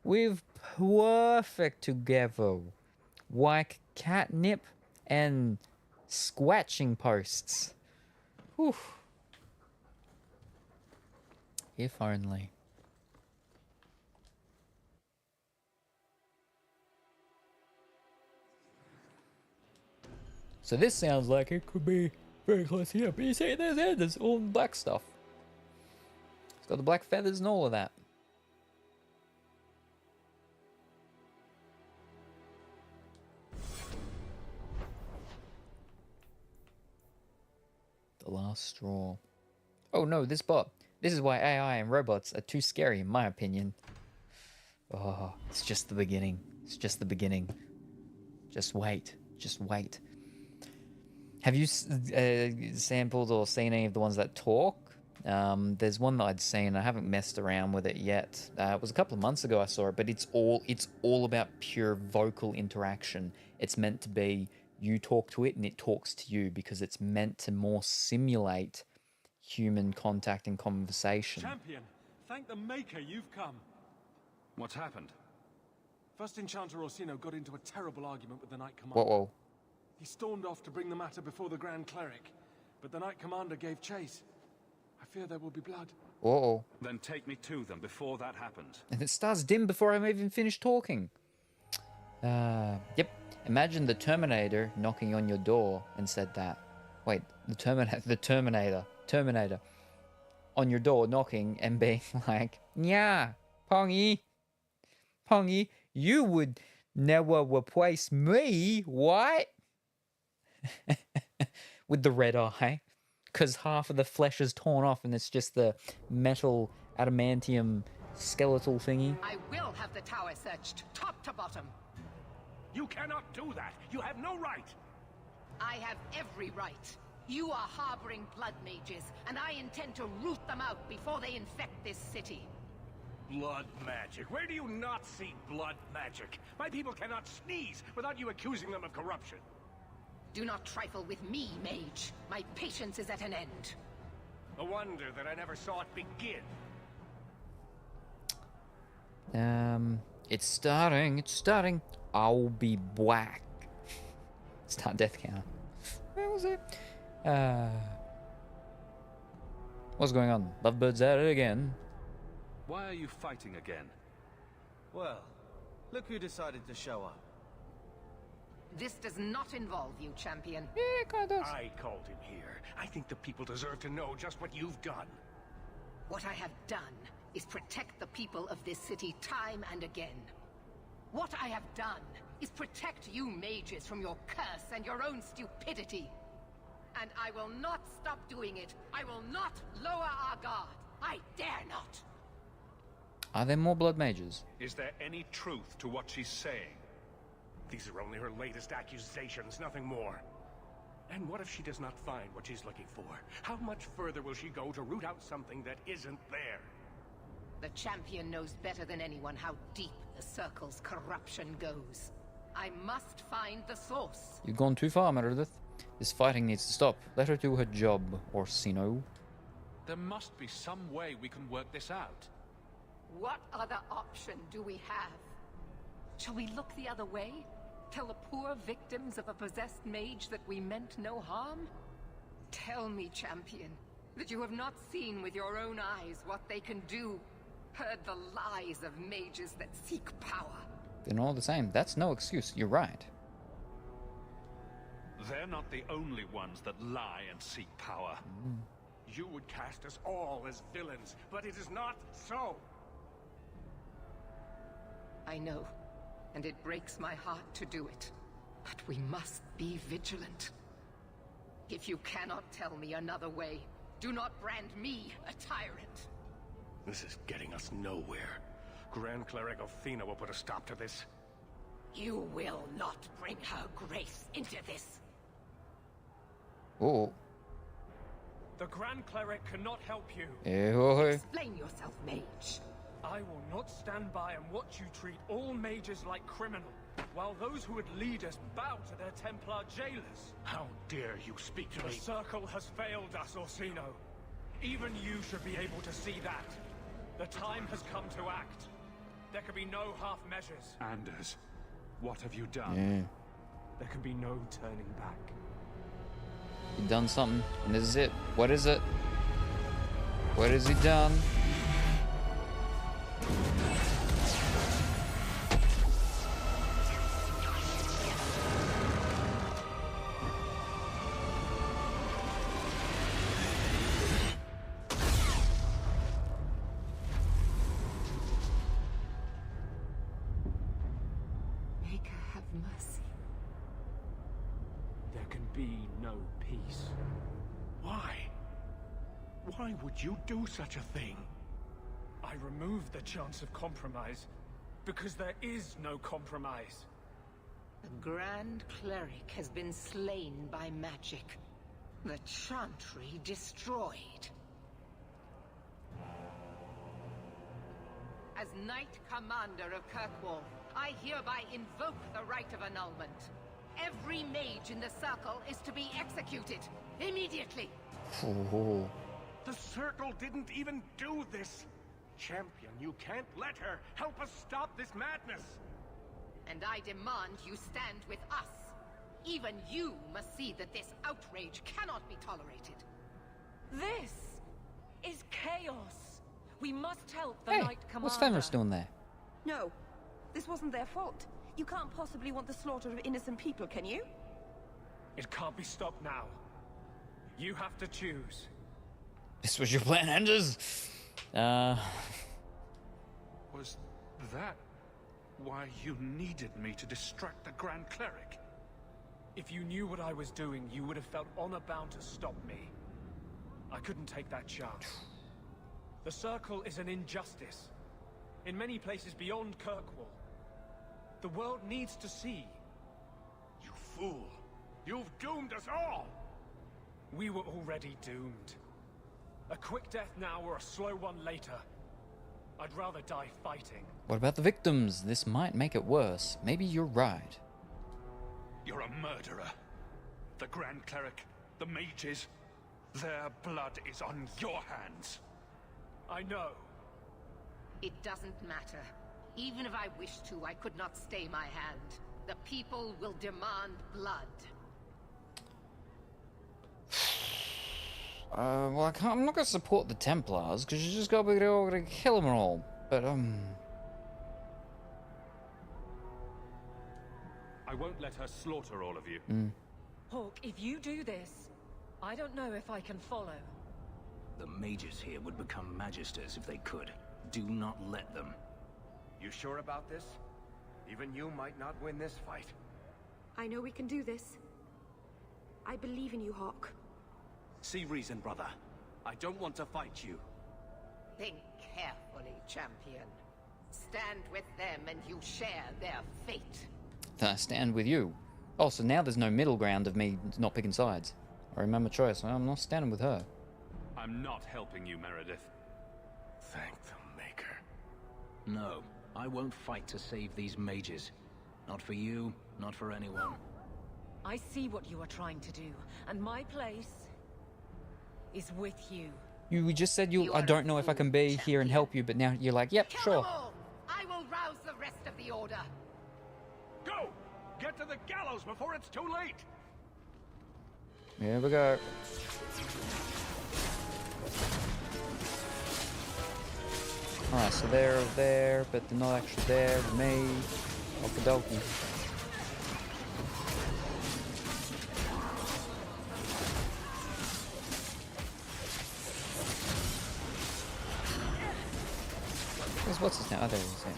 Speaker 2: we're perfect together, like catnip and squatching posts. Whew. If only. So this sounds like it could be very close here, but you see there's all black stuff. It's got the black feathers and all of that. The last straw. Oh no, this bot. This is why AI and robots are too scary in my opinion. Oh, it's just the beginning. It's just the beginning. Just wait. Just wait. Have you sampled or seen any of the ones that talk? There's one that I'd seen. I haven't messed around with it yet. It was a couple of months ago I saw it, but it's all about pure vocal interaction. It's meant to be you talk to it and it talks to you because it's meant to more simulate human contact and conversation.
Speaker 15: Champion, thank the Maker you've come.
Speaker 5: What's happened?
Speaker 15: First Enchanter Orsino got into a terrible argument with the Knight Commander.
Speaker 2: Whoa.
Speaker 15: He stormed off to bring the matter before the Grand Cleric, but the Knight Commander gave chase. I fear there will be blood.
Speaker 2: Whoa.
Speaker 5: Then take me to them before that happens.
Speaker 2: And it starts dim before I'm even finished talking. Yep. Imagine the Terminator knocking on your door and said that. Wait, the Terminator on your door knocking and being like, yeah, Pongy, you would never replace me, what? With the red eye, because half of the flesh is torn off and it's just the metal adamantium skeletal thingy.
Speaker 7: I will have the tower searched, top to bottom.
Speaker 12: You cannot do that. You have no right.
Speaker 7: I have every right. You are harboring blood mages, and I intend to root them out before they infect this city.
Speaker 12: Blood magic? Where do you not see blood magic? My people cannot sneeze without you accusing them of corruption.
Speaker 7: Do not trifle with me, mage. My patience is at an end.
Speaker 12: A wonder that I never saw it begin.
Speaker 2: It's starting. I'll be back. Start death count. Where was it? What's going on? Lovebirds at it again.
Speaker 5: Why are you fighting again?
Speaker 6: Well, look who decided to show up.
Speaker 7: This does not involve you, champion.
Speaker 2: Yeah, it kind of does.
Speaker 15: I called him here. I think the people deserve to know just what you've done.
Speaker 7: What I have done is protect the people of this city time and again. What I have done is protect you mages from your curse and your own stupidity. And I will not stop doing it. I will not lower our guard. I dare not.
Speaker 2: Are there more blood mages?
Speaker 5: Is there any truth to what she's saying?
Speaker 15: These are only her latest accusations, nothing more. And what if she does not find what she's looking for? How much further will she go to root out something that isn't there?
Speaker 7: The champion knows better than anyone how deep the Circle's corruption goes. I must find the source.
Speaker 2: You've gone too far, Meredith. This fighting needs to stop. Let her do her job, Orsino.
Speaker 5: There must be some way we can work this out.
Speaker 7: What other option do we have? Shall we look the other way? Tell the poor victims of a possessed mage that we meant no harm? Tell me, champion, that you have not seen with your own eyes what they can do. Heard the lies of mages that seek power.
Speaker 2: They're all the same. That's no excuse. You're right.
Speaker 5: They're not the only ones that lie and seek power.
Speaker 15: You would cast us all as villains, but it is not so.
Speaker 7: I know, and it breaks my heart to do it. But we must be vigilant. If you cannot tell me another way, do not brand me a tyrant.
Speaker 15: This is getting us nowhere. Grand Cleric Othina will put a stop to this.
Speaker 7: You will not bring her grace into this.
Speaker 2: Oh.
Speaker 18: The Grand Cleric cannot help you.
Speaker 7: Explain yourself, mage.
Speaker 18: I will not stand by and watch you treat all mages like criminal, while those who would lead us bow to their Templar jailers.
Speaker 15: How dare you speak to
Speaker 18: The
Speaker 15: me?
Speaker 18: Circle has failed us, Orsino. Even you should be able to see that. The time has come to act. There can be no half measures.
Speaker 5: Anders, what have you done?
Speaker 2: Yeah.
Speaker 18: There can be no turning back.
Speaker 2: He done something, and this is it. What is it? What has he done?
Speaker 7: Make her have mercy.
Speaker 18: There can be no peace.
Speaker 15: Why? Why would you do such a thing?
Speaker 18: I removed the chance of compromise, because there is no compromise.
Speaker 7: The Grand Cleric has been slain by magic. The Chantry destroyed. As Knight Commander of Kirkwall, I hereby invoke the right of annulment. Every mage in the Circle is to be executed, immediately.
Speaker 2: Oh.
Speaker 15: The Circle didn't even do this. Champion, you can't let her. Help us stop this madness.
Speaker 7: And I demand you stand with us. Even you must see that this outrage cannot be tolerated.
Speaker 3: This is chaos. We must help the
Speaker 2: Hey,
Speaker 3: Knight Commander.
Speaker 2: what's Fenris doing there?
Speaker 1: No, this wasn't their fault. You can't possibly want the slaughter of innocent people, can you?
Speaker 18: It can't be stopped now. You have to choose.
Speaker 2: This was your plan, Anders?
Speaker 5: Was that why you needed me to distract the Grand Cleric?
Speaker 18: If you knew what I was doing, you would have felt honor-bound to stop me. I couldn't take that chance. The Circle is an injustice. In many places beyond Kirkwall. The world needs to see.
Speaker 15: You fool. You've doomed us all.
Speaker 18: We were already doomed. A quick death now or a slow one later. I'd rather die fighting.
Speaker 2: What about the victims? This might make it worse. Maybe you're right.
Speaker 5: You're a murderer. The Grand Cleric, the mages, their blood is on your hands.
Speaker 18: I know.
Speaker 7: It doesn't matter. Even if I wished to, I could not stay my hand. The people will demand blood.
Speaker 2: Well, I'm not gonna support the Templars, because you just gotta kill them all. But,
Speaker 5: I won't let her slaughter all of you.
Speaker 4: Hawk, if you do this, I don't know if I can follow.
Speaker 8: The mages here would become magisters if they could. Do not let them.
Speaker 12: You sure about this? Even you might not win this fight.
Speaker 16: I know we can do this. I believe in you, Hawk.
Speaker 12: See reason, brother. I don't want to fight you.
Speaker 7: Think carefully, champion. Stand with them and you share their fate.
Speaker 2: I stand with you. Oh, so now there's no middle ground of me not picking sides. I remember choice. I'm not standing with her.
Speaker 5: I'm not helping you, Meredith.
Speaker 8: Thank the Maker. No, I won't fight to save these mages. Not for you, not for anyone.
Speaker 4: I see what you are trying to do, and my place is with you.
Speaker 2: You just said I don't know if I can be here and help you, but now you're like, yep, sure.
Speaker 7: I will rouse the rest of the order.
Speaker 15: Go! Get to the gallows before it's too late!
Speaker 2: Here we go. Alright, so they're there, but they're not actually there with me. Okie dokie. What's his name? Oh, there he is. Yeah.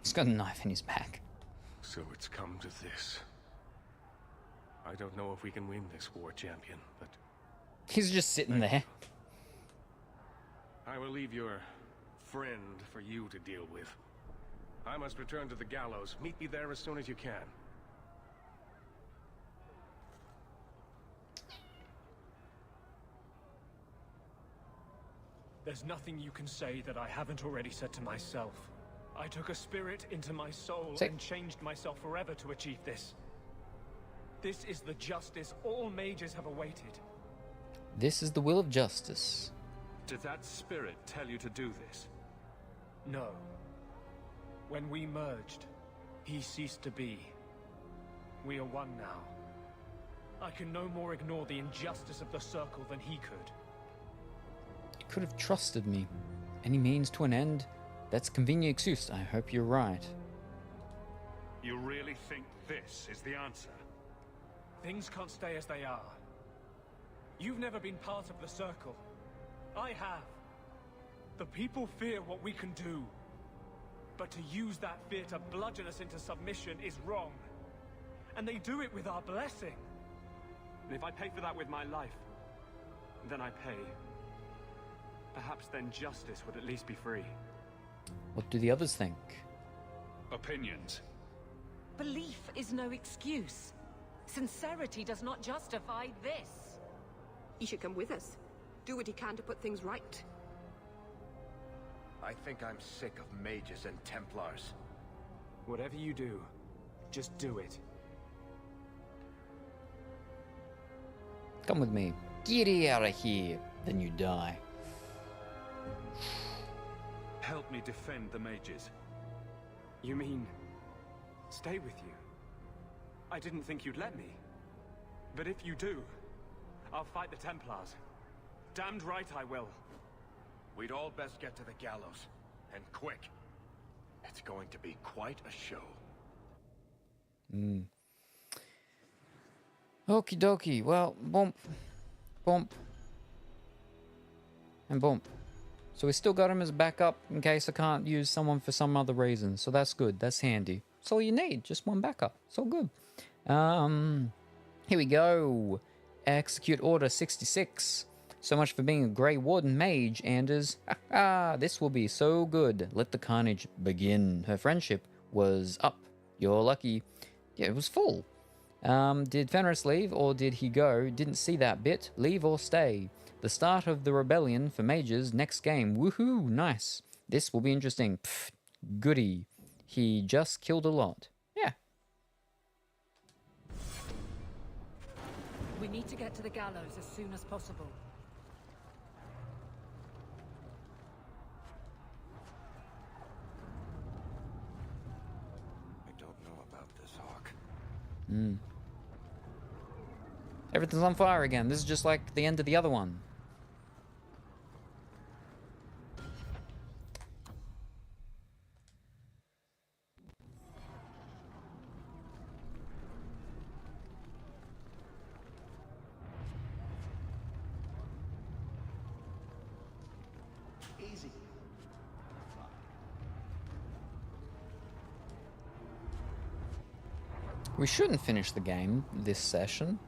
Speaker 2: He's got a knife in his back.
Speaker 15: So it's come to this. I don't know if we can win this war, champion, but...
Speaker 2: He's just sitting there.
Speaker 15: I will leave your friend for you to deal with. I must return to the gallows. Meet me there as soon as you can.
Speaker 18: There's nothing you can say that I haven't already said to myself. I took a spirit into my soul and changed myself forever to achieve this. This is the justice all mages have awaited.
Speaker 2: This is the will of justice.
Speaker 5: Did that spirit tell you to do this?
Speaker 18: No. When we merged, he ceased to be. We are one now. I can no more ignore the injustice of the Circle than he could.
Speaker 2: You could have trusted me. Any means to an end? That's a convenient excuse. I hope you're right.
Speaker 5: You really think this is the answer?
Speaker 18: Things can't stay as they are. You've never been part of the Circle. I have. The people fear what we can do. But to use that fear to bludgeon us into submission is wrong. And they do it with our blessing. And if I pay for that with my life, then I pay. Perhaps then justice would at least be free.
Speaker 2: What do the others think?
Speaker 5: Opinions.
Speaker 4: Belief is no excuse. Sincerity does not justify this.
Speaker 16: He should come with us. Do what he can to put things right.
Speaker 12: I think I'm sick of mages and Templars.
Speaker 18: Whatever you do, just do it.
Speaker 2: Come with me. Get out of here. Then you die.
Speaker 5: Help me defend the mages.
Speaker 18: You mean... stay with you? I didn't think you'd let me. But if you do, I'll fight the Templars. Damned right I will.
Speaker 12: We'd all best get to the gallows. And quick. It's going to be quite a show.
Speaker 2: Okie dokie. Well, bump. Bump. And bump. So we still got him as backup in case I can't use someone for some other reason. So that's good. That's handy. That's all you need. Just one backup. It's all good. Here we go. Execute Order 66. So much for being a Grey Warden mage, Anders. This will be so good. Let the carnage begin. Her friendship was up. You're lucky. Yeah, it was full. Did Fenris leave or did he go? Didn't see that bit. Leave or stay. The start of the rebellion for mages next game. Woohoo! Nice. This will be interesting. Pfft, goody. He just killed a lot. Yeah.
Speaker 4: We We need to get to the gallows as soon as possible.
Speaker 12: I don't know about this, Hawk.
Speaker 2: Everything's on fire again. This is just like the end of the other one.
Speaker 9: Easy.
Speaker 2: We shouldn't finish the game this session,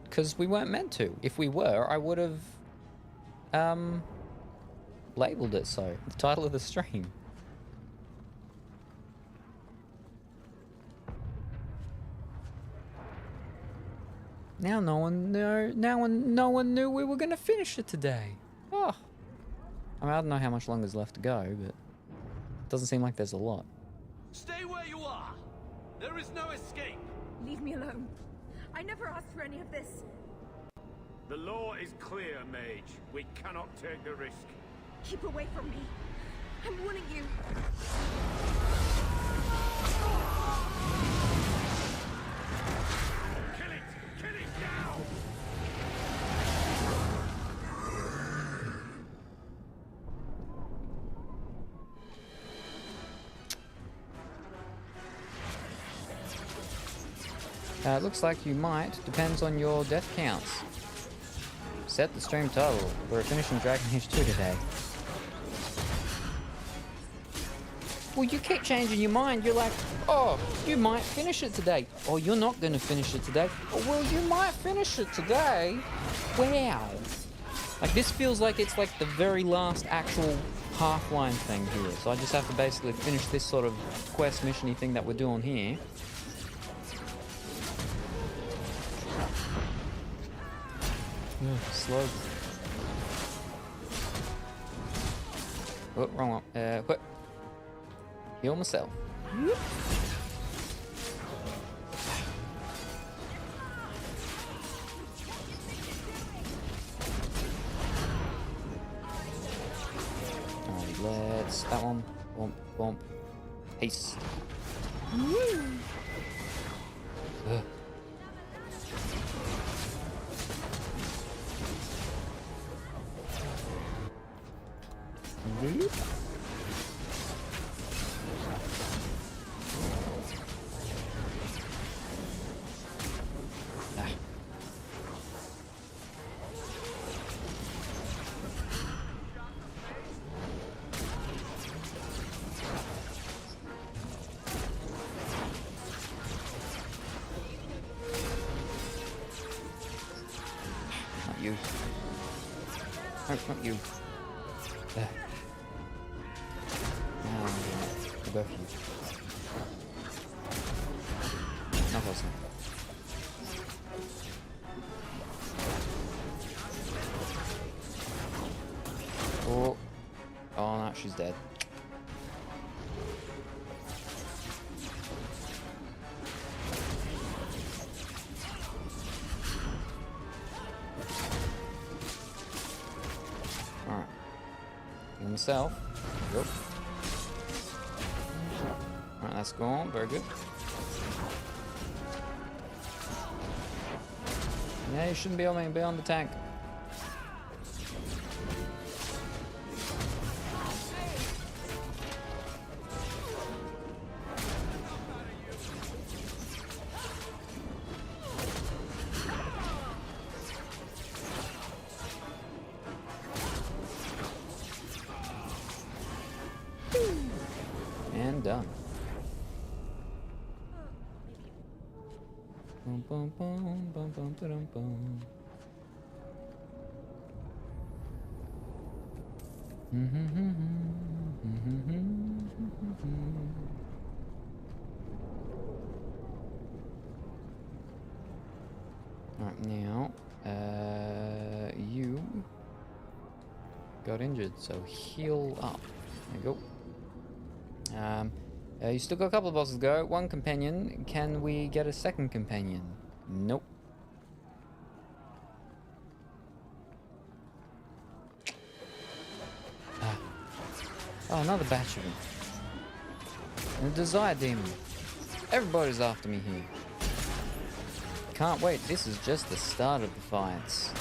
Speaker 2: because we weren't meant to. If we were, I would have labeled it so. The title of the stream. Now no one knew we were gonna finish it today. Oh. I mean, I don't know how much longer is left to go, but it doesn't seem like there's a lot.
Speaker 6: Stay where you are! There is no escape!
Speaker 16: Leave me alone. I never asked for any of this.
Speaker 6: The law is clear, Mage. We cannot take the risk.
Speaker 16: Keep away from me. I'm warning you.
Speaker 6: Kill it! Kill it now!
Speaker 2: It looks like you might. Depends on your death counts. Set the stream title. We're finishing Dragon Age 2 today. Well, you keep changing your mind. You're like, oh, you might finish it today. Or you're not going to finish it today. Oh, well, you might finish it today. Wow. Like, this feels like it's like the very last actual Half-Line thing here. So I just have to basically finish this sort of quest mission-y thing that we're doing here. Slow. Oh, wrong one. What? Heal myself. Alright, let's that one. Bump, bump. Haste. Ugh. Not you. No, not you. There. Now we'll go for you. Not close enough. Oh. Oh no, she's dead. Alright. Heal myself. Yep. Alright, that's gone. Very good. Yeah, you shouldn't be on me. Be on the tank. And done. Bum, bum, bum, bum, bum, ba-dum, bum. Alright, now, you got injured, so heal up. There you go. You still got a couple of bosses to go. One companion. Can we get a second companion? Nope. Oh, another batch of them. And a Desire Demon. Everybody's after me here. Can't wait. This is just the start of the fights.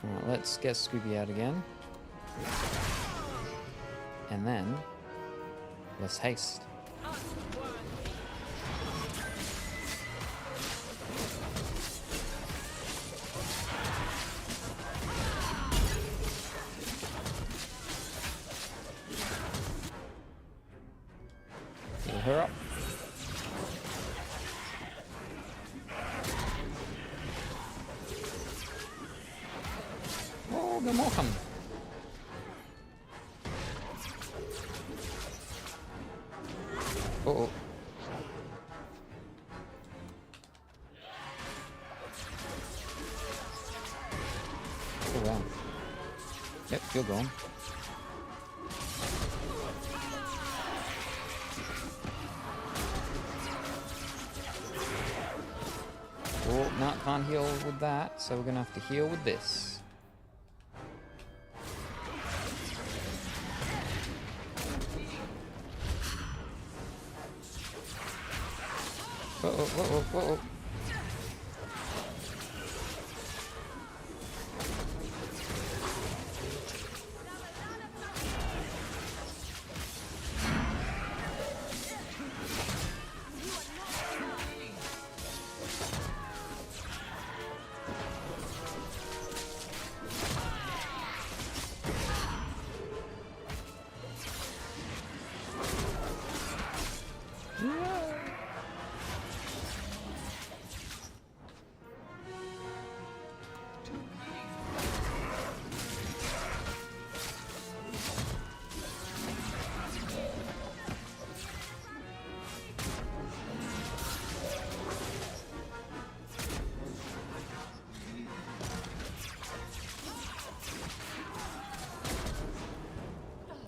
Speaker 2: Alright, let's get Scooby out again. And then, let's haste. Heal her up. Oh, got more coming. Uh-oh. Oh, wow. Yep, you're gone. Oh, no, can't heal with that, so we're gonna have to heal with this. Uh-oh, uh-oh, uh-oh.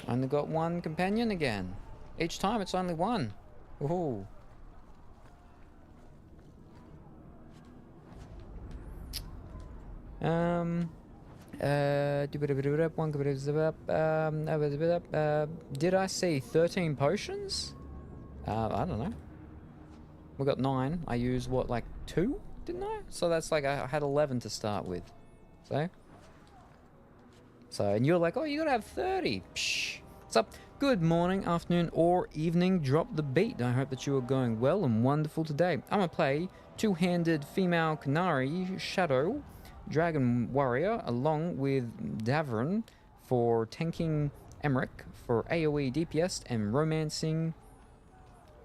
Speaker 2: Only got one companion again. Each time it's only one. Ooh. Did I see 13 potions? I don't know. We got 9. I used what, like 2? Didn't I? So that's like I had 11 to start with. So, and you're like, oh, you gotta have 30. Psh. What's up? Good morning, afternoon, or evening. Drop the beat. I hope that you are going well and wonderful today. I'm gonna play two-handed female Canary Shadow Dragon Warrior along with Davern for tanking Emmerich for AoE DPS and romancing.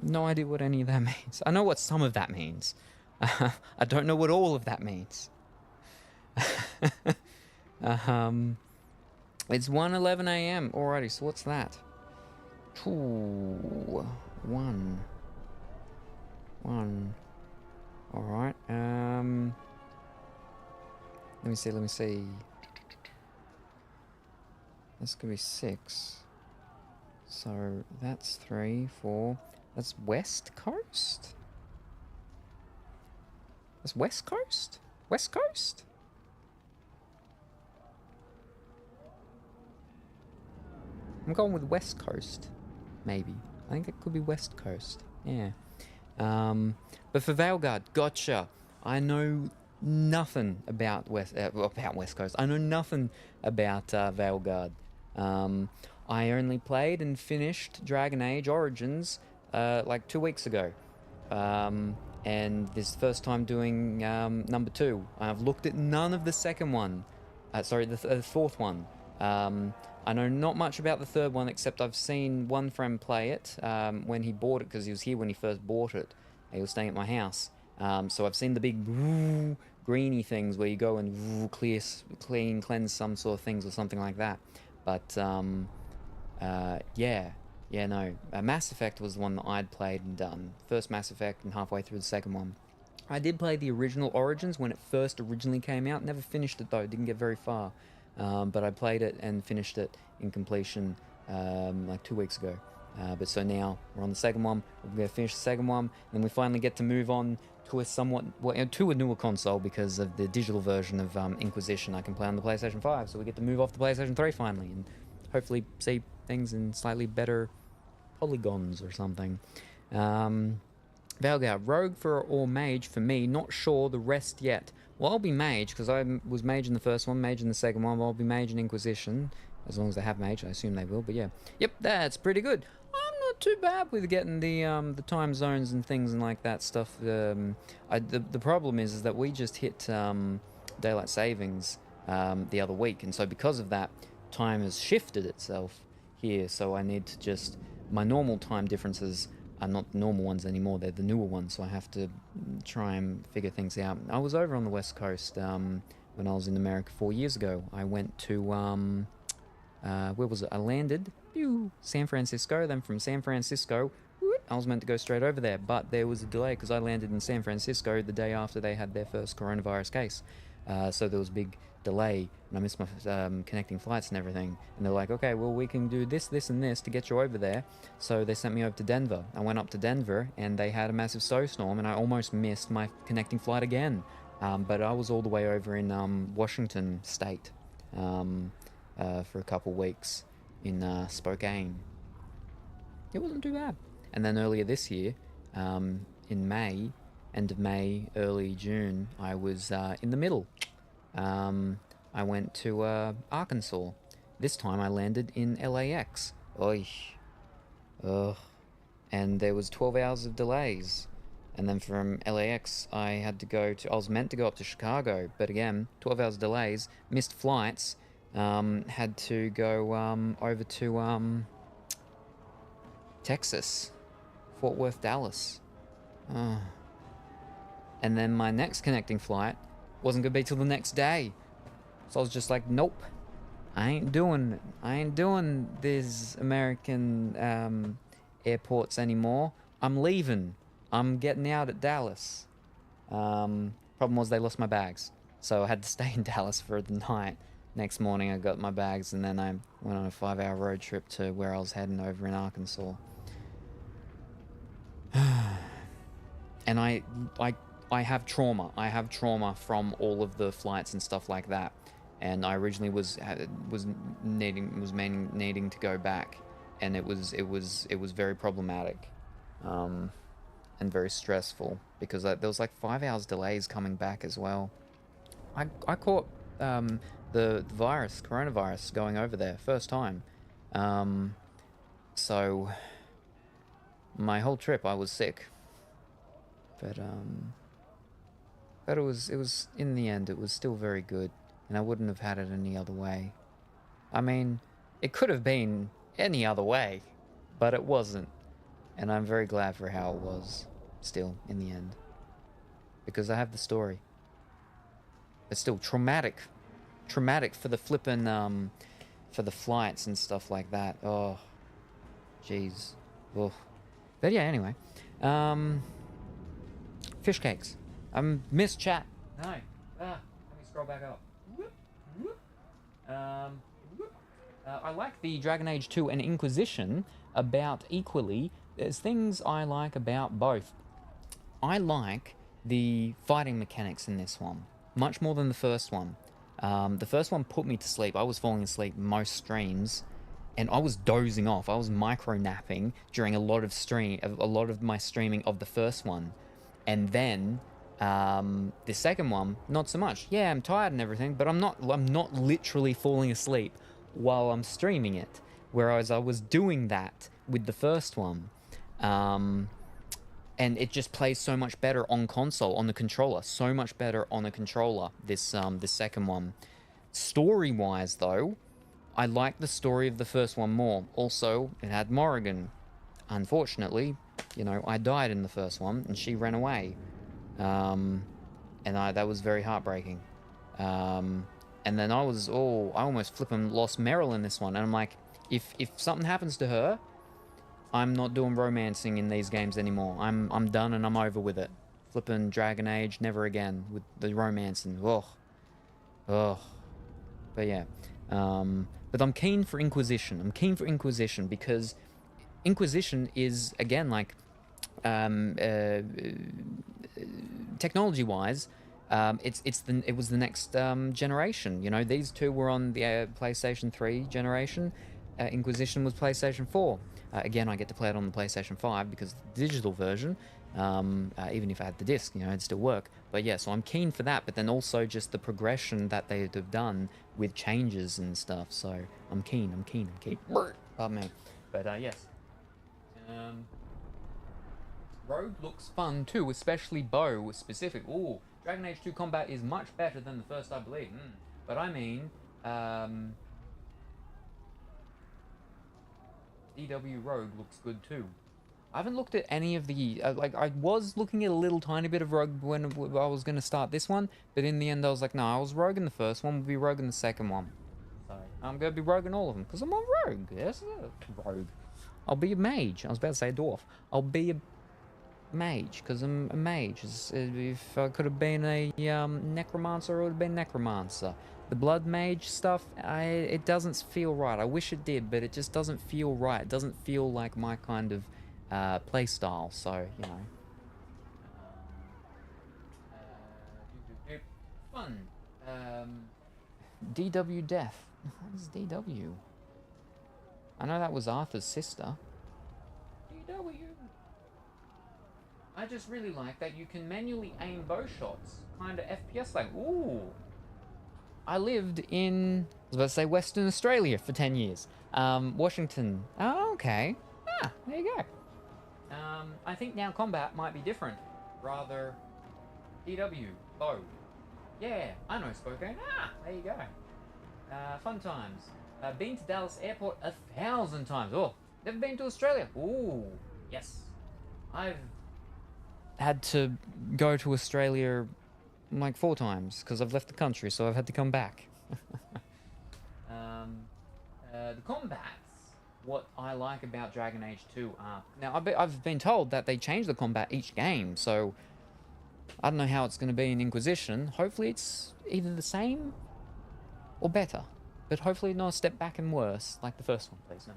Speaker 2: No idea what any of that means. I know what some of that means. I don't know what all of that means. It's 1:11 a.m. Alrighty, so what's that? Ooh, 1. Alright, let me see. This could be 6. So that's 3, 4. That's West Coast? That's West Coast? West Coast? I'm going with West Coast, maybe. I think it could be West Coast. Yeah. But for Veilguard, gotcha. I know nothing about West Coast. I know nothing about Veilguard. I only played and finished Dragon Age Origins like 2 weeks ago. And this is the first time doing number 2. I've looked at none of the second one. The fourth one. I know not much about the third one, except I've seen one friend play it when he bought it, because he was here when he first bought it. He was staying at my house. So I've seen the big greeny things where you go and cleanse some sort of things or something like that. But Mass Effect was the one that I'd played and done. First Mass Effect and halfway through the second one. I did play the original Origins when it first originally came out. Never finished it though, didn't get very far. But I played it and finished it in completion like 2 weeks ago. But so now we're on the second one. We're going to finish the second one, and then we finally get to move on to a newer console because of the digital version of Inquisition I can play on the PlayStation 5. So we get to move off the PlayStation 3 finally, and hopefully see things in slightly better polygons or something. Valgar, Rogue or Mage for me, not sure the rest yet. Well, I'll be Mage, because I was Mage in the first one, Mage in the second one, I'll be Mage in Inquisition, as long as they have Mage, I assume they will, but yeah. Yep, that's pretty good. I'm not too bad with getting the time zones and things and like that stuff. The problem is that we just hit daylight savings the other week, and so because of that, time has shifted itself here, so I need to just... My normal time differences are not the normal ones anymore, they're the newer ones, so I have to try and figure things out. I was over on the West Coast when I was in America 4 years ago. I went to, where was it? I landed, San Francisco, then from San Francisco, I was meant to go straight over there, but there was a delay because I landed in San Francisco the day after they had their first coronavirus case. So there was a big delay, and I missed my connecting flights and everything. And they're like, okay, well, we can do this, this, and this to get you over there. So they sent me over to Denver. I went up to Denver, and they had a massive snowstorm, and I almost missed my connecting flight again. But I was all the way over in Washington State for a couple weeks in Spokane. It wasn't too bad. And then earlier this year, in May, end of May, early June, I was in the middle. I went to Arkansas. This time I landed in LAX. Ugh. And there was 12 hours of delays. And then from LAX, I was meant to go up to Chicago, but again, 12 hours delays, missed flights, had to go over to Texas, Fort Worth, Dallas. And then my next connecting flight wasn't gonna be till the next day. So I was just like, nope, I ain't doing these American airports anymore. I'm leaving. I'm getting out at Dallas. Problem was they lost my bags. So I had to stay in Dallas for the night. Next morning I got my bags, and then I went on a 5-hour road trip to where I was heading over in Arkansas. And I have trauma. I have trauma from all of the flights and stuff like that. And I originally was needing to go back, and it was very problematic, and very stressful because there was like 5 hours delays coming back as well. I caught the coronavirus going over there first time, so my whole trip I was sick. But it was in the end it was still very good, and I wouldn't have had it any other way. I mean, it could have been any other way, but it wasn't, and I'm very glad for how it was still in the end, because I have the story. It's still traumatic for the flippin' for the flights and stuff like that. Oh, jeez. Ugh. But yeah, anyway, fish cakes. Missed chat. No. Let me scroll back up. I like the Dragon Age 2 and Inquisition about equally. There's things I like about both. I like the fighting mechanics in this one much more than the first one. The first one put me to sleep. I was falling asleep most streams, and I was dozing off. I was micro-napping during a lot of my streaming of the first one. And then the second one, not so much. Yeah, I'm tired and everything, but I'm not literally falling asleep while I'm streaming it. Whereas I was doing that with the first one. And it just plays so much better on console, on the controller. So much better on a controller, this second one. Story-wise, though, I like the story of the first one more. Also, it had Morrigan. Unfortunately, I died in the first one, and she ran away. And that was very heartbreaking. And then I almost flippin' lost Meryl in this one. And I'm like, if something happens to her, I'm not doing romancing in these games anymore. I'm done and I'm over with it. Flippin' Dragon Age, never again with the romancing. Ugh. But yeah. But I'm keen for Inquisition. I'm keen for Inquisition because Inquisition is, again, like, technology-wise, it was the next generation. You know, these two were on the PlayStation 3 generation. Inquisition was PlayStation 4. Again, I get to play it on the PlayStation 5 because the digital version, even if I had the disc, you know, it'd still work. But yeah, so I'm keen for that, but then also just the progression that they'd have done with changes and stuff. So I'm keen. Pardon me. But yes. Rogue looks fun too, especially Bow specific. Ooh, Dragon Age 2 combat is much better than the first, I believe. But I mean, DW Rogue looks good too. I haven't looked at any of the, like, I was looking at a little tiny bit of Rogue when I was going to start this one, but in the end I was like, no, I was Rogue in the first one, will be Rogue in the second one. So, I'm going to be Rogue in all of them, because I'm a Rogue, yes, Rogue. I'll be a mage. I was about to say a dwarf. I'll be a mage, because I'm a mage. If I could have been a necromancer, it would have been necromancer. The blood mage stuff, it doesn't feel right. I wish it did, but it just doesn't feel right. It doesn't feel like my kind of play style, so, you know. Fun. DW Death. What is DW? I know that was Arthur's sister. DW. I just really like that you can manually aim bow shots. Kind of FPS like, ooh. I lived in, I was about to say Western Australia for 10 years. Washington. Oh, okay. Ah, there you go. I think now combat might be different. Rather, DW, bow. Yeah, I know Spokane. Ah, there you go. Fun times. Been to Dallas Airport 1,000 times. Oh, never been to Australia. Ooh, yes. I've had to go to Australia like 4 times because I've left the country, so I've had to come back. The combats, what I like about Dragon Age 2 are... Now, I've been told that they change the combat each game, so I don't know how it's going to be in Inquisition. Hopefully it's either the same or better, but hopefully not a step back and worse, like the first one, please. No.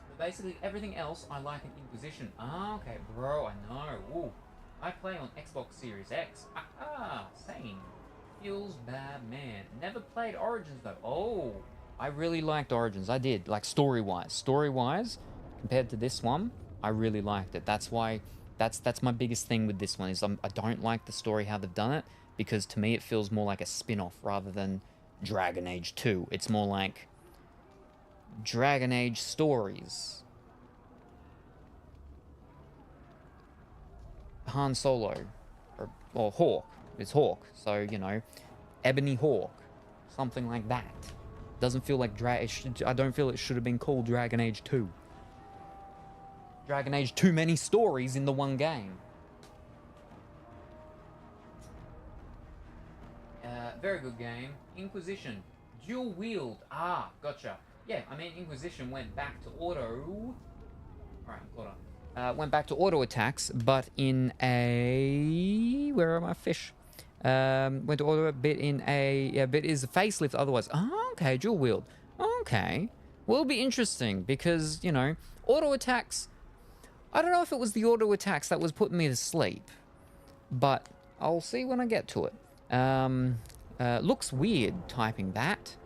Speaker 2: But basically, everything else I like in Inquisition. Ah, okay, bro, I know. Ooh. I play on Xbox Series X. Ah, same. Feels bad, man. Never played Origins, though. Oh, I really liked Origins. I did, like, story-wise. Story-wise, compared to this one, I really liked it. That's why, that's my biggest thing with this one, is I don't like the story, how they've done it, because to me it feels more like a spin-off rather than Dragon Age 2. It's more like Dragon Age stories. Han Solo, or Hawk. It's Hawk, so, you know, Ebony Hawk, something like that. Doesn't feel like I don't feel it should have been called Dragon Age 2. Dragon Age, too many stories in the one game. Very good game. Inquisition, dual wield. Ah, gotcha. Yeah, I mean, Inquisition went back to auto. Alright, auto. Went back to auto attacks, but in a... Where are my fish? Went to auto a bit in a... Yeah, bit is a facelift otherwise. Oh, okay, dual wield. Okay. Well, it'll be interesting because, you know, auto attacks... I don't know if it was the auto attacks that was putting me to sleep, but I'll see when I get to it. Looks weird typing that.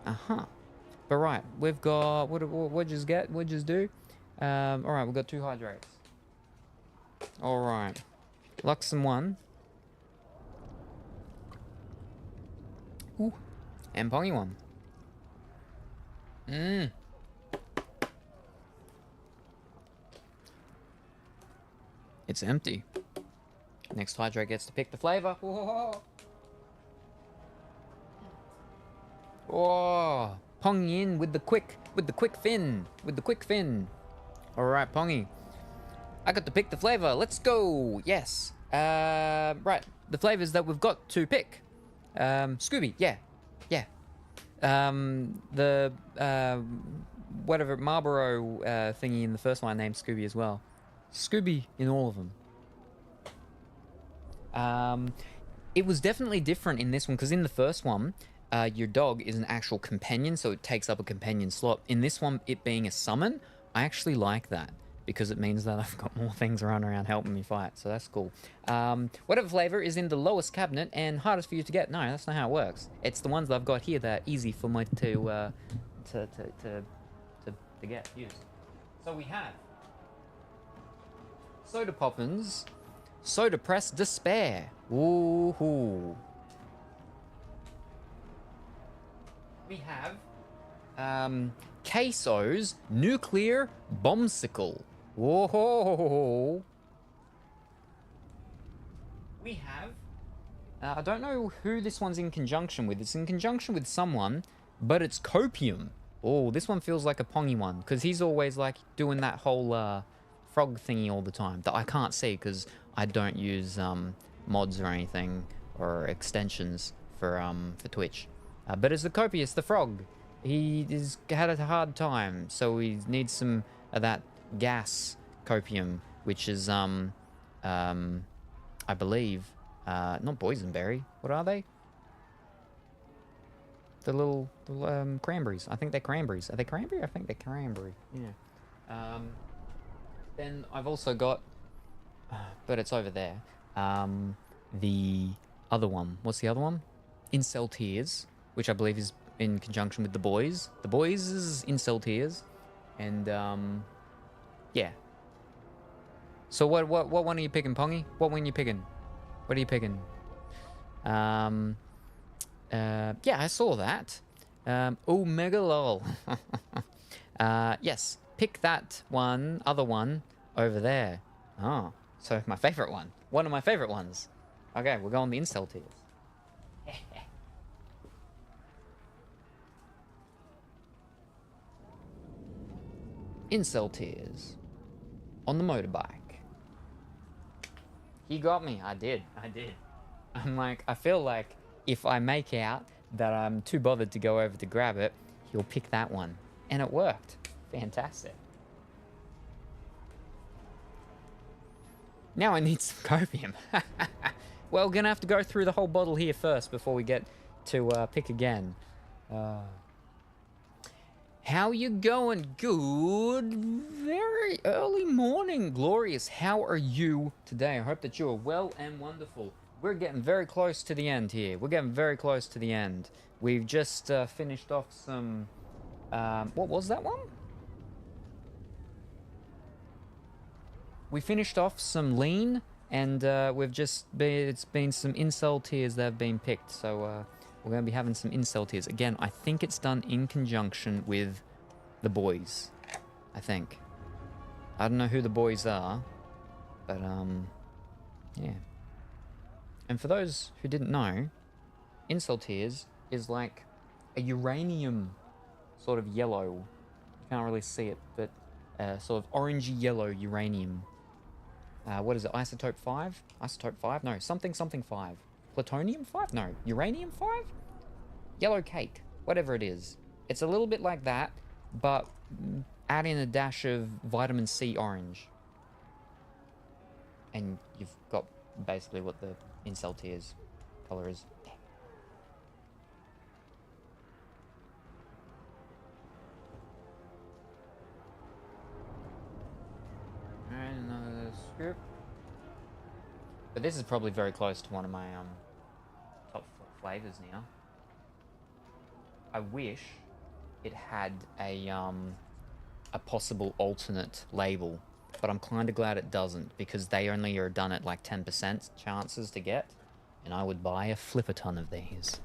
Speaker 2: Uh-huh. But right, we've got... What'd you get? What'd you do? Alright, we've got 2 hydrates. Alright. Luxem 1. Ooh. And Pongy 1. Mmm. It's empty. Next hydrate gets to pick the flavor. Whoa. Oh, Pongy in with the quick fin. All right, Pongy. I got to pick the flavor. Let's go. Yes. Right. The flavors that we've got to pick. Scooby. Yeah. The whatever Marlboro thingy in the first one named Scooby as well. Scooby in all of them. It was definitely different in this one because in the first one, your dog is an actual companion, so it takes up a companion slot. In this one, it being a summon, I actually like that because it means that I've got more things running around helping me fight, so that's cool. Whatever flavor is in the lowest cabinet and hardest for you to get. No, that's not how it works. It's the ones that I've got here that are easy for me to get used. So we have Soda Poppins, Soda Press Despair. Woohoo. We have Queso's Nuclear Bombsicle. Whoa. We have I don't know who this one's in conjunction with. It's in conjunction with someone, but it's Copium. Oh, this one feels like a Pongy one, because he's always like doing that whole frog thingy all the time that I can't see because I don't use mods or anything or extensions for Twitch. But it's the Copius, the frog. He had a hard time, so he needs some of that gas copium, which is I believe not boysenberry. What are they? The little cranberries. I think they're cranberries. Are they cranberry? I think they're cranberry. Yeah. Then I've also got, but it's over there. The other one. What's the other one? Incel Tears, which I believe is in conjunction with the boys. The boys is Incel Tears, and yeah. So what one are you picking, Pongy? What one are you picking? What are you picking? Yeah, I saw that. Oh, mega lol. Yes, pick that one, other one over there. Oh, so my favorite one. One of my favorite ones. Okay, we're going the Incel Tears. Incel Tears on the motorbike. He got me. I did. I'm like, I feel like if I make out that I'm too bothered to go over to grab it, he'll pick that one. And it worked. Fantastic. Now I need some copium. Well, gonna have to go through the whole bottle here first before we get to pick again. How you going? Good. Very early morning, Glorious. How are you today? I hope that you are well and wonderful. We're getting very close to the end here. We're getting very close to the end. We've just finished off some... what was that one? We finished off some lean, and we've just been... It's been some Incel Tears that have been picked, so we're going to be having some Incel Tears. Again, I think it's done in conjunction with the boys. I think. I don't know who the boys are, but yeah. And for those who didn't know, Incel Tears is like a uranium sort of yellow. You can't really see it, but sort of orangey yellow uranium. What is it? Isotope 5? Isotope 5? No, something 5. Plutonium 5? No, uranium 5? Yellow cake. Whatever it is. It's a little bit like that, but add in a dash of vitamin C orange. And you've got basically what the Incel Tears color is. And another scoop. But this is probably very close to one of my top flavors now. I wish it had a possible alternate label, but I'm kind of glad it doesn't, because they only are done at like 10% chances to get, and I would buy a flip-a-ton of these.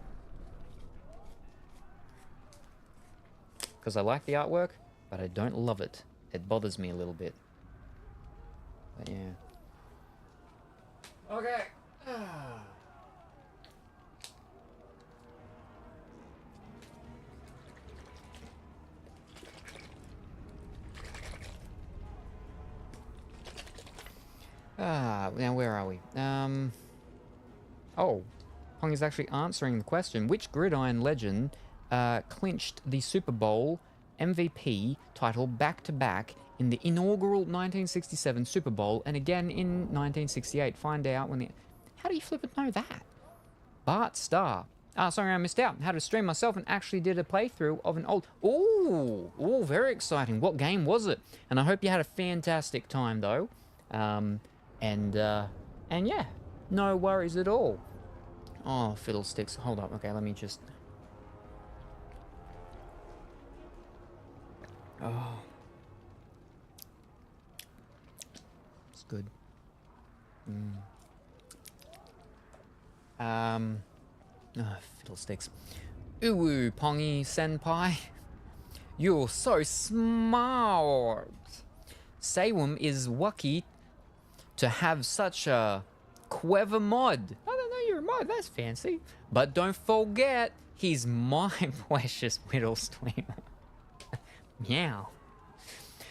Speaker 2: Because I like the artwork, but I don't love it. It bothers me a little bit. But yeah. Okay. Now where are we? Oh, Pong is actually answering the question. Which Gridiron legend clinched the Super Bowl MVP title back-to-back in the inaugural 1967 Super Bowl and again in 1968? Find out when the... How do you flip it know that? Bart Starr. Sorry I missed out. Had to stream myself and actually did a playthrough of an old... Ooh, very exciting. What game was it? And I hope you had a fantastic time, though. And yeah, no worries at all. Oh, fiddlesticks. Hold up. Okay, let me just... Oh. It's good. Oh, fiddlesticks. Uwu Pongy Senpai. You're so smart. Salem is lucky to have such a clever mod. I don't know you're a mod, that's fancy. But don't forget, he's my precious middle streamer. Meow.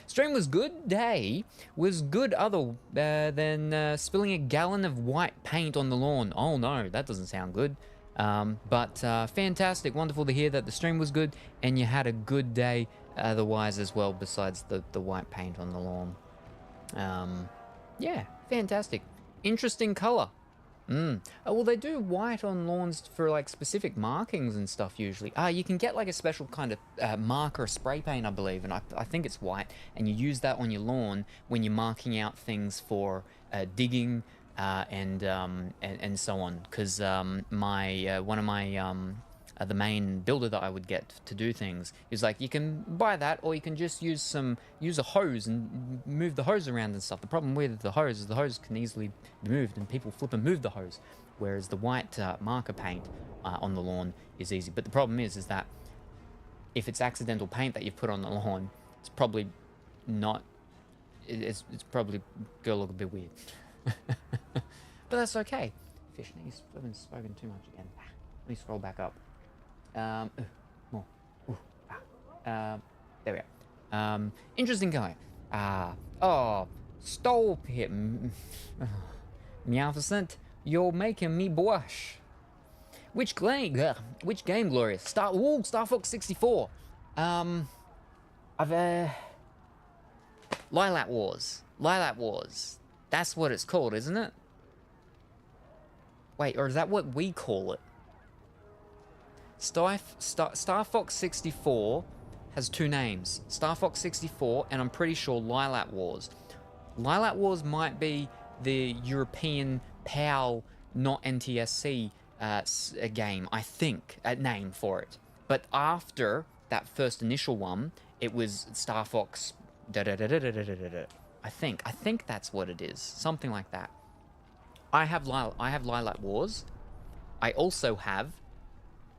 Speaker 2: Stream was good. Day was good other than spilling a gallon of white paint on the lawn. Oh no, that doesn't sound good. But fantastic, wonderful to hear that the stream was good and you had a good day otherwise as well, besides the white paint on the lawn. Yeah, fantastic. Interesting color. Oh, well, they do white on lawns for like specific markings and stuff usually. You can get like a special kind of marker spray paint, I believe, and I think it's white, and you use that on your lawn when you're marking out things for digging and so on. Because one of my the main builder that I would get to do things is like, you can buy that, or you can just use a hose and move the hose around and stuff. The problem with the hose is the hose can easily be moved and people flip and move the hose, whereas the white marker paint on the lawn is easy. But the problem is that if it's accidental paint that you've put on the lawn, it's probably not, it's probably gonna look a bit weird. But that's okay. Fish, he's spoken too much again. Let me scroll back up. More. There we go. Interesting guy. Stop him. Meowficent, you're making me blush. Which game, Glorious? Star Fox 64. Lilac Wars. That's what it's called, isn't it? Wait, or is that what we call it? Star Fox 64 has two names. Star Fox 64, and I'm pretty sure Lilac Wars. Lilac Wars might be the European PAL, not NTSC game, I think, name for it. But after that first initial one, it was Star Fox I think that's what it is. Something like that. I have Lilac Wars. I also have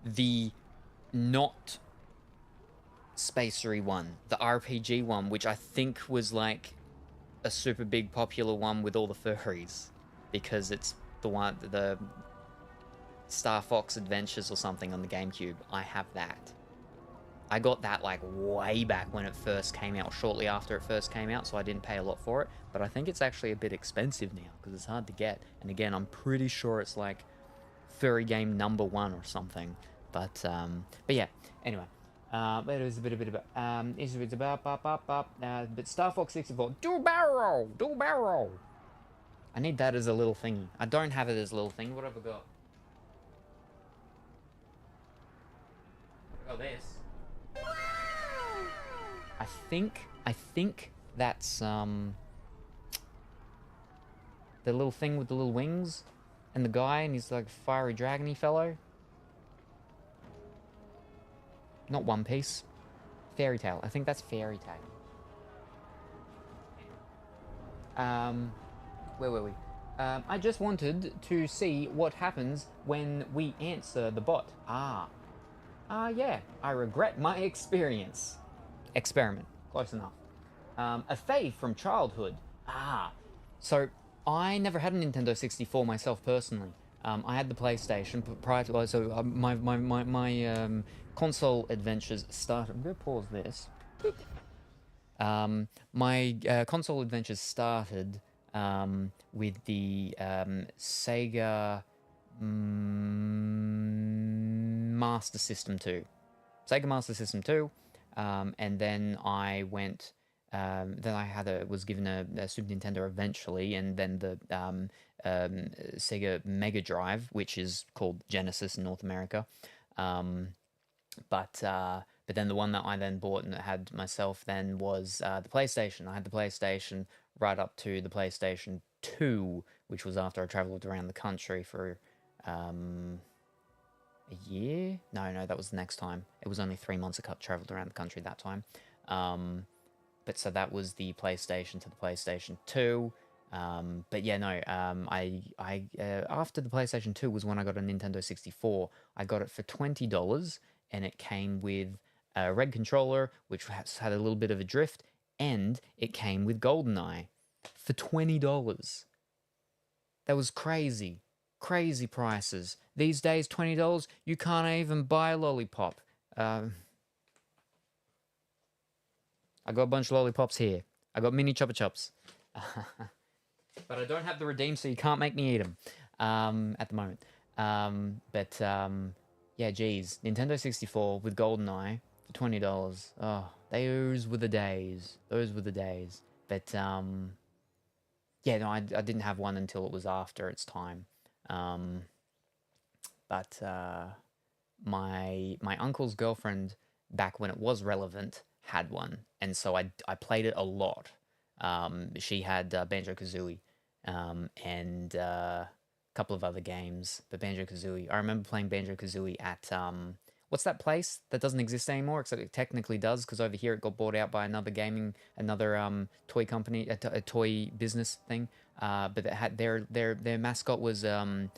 Speaker 2: the not spacery one, the RPG one, which I think was like a super big popular one with all the furries, because it's the Star Fox Adventures or something on the GameCube. I have that. I got that like way back when it first came out, shortly after it first came out, so I didn't pay a lot for it. But I think it's actually a bit expensive now because it's hard to get. And again, I'm pretty sure it's like furry game #1 or something. But yeah. Anyway, but it was a bit about but Star Fox 64 dual barrel. I need that as a little thingy. I don't have it as a little thing. What have I got? I got this. I think that's the little thing with the little wings and the guy, and he's like a fiery dragony fellow. Not One Piece. Fairy Tail. I think that's Fairy Tail. Where were we? I just wanted to see what happens when we answer the bot. Yeah. I regret my experience. Experiment. Close enough. A fave from childhood. So I never had a Nintendo 64 myself personally. I had the PlayStation prior to, so my console adventures started. I'm gonna pause this. My console adventures started with the Sega Master System 2. Sega Master System 2. And then I went then I was given a Super Nintendo eventually, and then the Sega Mega Drive, which is called Genesis in North America. But then the one that I then bought and had myself then was the PlayStation. I had the PlayStation right up to the PlayStation 2, which was after I travelled around the country for a year? No, that was the next time. It was only 3 months I travelled around the country that time. But so that was the PlayStation to the PlayStation 2. But yeah, no, I after the PlayStation 2 was when I got a Nintendo 64. I got it for $20, and it came with a red controller, which had a little bit of a drift, and it came with GoldenEye for $20. That was crazy. Crazy prices. These days, $20, you can't even buy a lollipop. I got a bunch of lollipops here. I got mini Chupa Chups. But I don't have the redeem, so you can't make me eat them at the moment. Yeah, geez. Nintendo 64 with GoldenEye for $20. Oh, those were the days. Those were the days. But, yeah, no, I didn't have one until it was after its time. My uncle's girlfriend, back when it was relevant, had one. And so I played it a lot. She had Banjo-Kazooie and a couple of other games, but Banjo-Kazooie. I remember playing Banjo-Kazooie at what's that place that doesn't exist anymore? Except it technically does, because over here it got bought out by another toy company, a toy business thing. But it had their mascot was a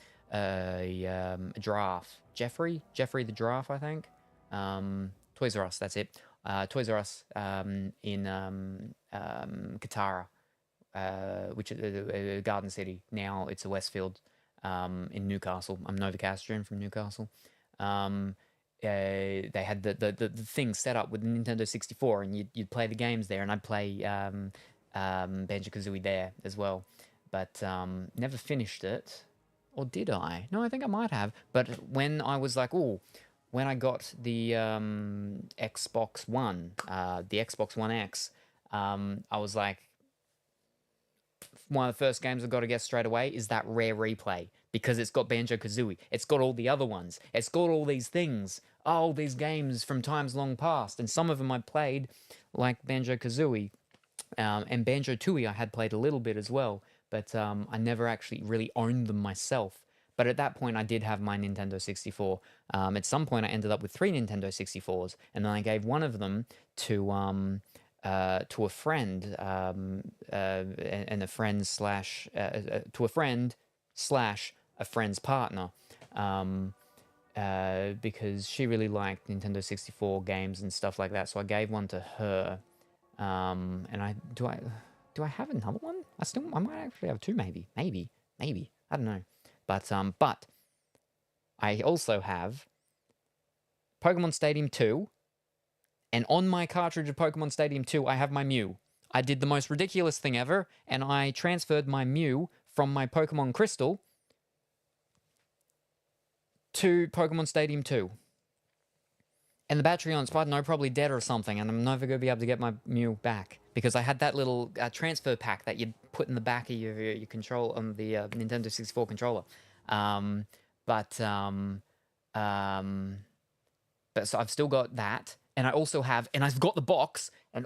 Speaker 2: giraffe, Jeffrey the giraffe, I think. Toys R Us, that's it. Toys R Us in Katara, which is Garden City. Now it's a Westfield in Newcastle. I'm Novocastrian from Newcastle. They had the thing set up with the Nintendo 64, and you'd play the games there, and I'd play Banjo-Kazooie there as well. But never finished it. Or did I? No, I think I might have. But when I was like, when I got the Xbox One, the Xbox One X, I was like, one of the first games I've got to get straight away is that Rare Replay, because it's got Banjo-Kazooie. It's got all the other ones. It's got all these things. All these games from times long past. And some of them I played, like Banjo-Kazooie. And Banjo-Tooie I had played a little bit as well. But I never actually really owned them myself. But at that point, I did have my Nintendo 64. At some point, I ended up with 3 Nintendo 64s. And then I gave one of them to a friend, and a friend slash to a friend slash a friend's partner, because she really liked Nintendo 64 games and stuff like that. So I gave one to her. And do I have another one? I might actually have 2, maybe. I don't know. But I also have Pokemon Stadium 2. And on my cartridge of Pokemon Stadium 2, I have my Mew. I did the most ridiculous thing ever, and I transferred my Mew from my Pokemon Crystal to Pokemon Stadium 2. And the battery on it's, I don't know, probably dead or something, and I'm never going to be able to get my Mew back. Because I had that little transfer pack that you'd put in the back of your control on the Nintendo 64 controller. But so I've still got that. And I also have, and I've got the box, and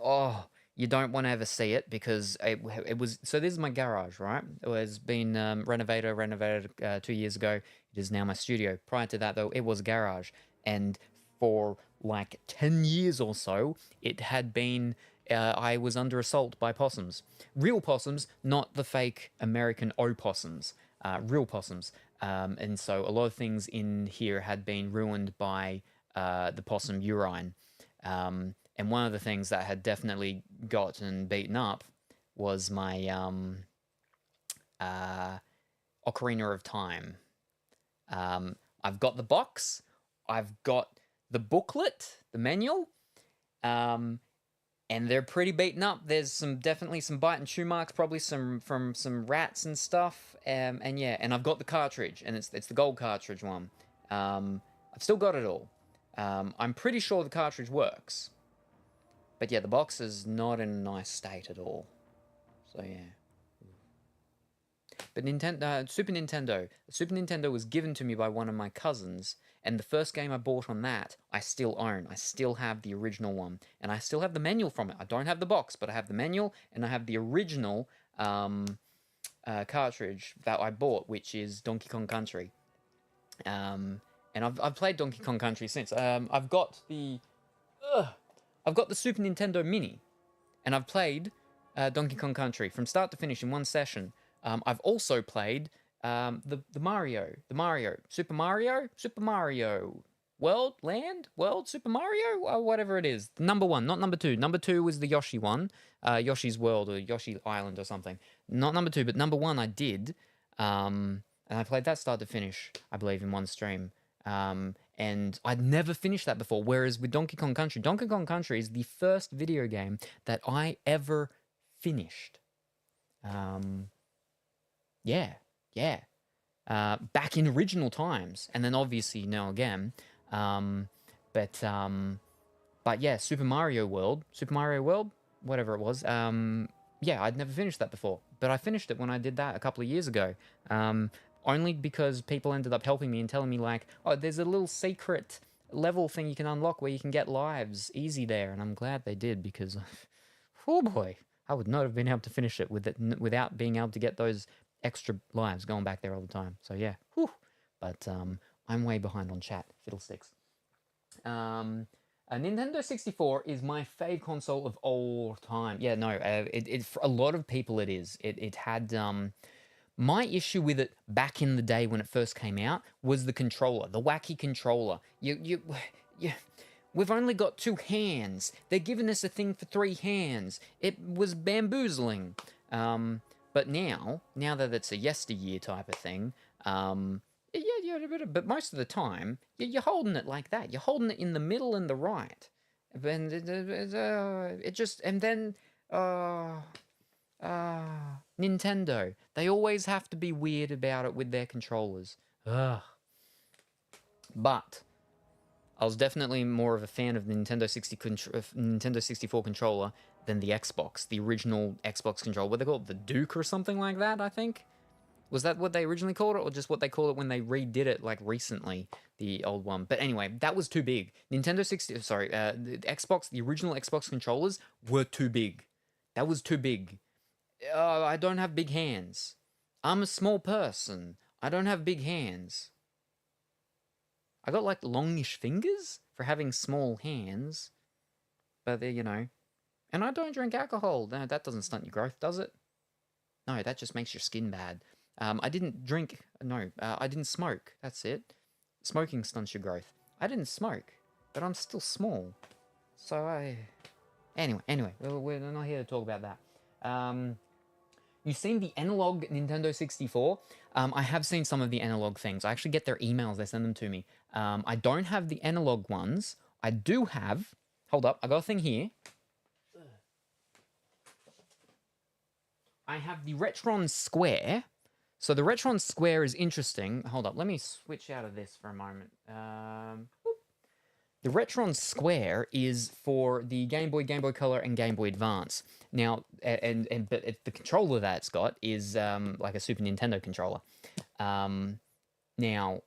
Speaker 2: you don't want to ever see it, because it was, so this is my garage, right? It was been renovated 2 years ago. It is now my studio. Prior to that, though, it was a garage. And for like 10 years or so, it had been, I was under assault by possums. Real possums, not the fake American opossums. Real possums. And so a lot of things in here had been ruined by the possum urine. And one of the things that had definitely gotten beaten up was my Ocarina of Time. I've got the box, I've got the booklet, the manual, and they're pretty beaten up. There's definitely some bite and chew marks, probably from some rats and stuff. And yeah, and I've got the cartridge, and it's the gold cartridge one. I've still got it all. I'm pretty sure the cartridge works. But yeah, the box is not in a nice state at all. So yeah. But Super Nintendo was given to me by one of my cousins, and the first game I bought on that, I still own. I still have the original one, and I still have the manual from it. I don't have the box, but I have the manual, and I have the original cartridge that I bought, which is Donkey Kong Country. And I've played Donkey Kong Country since. I've got the Super Nintendo Mini, and I've played Donkey Kong Country from start to finish in one session. I've also played the Super Mario World, Super Mario, or whatever it is. Number 1, not number 2. Number 2 was the Yoshi one, Yoshi's World or Yoshi Island or something. Not number 2, but number 1 I did, and I played that start to finish, I believe, in one stream. And I'd never finished that before, whereas with Donkey Kong Country is the first video game that I ever finished. Back in original times, and then obviously now again. But yeah, Super Mario World, whatever it was. I'd never finished that before, but I finished it when I did that a couple of years ago. Only because people ended up helping me and telling me, like, oh, there's a little secret level thing you can unlock where you can get lives easy there, and I'm glad they did, because, oh boy, I would not have been able to finish it without being able to get those extra lives going back there all the time. So yeah, whew. But I'm way behind on chat, fiddlesticks. A Nintendo 64 is my fave console of all time. Yeah, no, for a lot of people it is. It had... My issue with it back in the day when it first came out was the controller, the wacky controller. We've only got 2 hands. They're giving us a thing for 3 hands. It was bamboozling. But now that it's a yesteryear type of thing, but most of the time, you're holding it like that. You're holding it in the middle and the right. And Nintendo. They always have to be weird about it with their controllers. Ugh. But I was definitely more of a fan of the Nintendo 64 controller than the Xbox, the original Xbox controller. What they call it, the Duke or something like that, I think? Was that what they originally called it, or just what they call it when they redid it, like, recently, the old one? But anyway, that was too big. the Xbox, the original Xbox controllers were too big. That was too big. I don't have big hands. I'm a small person. I don't have big hands. I got, like, longish fingers for having small hands. But, and I don't drink alcohol. No, that doesn't stunt your growth, does it? No, that just makes your skin bad. I didn't smoke. That's it. Smoking stunts your growth. I didn't smoke, but I'm still small. So Anyway, we're not here to talk about that. You've seen the analog Nintendo 64? I have seen some of the analog things. I actually get their emails. They send them to me. I don't have the analog ones. I do have... Hold up. I got a thing here. I have the Retron Square. So the Retron Square is interesting. Hold up. Let me switch out of this for a moment. The Retron Square is for the Game Boy, Game Boy Color, and Game Boy Advance. Now, but the controller that it's got is like a Super Nintendo controller. Now,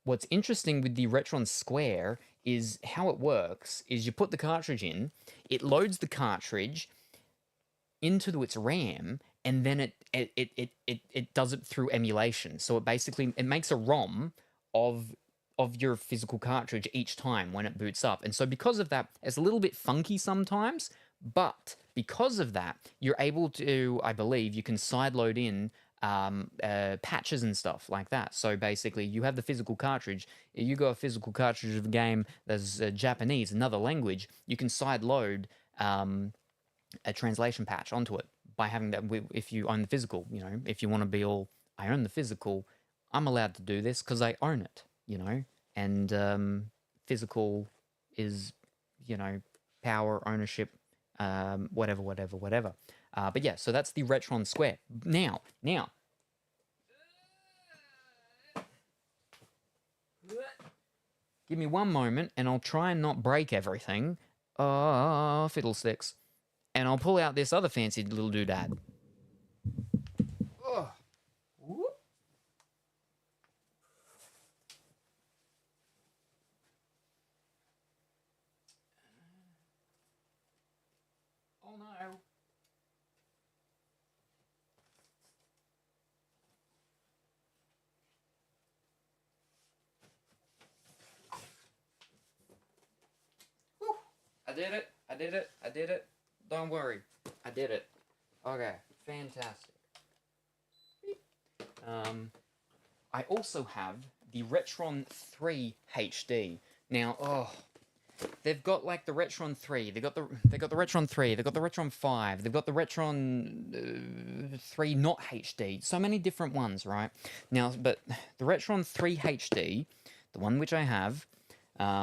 Speaker 2: what's interesting with the Retron Square is how it works. Is you put the cartridge in, it loads the cartridge into its RAM, and then it does it through emulation. So it makes a ROM of your physical cartridge each time when it boots up. And so because of that, it's a little bit funky sometimes, but because of that, you're able to, I believe, you can sideload in patches and stuff like that. So basically, you have the physical cartridge. You got a physical cartridge of a game that's Japanese, another language, you can sideload a translation patch onto it by having that. If you own the physical, if you want to be all, I own the physical, I'm allowed to do this because I own it, and physical is, power, ownership, whatever. But yeah, so that's the Retron Square. Now, give me one moment and I'll try and not break everything. Oh, fiddlesticks. And I'll pull out this other fancy little doodad. Oh. Whoop. Oh no. Whew. I did it. I did it. I did it. Don't worry. I did it. Okay. Fantastic. I also have the Retron 3 HD. Now, they've got like the Retron 3. They got the Retron 3. They've got the Retron 5. They've got the Retron 3 not HD. So many different ones, right? Now, but the Retron 3 HD, the one which I have,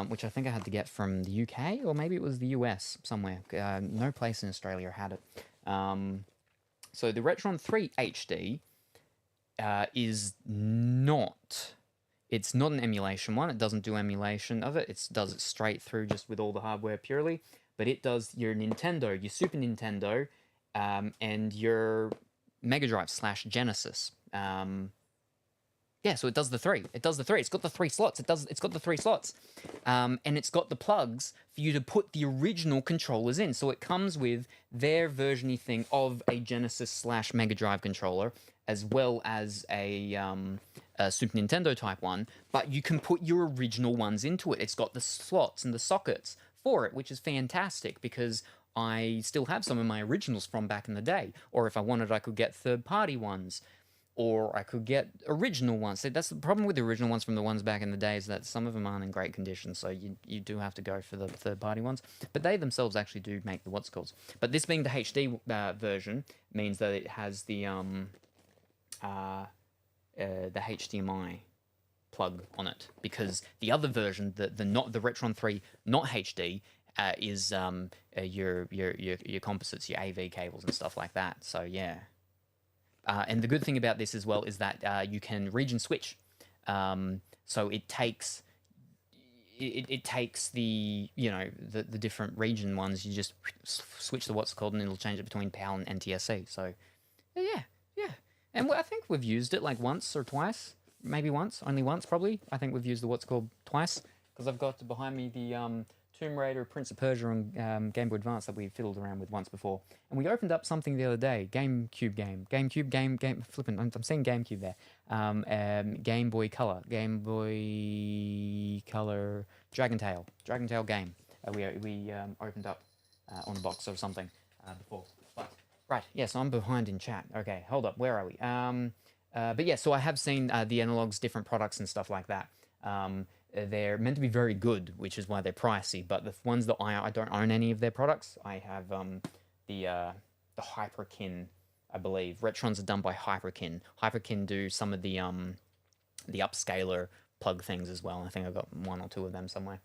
Speaker 2: which I think I had to get from the UK or maybe it was the US somewhere. No place in Australia had it. So the Retron 3 HD is not... It's not an emulation one. It doesn't do emulation of it. It does it straight through just with all the hardware purely. But it does your Nintendo, your Super Nintendo, and your Mega Drive / Genesis. Yeah, so it does the three. It does the three. It's got the 3 slots. It's got the 3 slots. And it's got the plugs for you to put the original controllers in. So it comes with their version-y thing of a Genesis / Mega Drive controller, as well as a Super Nintendo type one, but you can put your original ones into it. It's got the slots and the sockets for it, which is fantastic because I still have some of my originals from back in the day. Or if I wanted, I could get third-party ones, or I could get original ones. So that's the problem with the original ones from the ones back in the day, is that some of them aren't in great condition, so you do have to go for the third-party ones. But they themselves actually do make the what's called. But this being the HD version means that it has the HDMI plug on it, because the other version, the Retron 3 not HD, is your composites, your AV cables and stuff like that. So yeah, and the good thing about this as well is that you can region switch. So it takes the the different region ones. You just switch the what's called, and it'll change it between PAL and NTSC. So yeah. And I think we've used it like once or twice, maybe once, only once probably. I think we've used the what's called twice, because I've got behind me the Tomb Raider, Prince of Persia on Game Boy Advance that we fiddled around with once before. And we opened up something the other day, GameCube game, flipping, I'm saying GameCube there. Game Boy Color, Dragon Tail game. We opened up on a box or something before. Right, yes, I'm behind in chat. Okay, hold up, where are we? But yeah, so I have seen the Analog's different products and stuff like that. They're meant to be very good, which is why they're pricey, but the ones that I don't own any of their products. I have the Hyperkin, I believe. Retrons are done by Hyperkin. Hyperkin do some of the upscaler plug things as well. I think I've got 1 or 2 of them somewhere.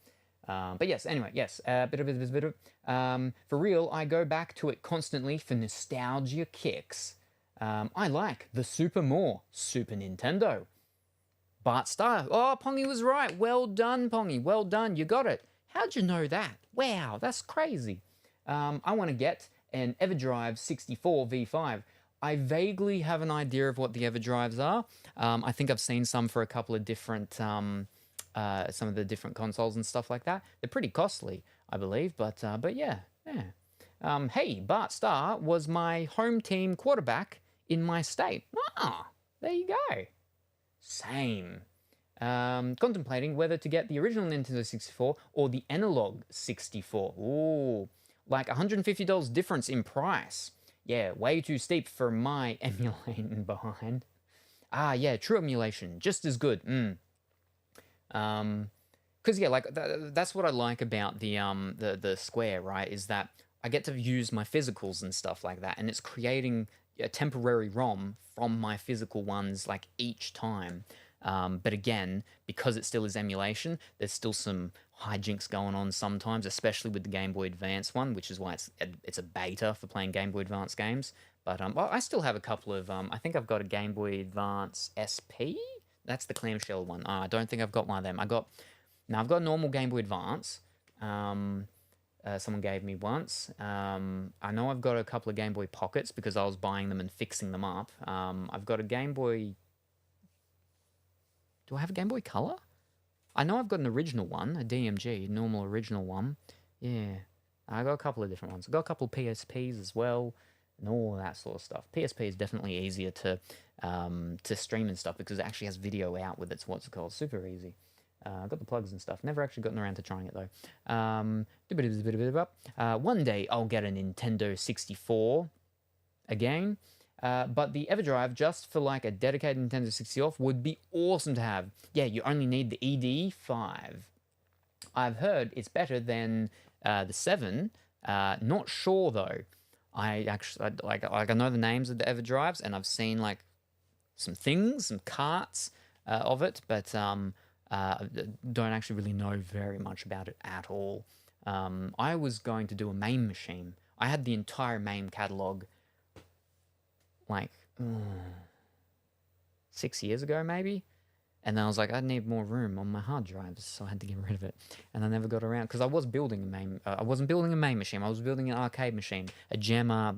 Speaker 2: But yes, anyway, yes, for real, I go back to it constantly for nostalgia kicks. I like the Super Nintendo. Bart Star, oh, Pongy was right. Well done, Pongy, well done, you got it. How'd you know that? Wow, that's crazy. I want to get an EverDrive 64 V5. I vaguely have an idea of what the EverDrives are. I think I've seen some for a couple of different... some of the different consoles and stuff like that. They're pretty costly, I believe, but yeah. Hey, Bart Starr was my home team quarterback in my state. Ah, there you go. Same. Contemplating whether to get the original Nintendo 64 or the Analog 64. Ooh, like $150 difference in price. Yeah, way too steep for my emulating behind. Ah, yeah, true emulation, just as good. Because yeah, like that's what I like about the Square, right? Is that I get to use my physicals and stuff like that, and it's creating a temporary ROM from my physical ones like each time. But again, because it still is emulation, there's still some hijinks going on sometimes, especially with the Game Boy Advance one, which is why it's a beta for playing Game Boy Advance games. But well, I still have a couple of I think I've got a Game Boy Advance SP. That's the clamshell one. I don't think I've got one of them. I've got a normal Game Boy Advance. someone gave me once. I know I've got a couple of Game Boy Pockets because I was buying them and fixing them up. I've got a Game Boy... Do I have a Game Boy Color? I know I've got an original one, a DMG, normal original one. Yeah, I got a couple of different ones. I got a couple of PSPs as well, and all that sort of stuff. PSP is definitely easier to stream and stuff because it actually has video out with its what's it called, super easy. Got the plugs and stuff. Never actually gotten around to trying it though. One day I'll get a Nintendo 64 again. But the EverDrive, just for like a dedicated Nintendo 64, would be awesome to have. Yeah, you only need the ED5. I've heard it's better than the 7. Not sure though. I actually I know the names of the EverDrives, and I've seen like some things, some carts of it, but don't actually really know very much about it at all. I was going to do a MAME machine. I had the entire MAME catalog like 6 years ago maybe, and then I was like, I need more room on my hard drives, so I had to get rid of it, and I never got around because I was building a MAME. I wasn't building a MAME machine. I was building an arcade machine, a Gemma,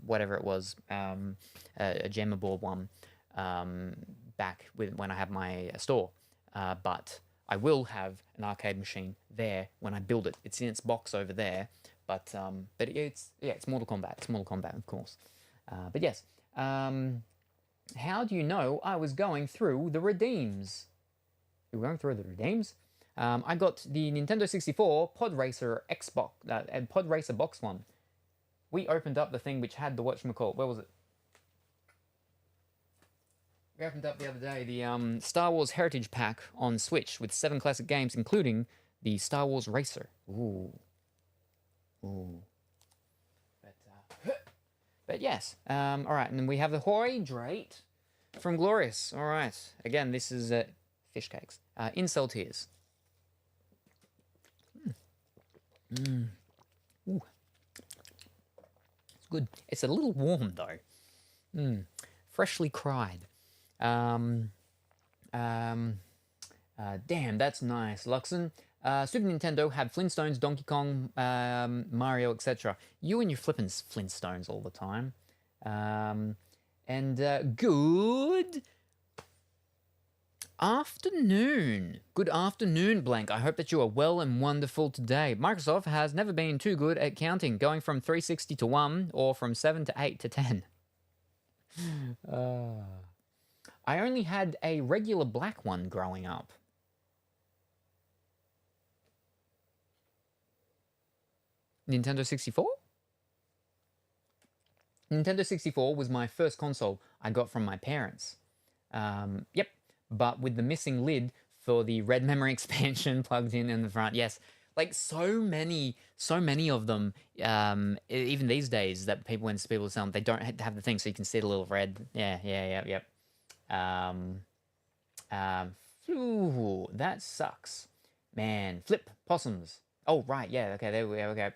Speaker 2: whatever it was, a Gemma board one, back when I had my store. But I will have an arcade machine there when I build it. It's in its box over there, but it's Mortal Kombat. It's Mortal Kombat, of course. But yes, how do you know I was going through the redeems? You were going through the redeems? I got the Nintendo 64 Pod Racer Xbox, Pod Racer Box one. We opened up the thing which had the whatchamacallit. Where was it? We opened up the other day the Star Wars Heritage Pack on Switch with 7 classic games, including the Star Wars Racer. Ooh. Ooh. But yes, all right, and then we have the Hydrate from Glorious. All right, again, this is fish cakes. Incel Tears. Ooh. It's good. It's a little warm, though. Freshly cried. Damn, that's nice, Luxon. Super Nintendo had Flintstones, Donkey Kong, Mario, etc. You and your flippin' Flintstones all the time. Good afternoon. Good afternoon, Blank. I hope that you are well and wonderful today. Microsoft has never been too good at counting, going from 360 to 1 or from 7 to 8 to 10. I only had a regular black one growing up. Nintendo 64? Nintendo 64 was my first console I got from my parents. Yep, but with the missing lid for the red memory expansion plugged in the front. Yes, like so many of them, even these days, that when people sell them, they don't have the thing so you can see the little red. Yep. Ooh, that sucks. Man, flip possums. Oh, right, yeah, okay, there we go, okay.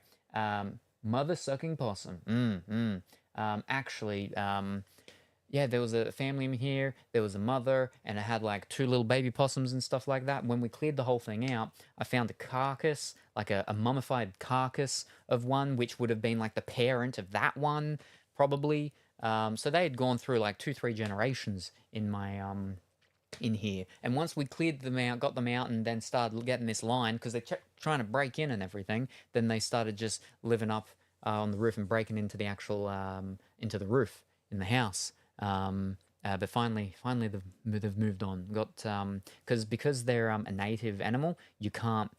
Speaker 2: Mother-sucking possum. Actually, yeah, there was a family in here, there was a mother, and it had like 2 little baby possums and stuff like that. When we cleared the whole thing out, I found a carcass, like a mummified carcass of one, which would have been like the parent of that one, probably. So they had gone through like 2-3 generations in my in here. And once we cleared them out, got them out, and then started getting this line, because they kept trying to break in and everything, then they started just living up on the roof and breaking into the actual into the roof in the house. But finally they've moved on. Got because they're a native animal, you can't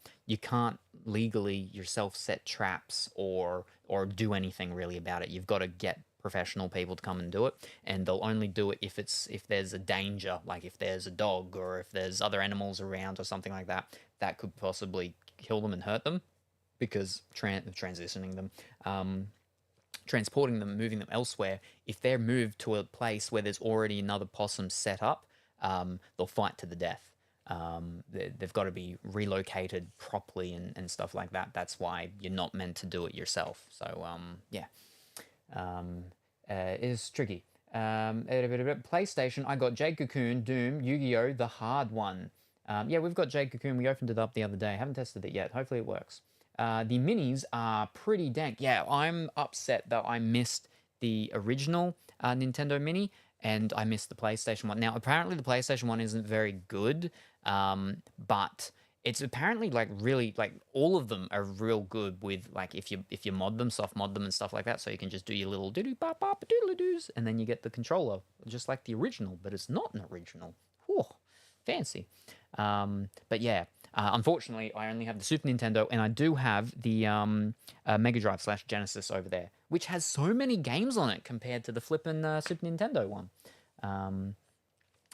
Speaker 2: legally yourself set traps or do anything really about it. You've got to get professional people to come and do it, and they'll only do it if there's a danger, like if there's a dog or if there's other animals around or something like that could possibly kill them and hurt them, because transitioning them, transporting them, moving them elsewhere, if they're moved to a place where there's already another possum set up, they'll fight to the death. They've got to be relocated properly and stuff like that. That's why you're not meant to do it yourself. So yeah. It is tricky. PlayStation, I got Jade Cocoon, Doom, Yu-Gi-Oh! The hard one. Yeah, we've got Jade Cocoon. We opened it up the other day. Haven't tested it yet. Hopefully it works. The minis are pretty dank. Yeah, I'm upset that I missed the original Nintendo Mini and I missed the PlayStation 1. Now, apparently the PlayStation 1 isn't very good, but it's apparently like really like all of them are real good with like if you mod them, soft mod them and stuff like that, so you can just do your little doo bop bop doodle doos and then you get the controller just like the original, but it's not an original. Whew, fancy. But yeah, unfortunately, I only have the Super Nintendo, and I do have the Mega Drive / Genesis over there, which has so many games on it compared to the flippin' Super Nintendo one.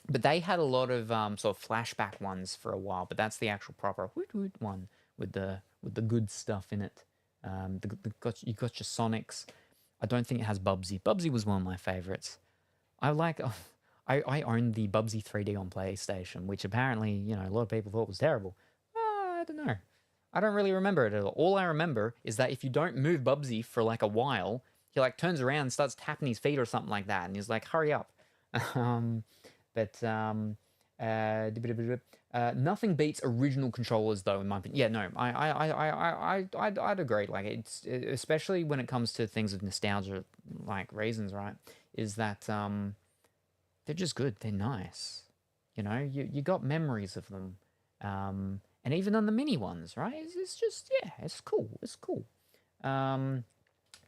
Speaker 2: But they had a lot of sort of flashback ones for a while, but that's the actual proper one with the good stuff in it. You got your Sonics. I don't think it has Bubsy. Bubsy was one of my favorites. I owned the Bubsy 3D on PlayStation, which apparently, a lot of people thought was terrible. I don't know. I don't really remember it at all. All I remember is that if you don't move Bubsy for like a while, he like turns around and starts tapping his feet or something like that, and he's like, "Hurry up!" Nothing beats original controllers, though, in my opinion. Yeah, no, I'd agree. Like it's especially when it comes to things of nostalgia, like reasons, right? Is that they're just good. They're nice. You got memories of them. And even on the mini ones, right? It's just, yeah, it's cool. It's cool.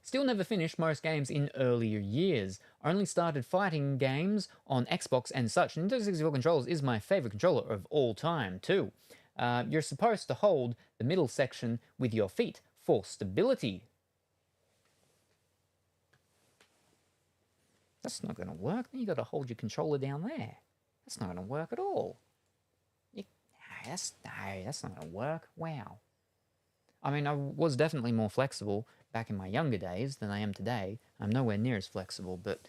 Speaker 2: Still never finished most games in earlier years. Only started fighting games on Xbox and such. Nintendo 64 controllers is my favorite controller of all time, too. You're supposed to hold the middle section with your feet for stability. That's not going to work. You got to hold your controller down there. That's not going to work at all. That's not going to work. Wow. I mean, I was definitely more flexible back in my younger days than I am today. I'm nowhere near as flexible, but,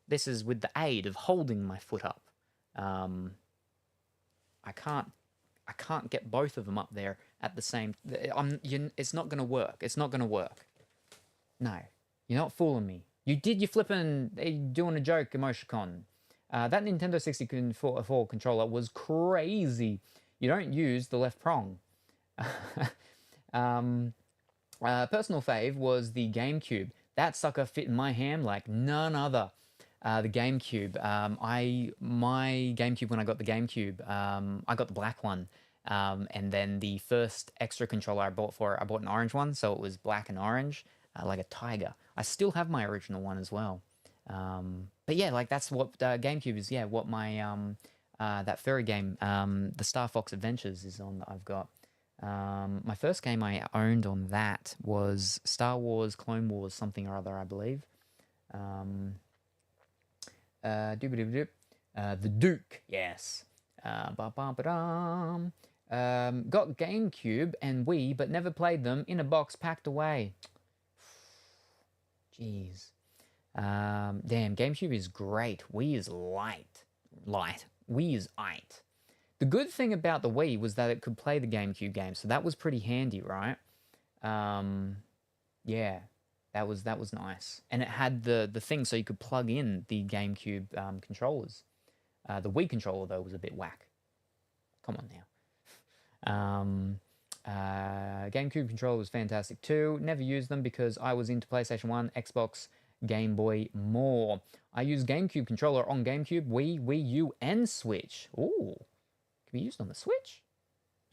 Speaker 2: this is with the aid of holding my foot up. I can't get both of them up there at the same... it's not going to work. It's not going to work. No, you're not fooling me. You did your flipping doing a joke, Emoticon. That Nintendo 64 controller was crazy. You don't use the left prong. Personal fave was the GameCube. That sucker fit in my hand like none other. The GameCube. My GameCube, when I got the GameCube, I got the black one. And then the first extra controller I bought an orange one, so it was black and orange, like a tiger. I still have my original one as well. But yeah, like that's what GameCube is. Yeah, what my that furry game, the Star Fox Adventures, is on that I've got. My first game I owned on that was Star Wars Clone Wars something or other, I believe. The Duke, yes. Got GameCube and Wii, but never played them. In a box, packed away. Jeez. Damn, GameCube is great. Wii is light. Wii is aight. The good thing about the Wii was that it could play the GameCube games, so that was pretty handy, right? Yeah, that was nice. And it had the thing so you could plug in the GameCube controllers. The Wii controller, though, was a bit whack. Come on now. GameCube controller was fantastic too. Never used them because I was into PlayStation 1, Xbox, Game Boy more. I use GameCube controller on GameCube, Wii U, and Switch. Ooh, can be used on the Switch?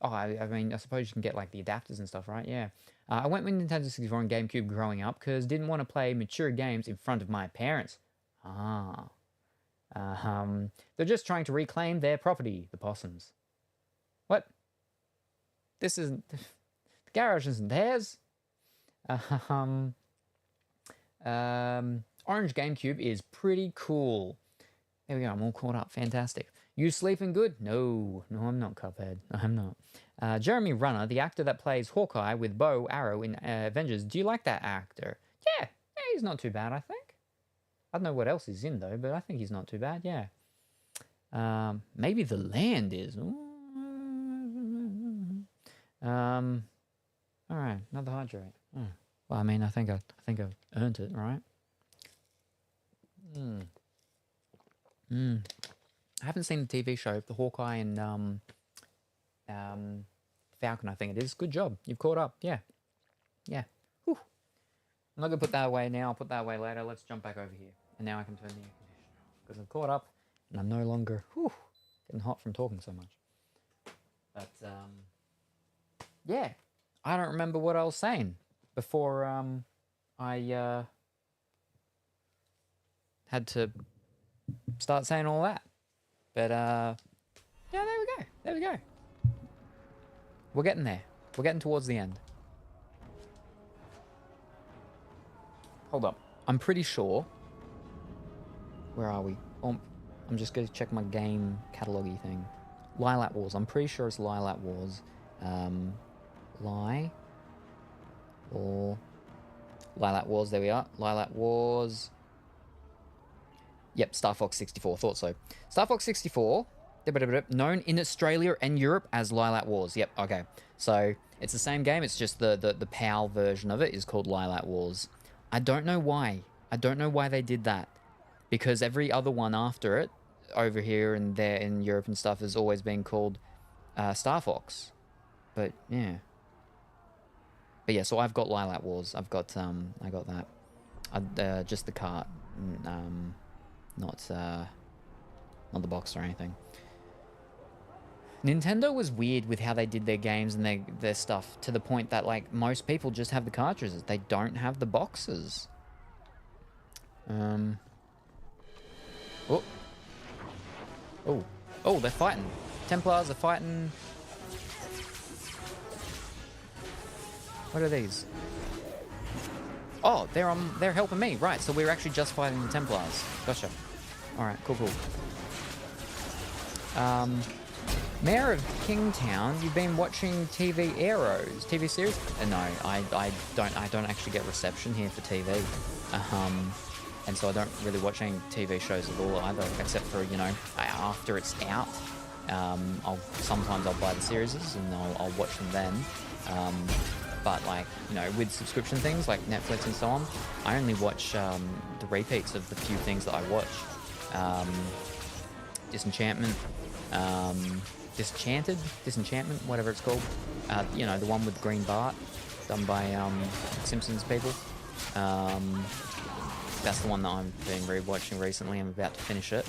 Speaker 2: Oh, I mean, I suppose you can get like the adapters and stuff, right? Yeah. I went with Nintendo 64 and GameCube growing up because didn't want to play mature games in front of my parents. They're just trying to reclaim their property, the possums. What? This isn't... The garage isn't theirs. Orange GameCube is pretty cool. There we go, I'm all caught up. Fantastic. You sleeping good? No, I'm not, Cuphead. I'm not. Jeremy Renner, the actor that plays Hawkeye with bow arrow in Avengers. Do you like that actor? Yeah, he's not too bad, I think. I don't know what else he's in, though, but I think he's not too bad, yeah. Maybe The Land is. All right, another hydrate. Well, I mean, I think I've earned it, right? I haven't seen the TV show, the Hawkeye and Falcon, I think it is. Good job. You've caught up. Yeah. Yeah. Whew. I'm not going to put that away now. I'll put that away later. Let's jump back over here. And now I can turn the air conditioner off. Because I've caught up and I'm no longer getting hot from talking so much. But, yeah. I don't remember what I was saying before I had to start saying all that. But, yeah, there we go. There we go. We're getting there. We're getting towards the end. Hold up. I'm pretty sure. Where are we? Oh, I'm just going to check my game catalogy thing. Lilac Wars. I'm pretty sure it's Lilac Wars. Lilac Wars. There we are. Lilac Wars. Yep, Star Fox 64. Thought so. Star Fox 64. Known in Australia and Europe as Lilac Wars. Yep, okay. So, it's the same game. It's just the PAL version of it is called Lilac Wars. I don't know why. I don't know why they did that. Because every other one after it, over here and there in Europe and stuff, has always been called Star Fox. But, yeah. But yeah, so I've got Lilac Wars. I got that. Just the cart. Not the box or anything. Nintendo was weird with how they did their games and their stuff, to the point that, like, most people just have the cartridges. They don't have the boxes. Oh, they're fighting. Templars are fighting. What are these? Oh, they're helping me. Right, so we're actually just fighting the Templars. Gotcha. Alright, cool. Mayor of Kingtown, you've been watching TV Arrows, TV series? No, I don't actually get reception here for TV. And so I don't really watch any TV shows at all either, except for, you know, after it's out. Sometimes I'll buy the series and I'll watch them then. But, like, you know, with subscription things like Netflix and so on, I only watch the repeats of the few things that I watch. Disenchantment, whatever it's called. You know, the one with Green Bart, done by Simpsons people. That's the one that I've been rewatching recently. I'm about to finish it,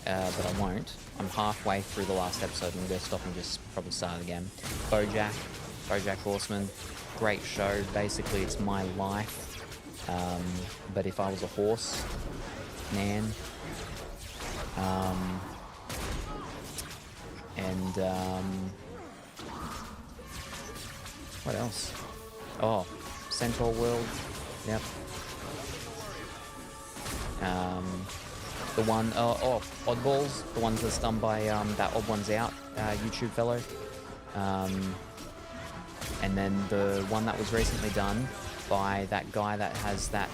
Speaker 2: but I won't. I'm halfway through the last episode and I'm going to stop and just probably start again. BoJack Horseman, great show. Basically, it's my life, but if I was a horse man. What else? Oh, Centaur World. Yep. The one, Oddballs, the ones that's done by that Odd Ones Out YouTube fellow. And then the one that was recently done by that guy that has that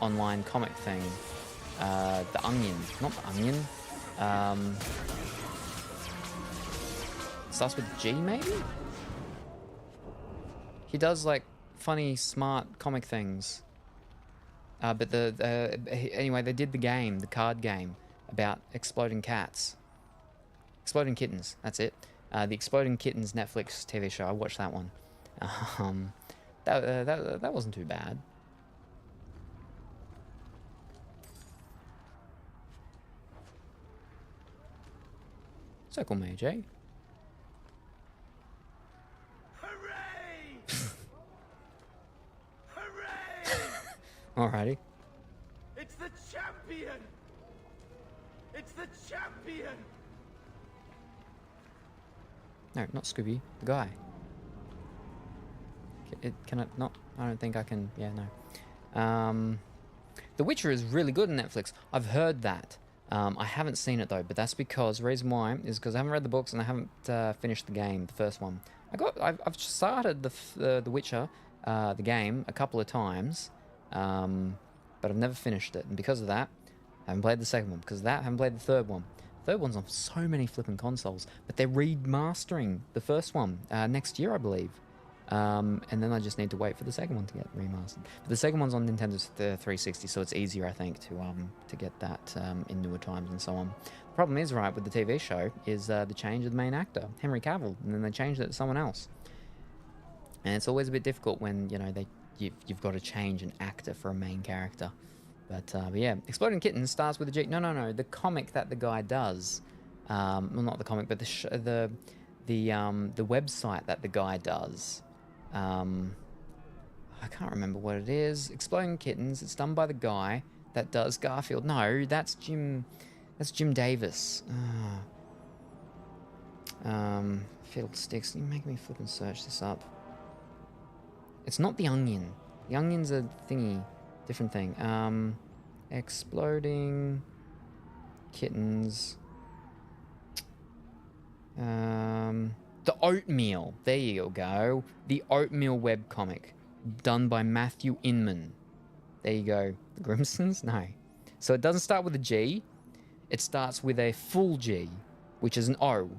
Speaker 2: online comic thing. The Onion. Not the Onion. Starts with G, maybe? He does, like, funny, smart comic things. But anyway, they did the game, the card game, about exploding cats. Exploding Kittens, that's it. The Exploding Kittens Netflix TV show, I watched that one. That wasn't too bad. Circle Mage, eh? Alrighty.
Speaker 9: It's the champion! It's the champion!
Speaker 2: No, not Scooby. The guy. Can I not? I don't think I can. Yeah, no. The Witcher is really good on Netflix. I've heard that. I haven't seen it though, but that's because the reason why is because I haven't read the books and I haven't finished the game, the first one. I've started the Witcher, the game, a couple of times, but I've never finished it, and because of that, I haven't played the second one. Because of that, I haven't played the third one. The third one's on so many flipping consoles, but they're remastering the first one next year, I believe. And then I just need to wait for the second one to get remastered. But the second one's on Nintendo's 360, so it's easier, I think, to get that in newer times and so on. problem is, right, with the TV show is the change of the main actor, Henry Cavill, and then they changed it to someone else. And it's always a bit difficult when, you know, you've got to change an actor for a main character. But yeah, Exploding Kittens starts with a G. No. The comic that the guy does, well, not the comic, but the website that the guy does. I can't remember what it is. Exploding Kittens. It's done by the guy that does Garfield. No, that's Jim. That's Jim Davis. Fiddlesticks. You make me flip and search this up. It's not The Onion. The Onion's a thingy. Different thing. Exploding Kittens. The Oatmeal. There you go. The Oatmeal webcomic. Done by Matthew Inman. There you go. The Grimsons? No. So it doesn't start with a G. It starts with a full G, which is an O.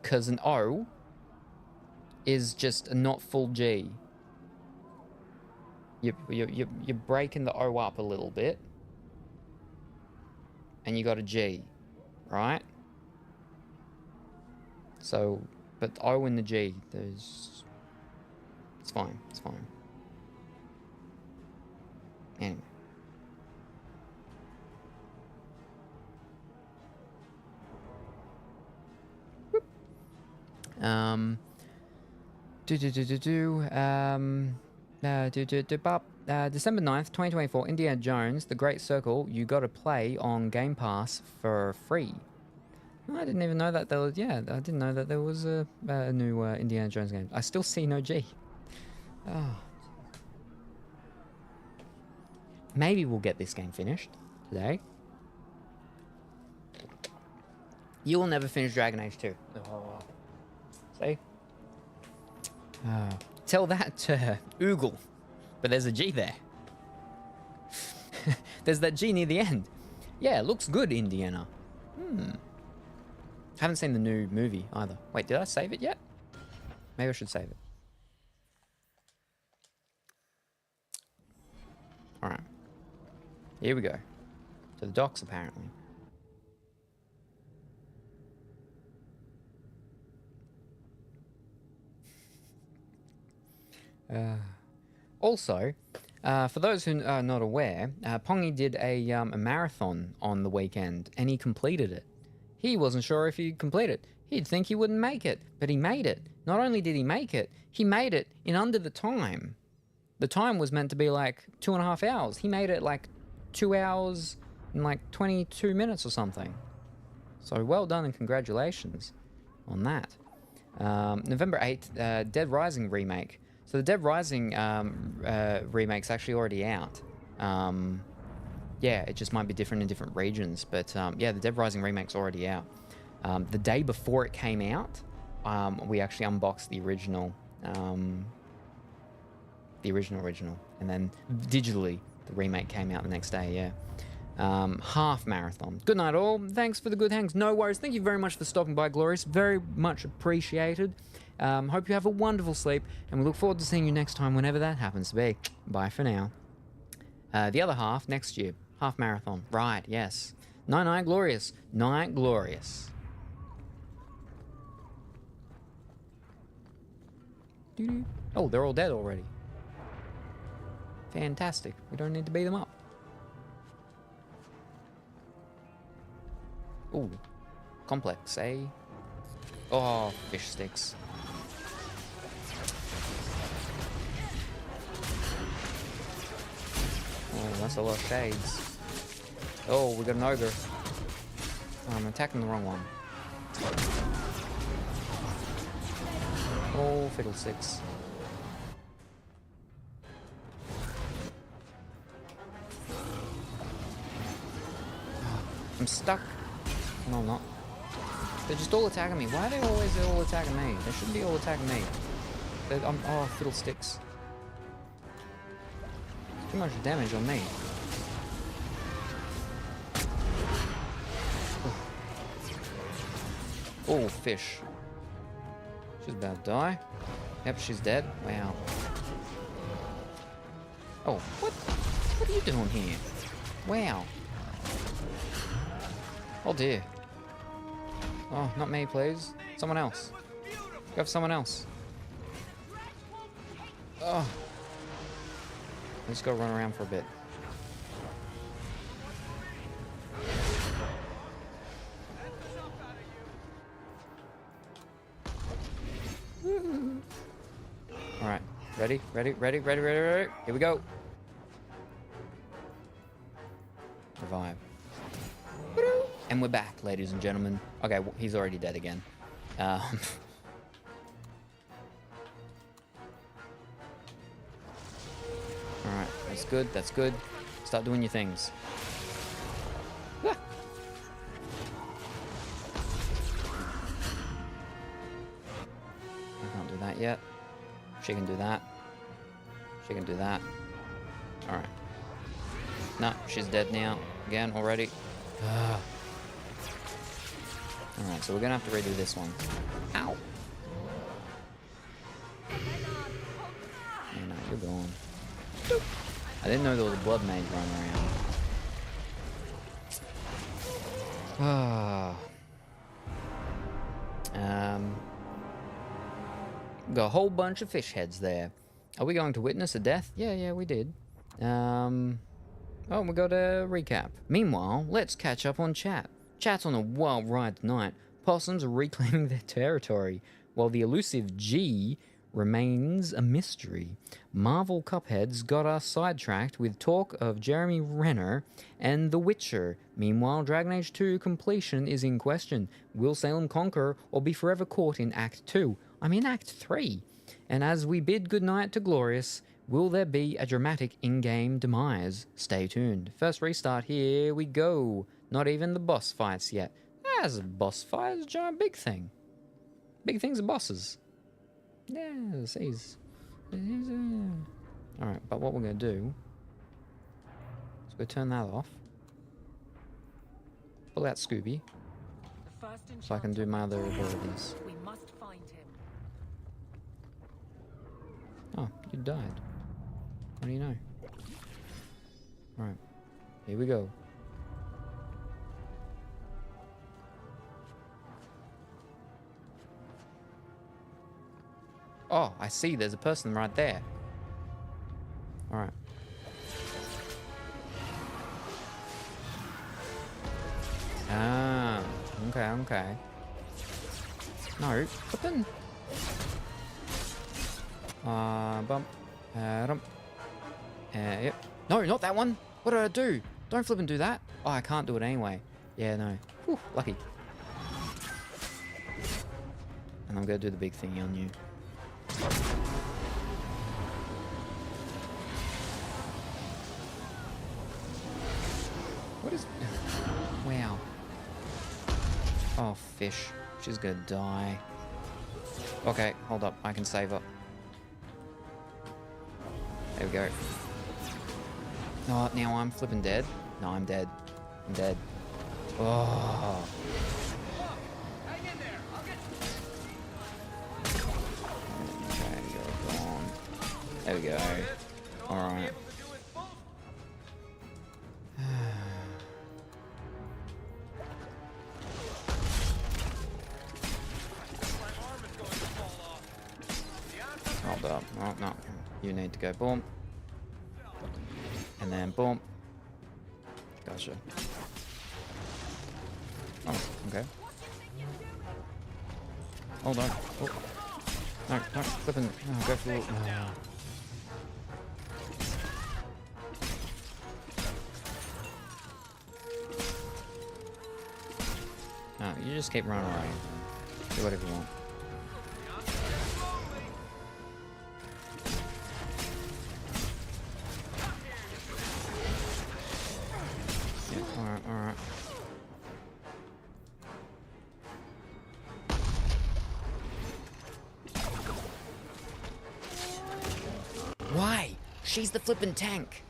Speaker 2: Because an O is just a not full G. You're breaking the O up a little bit. And you got a G. Right? So, but O and the G, there's... It's fine. It's fine. Anyway. December 9th, 2024, Indiana Jones, The Great Circle, you got to play on Game Pass for free. I didn't even know that there was, I didn't know that there was a new Indiana Jones game. I still see no G. Oh. Maybe we'll get this game finished today. You will never finish Dragon Age 2. Oh. See? Tell that to Oogle. But there's a G there. There's that G near the end. Yeah, it looks good, Indiana. Haven't seen the new movie either. Wait, did I save it yet? Maybe I should save it. Alright. Here we go. To the docks, apparently. Also, for those who are not aware, Pongy did a marathon on the weekend, and he completed it. He wasn't sure if he'd complete it. He'd think he wouldn't make it, but he made it. Not only did he make it, he made it in under the time. The time was meant to be like 2.5 hours. He made it like 2 hours and like 22 minutes or something. So well done and congratulations on that. November 8th, Dead Rising remake. So the Dead Rising remake's actually already out. Yeah, it just might be different in different regions. But yeah, the Dead Rising remake's already out. The day before it came out, we actually unboxed the original. The original. And then digitally, the remake came out the next day, yeah. Half marathon. Good night, all. Thanks for the good hangs. No worries. Thank you very much for stopping by, Glorious. Very much appreciated. Hope you have a wonderful sleep, and we look forward to seeing you next time, whenever that happens to be. Bye for now. The other half, next year. Half marathon. Right, yes. Night, Glorious. Night, Glorious. Oh, they're all dead already. Fantastic. We don't need to beat them up. Ooh. Complex, eh? Oh, fish sticks. Oh, that's a lot of shades. Oh, we got an ogre. Oh, I'm attacking the wrong one. Oh, fiddlesticks. I'm stuck. No, I'm not. They're just all attacking me. Why are they always all attacking me? They shouldn't be all attacking me. Oh, fiddlesticks. Too much damage on me. Oh, fish. She's about to die. Yep, she's dead. Wow. Oh, what are you doing here? Wow. Oh dear. Oh, not me, please. Someone else. Go for someone else. Oh. Let's go run around for a bit. Alright. Ready? Ready? Ready? Ready? Ready? Ready? Here we go. Revive. And we're back, ladies and gentlemen. Okay, well, he's already dead again. Alright, that's good, that's good. Start doing your things. Ah. I can't do that yet. She can do that. She can do that. Alright. No, she's dead now. Again, already. Alright, so we're gonna have to redo this one. Ow! Oh no, you're gone. I didn't know there was a blood mage running around. Got a whole bunch of fish heads there. Are we going to witness a death? Yeah, we did. Oh, we got a recap. Meanwhile, let's catch up on chat. Chat's on a wild ride tonight. Possums are reclaiming their territory, while the elusive G remains a mystery. Marvel Cupheads got us sidetracked with talk of Jeremy Renner and The Witcher. Meanwhile, Dragon Age 2 completion is in question. Will Salem conquer or be forever caught in Act 2? I'm in Act 3. And as we bid goodnight to Glorious, will there be a dramatic in-game demise? Stay tuned. First restart, here we go. Not even the boss fights yet. As a boss fight, it's a giant big thing. Big things are bosses. Yeah, sees. Alright, but what we're going to do is we'll turn that off. Pull out Scooby. So I can do my other abilities.
Speaker 4: We must find him.
Speaker 2: Oh, you died. What do you know? Alright, here we go. Oh, I see. There's a person right there. Alright. Ah, okay. No, flippin'. Bump. Yep. No, not that one. What did I do? Don't flip and do that. Oh, I can't do it anyway. Yeah, no. Whew, lucky. And I'm gonna do the big thingy on you. What is... Wow. Oh, fish. She's gonna die. Okay, hold up. I can save her. There we go. Oh, now I'm flipping dead. No, I'm dead. I'm dead. Oh. Okay, you're gone. There we go. Alright. Hold up. Oh, no. You need to go boom. And then boom. Gotcha. Oh, okay. Hold on. Oh. No, don't flip and go for it. No, you just keep running away. Do whatever you want. Alright. Why? She's the flippin' tank.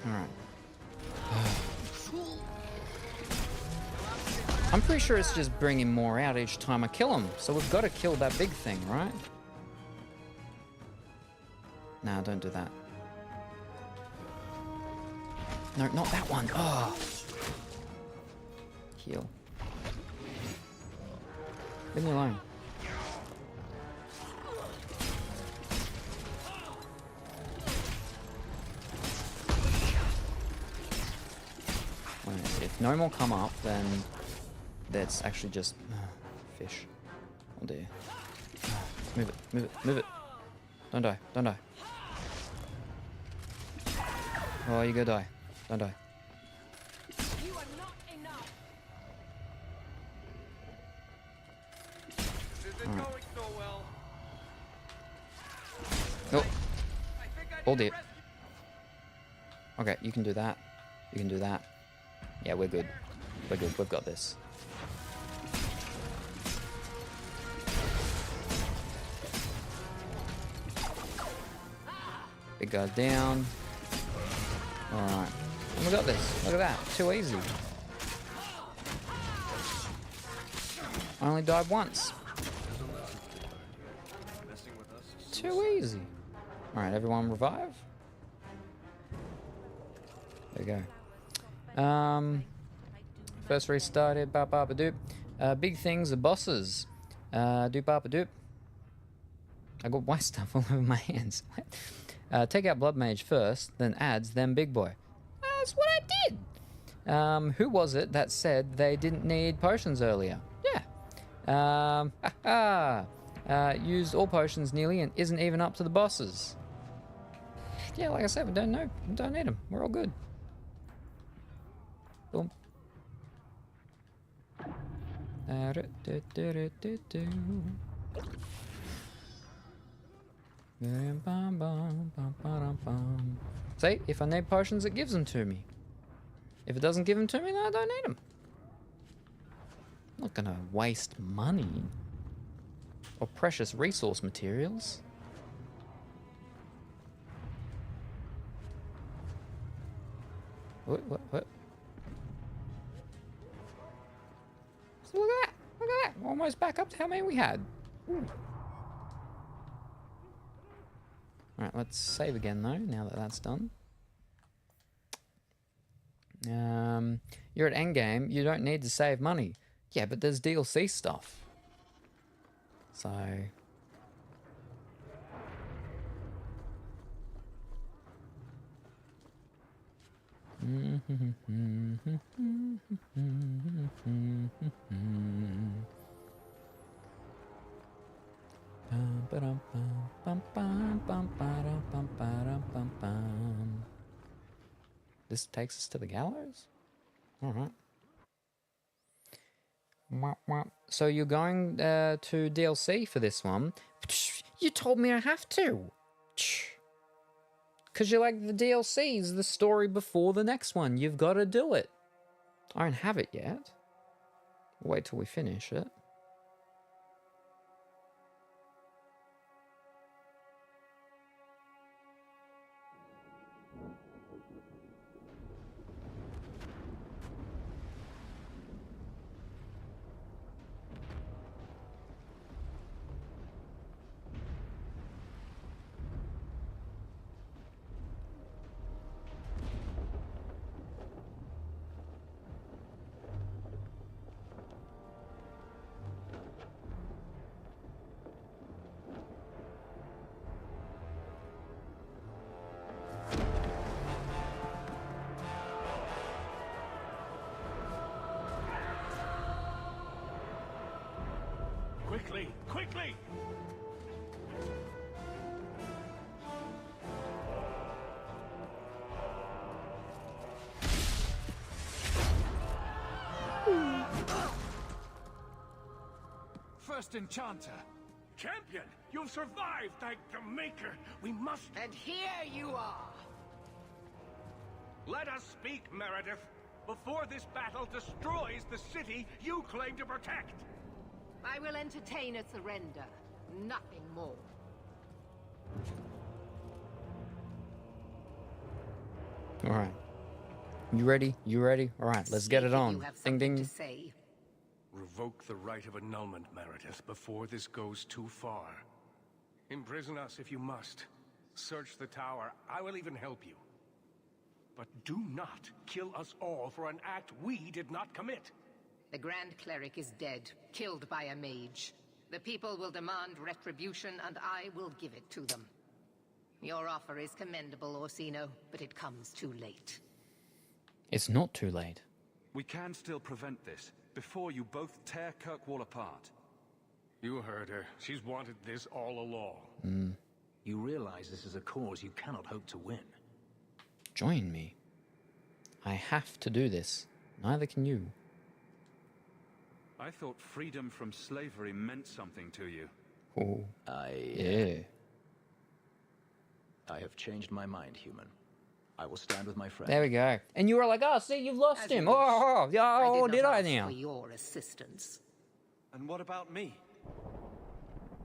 Speaker 2: Alright. I'm pretty sure it's just bringing more out each time I kill him. So we've got to kill that big thing, right? Nah, don't do that. No, not that one. Oh. Heal. Leave me alone. If no more come up, then that's actually just fish. Oh dear. Move it, move it, move it. Don't die, don't die. Oh, you go die. Don't die.
Speaker 7: You are not enough.
Speaker 18: This isn't going so well.
Speaker 2: Oh. Oh dear. Okay, you can do that. You can do that. Yeah, we're good. We're good. We've got this. Big guy down. Alright. And we got this. Look at that. Too easy. I only died once. Too easy. Alright, everyone revive. There we go. First restarted. Bop bop a doop. Big things are bosses. Doop bop a doop. I got white stuff all over my hands. Take out Blood Mage first, then adds, then Big Boy. That's what I did! Who was it that said they didn't need potions earlier? Yeah. Used all potions nearly and isn't even up to the bosses. Yeah, like I said, we don't need them. We're all good. Boom. See, if I need potions, it gives them to me. If it doesn't give them to me, then I don't need them. I'm not gonna waste money or precious resource materials. What? So look at that! Look at that! We're almost back up to how many we had. Ooh. Alright, let's save again though, now that that's done. You're at endgame, you don't need to save money. Yeah, but there's DLC stuff. So... This takes us to the gallows? Alright. So you're going to DLC for this one? You told me I have to! Because you like the DLCs, the story before the next one. You've got to do it. I don't have it yet. Wait till we finish it.
Speaker 15: Quickly! Quickly!
Speaker 9: First Enchanter.
Speaker 15: Champion! You've survived, thank the Maker! We must...
Speaker 7: And here you are!
Speaker 15: Let us speak, Meredith, before this battle destroys the city you claim to protect!
Speaker 7: I will entertain a surrender. Nothing more.
Speaker 2: All right. You ready? You ready? All right, let's get it on. Ding ding.
Speaker 7: Say.
Speaker 15: Revoke the right of annulment, Meredith, before this goes too far. Imprison us if you must. Search the tower. I will even help you. But do not kill us all for an act we did not commit.
Speaker 7: The Grand Cleric is dead, killed by a mage. The people will demand retribution, and I will give it to them. Your offer is commendable, Orsino, but it comes too late.
Speaker 2: It's not too late.
Speaker 5: We can still prevent this, before you both tear Kirkwall apart.
Speaker 15: You heard her. She's wanted this all along.
Speaker 8: You realize this is a cause you cannot hope to win.
Speaker 2: Join me. I have to do this. Neither can you.
Speaker 5: I thought freedom from slavery meant something to you.
Speaker 2: Oh.
Speaker 8: I have changed my mind, human. I will stand with my friend.
Speaker 2: There we go. And you were like, oh, see, you've lost him. Did I now?
Speaker 7: For your assistance.
Speaker 6: And what about me?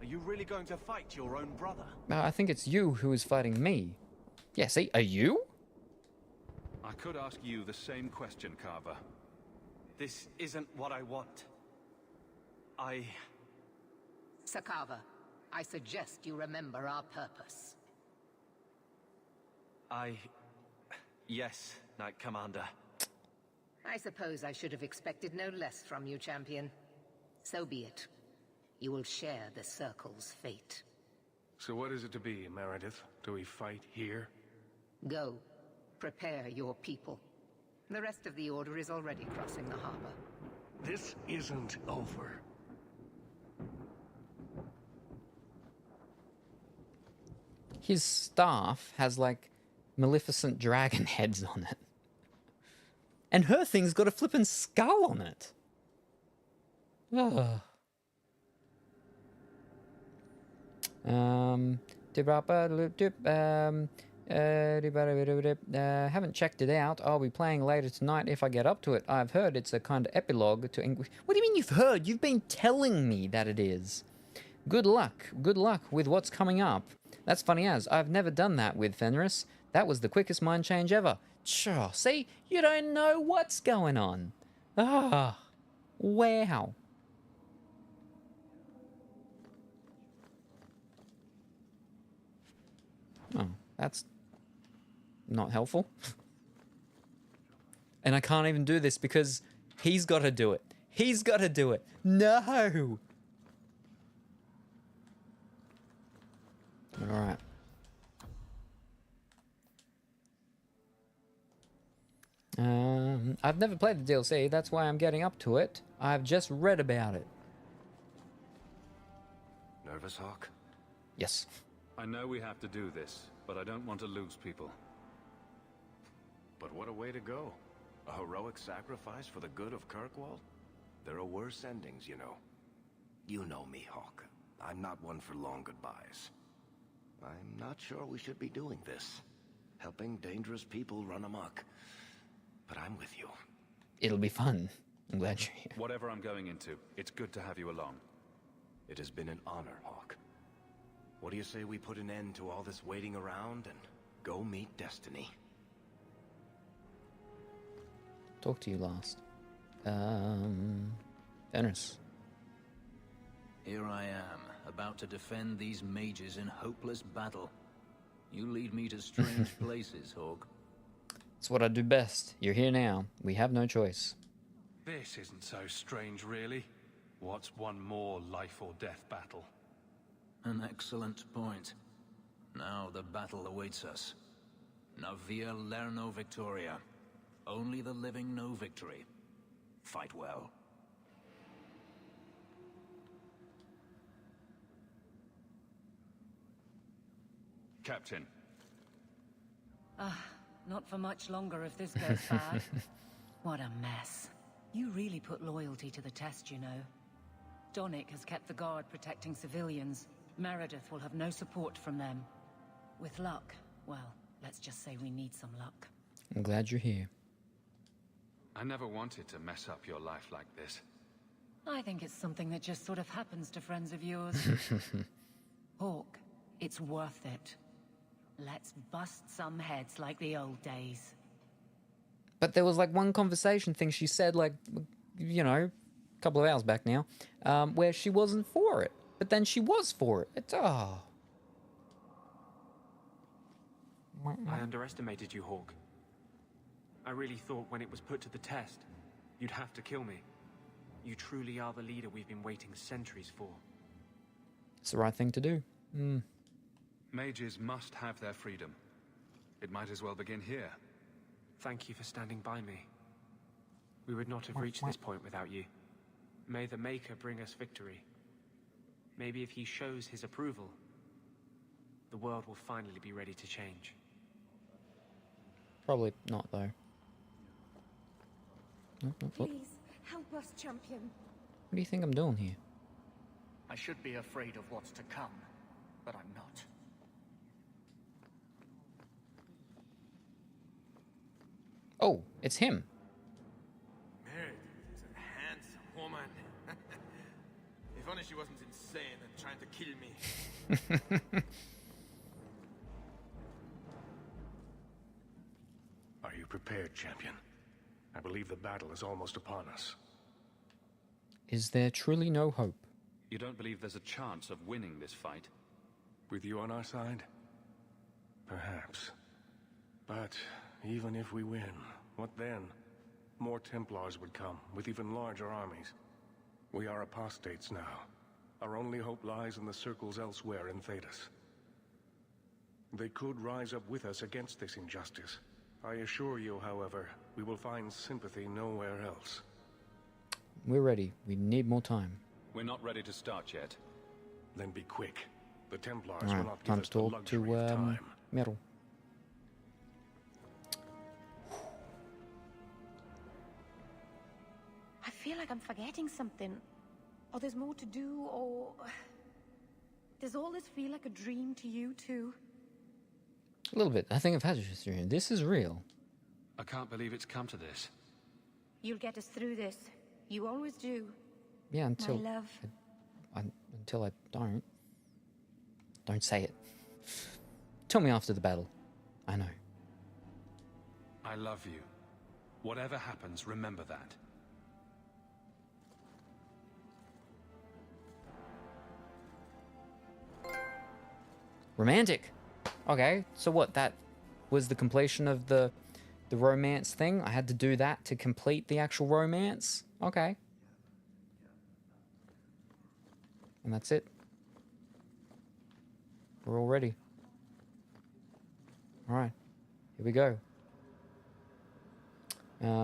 Speaker 6: Are you really going to fight your own brother?
Speaker 2: I think it's you who is fighting me. Yeah, see, are you?
Speaker 5: I could ask you the same question, Carver.
Speaker 6: This isn't what I want.
Speaker 7: Sakava, I suggest you remember our purpose.
Speaker 6: Yes, Knight Commander.
Speaker 7: I suppose I should have expected no less from you, champion. So be it. You will share the Circle's fate.
Speaker 15: So what is it to be, Meredith? Do we fight here?
Speaker 7: Go. Prepare your people. The rest of the Order is already crossing the harbor.
Speaker 15: This isn't over.
Speaker 2: His staff has, like, Maleficent dragon heads on it. And her thing's got a flippin' skull on it. Ugh. Haven't checked it out. I'll be playing later tonight if I get up to it. I've heard it's a kind of epilogue to English. What do you mean you've heard? You've been telling me that it is. Good luck. Good luck with what's coming up. That's funny as. I've never done that with Fenris. That was the quickest mind change ever. Sure. See? You don't know what's going on. Ah. Wow. Oh, that's not helpful. And I can't even do this because he's got to do it. He's got to do it. No! Alright. I've never played the DLC, that's why I'm getting up to it. I've just read about it.
Speaker 12: Nervous, Hawk?
Speaker 2: Yes.
Speaker 5: I know we have to do this, but I don't want to lose people.
Speaker 12: But what a way to go. A heroic sacrifice for the good of Kirkwall? There are worse endings, you know. You know me, Hawk. I'm not one for long goodbyes. I'm not sure we should be doing this. Helping dangerous people run amok. But I'm with you.
Speaker 2: It'll be fun. I'm glad you're here.
Speaker 5: Whatever I'm going into, it's good to have you along.
Speaker 12: It has been an honor, Hawk. What do you say we put an end to all this waiting around and go meet Destiny?
Speaker 2: Talk to you last. Fenris.
Speaker 8: Here I am, about to defend these mages in hopeless battle. You lead me to strange places, Hawk.
Speaker 2: It's what I do best. You're here now. We have no choice.
Speaker 5: This isn't so strange, really. What's one more life or death battle?
Speaker 8: An excellent point. Now the battle awaits us. Navia Lerno Victoria. Only the living know victory. Fight well.
Speaker 5: Captain.
Speaker 4: Not for much longer if this goes bad. What a mess. You really put loyalty to the test, you know. Donick has kept the guard protecting civilians. Meredith will have no support from them. With luck, well, let's just say we need some luck.
Speaker 2: I'm glad you're here.
Speaker 5: I never wanted to mess up your life like this.
Speaker 4: I think it's something that just sort of happens to friends of yours. Hawk, it's worth it. Let's bust some heads like the old days.
Speaker 2: But there was like one conversation thing she said, like, you know, a couple of hours back now, where she wasn't for it. But then she was for it. It's, oh.
Speaker 18: I underestimated you, Hawk. I really thought when it was put to the test, you'd have to kill me. You truly are the leader we've been waiting centuries for.
Speaker 2: It's the right thing to do.
Speaker 5: Mages must have their freedom. It might as well begin here.
Speaker 18: Thank you for standing by me. We would not have reached this point without you. May the Maker bring us victory. Maybe if he shows his approval, the world will finally be ready to change.
Speaker 2: Probably not, though.
Speaker 16: Please, help us, champion.
Speaker 2: What do you think I'm doing here?
Speaker 20: I should be afraid of what's to come, but I'm not.
Speaker 2: Oh, it's him.
Speaker 14: Meredith is a handsome woman. If only she wasn't insane and trying to kill me.
Speaker 15: Are you prepared, champion? I believe the battle is almost upon us.
Speaker 2: Is there truly no hope?
Speaker 5: You don't believe there's a chance of winning this fight?
Speaker 15: With you on our side? Perhaps. But even if we win, what then? More Templars would come, with even larger armies. We are apostates now. Our only hope lies in the circles elsewhere in Thedas. They could rise up with us against this injustice. I assure you, however, we will find sympathy nowhere else.
Speaker 2: We're ready. We need more time.
Speaker 5: We're not ready to start yet.
Speaker 15: Then be quick. The Templars
Speaker 2: All
Speaker 15: will not
Speaker 2: right,
Speaker 15: give
Speaker 2: time
Speaker 15: us
Speaker 2: to
Speaker 15: the
Speaker 2: talk
Speaker 15: luxury
Speaker 2: to
Speaker 15: of time.
Speaker 2: Metal.
Speaker 1: I feel like I'm forgetting something. Or there's more to do, or... Does all this feel like a dream to you, too?
Speaker 2: A little bit. I think I've had this dream. This is real.
Speaker 5: I can't believe it's come to this.
Speaker 1: You'll get us through this. You always do.
Speaker 2: Yeah, until...
Speaker 1: My love.
Speaker 2: Until I don't. Don't say it. Tell me after the battle. I know.
Speaker 5: I love you. Whatever happens, remember that.
Speaker 2: Romantic. Okay, so what? That was the completion of the romance thing? I had to do that to complete the actual romance? Okay. And that's it. We're all ready. Alright. Here we go.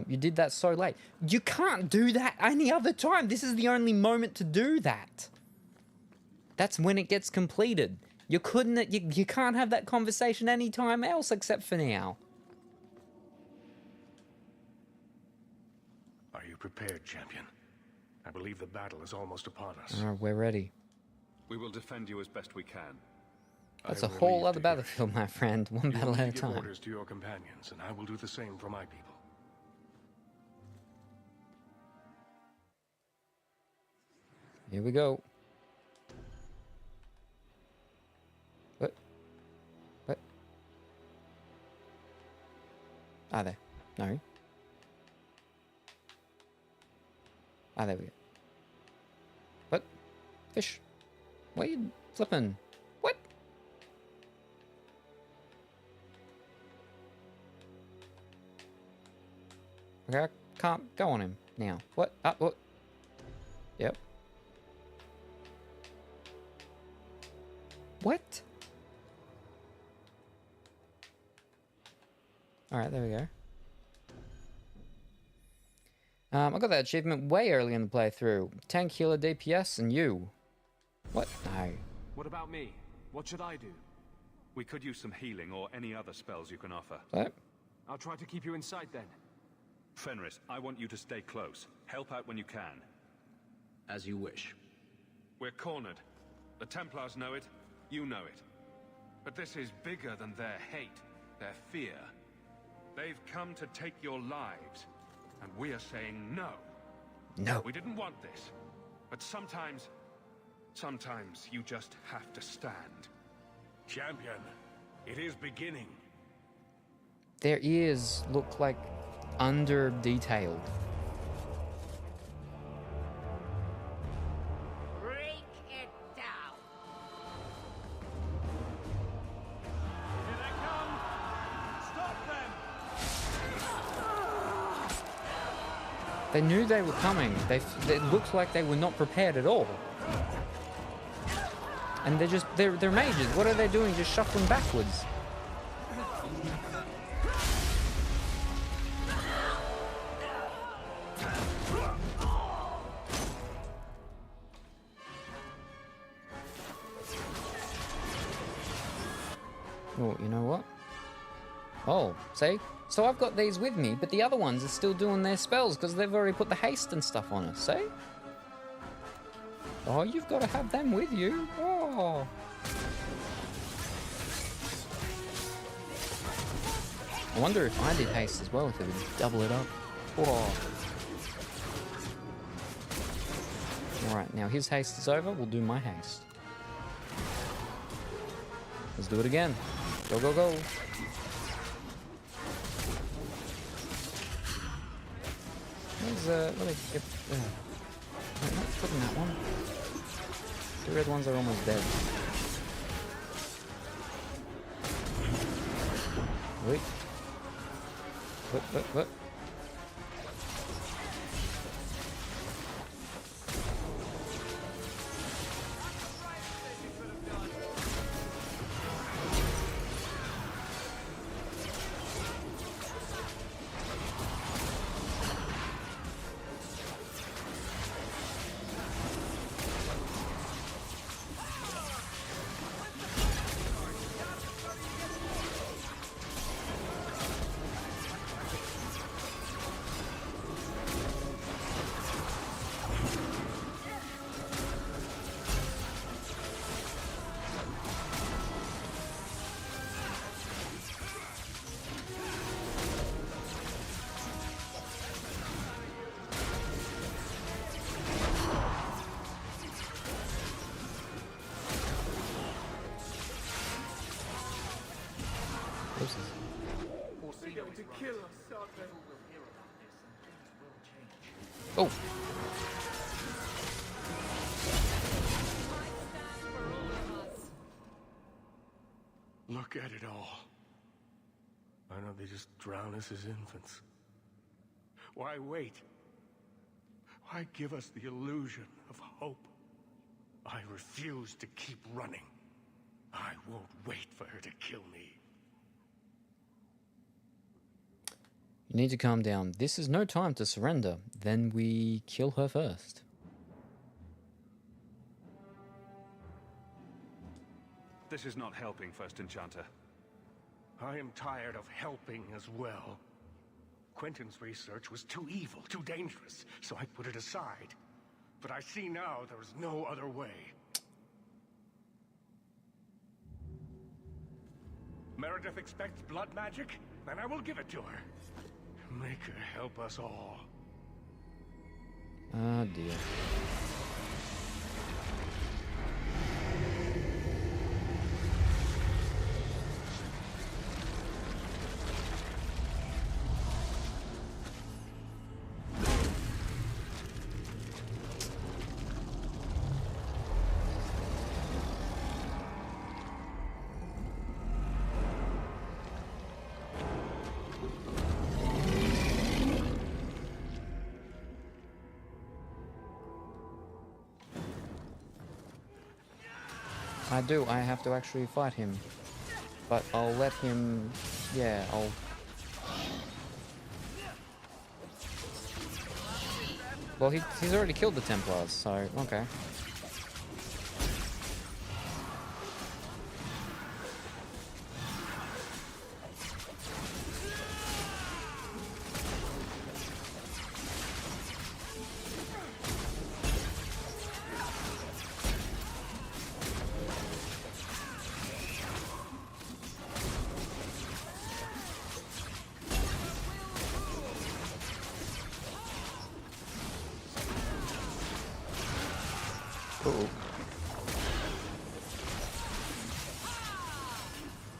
Speaker 2: You did that so late. You can't do that any other time. This is the only moment to do that. That's when it gets completed. You couldn't... You can't have that conversation any time else except for now.
Speaker 15: Are you prepared, champion? I believe the battle is almost upon us.
Speaker 2: Alright, we're ready.
Speaker 5: We will defend you as best we can.
Speaker 2: That's a whole other battlefield, my friend. One battle at a
Speaker 15: Give
Speaker 2: time.
Speaker 15: orders to your companions, and I will do the same for my people.
Speaker 2: Here we go. What? What? Are they? No. Ah, there we go. What? Fish. Why are you flipping? What? Okay, I can't go on him now. What? Ah, what? Yep. What? Alright, there we go. I got that achievement way early in the playthrough. Tank, healer, DPS, and you. What? No.
Speaker 18: What about me? What should I do?
Speaker 5: We could use some healing or any other spells you can offer.
Speaker 2: What?
Speaker 18: I'll try to keep you in sight then.
Speaker 5: Fenris, I want you to stay close. Help out when you can.
Speaker 12: As you wish.
Speaker 5: We're cornered. The Templars know it. You know it. But this is bigger than their hate, their fear. They've come to take your lives. And we are saying no.
Speaker 2: No.
Speaker 5: We didn't want this. But sometimes you just have to stand.
Speaker 15: Champion, it is beginning.
Speaker 2: Their ears look like under detailed.
Speaker 7: Break it down.
Speaker 18: Here they come! Stop them!
Speaker 2: They knew they were coming. It looked like they were not prepared at all. And they're mages. What are they doing? Just shuffling backwards. Oh, you know what? Oh, see? So I've got these with me, but the other ones are still doing their spells because they've already put the haste and stuff on us, see? Oh, you've got to have them with you. Oh. I wonder if I did haste as well, if it would double it up. Oh. Alright, now his haste is over, we'll do my haste. Let's do it again. Go, go, go. Let me get... Wait, not putting that one. The red ones are almost dead. Wait. What? Oh.
Speaker 15: Look at it all. Why don't they just drown us as infants? Why wait? Why give us the illusion of hope? I refuse to keep running. I won't wait for her to kill me.
Speaker 2: You need to calm down. This is no time to surrender. Then we kill her first.
Speaker 5: This is not helping, First Enchanter.
Speaker 15: I am tired of helping as well. Quentin's research was too evil, too dangerous, so I put it aside. But I see now there is no other way. Meredith expects blood magic, and I will give it to her. Make her help us all.
Speaker 2: Oh dear. I do, I have to actually fight him. But I'll let him... yeah, I'll... Well, he's already killed the Templars, so, okay.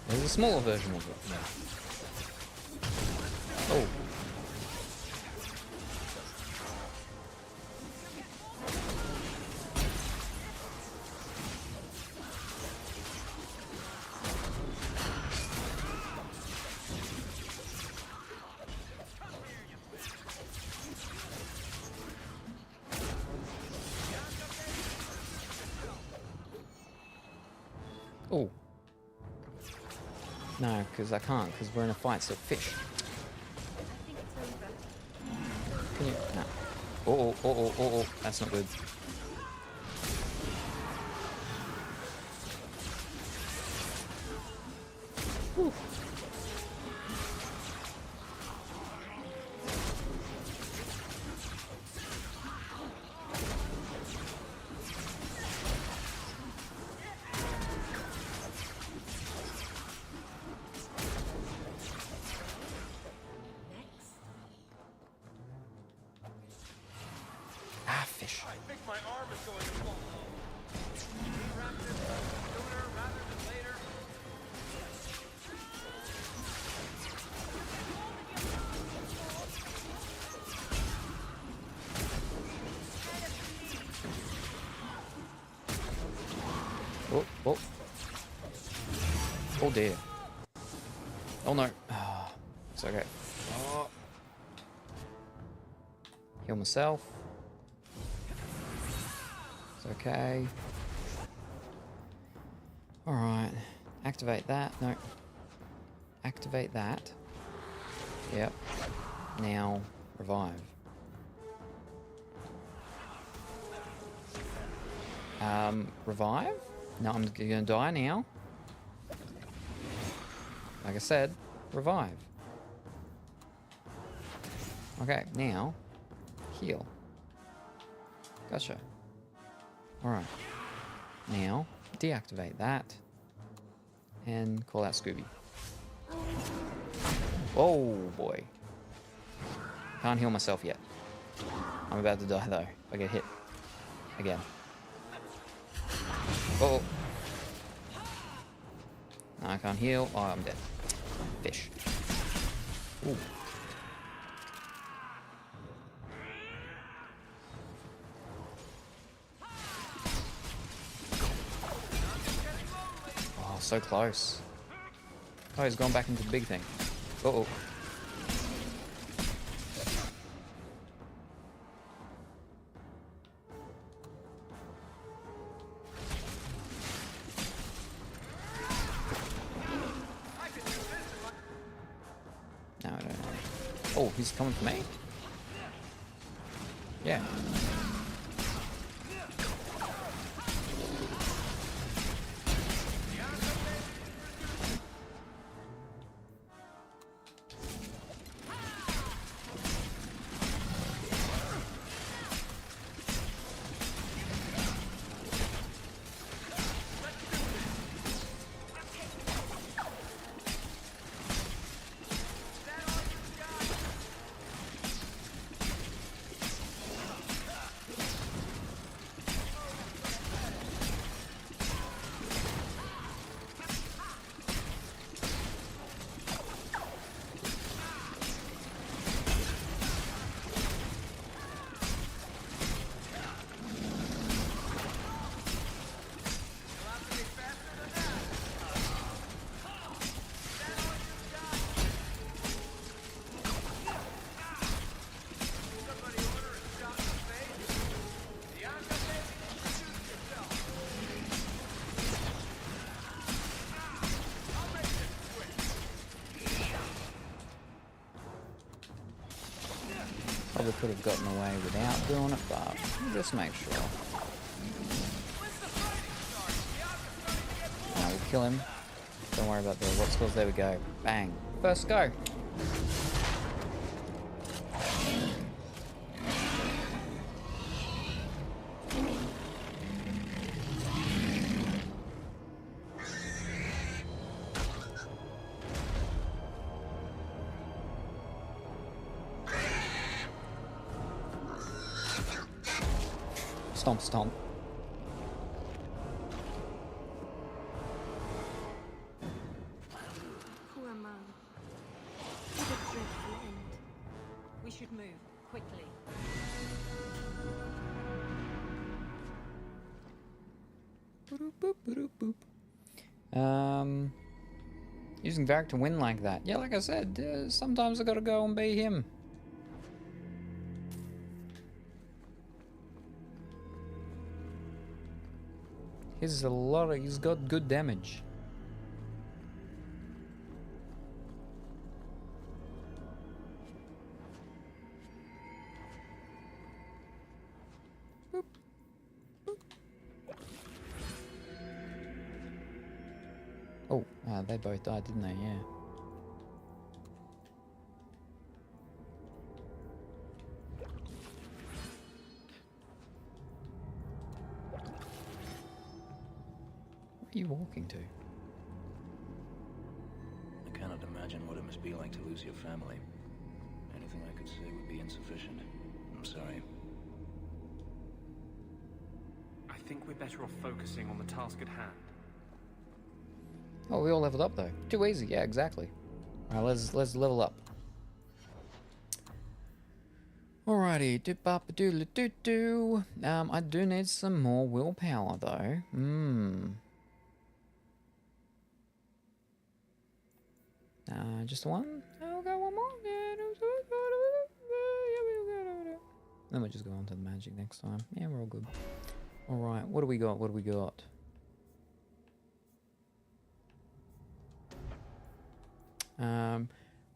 Speaker 2: There's a smaller version of it. No. Oh. No, because I can't, because we're in a fight, so fish.
Speaker 1: I think it's over.
Speaker 2: Can you? No. Oh, that's not good. Whew. Ah, fish.
Speaker 14: I think my arm is going to fall off. Can we wrap this up sooner rather than later?
Speaker 2: Oh, oh. Oh dear. Oh no. Oh, it's okay. Oh. Heal myself. It's okay. Alright. Activate that. No. Activate that. Yep. Now, revive. Revive? No, I'm gonna die now. Like I said, revive. Okay, now, heal. Gotcha. Alright. Now, deactivate that. And call out Scooby. Oh boy. Can't heal myself yet. I'm about to die though. If I get hit. Again. Oh. No, I can't heal. Oh, I'm dead. Fish. Ooh. Oh, so close. Oh, he's gone back into the big thing. Uh-oh. No, I don't know. Oh, he's coming for me? Yeah. Probably could have gotten away without doing it, but just make sure. Now we'll kill him. Don't worry about the what scores. There we go. Bang. First go. Stomp, stomp.
Speaker 1: Poor man. What a dreadful end.
Speaker 3: We should move, quickly.
Speaker 2: Using Varric to win like that. Yeah, like I said, sometimes I gotta go and be him. He's got good damage. Oh, they both died, didn't they? Yeah. Where are you walking to?
Speaker 8: I cannot imagine what it must be like to lose your family. Anything I could say would be insufficient. I'm sorry.
Speaker 18: I think we're better off focusing on the task at hand.
Speaker 2: Oh, we all leveled up though. Too easy. Yeah, exactly. All right, let's level up. Alrighty, doop-bop-a-doodle-doo-doo. I do need some more willpower though. Just one? I'll go one more. Then we'll just go on to the magic next time. Yeah, we're all good. Alright, what do we got? What do we got?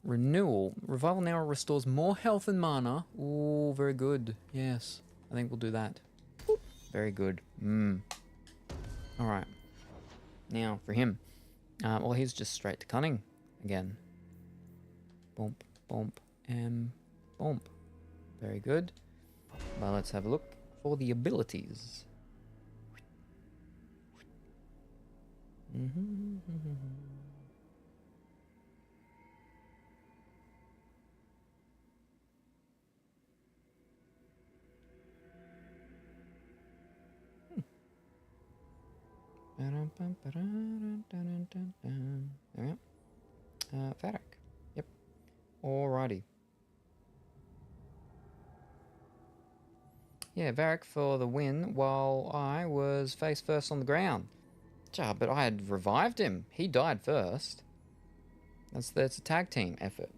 Speaker 2: Renewal. Revival now restores more health and mana. Ooh, very good. Yes, I think we'll do that. Very good. Alright. Now, for him. Well, he's just straight to cunning again. Bump, bump, and bump. Very good. Well, let's have a look for the abilities. There we go. Varric. Yep. Alrighty. Yeah, Varric for the win while I was face first on the ground. But I had revived him. He died first. That's a tag team effort.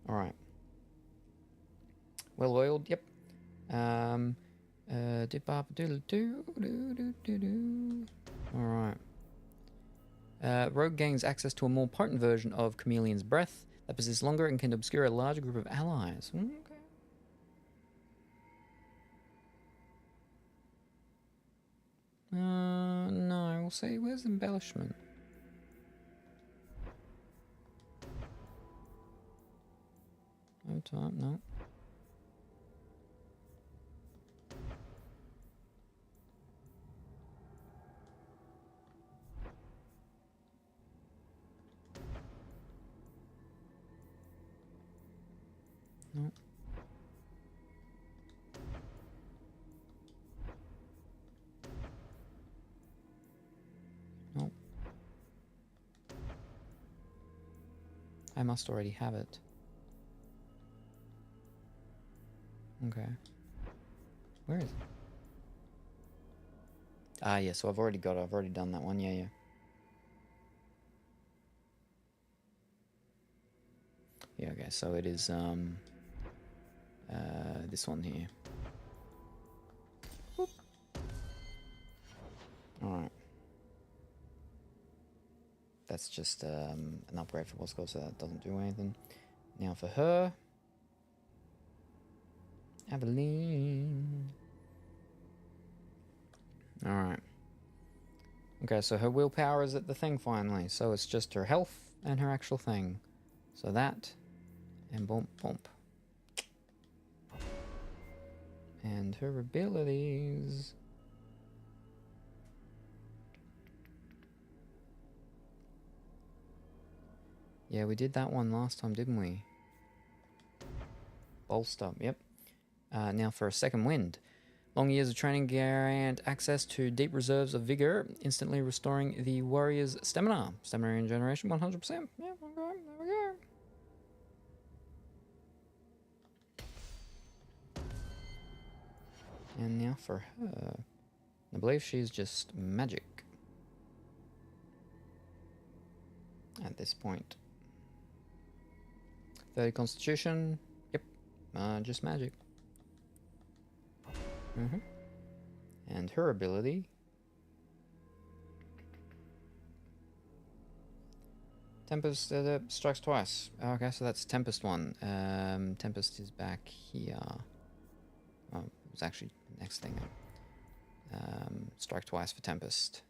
Speaker 2: Alright. Well oiled, yep. Alright. Rogue gains access to a more potent version of Chameleon's breath that persists longer and can obscure a larger group of allies. Okay. No, we'll see. Where's embellishment? No time, no. No. No. I must already have it. Okay. Where is it? Ah, yeah, so I've already got it. I've already done that one. Yeah. Yeah, okay, so it is, this one here. Alright. That's just, an upgrade for what's called, so that doesn't do anything. Now for her. Aveline. Alright. Okay, so her willpower is at the thing finally. So it's just her health and her actual thing. So that. And bump, bump. And her abilities. Yeah, we did that one last time, didn't we? Bolster, yep. Now for a second wind. Long years of training grant access to deep reserves of vigor, instantly restoring the warrior's stamina. Stamina regeneration 100%. Yeah, okay, there we go. And now for her. I believe she's just magic. At this point. 30 constitution. Yep. Just magic. And her ability. Tempest strikes twice. Okay, so that's Tempest one. Tempest is back here. Oh, it was actually the next thing. Strike twice for Tempest.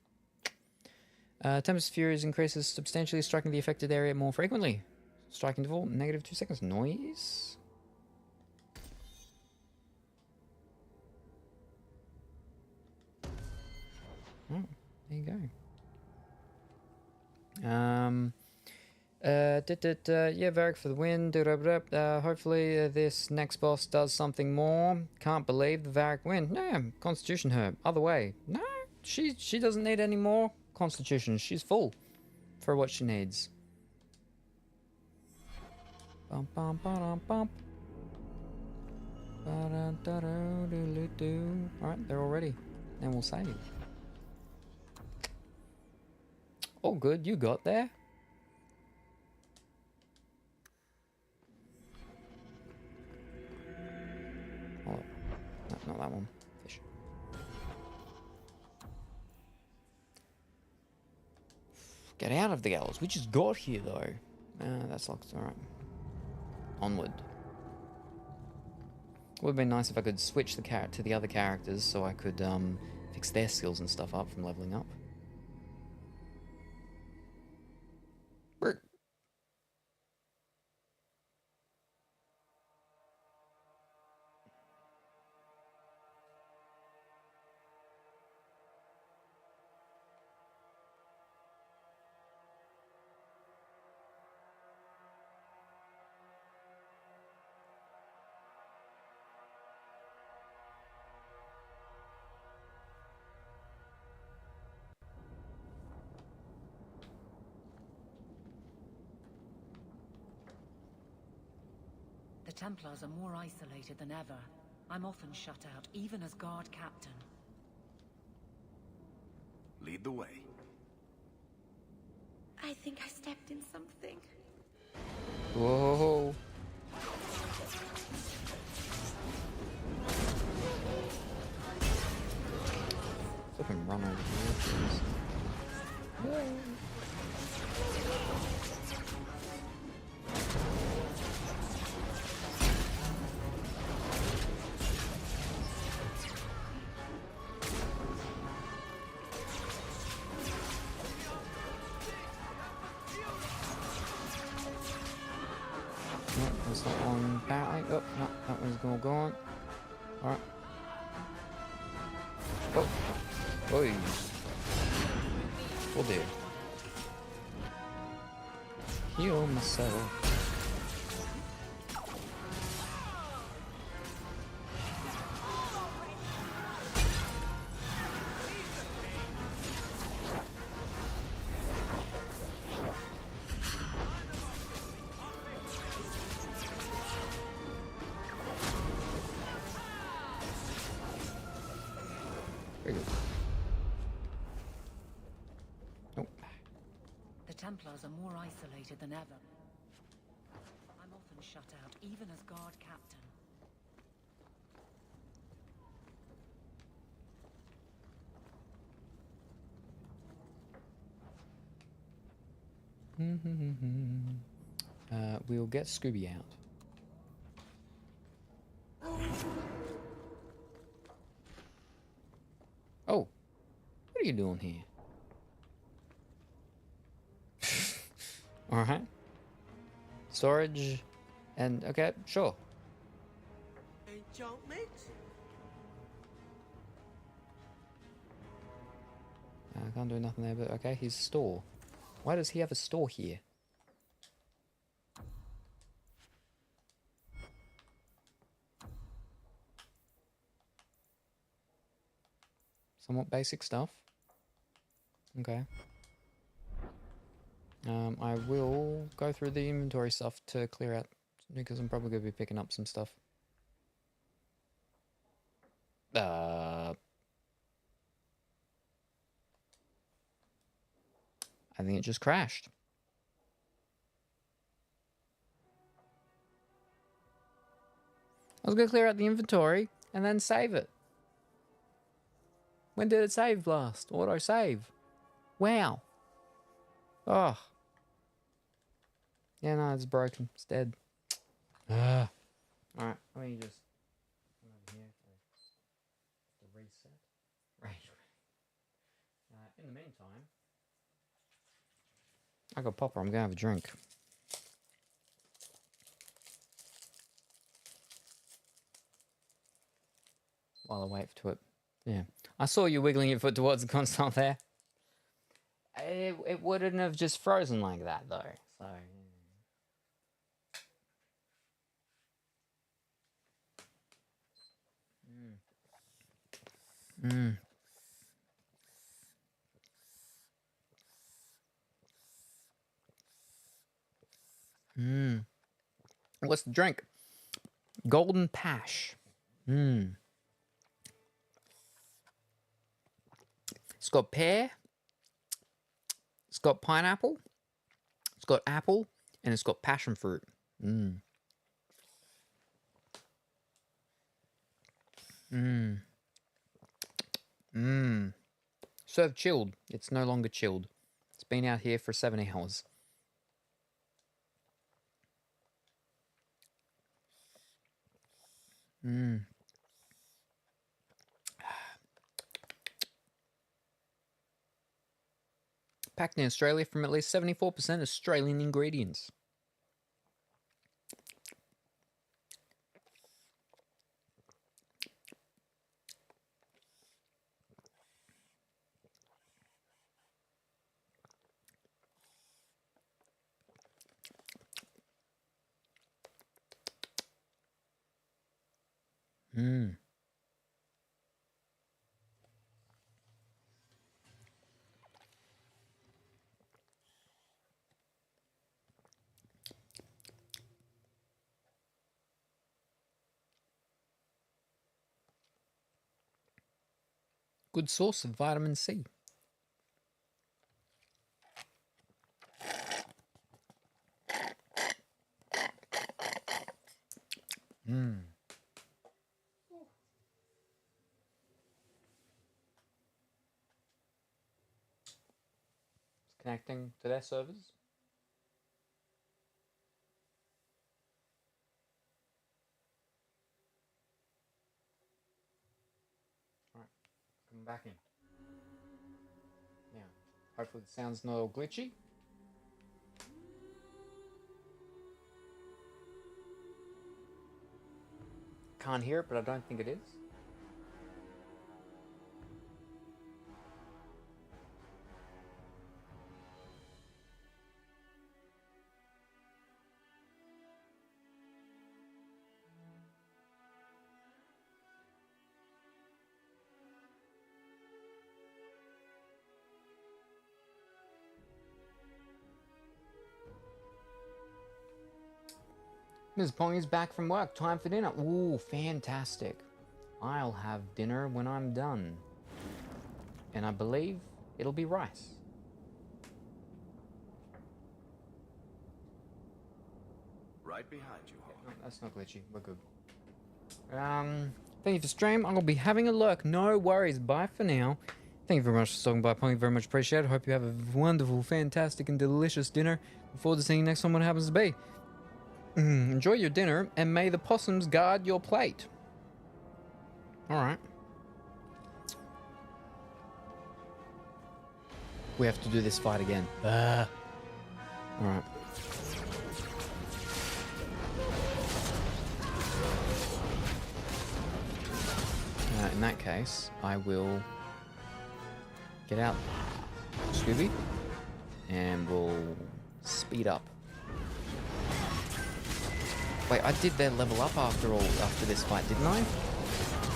Speaker 2: Tempest Furies increases substantially, striking the affected area more frequently. Strike interval, negative 2 seconds. Noise. Oh, there you go. Yeah, Varric for the win. Hopefully this next boss does something more. Can't believe the Varric win. No, Constitution her. Other way. No, she doesn't need any more Constitution. She's full for what she needs. Bum bum ba-dum bump. Alright, they're all ready. Then we'll save. All good, you got there. Oh, no, not that one. Fish. Get out of the gallows. We just got here, though. That's locked. Alright. Onward. It would have been nice if I could switch the to the other characters so I could fix their skills and stuff up from leveling up.
Speaker 4: The Templars are more isolated than ever. I'm often shut out, even as guard captain.
Speaker 12: Lead the way.
Speaker 16: I think I stepped in something.
Speaker 2: Whoa. Fucking run over here. That's not on apparently. Oh, no, that one's all gone. Alright. Oh. Oi. Oh dear. Heal myself.
Speaker 4: The Templars are more isolated than ever. I'm often shut out, even as guard captain.
Speaker 2: We'll get Scooby out. Oh, what are you doing here? Alright. Storage. And, okay, sure.
Speaker 13: Enchantment?
Speaker 2: I can't do nothing there, but okay, his store. Why does he have a store here? Somewhat basic stuff. Okay. I will go through the inventory stuff to clear out, because I'm probably going to be picking up some stuff. I think it just crashed. I was going to clear out the inventory and then save it. When did it save last? Auto save. Wow. Oh. Yeah, no, it's broken. It's dead. Alright, let me just come over here for the reset. Right. In the meantime, I got popper. I'm gonna have a drink. While I wait to it. Yeah. I saw you wiggling your foot towards the console there. It wouldn't have just frozen like that, though. So... What's the drink? Golden Pash. It's got pear. It's got pineapple. It's got apple. And it's got passion fruit. Served chilled. It's no longer chilled. It's been out here for 7 hours. Packed in Australia from at least 74% Australian ingredients. Good source of vitamin C. It's connecting to their servers. Alright, come back in. Now, hopefully the sound's not all glitchy. Can't hear it, but I don't think it is. Ms. Pong is back from work. Time for dinner. Ooh, fantastic. I'll have dinner when I'm done. And I believe it'll be rice.
Speaker 12: Right behind you, Hawk.
Speaker 2: No, that's not glitchy. We're good. Thank you for stream. I'm going to be having a lurk. No worries. Bye for now. Thank you very much for stopping by, Pong. Very much appreciated. Hope you have a wonderful, fantastic, and delicious dinner. Look forward to seeing you next time when it happens to be. Enjoy your dinner, and may the possums guard your plate. Alright. We have to do this fight again. Alright. In that case, I will get out Scooby, and we'll speed up. Wait, I did their level up after this fight, didn't I?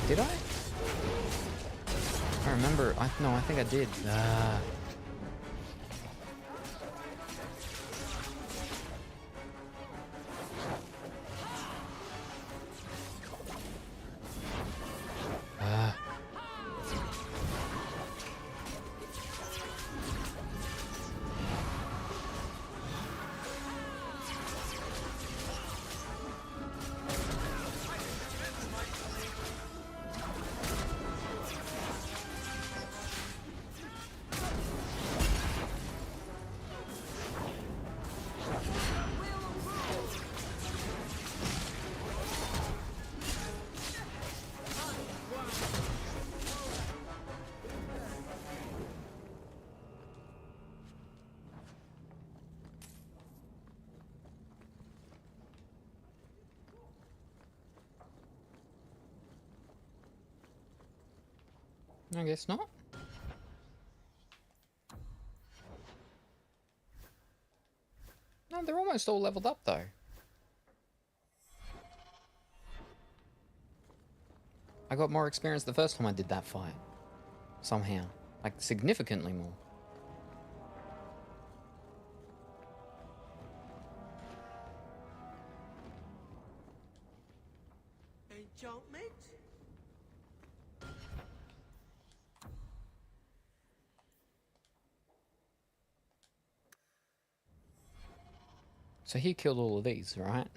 Speaker 2: Did I? I remember. No, I think I did. I guess not. No, they're almost all leveled up though. I got more experience the first time I did that fight. Somehow. Like, significantly more.
Speaker 13: Enchantment?
Speaker 2: So he killed all of these, right?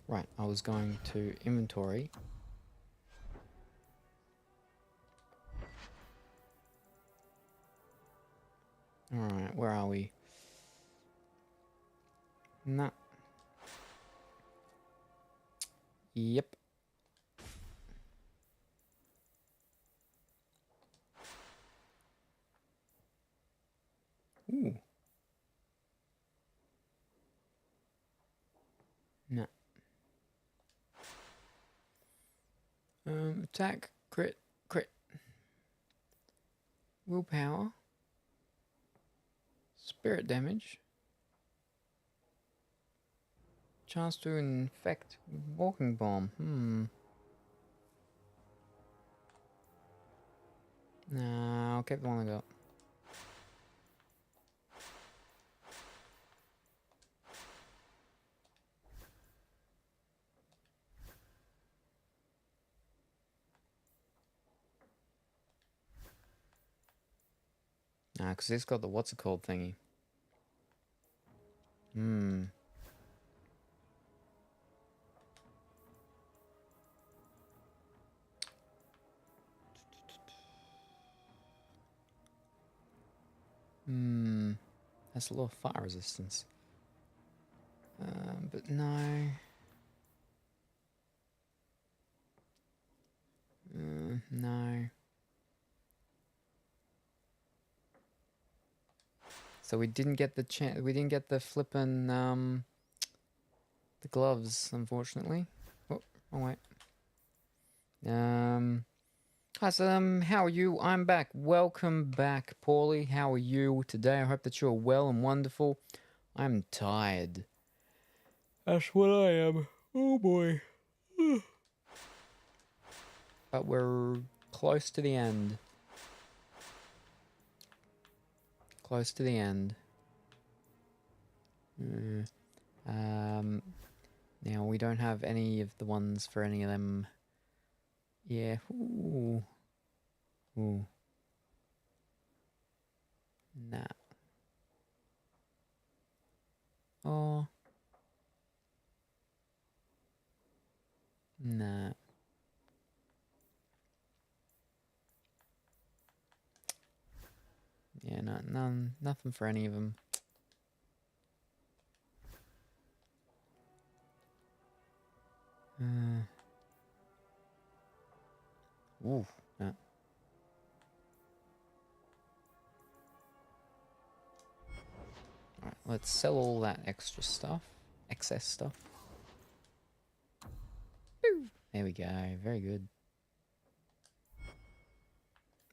Speaker 2: Right, I was going to inventory. Alright, where are we? Nah. Yep. Ooh. No. Attack, crit, crit. Willpower. Spirit damage. Chance to infect walking bomb. Nah, I'll keep the one I got. Nah, because it's got the what's it called thingy. That's a lot of fire resistance. But no. No. So we didn't get the chance. We didn't get the flippin' the gloves, unfortunately. Oh, wait. Hi, Salem. How are you? I'm back. Welcome back, Paulie. How are you today? I hope that you're well and wonderful. I'm tired. That's what I am. Oh boy. But we're close to the end. Close to the end. Now we don't have any of the ones for any of them. Yeah. Ooh. Ooh. Nah. Oh. Nah. Yeah, nothing for any of them. Ooh. Nah. Alright, let's sell all that extra stuff. Excess stuff. Woo. There we go. Very good.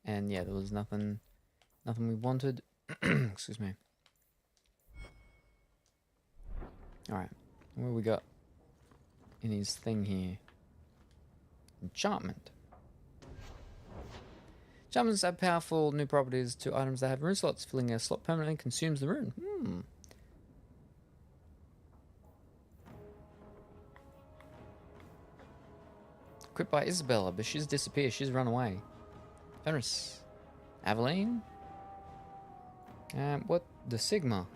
Speaker 2: And yeah, there was nothing we wanted. Excuse me. Alright. What do we got in his thing here? Enchantment. Enchantments add powerful new properties to items that have rune slots. Filling a slot permanently consumes the rune. Equipped by Isabella, but she's disappeared. She's run away. Fenris. Aveline? What? The Sigma?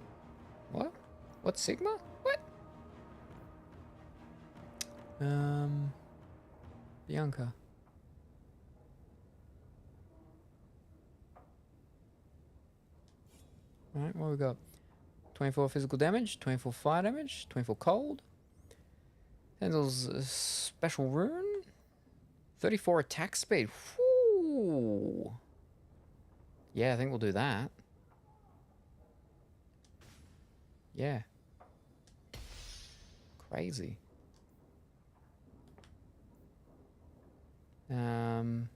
Speaker 2: What? What Sigma? What? Bianca. Alright, what we got? 24 physical damage, 24 fire damage, 24 cold. Handles a special rune. 34 attack speed. Whew. Yeah, I think we'll do that. Yeah. Crazy. Now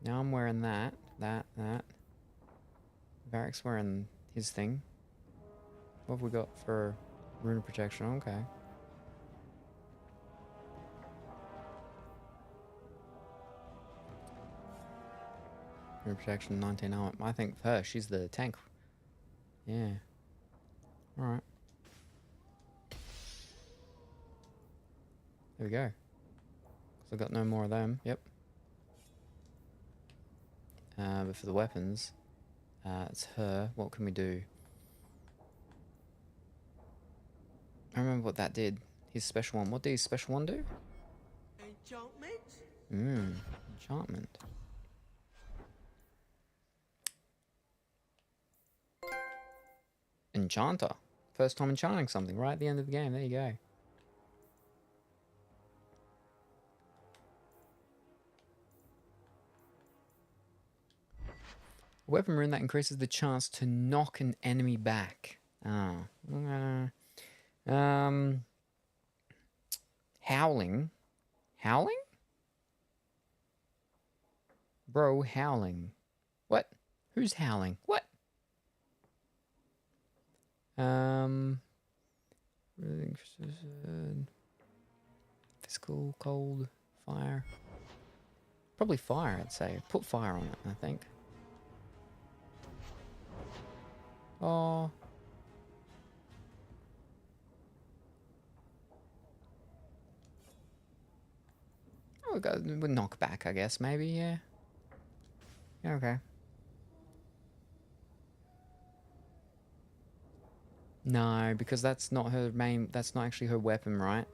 Speaker 2: I'm wearing that. Varric's wearing his thing. What have we got for rune of protection? Okay. Rune of protection, 19 armor. I think her, she's the tank. Yeah. Alright. There we go. So I've got no more of them. Yep. But for the weapons, it's her. What can we do? I remember what that did. His special one. What did his special one do?
Speaker 13: Enchantment?
Speaker 2: Enchantment. Enchanter. First time enchanting something right at the end of the game. There you go. A weapon rune that increases the chance to knock an enemy back. Oh. Howling. Howling? Bro, howling. What? Who's howling? What? Physical, cold, fire. Probably fire, I'd say. Put fire on it, I think. Oh. Oh, we'll knock back, I guess, maybe, yeah. Yeah, okay. No, because that's not her main, that's not actually her weapon, right?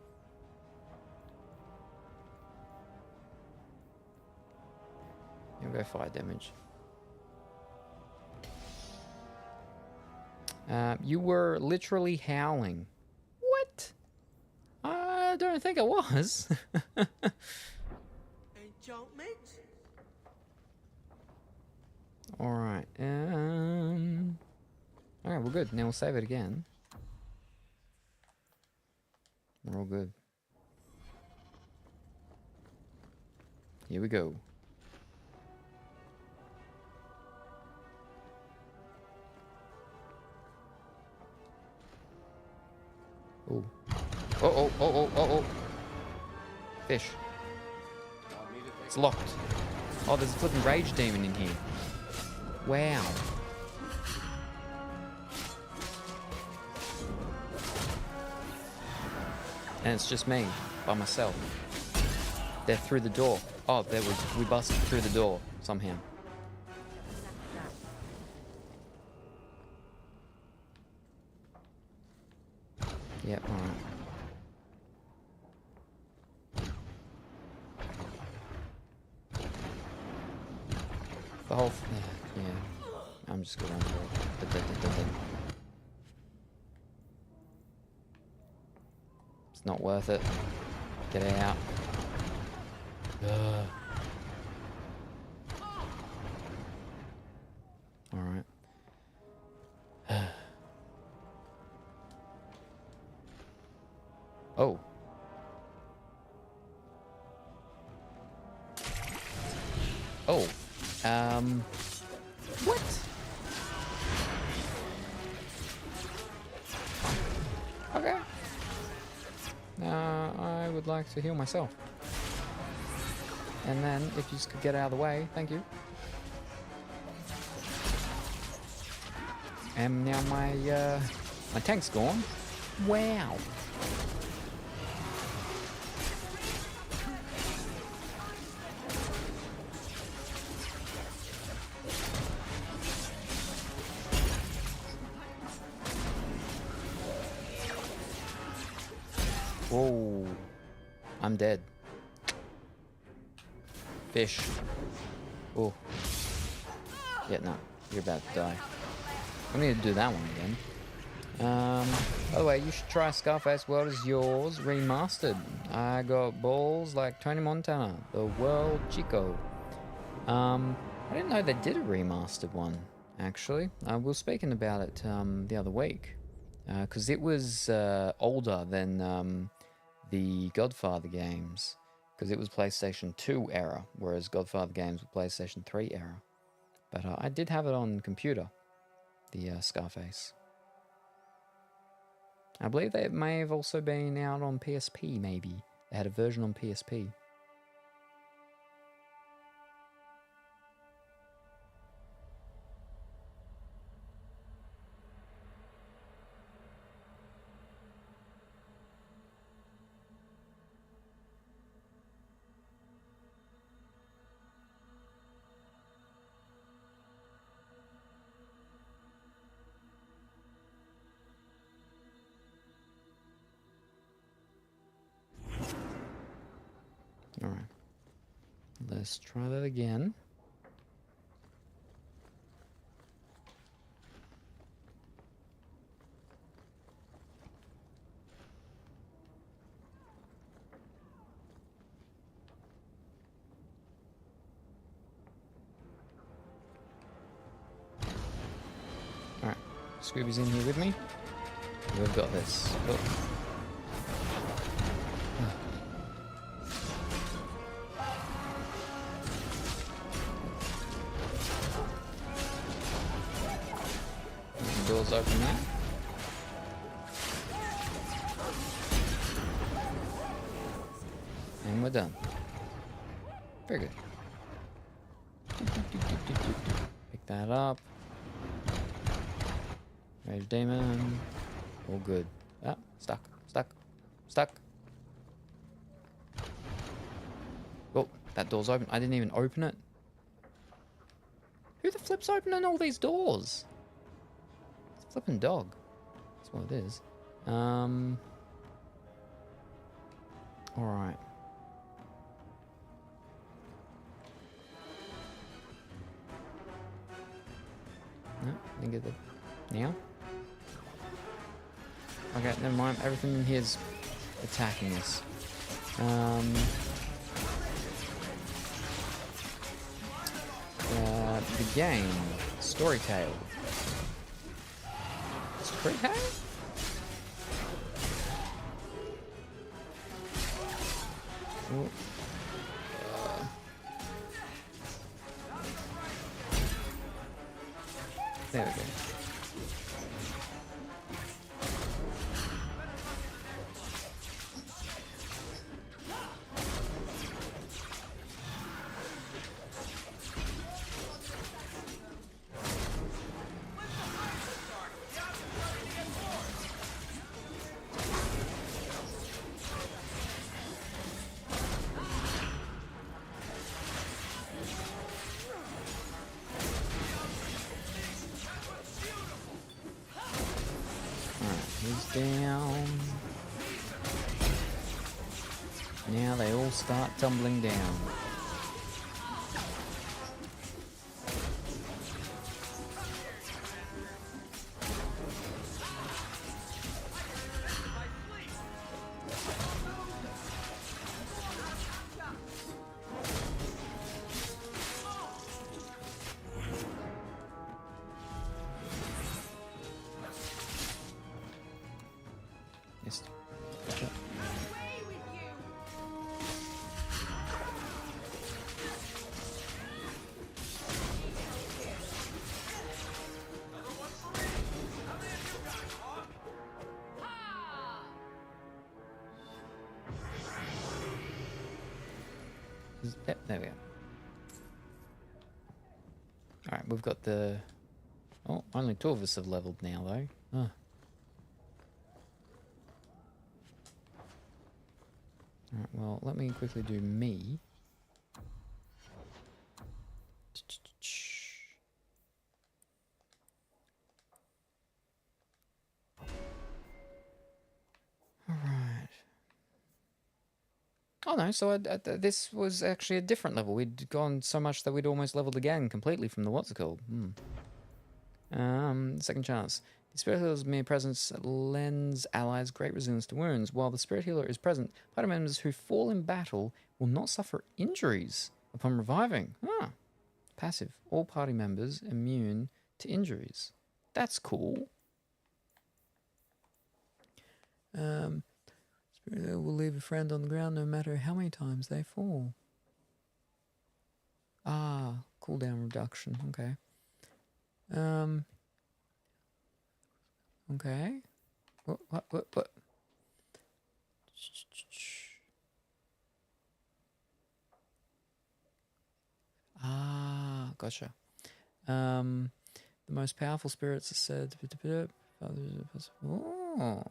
Speaker 2: You'll go fire damage. You were literally howling. What? I don't think I was.
Speaker 13: Enchantment?
Speaker 2: Alright, alright, we're good. Now we'll save it again. We're all good. Here we go. Oh. Oh. Fish. It's locked. Oh, there's a flipping rage demon in here. Wow. And it's just me, by myself. They're through the door. Oh, we busted through the door, somehow. Yep, alright. The whole yeah. I'm just going for it. It's not worth it. Get it out. Alright. Oh. Oh. What? Okay. I would like to heal myself. And then, if you just could get out of the way, thank you. And now my tank's gone. Wow. Whoa. I'm dead. Fish. Oh. Yeah, no. You're about to die. I need to do that one again. By the way, you should try Scarface World Is Yours Remastered. I got balls like Tony Montana, the World Chico. I didn't know they did a remastered one, actually. We were speaking about it the other week. Because it was older than the Godfather games. because it was PlayStation 2 era, whereas Godfather games were PlayStation 3 era. But I did have it on computer, the Scarface. I believe that it may have also been out on PSP, maybe. They had a version on PSP. Alright. Let's try that again. Alright. Scooby's in here with me. We've got this. Oh. Doors open there. And we're done. Very good. Pick that up. Rage Demon. All good. Ah, stuck. Oh, that door's open. I didn't even open it. Who the flip's opening all these doors? Flippin' dog. That's what it is. Alright. No, didn't get the... Now? Okay, never mind. Everything in here is attacking us. The game. Storytale. Storytale? There we go. Down. Now they all start tumbling down. Yep, there we go. Alright, we've got the... Oh, only 2 of us have leveled now, though. Oh. Alright, well, let me quickly do me. Alright. Oh no, so this was actually a different level. We'd gone so much that we'd almost leveled again completely from the what's it called. Second chance. The Spirit Healer's mere presence lends allies great resilience to wounds. While the Spirit Healer is present, party members who fall in battle will not suffer injuries upon reviving. Ah, passive. All party members immune to injuries. That's cool. Spirit Will leave a friend on the ground no matter how many times they fall. Ah, cooldown reduction. Okay. Okay. What? Ah, gotcha. The most powerful spirits are said. Oh.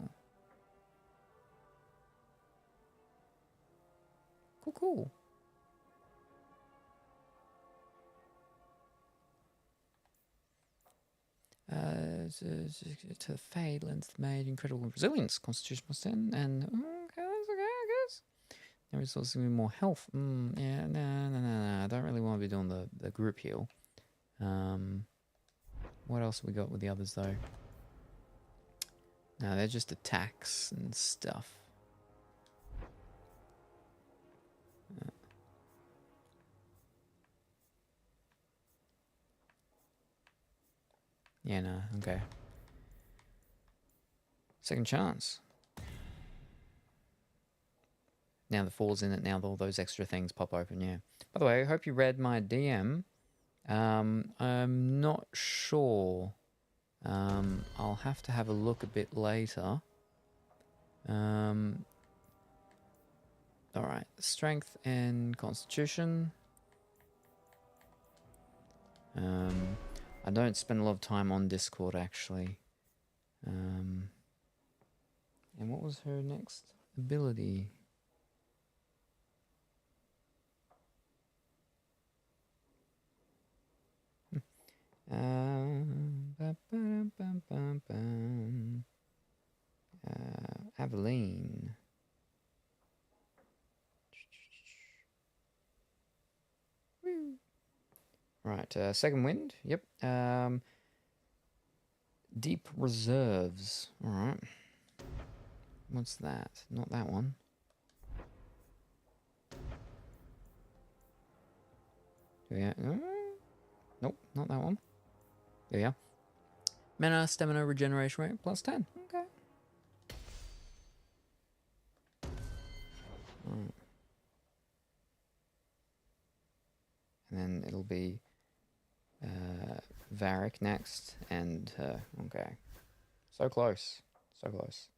Speaker 2: Cool. To the Fade lends the mage incredible resilience, constitution +10, and okay, that's okay, I guess. Now resources give me more health. Yeah, no. I don't really want to be doing the group heal. What else have we got with the others though? No, they're just attacks and stuff. Yeah, no, okay. Second chance. Now the fall's in it, now all those extra things pop open, yeah. By the way, I hope you read my DM. I'm not sure. I'll have to have a look a bit later. Alright, strength and constitution. I don't spend a lot of time on Discord actually. And what was her next ability? Aveline. Right, second wind. Yep. Deep reserves. All right. What's that? Not that one. Yeah. Nope, not that one. There you are. Mana, stamina, regeneration rate +10. Okay. Right. And then it'll be Varric next, and okay. So close. So close.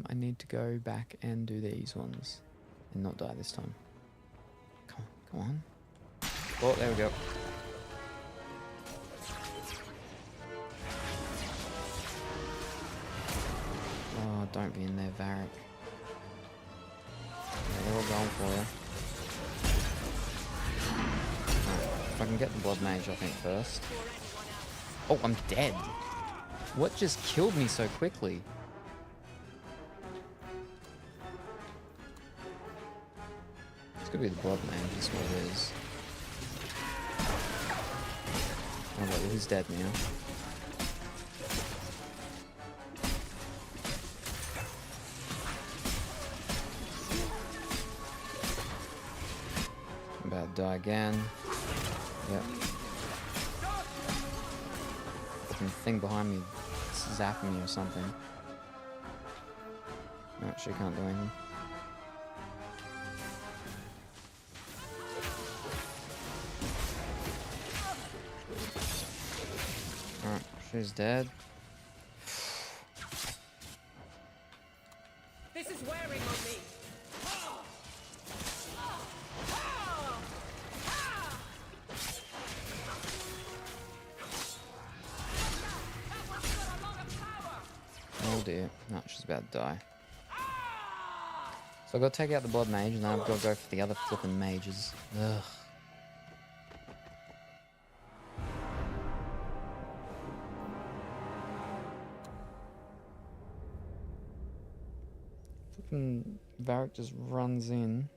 Speaker 2: I need to go back and do these ones and not die this time. Come on. Oh, there we go. Oh, don't be in there, Varric. Yeah, they're all going for you. Right, if I can get the Blood Mage, I think, first. Oh, I'm dead. What just killed me so quickly? It's gonna be the Blood Mage, that's what it is. Oh, well, he's dead now. I'm about to die again. Yep. Fucking thing behind me zapping me or something. No, she can't do anything. Alright, she's dead.
Speaker 3: This is wearing on me.
Speaker 2: Oh dear. No, she's about to die. So I've got to take out the Blood Mage, and then I've got to go for the other flipping mages. Ugh. Flipping Varric just runs in.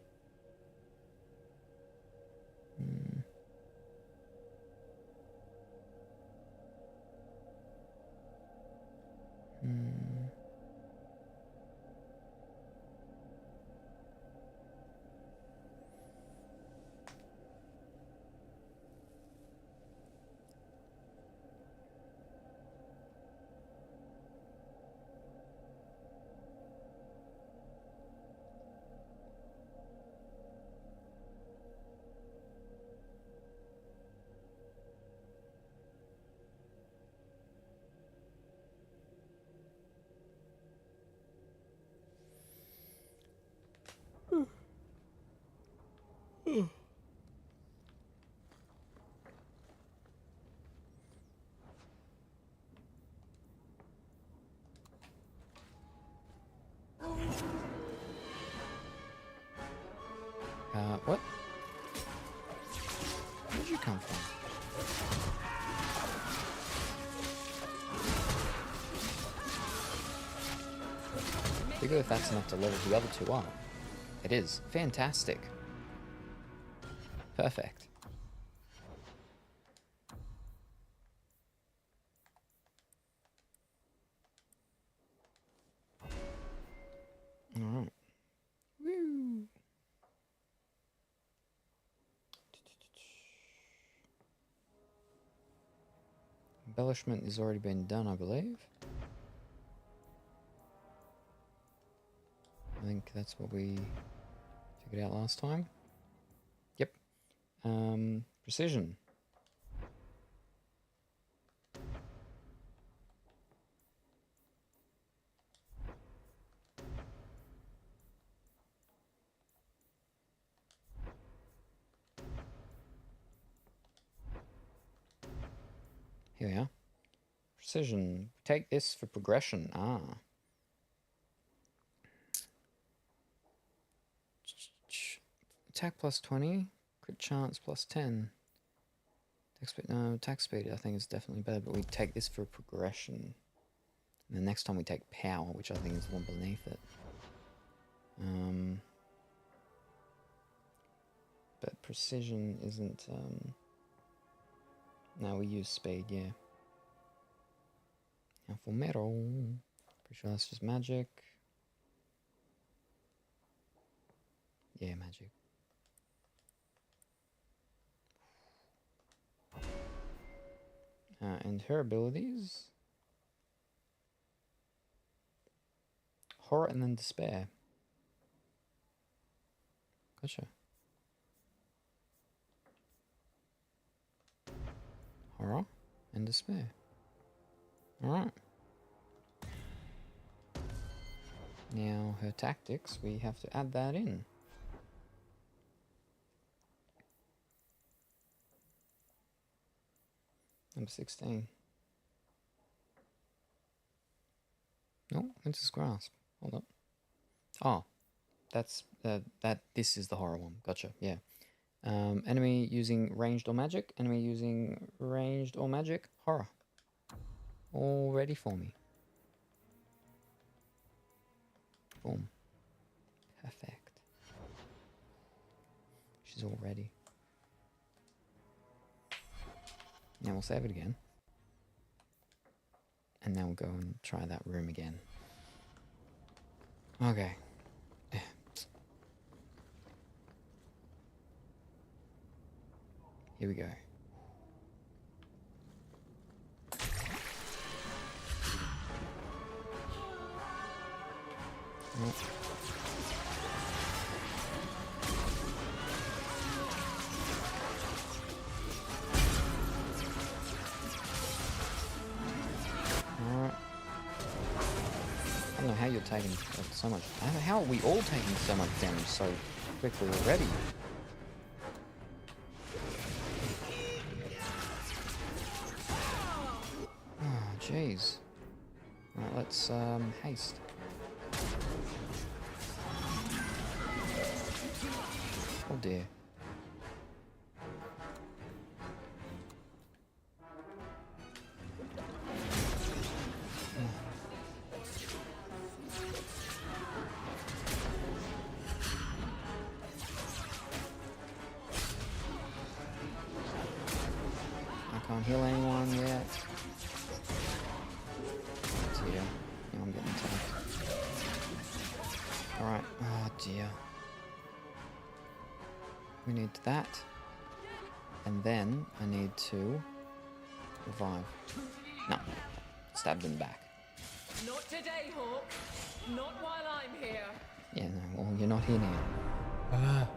Speaker 2: What? Where did you come from? Figure if that's enough to level the other two up. It is. Fantastic. Perfect. Alright. Woo! Embellishment has already been done, I believe. I think that's what we figured out last time. Yep. Precision. Here we are. Precision. Take this for progression. Ah. Attack plus 20. Crit chance plus 10. Attack speed I think is definitely better, but we take this for progression. And the next time we take power, which I think is the one beneath it. But precision isn't... No, we use speed, yeah. Now for metal... Pretty sure that's just magic. Yeah, magic. And her abilities... Horror and then despair. Gotcha. Horror and despair. Alright. Now her tactics, we have to add that in. Number 16. No, Winter's Grasp. Hold up. Oh, that's this is the horror one. Gotcha. Yeah. Enemy using ranged or magic. Enemy using ranged or magic. Horror. All ready for me. Boom. Perfect. She's all ready. Now we'll save it again. And now we'll go and try that room again. Okay. Here we go. Oh. Alright. I don't know how you're taking so much. How are we all taking so much damage so quickly already? Oh, jeez. Right, let's haste. Oh dear. I can't heal anyone yet. Oh dear. Now I'm getting attacked. Alright. Oh dear. We need that. And then I need to revive. No. Stabbed in the back.
Speaker 3: Not today, Hawk. Not while I'm here.
Speaker 2: Yeah, no, well, you're not here now. Ah.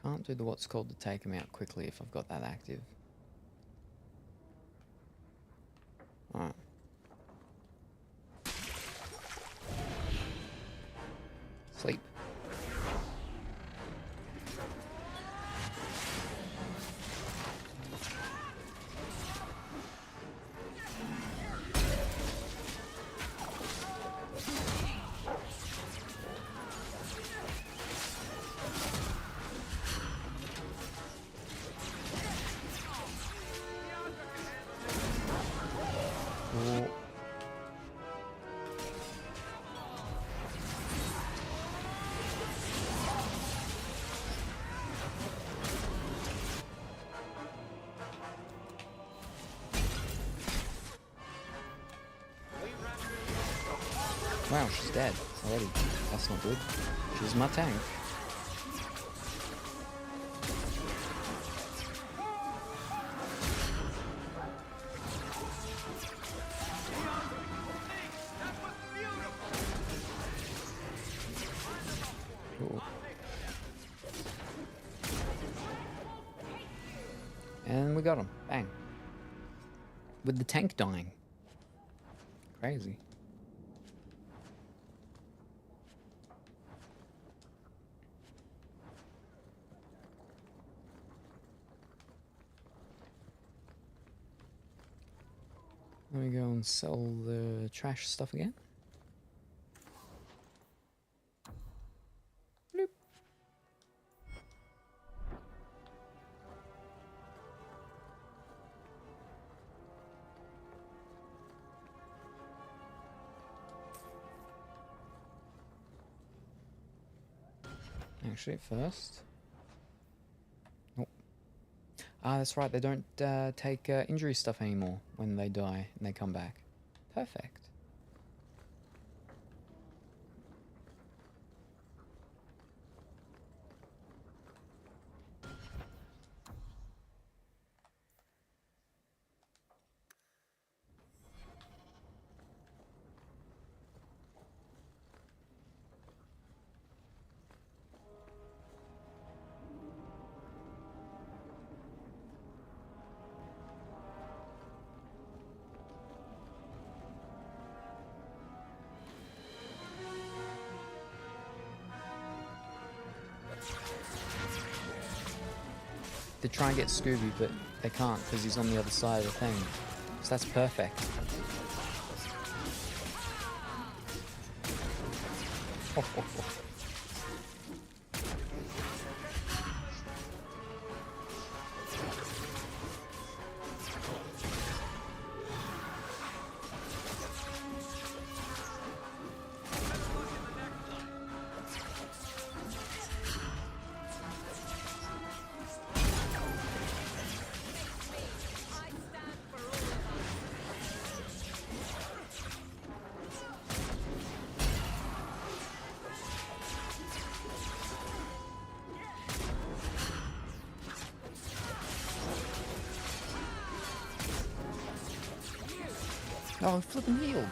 Speaker 2: Can't do the what's called to take him out quickly if I've got that active. Alright. Sleep. Oh. Wow, she's dead already. That's not good. She's my tank. Cool. And we got him. Bang. With the tank dying. Crazy. Let me go and sell the trash stuff again. Bloop. Actually, first. Oh. Ah, that's right. They don't take injury stuff anymore when they die and they come back. Perfect. They try and get Scooby, but they can't because he's on the other side of the thing. So that's perfect. Oh, flipping healed.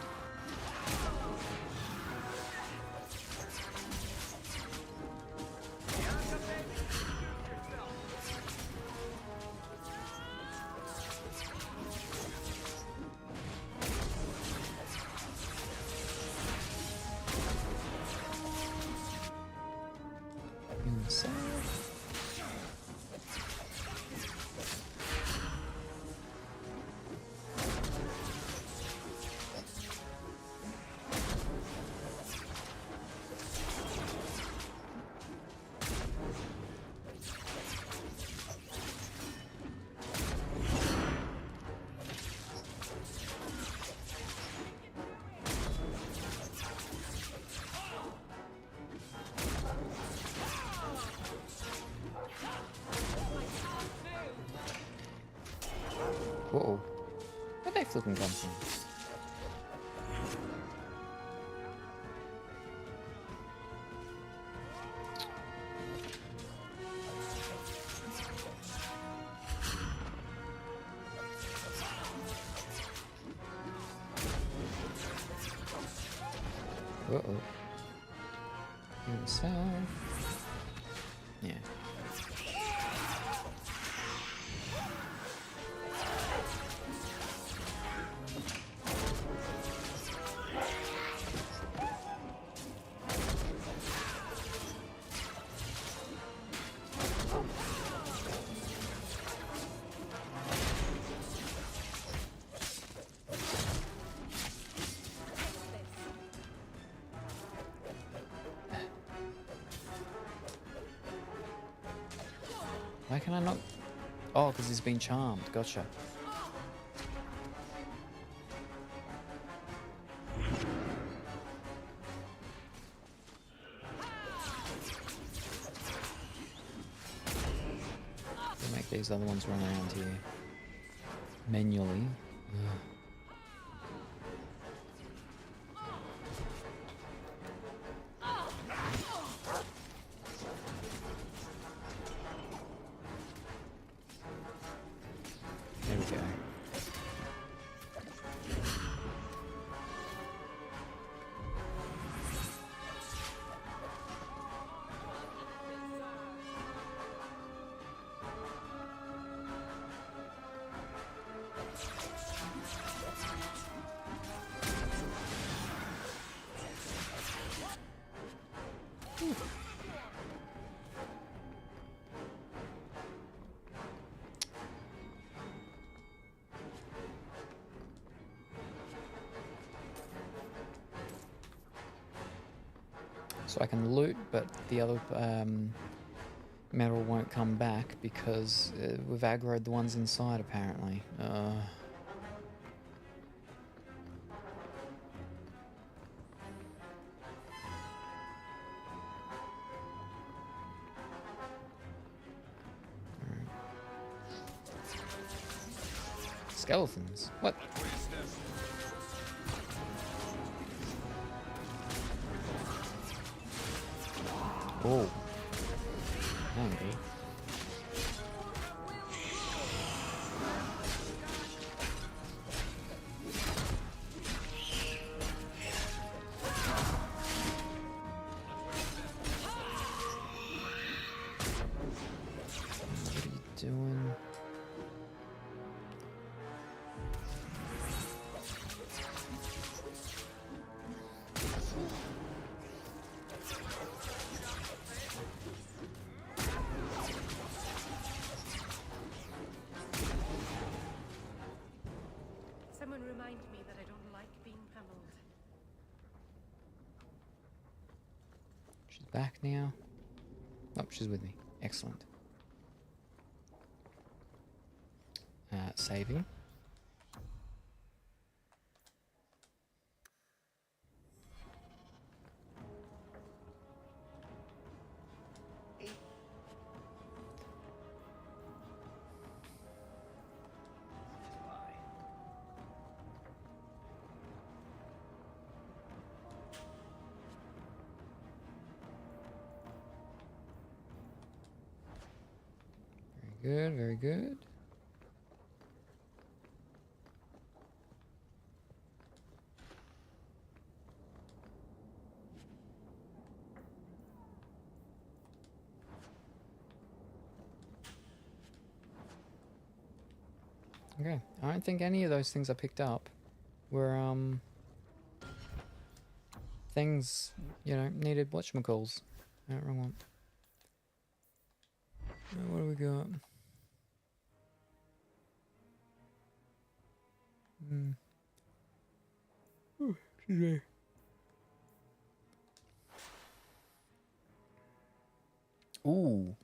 Speaker 2: Uh-oh. Where'd they flipping come from? Uh-oh. Inside. Yeah. Why can I not? Oh, because he's been charmed. Gotcha. We'll make these other ones run around here manually. Ugh. There we go. So I can loot, but the other metal won't come back because we've aggroed the ones inside, apparently. Skeletons? What? Oh. Angry. What are you doing?
Speaker 7: Someone remind me that I don't like being pummeled.
Speaker 2: She's back now. Oh, she's with me. Excellent. Saving. Very good, very good. Okay, I don't think any of those things I picked up were, things, you know, needed whatchamacalls. Wrong one. What do we got? Oh, excuse me. Ooh.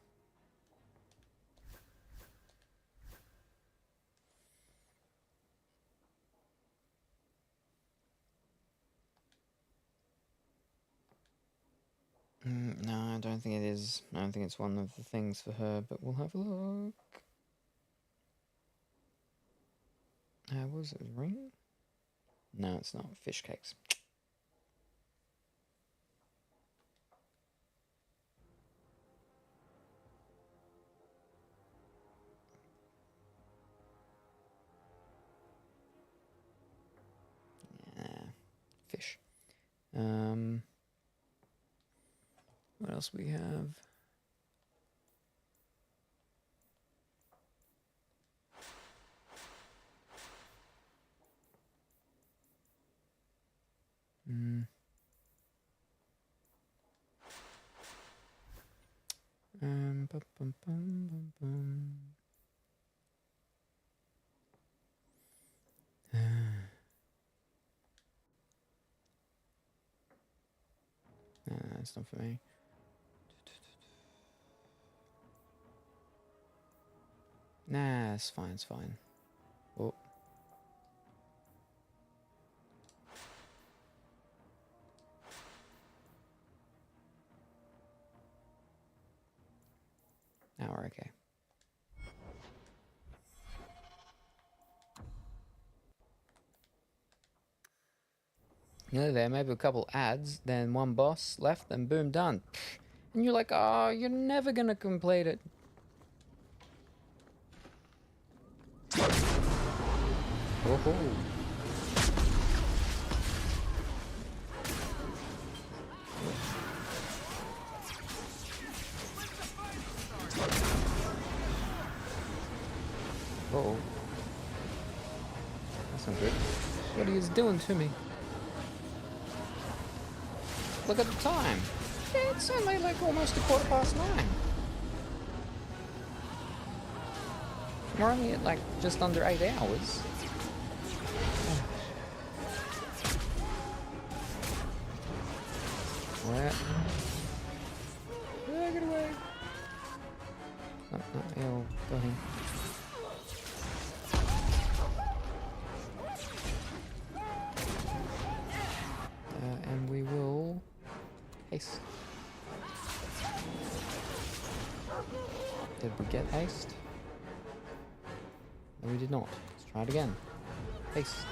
Speaker 2: No, I don't think it is. I don't think it's one of the things for her, but we'll have a look. Was it a ring? No, it's not. Fish cakes. Fish. What else we have? Bum, bum, bum, bum, bum. No, that's not for me. Nah, it's fine, it's fine. Oh. Now we're okay. Nearly there, maybe a couple ads, then one boss left, then boom, done. And you're like, oh, you're never gonna complete it. Oh-ho. Uh-oh. That's not good. What are you doing to me? Look at the time. Yeah, it's only like almost 9:15. We're only at like just under 8 hours. Where? Get away. No, no, go ahead. And we will haste. Did we get haste? No, we did not. Let's try it again. Haste.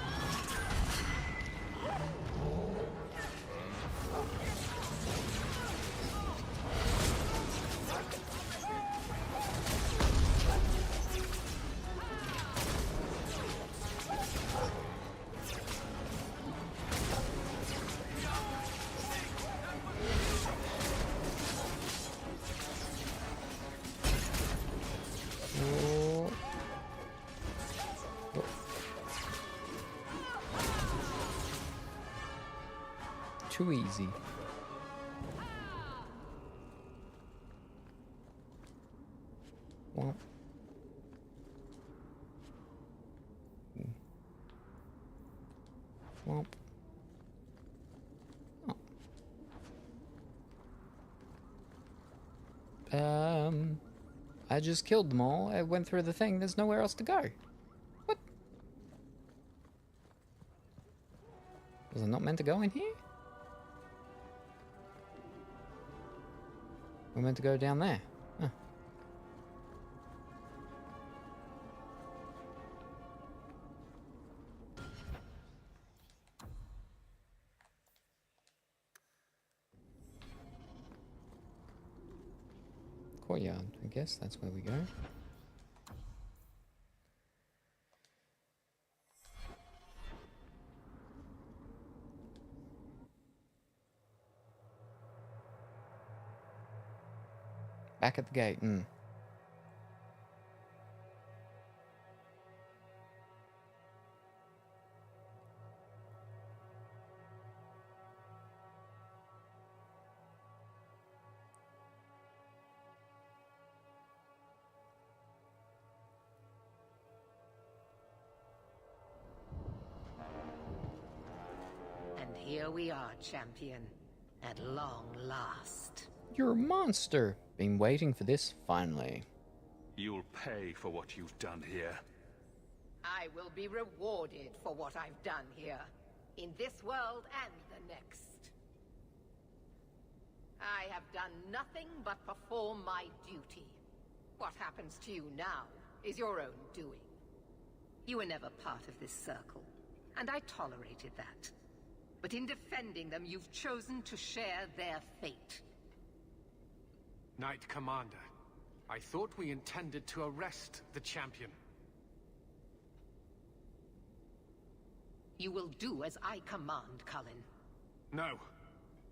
Speaker 2: Too easy. Well. Well. Oh. I just killed them all. I went through the thing. There's nowhere else to go. What? Was I not meant to go in here? We're meant to go down there. Huh. Courtyard, I guess that's where we go. Back at the gate.
Speaker 7: And here we are, champion. At long last.
Speaker 2: You're a monster. Been waiting for this, finally.
Speaker 5: You'll pay for what you've done here.
Speaker 7: I will be rewarded for what I've done here. In this world and the next. I have done nothing but perform my duty. What happens to you now is your own doing. You were never part of this circle, and I tolerated that. But in defending them, you've chosen to share their fate.
Speaker 18: Knight Commander, I thought we intended to arrest the champion.
Speaker 7: You will do as I command, Cullen.
Speaker 18: No.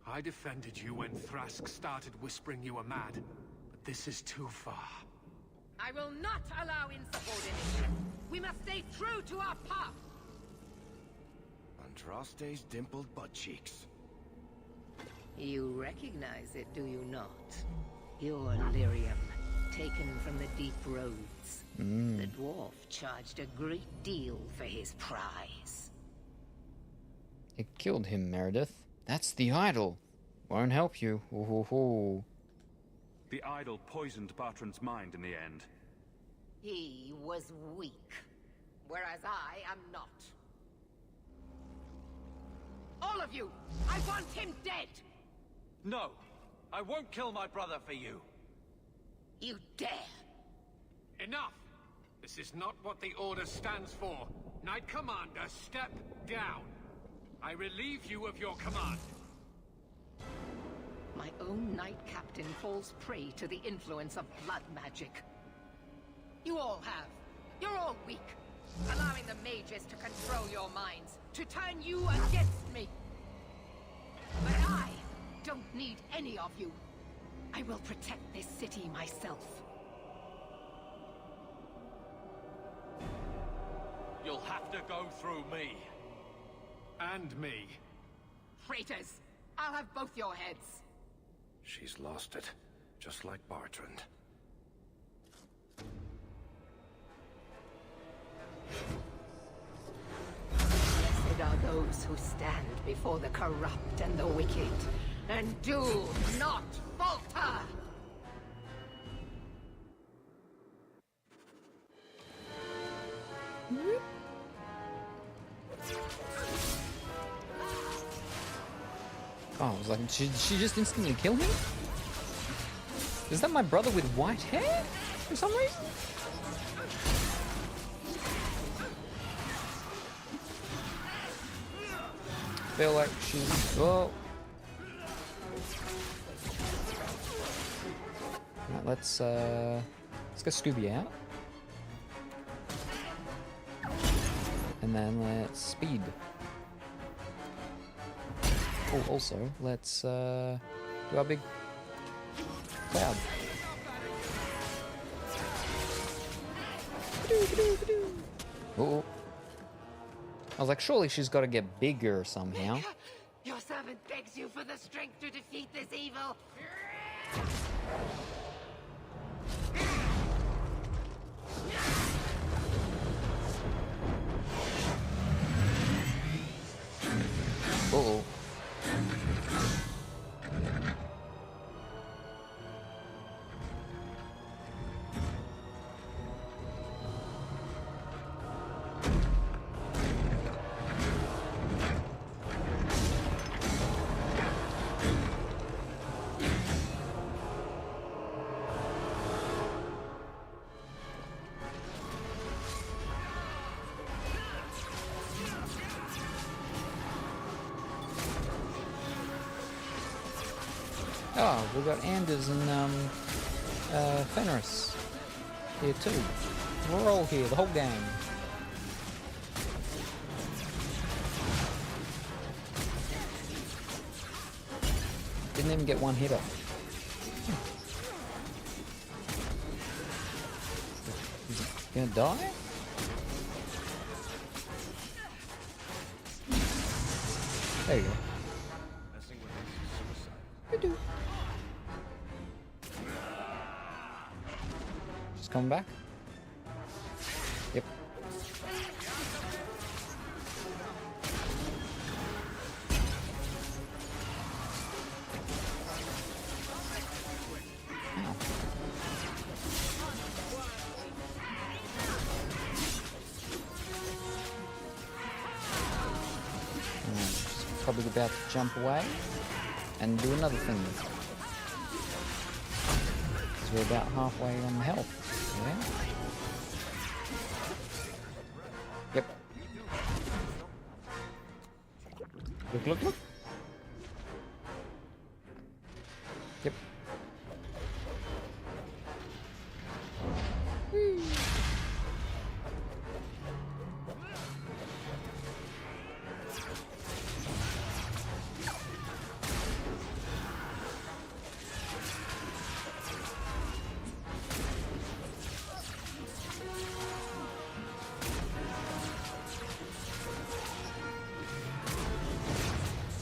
Speaker 18: I defended you when Thrask started whispering you were mad. But this is too far.
Speaker 7: I will not allow insubordination. We must stay true to our path.
Speaker 12: Andraste's dimpled butt cheeks.
Speaker 7: You recognize it, do you not? Your lyrium, taken from the deep roads. The dwarf charged a great deal for his prize.
Speaker 2: It killed him, Meredith. That's the idol. Won't help you. Ooh.
Speaker 5: The idol poisoned Bartrand's mind in the end.
Speaker 7: He was weak, whereas I am not. All of you! I want him dead!
Speaker 6: No! I won't kill my brother for you!
Speaker 7: You dare!
Speaker 19: Enough! This is not what the Order stands for. Knight Commander, step down. I relieve you of your command.
Speaker 7: My own Knight Captain falls prey to the influence of blood magic. You all have. You're all weak. Allowing the mages to control your minds, to turn you against me. But I don't need any of you. I will protect this city myself.
Speaker 6: You'll have to go through me.
Speaker 19: And me.
Speaker 7: Traitors! I'll have both your heads.
Speaker 12: She's lost it, just like Bartrand.
Speaker 7: Blessed are those who stand before the corrupt and the wicked, and do not falter!
Speaker 2: Oh, I was like, she just instantly kill him? Is that my brother with white hair? For some reason? Feel like she's... Oh. Right, let's get Scooby out. And then let's speed. Oh, also, let's do our big cloud. Oh, I was like, surely she's got to get bigger somehow.
Speaker 7: Your servant begs you for the strength to defeat this evil.
Speaker 2: Uh-oh. Oh, we've got Anders and Fenris here too. We're all here, the whole gang. Didn't even get one hit off. Is he gonna die? There you go. She's coming back? Yep. Ow. She's probably about to jump away and do another thing. Because we're about halfway on health. Yeah. Yep. Look, look, look. Yep. Whee.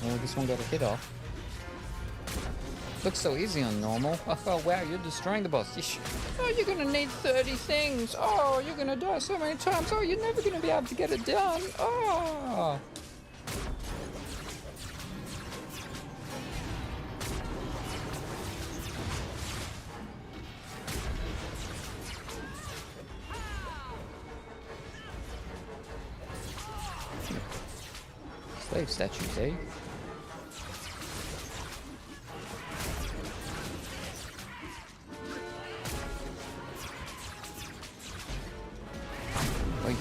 Speaker 2: Well, this one got a hit off. Looks so easy on normal. Oh wow, you're destroying the boss. Oh, you're gonna need 30 things. Oh, you're gonna die so many times. Oh, you're never gonna be able to get it done. Oh. slave statues, eh? Oi.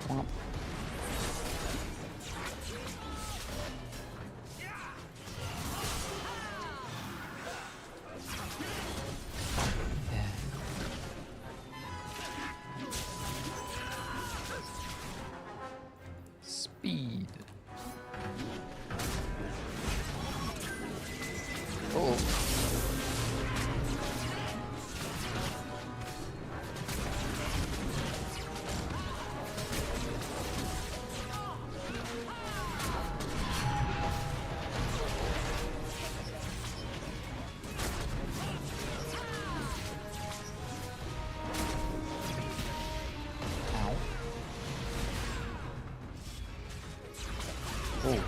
Speaker 2: Womp. Speed. Oh. Ow. Oh.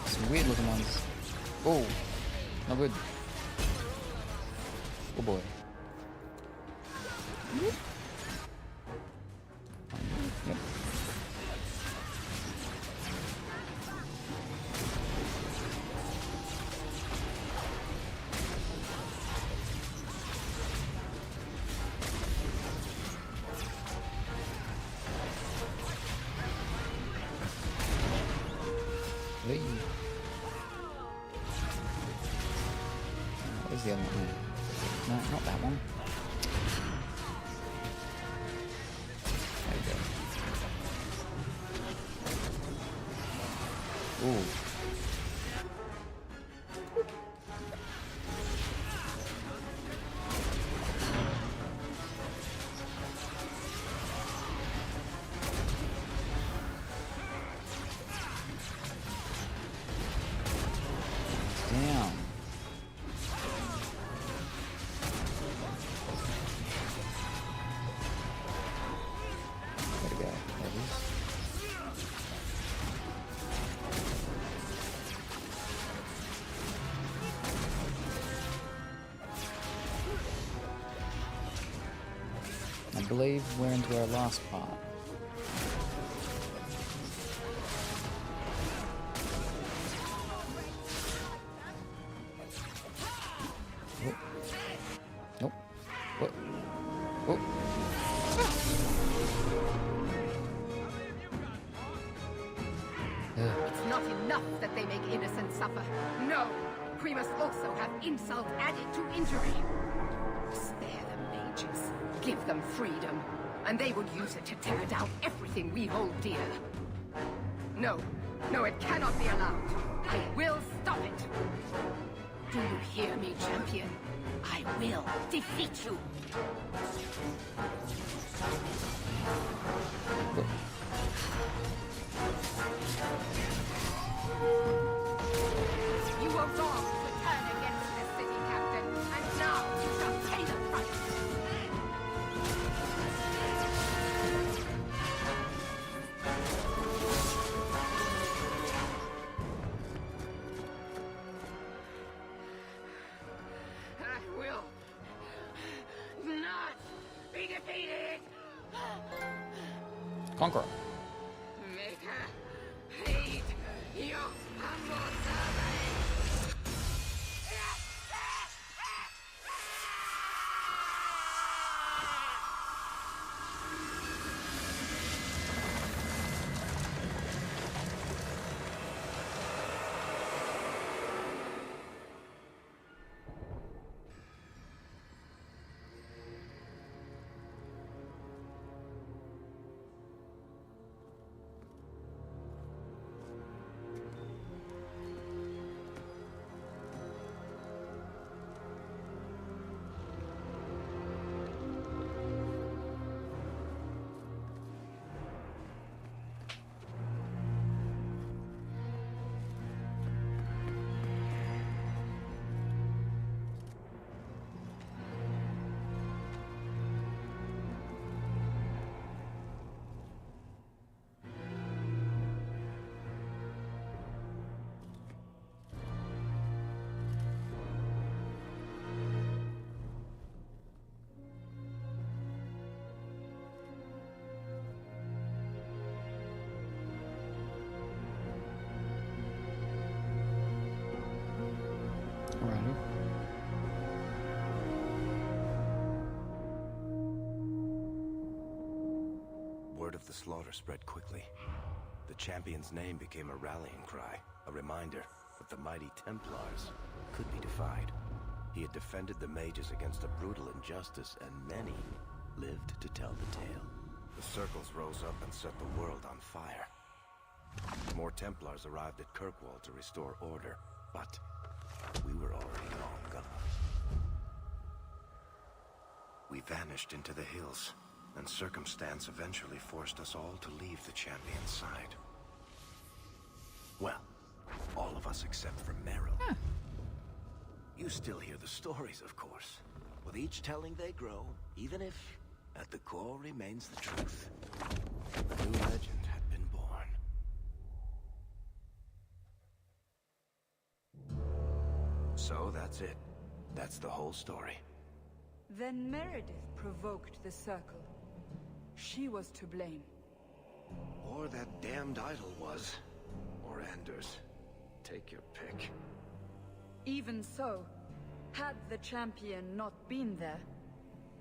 Speaker 2: Some weird looking ones. Oh. Not good. Oh boy. Yep. Hey. Where's the other one? No, not that one. There we go. Ooh. Down. There we go. There it is. I believe we're into our last part. Oh. Nope. What? Oh.
Speaker 7: It's not enough that they make innocents suffer. No! We must also have insult added to injury. Spare the mages. Give them freedom. And they will use it to tear down everything we hold dear. No. No, it cannot be allowed. I will stop it. Do you hear me, champion? I will defeat you. You were wrong to turn against the city captain, and now you shall pay the price. I will not be defeated.
Speaker 2: Conqueror.
Speaker 7: Make her hate your humble servant.
Speaker 12: the slaughter spread quickly. The champion's name became a rallying cry, a reminder that the mighty Templars could be defied. He had defended the mages against a brutal injustice, and many lived to tell the tale. The circles rose up and set the world on fire. More Templars arrived at Kirkwall to restore order, but we were already long gone. We vanished into the hills, and circumstance eventually forced us all to leave the champion's side. Well, all of us except for Merrill. You still hear the stories, of course. With each telling they grow, even if at the core remains the truth. A new legend had been born. So that's it. That's the whole story.
Speaker 11: Then Meredith provoked the Circle. She was to blame.
Speaker 12: Or that damned idol was. Or Anders. Take your pick.
Speaker 11: Even so, had the champion not been there...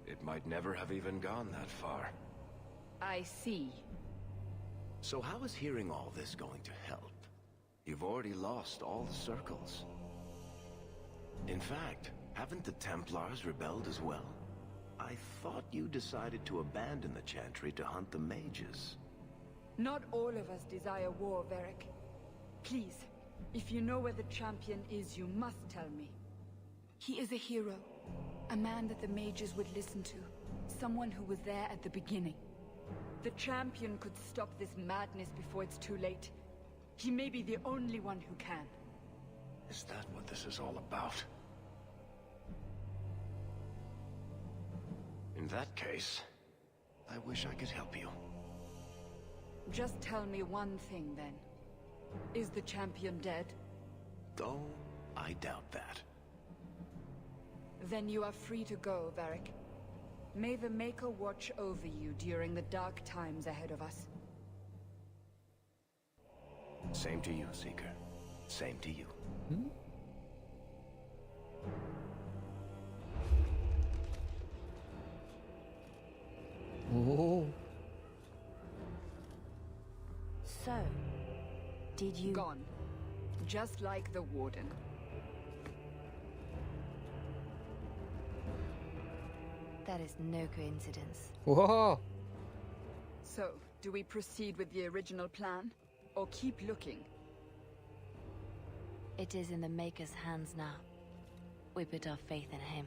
Speaker 12: It might never have even gone that far.
Speaker 11: I see.
Speaker 12: So how is hearing all this going to help? You've already lost all the circles. In fact, haven't the Templars rebelled as well? I thought you decided to abandon the Chantry to hunt the mages.
Speaker 11: Not all of us desire war, Varric. Please, if you know where the champion is, you must tell me. He is a hero. A man that the mages would listen to. Someone who was there at the beginning. The champion could stop this madness before it's too late. He may be the only one who can.
Speaker 12: Is that what this is all about? In that case, I wish I could help you.
Speaker 11: Just tell me one thing, then. Is the champion dead?
Speaker 12: Oh, I doubt that.
Speaker 11: Then you are free to go, Varric. May the Maker watch over you during the dark times ahead of us.
Speaker 12: Same to you, Seeker. Same to you.
Speaker 2: Ooh.
Speaker 1: So, did you...
Speaker 11: Gone. Just like the Warden.
Speaker 1: That is no coincidence.
Speaker 2: Whoa!
Speaker 11: So, do we proceed with the original plan? Or keep looking?
Speaker 1: It is in the Maker's hands now. We put our faith in him.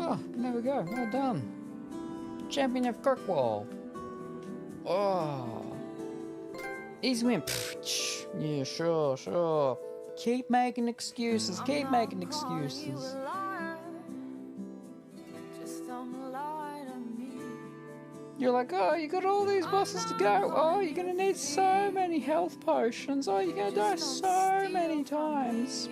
Speaker 2: Oh, there we go. Well done. Champion of Kirkwall. Oh. Easy win. Yeah, sure. Keep making excuses. Keep making excuses. You're like, oh, you got all these bosses to go. Oh, you're gonna need so many health potions. Oh, you're gonna die so many times.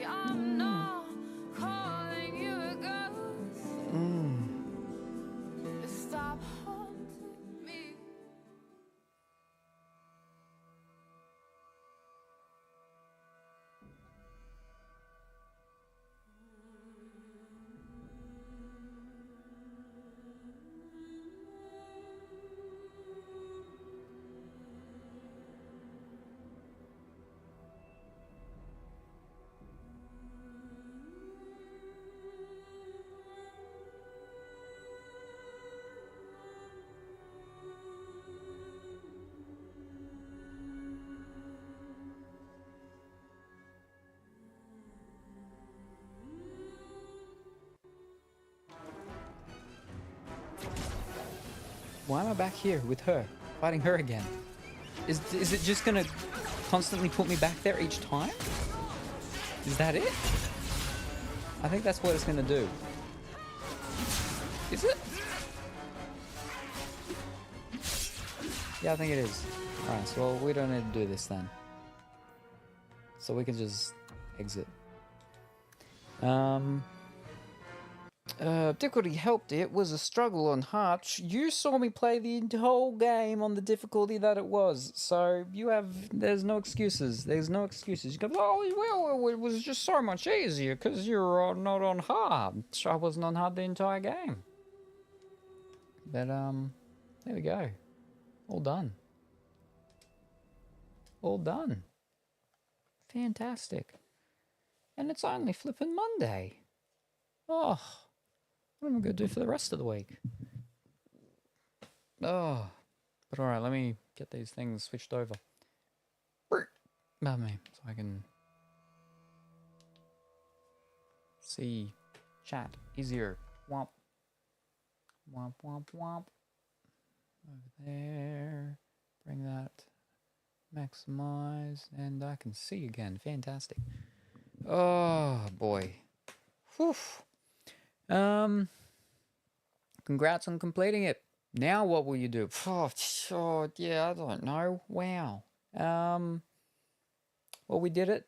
Speaker 2: Why am I back here with her, fighting her again? Is it just gonna constantly put me back there each time? Is that it? I think that's what it's gonna do. Is it? Yeah, I think it is. Alright, so we don't need to do this then. So we can just exit. Difficulty helped. It was a struggle on hard. You saw me play the whole game on the difficulty that it was. So there's no excuses. There's no excuses. You go, oh, well, it was just so much easier because you're not on hard. So I wasn't on hard the entire game. But, there we go. All done. All done. Fantastic. And it's only flipping Monday. Oh, what am I going to do for the rest of the week? Oh, but alright, let me get these things switched over. About me, so I can see chat easier. Womp. Womp, womp, womp. Over there. Bring that. Maximize. And I can see again. Fantastic. Oh, boy. Whew. Congrats on completing it. Now what will you do? Oh, yeah, I don't know. Wow. Well, we did it.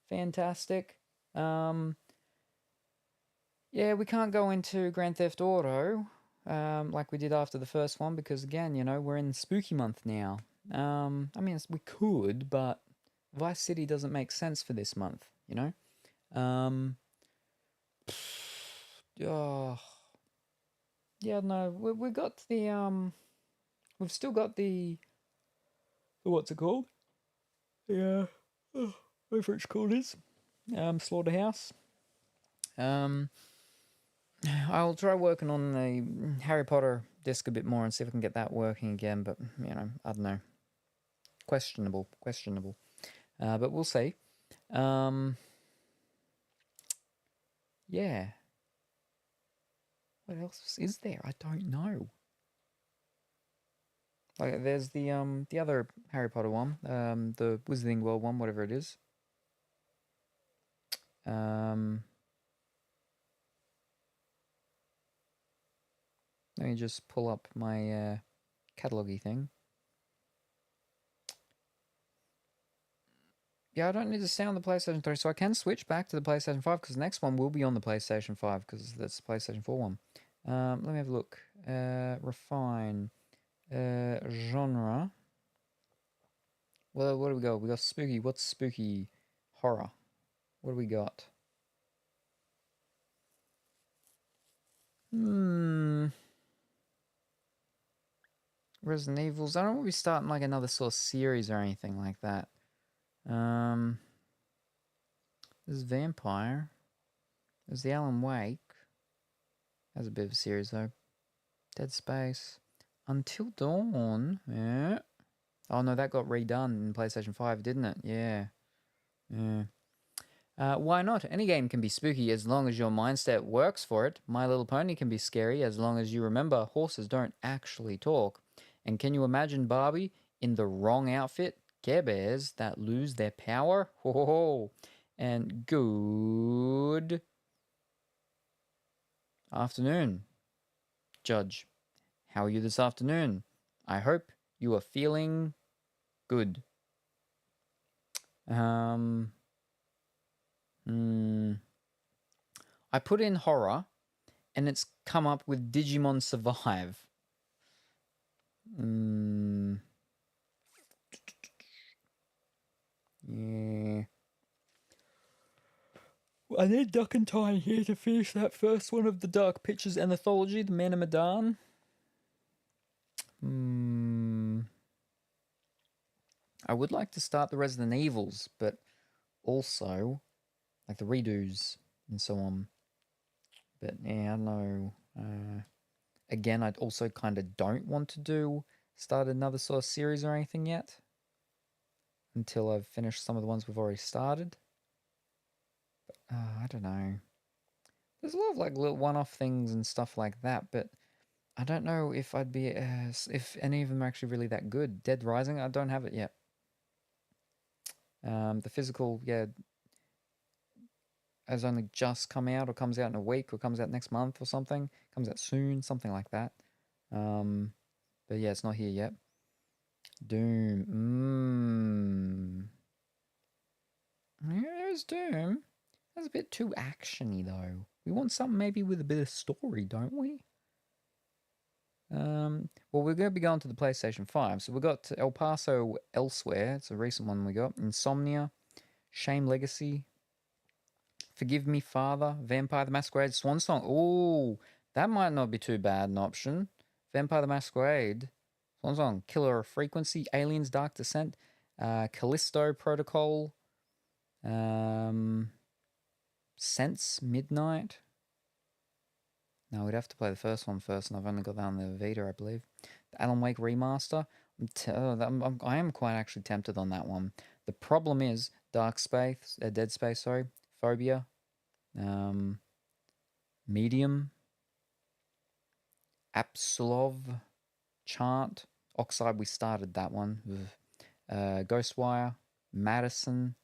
Speaker 2: Fantastic. Yeah, we can't go into Grand Theft Auto like we did after the first one because, again, you know, we're in spooky month now. I mean, we could, but Vice City doesn't make sense for this month, you know? Oh. Yeah, no, we got the, we've still got the what's it called? Yeah, whatever it's called is, Slaughterhouse. I'll try working on the Harry Potter disc a bit more and see if I can get that working again, but, you know, I don't know. Questionable. But we'll see. Yeah. What else is there? I don't know. Like, there's the other Harry Potter one, the Wizarding World one, whatever it is. Let me just pull up my catalogy thing. Yeah, I don't need to stay on the PlayStation 3, so I can switch back to the PlayStation 5 because the next one will be on the PlayStation 5 because that's the PlayStation 4 one. Let me have a look. Refine. Genre. Well, what do we got? We got spooky. What's spooky? Horror. What do we got? Resident Evils. I don't want to be starting like another sort of series or anything like that. There's Vampire. There's the Alan Wake. That's a bit of a series though. Dead Space. Until Dawn. Yeah. Oh no, that got redone in PlayStation 5, didn't it? Yeah. Yeah. Why not? Any game can be spooky as long as your mindset works for it. My Little Pony can be scary as long as you remember horses don't actually talk. And can you imagine Barbie in the wrong outfit? Care Bears that lose their power? Ho. And good afternoon, Judge. How are you this afternoon? I hope you are feeling good. I put in horror, and it's come up with Digimon Survive. Yeah. I need Duck and Tyne here to finish that first one of the Dark Pictures anthology, The Man of Medan. I would like to start the Resident Evils, but also like the redos and so on. But yeah, I don't know. Again, I also kind of don't want to start another sort of series or anything yet until I've finished some of the ones we've already started. But, I don't know. There's a lot of like little one-off things and stuff like that, but I don't know if I'd be if any of them are actually really that good. Dead Rising, I don't have it yet. The physical, yeah, has only just come out, or comes out in a week, or comes out next month or something. Comes out soon, something like that. But yeah, it's not here yet. Doom. There's Doom. That's a bit too actiony though. We want something maybe with a bit of story, don't we? Well, we're going to be going to the PlayStation 5. So we got El Paso Elsewhere. It's a recent one we got. Insomnia, Shame Legacy, Forgive Me Father, Vampire the Masquerade, Swan Song. Oh, that might not be too bad an option. Vampire the Masquerade, Swan Song, Killer of Frequency, Aliens Dark Descent, Callisto Protocol, Sense Midnight. No, we'd have to play the first one first, and I've only got that on the Vita, I believe. The Alan Wake Remaster. I am quite actually tempted on that one. The problem is Dead Space, sorry, Phobia, Medium, Absolov, Chant, Oxide. We started that one. Ghostwire, Madison,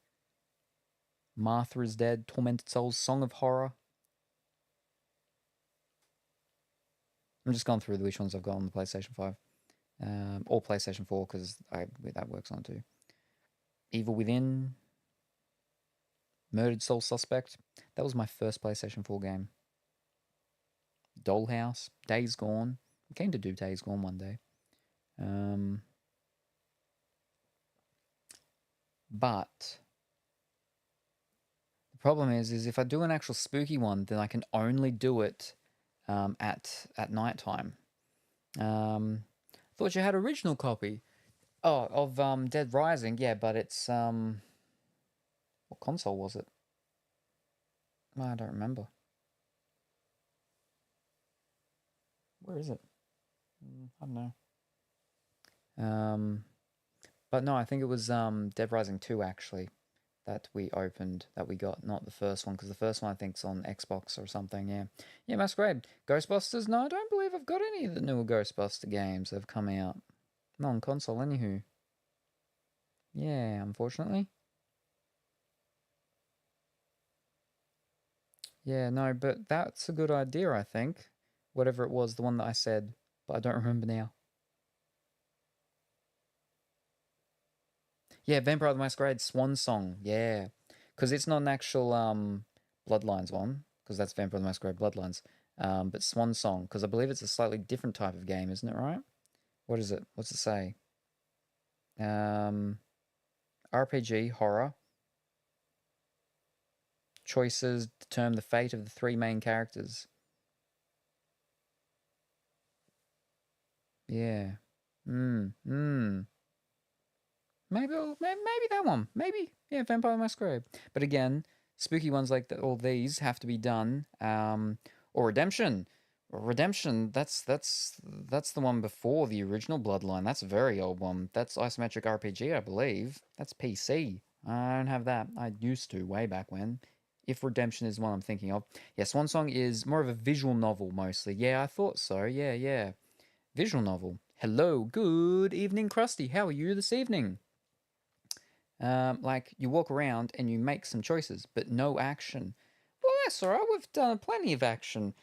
Speaker 2: Martha is Dead, Tormented Souls, Song of Horror. I'm just going through which ones I've got on the PlayStation 5. Or PlayStation 4, because that works on too. Evil Within, Murdered Soul Suspect. That was my first PlayStation 4 game. Dollhouse, Days Gone. I came to do Days Gone one day. But the problem is if I do an actual spooky one, then I can only do it at night time. Thought you had original copy. Oh, of Dead Rising, yeah, but it's what console was it? I don't remember. Where is it? I don't know. But no, I think it was Dead Rising 2 actually that we opened, that we got, not the first one, because the first one I think's on Xbox or something, yeah. Yeah, Masquerade. Ghostbusters? No, I don't believe I've got any of the newer Ghostbuster games that have come out. Not on console, anywho. Yeah, unfortunately. Yeah, no, but that's a good idea, I think. Whatever it was, the one that I said, but I don't remember now. Yeah, Vampire the Masquerade Swan Song, yeah. Because it's not an actual Bloodlines one, because that's Vampire the Masquerade Bloodlines. But Swan Song, because I believe it's a slightly different type of game, isn't it, right? What is it? What's it say? RPG, horror. Choices determine the fate of the three main characters. Yeah. Maybe that one. Maybe, yeah, Vampire the Masquerade. But again, spooky ones like all these have to be done. Or Redemption. Redemption, that's the one before the original Bloodline. That's a very old one. That's isometric RPG, I believe. That's PC. I don't have that. I used to way back when. If Redemption is one I'm thinking of. Yeah, Swan Song is more of a visual novel mostly. Yeah, I thought so. Yeah. Visual novel. Hello, good evening, Krusty. How are you this evening? Like, you walk around and you make some choices, but no action. Well, that's alright. We've done plenty of action.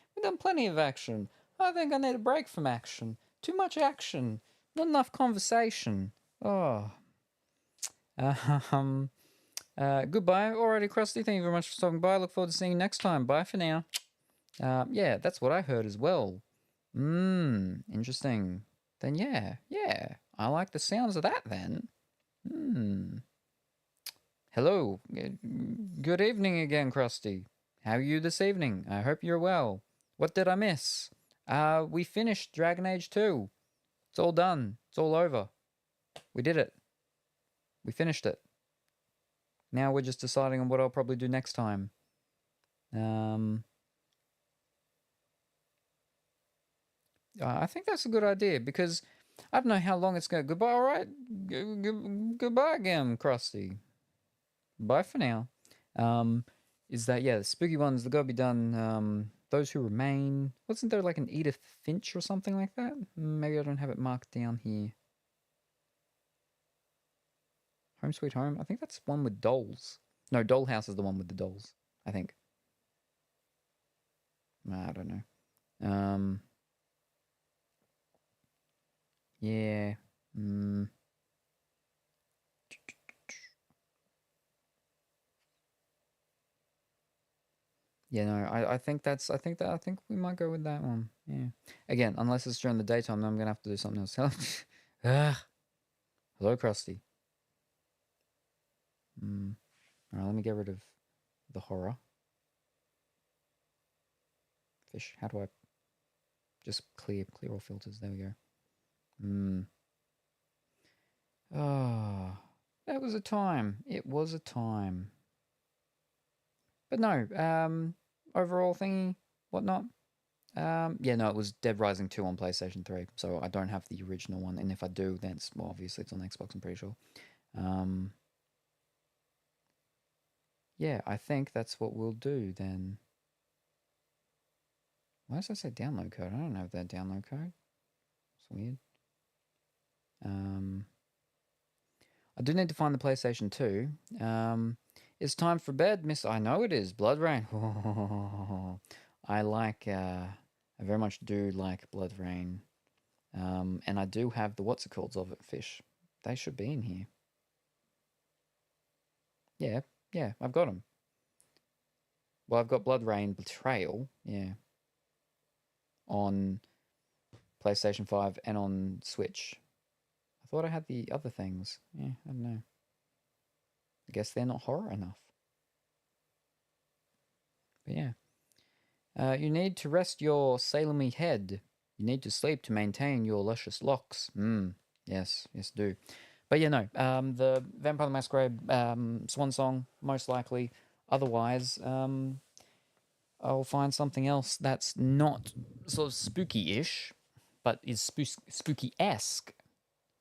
Speaker 2: I think I need a break from action. Too much action. Not enough conversation. Oh. Goodbye. Alrighty, Krusty. Thank you very much for stopping by. Look forward to seeing you next time. Bye for now. Yeah, that's what I heard as well. Interesting. Then yeah. I like the sounds of that then. Hello. Good evening again, Krusty. How are you this evening? I hope you're well. What did I miss? We finished Dragon Age 2. It's all done. It's all over. We did it. We finished it. Now we're just deciding on what I'll probably do next time. I think that's a good idea because I don't know how long it's going to... Goodbye, alright? Goodbye again, Krusty. Bye for now. Is that, yeah, the spooky ones, they've got to be done. Those Who Remain. Wasn't there like an Edith Finch or something like that? Maybe I don't have it marked down here. Home Sweet Home? I think that's one with dolls. No, Dollhouse is the one with the dolls, I think. I don't know. Yeah. Yeah, no, I think we might go with that one. Yeah. Again, unless it's during the daytime, then I'm gonna have to do something else. Ugh. Hello, Krusty. Alright, let me get rid of the horror. Fish. How do I just clear all filters? There we go. Oh, that was a time. It was a time. But no, overall thingy, whatnot. Yeah, no, it was Dead Rising 2 on PlayStation 3, so I don't have the original one, and if I do, then it's, well, obviously it's on Xbox, I'm pretty sure. Yeah, I think that's what we'll do then. Why does that say download code? I don't have that download code. It's weird. I do need to find the PlayStation 2. It's time for bed, miss. I know it is. Blood Rain. I like, I very much do like Blood Rain. And I do have the what's-it-calls of it, fish. They should be in here. Yeah, I've got them. Well, I've got Blood Rain Betrayal, yeah. On PlayStation 5 and on Switch. I thought I had the other things. Yeah, I don't know. I guess they're not horror enough. But yeah. You need to rest your Salem head. You need to sleep to maintain your luscious locks. Yes, do. But yeah, no. The Vampire the Masquerade Swan Song, most likely. Otherwise, I'll find something else that's not sort of spooky-ish, but is spooky-esque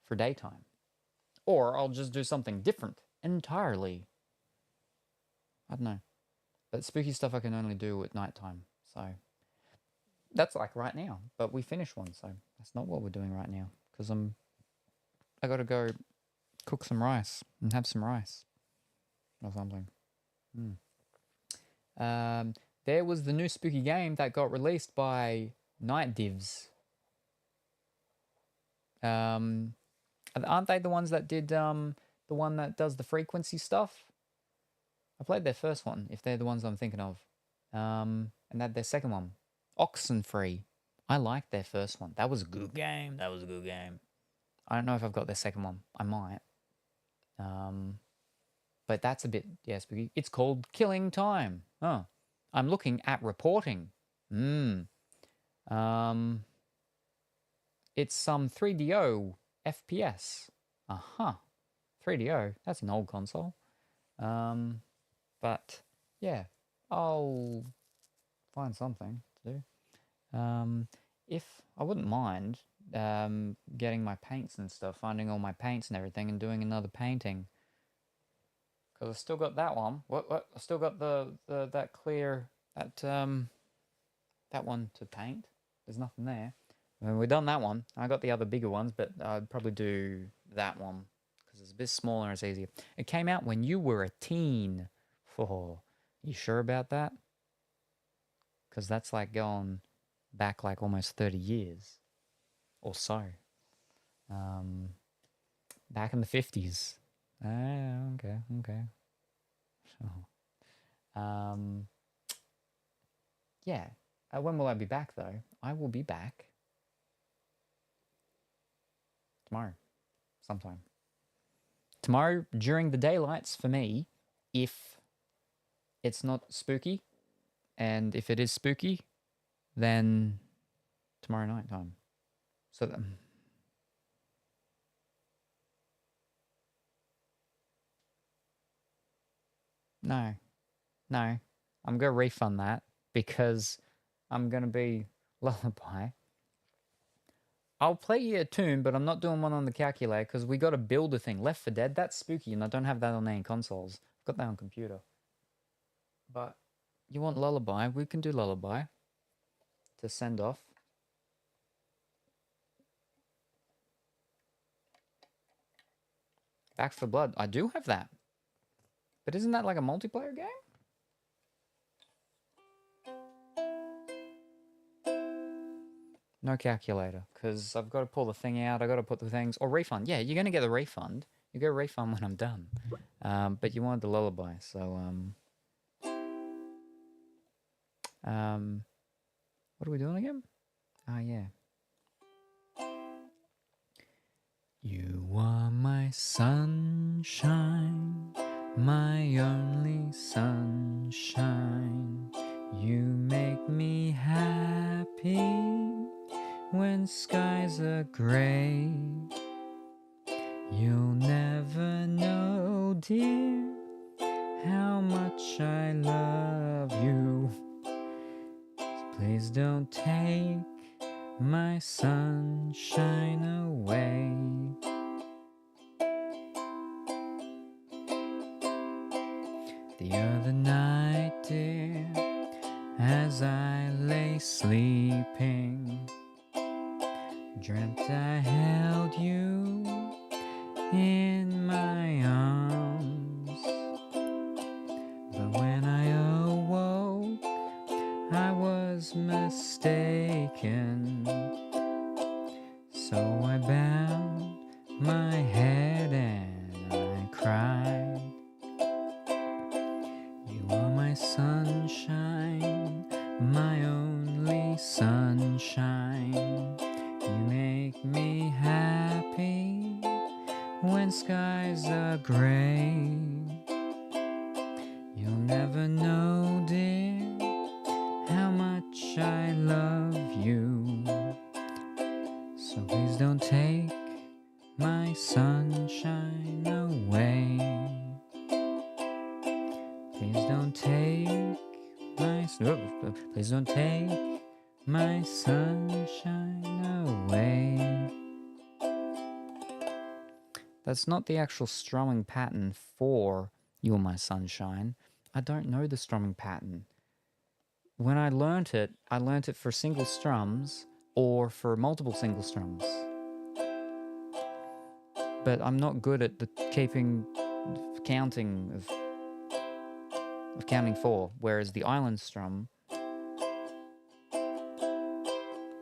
Speaker 2: for daytime. Or I'll just do something different entirely. I don't know. But spooky stuff I can only do at nighttime, so that's like right now. But we finished one, so that's not what we're doing right now. Because I got to go cook some rice and have some rice or something. There was the new spooky game that got released by Night Divs. Aren't they the ones that did the one that does the frequency stuff? I played their first one, if they're the ones I'm thinking of. And that their second one, Oxenfree. I liked their first one. That was a good game. I don't know if I've got their second one. I might. But that's a bit, yeah, spooky. It's called Killing Time. Oh, I'm looking at reporting. It's some 3DO FPS. 3DO. That's an old console. But yeah, I'll find something to do. If I wouldn't mind getting my paints and stuff, finding all my paints and everything, and doing another painting. Because I've still got that one. What? I still got that clear that one to paint. There's nothing there. I mean, we've done that one. I got the other bigger ones, but I'd probably do that one because it's a bit smaller and it's easier. It came out when you were a teen. Oh, you sure about that? Because that's like going back like almost 30 years or so. Back in the 50s. Okay. Yeah. When will I be back, though? I will be back tomorrow, sometime. Tomorrow during the daylights for me, if it's not spooky, and if it is spooky, then tomorrow night time. So no, I'm gonna refund that because I'm gonna be lullaby. I'll play you a tune, but I'm not doing one on the calculator because we got to build a thing. Left 4 Dead, that's spooky, and I don't have that on any consoles. I've got that on computer. But you want lullaby? We can do lullaby to send off. Back for Blood. I do have that. But isn't that like a multiplayer game? No calculator, because I've got to pull the thing out. I've got to put the things... Or refund. Yeah, you're going to get a refund. You get a refund when I'm done. But you wanted the lullaby, so... What are we doing again? Ah, yeah. You are my sunshine, my only sunshine. You make me happy when skies are grey. You'll never know, dear, how much I love you. So please don't take my sunshine away. The other night, dear, as I lay sleeping, dreamt I held you in my arms. But when I awoke, I was mistaken. So I bowed my head and I cried. You are my sunshine, my only sunshine. You make me happy when skies are grey. You'll never know, dear, how much I love you. So please don't take my sunshine away. Please don't take my please don't take my sunshine away. That's not the actual strumming pattern for You're My Sunshine. I don't know the strumming pattern. When I learnt it for single strums or for multiple single strums. But I'm not good at the counting of counting four, whereas the island strum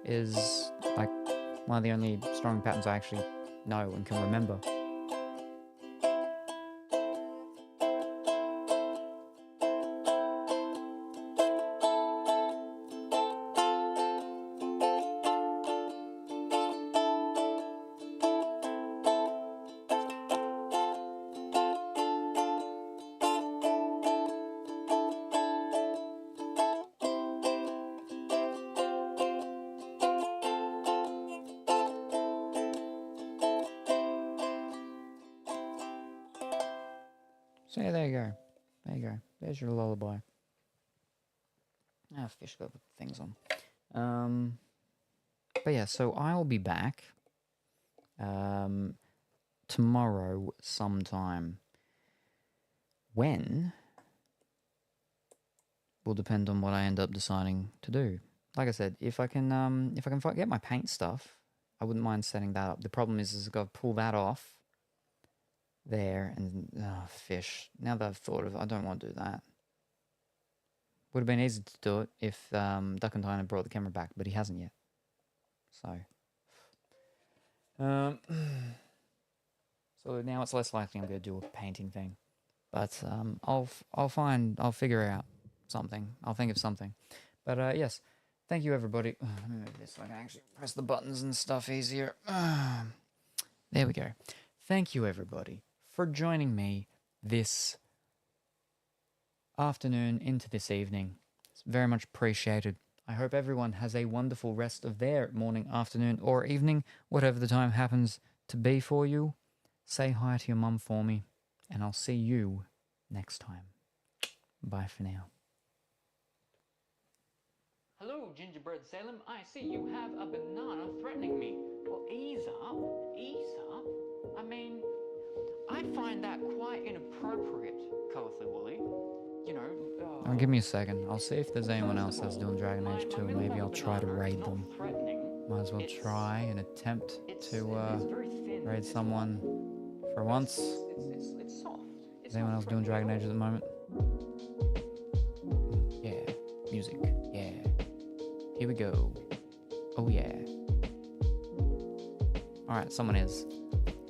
Speaker 2: is like one of the only strumming patterns I actually know and can remember. So yeah, there you go. There you go. There's your lullaby. Ah, fish got things on. But yeah, so I'll be back tomorrow sometime. When will depend on what I end up deciding to do. Like I said, if I can get my paint stuff, I wouldn't mind setting that up. The problem is I've got to pull that off there and fish. Now that I've thought of it, I don't want to do that. Would have been easy to do it if Duck and Dine had brought the camera back, but he hasn't yet. So so now it's less likely I'm going to do a painting thing. But I'll figure out something. I'll think of something. But yes, thank you everybody. Let me move this so I can actually press the buttons and stuff easier. There we go. Thank you everybody for joining me this afternoon into this evening. It's very much appreciated. I hope everyone has a wonderful rest of their morning, afternoon, or evening, whatever the time happens to be for you. Say hi to your mum for me, and I'll see you next time. Bye for now. Hello, Gingerbread Salem. I see you have a banana threatening me. Well, ease up. Ease up. I mean, I find that quite inappropriate, Colorfully Woolly. You know... give me a second. I'll see if there's anyone else that's doing Dragon Age 2. Maybe I'll try to raid them. Might as well try and attempt to raid someone for once. It's soft. Is anyone else doing Dragon Age at the moment? Yeah. Music. Yeah. Here we go. Oh yeah. Alright, someone is.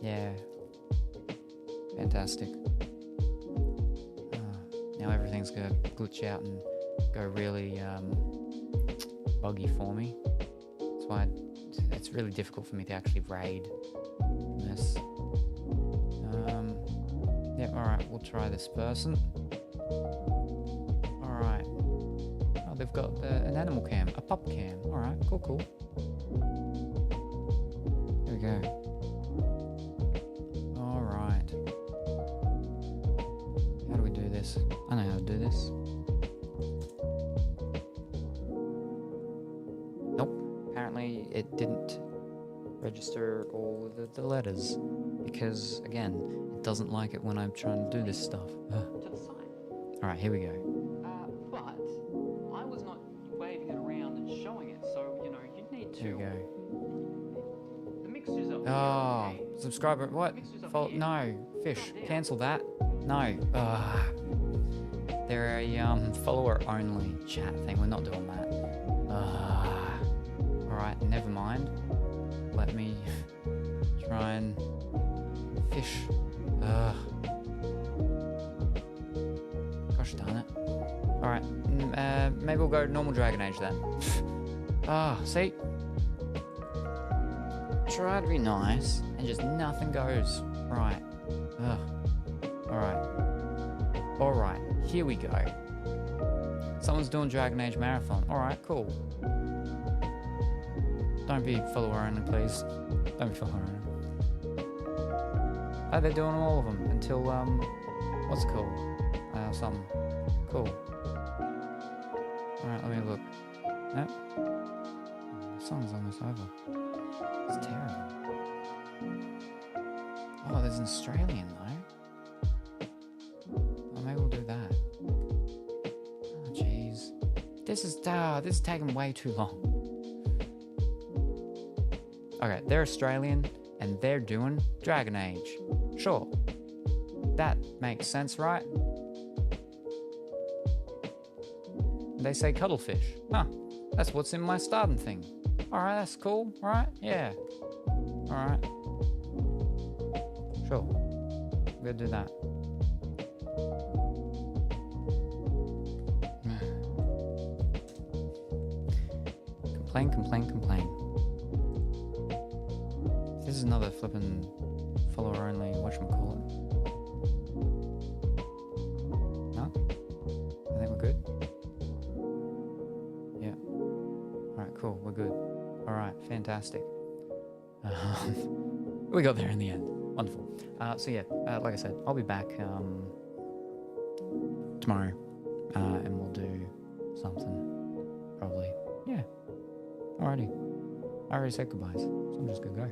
Speaker 2: Yeah. Fantastic. Now everything's gonna glitch out and go really buggy for me. That's why it's really difficult for me to actually raid this. Yeah, alright, we'll try this person. Alright. Oh, they've got an animal cam, a pup cam. Alright, cool. There we go. Alright. How do we do this? I know how to do this. Nope. Apparently it didn't register all of the letters. Because, again, it doesn't like it when I'm trying to do this stuff.
Speaker 10: To the side.
Speaker 2: Alright, here we go.
Speaker 10: But I was not waving it around and showing it, so, you know, you'd need to...
Speaker 2: Here we go.
Speaker 10: The mixture's up
Speaker 2: Oh,
Speaker 10: here, okay?
Speaker 2: subscriber, what? No, fish, cancel that. No. They're a follower-only chat thing. We're not doing that. Alright, never mind. Let me try and fish. Gosh darn it. Alright, maybe we'll go normal Dragon Age then. See? Try to be nice, and just nothing goes right. Alright, here we go. Someone's doing Dragon Age Marathon. Alright, cool. Don't be follower only, please. Don't be follower only. Oh, they're doing all of them until, what's it called? Something. Cool. Alright, let me look. Yep. The song's almost over. It's terrible. Oh, there's an Australian though. Oh, maybe we'll do that. Oh, jeez. This is taking way too long. Okay, they're Australian and they're doing Dragon Age. Sure. That makes sense, right? They say cuttlefish. Huh. That's what's in my starting thing. Alright, that's cool, right? Yeah. Alright. Sure. We'll do that. Complain. This is another flippin' follower only whatchamacallit. No? I think we're good. Yeah. Alright, cool, we're good. Alright, fantastic. We got there in the end. Wonderful. So yeah, like I said, I'll be back tomorrow, and we'll do something, probably. Yeah. Alrighty. I already said goodbyes, so I'm just gonna go.